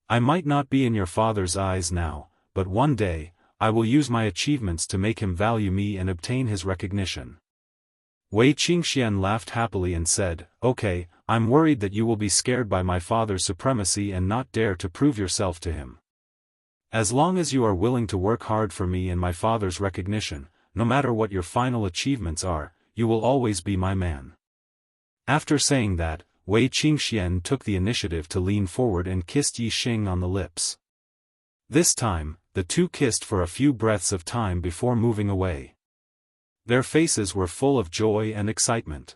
I might not be in your father's eyes now, but one day, I will use my achievements to make him value me and obtain his recognition." Wei Qingxian laughed happily and said, "Okay, I'm worried that you will be scared by my father's supremacy and not dare to prove yourself to him. As long as you are willing to work hard for me and my father's recognition, no matter what your final achievements are, you will always be my man." After saying that, Wei Qingxian took the initiative to lean forward and kissed Yixing on the lips. This time, the two kissed for a few breaths of time before moving away. Their faces were full of joy and excitement.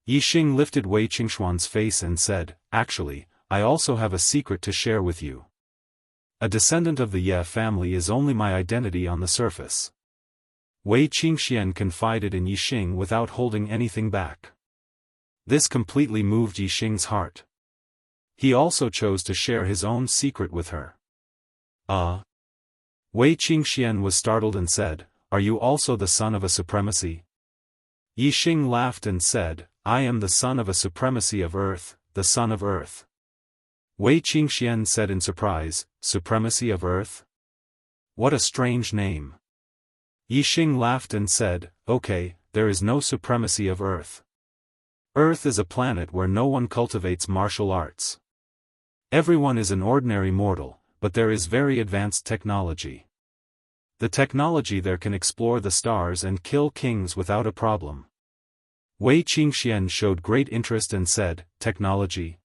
Yixing lifted Wei Qingxuan's face and said, "Actually, I also have a secret to share with you. A descendant of the Ye family is only my identity on the surface." Wei Qingxian confided in Yixing without holding anything back. This completely moved Yixing's heart. He also chose to share his own secret with her. Wei Qingxian was startled and said, "Are you also the son of a supremacy?" Yixing laughed and said, "I am the son of a supremacy of earth, the son of earth." Wei Qingxian said in surprise, "Supremacy of earth? What a strange name." Yixing laughed and said, "Okay, there is no supremacy of earth. Earth is a planet where no one cultivates martial arts. Everyone is an ordinary mortal, but there is very advanced technology. The technology there can explore the stars and kill kings without a problem." Wei Qingxian showed great interest and said, "Technology?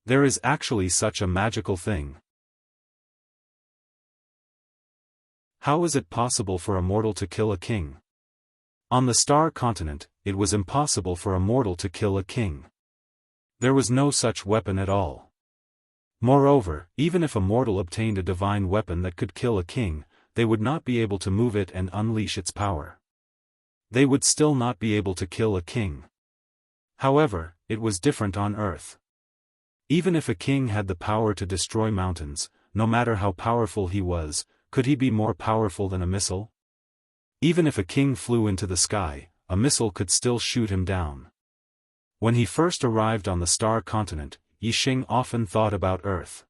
There is actually such a magical thing. How is it possible for a mortal to kill a king?" On the Star Continent, it was impossible for a mortal to kill a king. There was no such weapon at all. Moreover, even if a mortal obtained a divine weapon that could kill a king, they would not be able to move it and unleash its power. They would still not be able to kill a king. However, it was different on Earth. Even if a king had the power to destroy mountains, no matter how powerful he was, could he be more powerful than a missile? Even if a king flew into the sky, a missile could still shoot him down. When he first arrived on the star continent, Yixing often thought about Earth.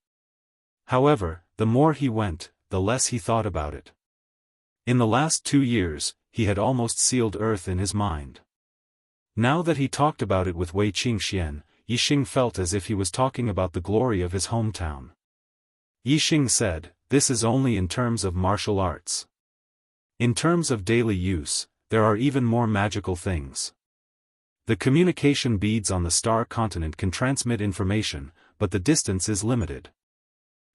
However, the more he went, the less he thought about it. In the last 2 years, he had almost sealed Earth in his mind. Now that he talked about it with Wei Qingxian, Yixing felt as if he was talking about the glory of his hometown. Yixing said, "This is only in terms of martial arts. In terms of daily use, there are even more magical things. The communication beads on the star continent can transmit information, but the distance is limited.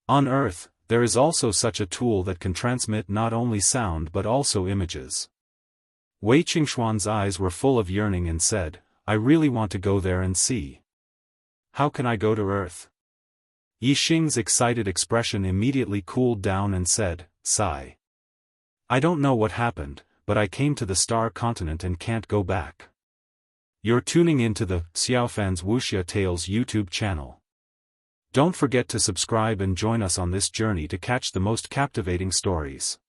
On Earth, there is also such a tool that can transmit not only sound but also images." Wei Qingxuan's eyes were full of yearning and said, "I really want to go there and see. How can I go to Earth?" Yixing's excited expression immediately cooled down and said, "Sigh. I don't know what happened, but I came to the star continent and can't go back." You're tuning into the Xiaofan's Wuxia Tales YouTube channel. Don't forget to subscribe and join us on this journey to catch the most captivating stories.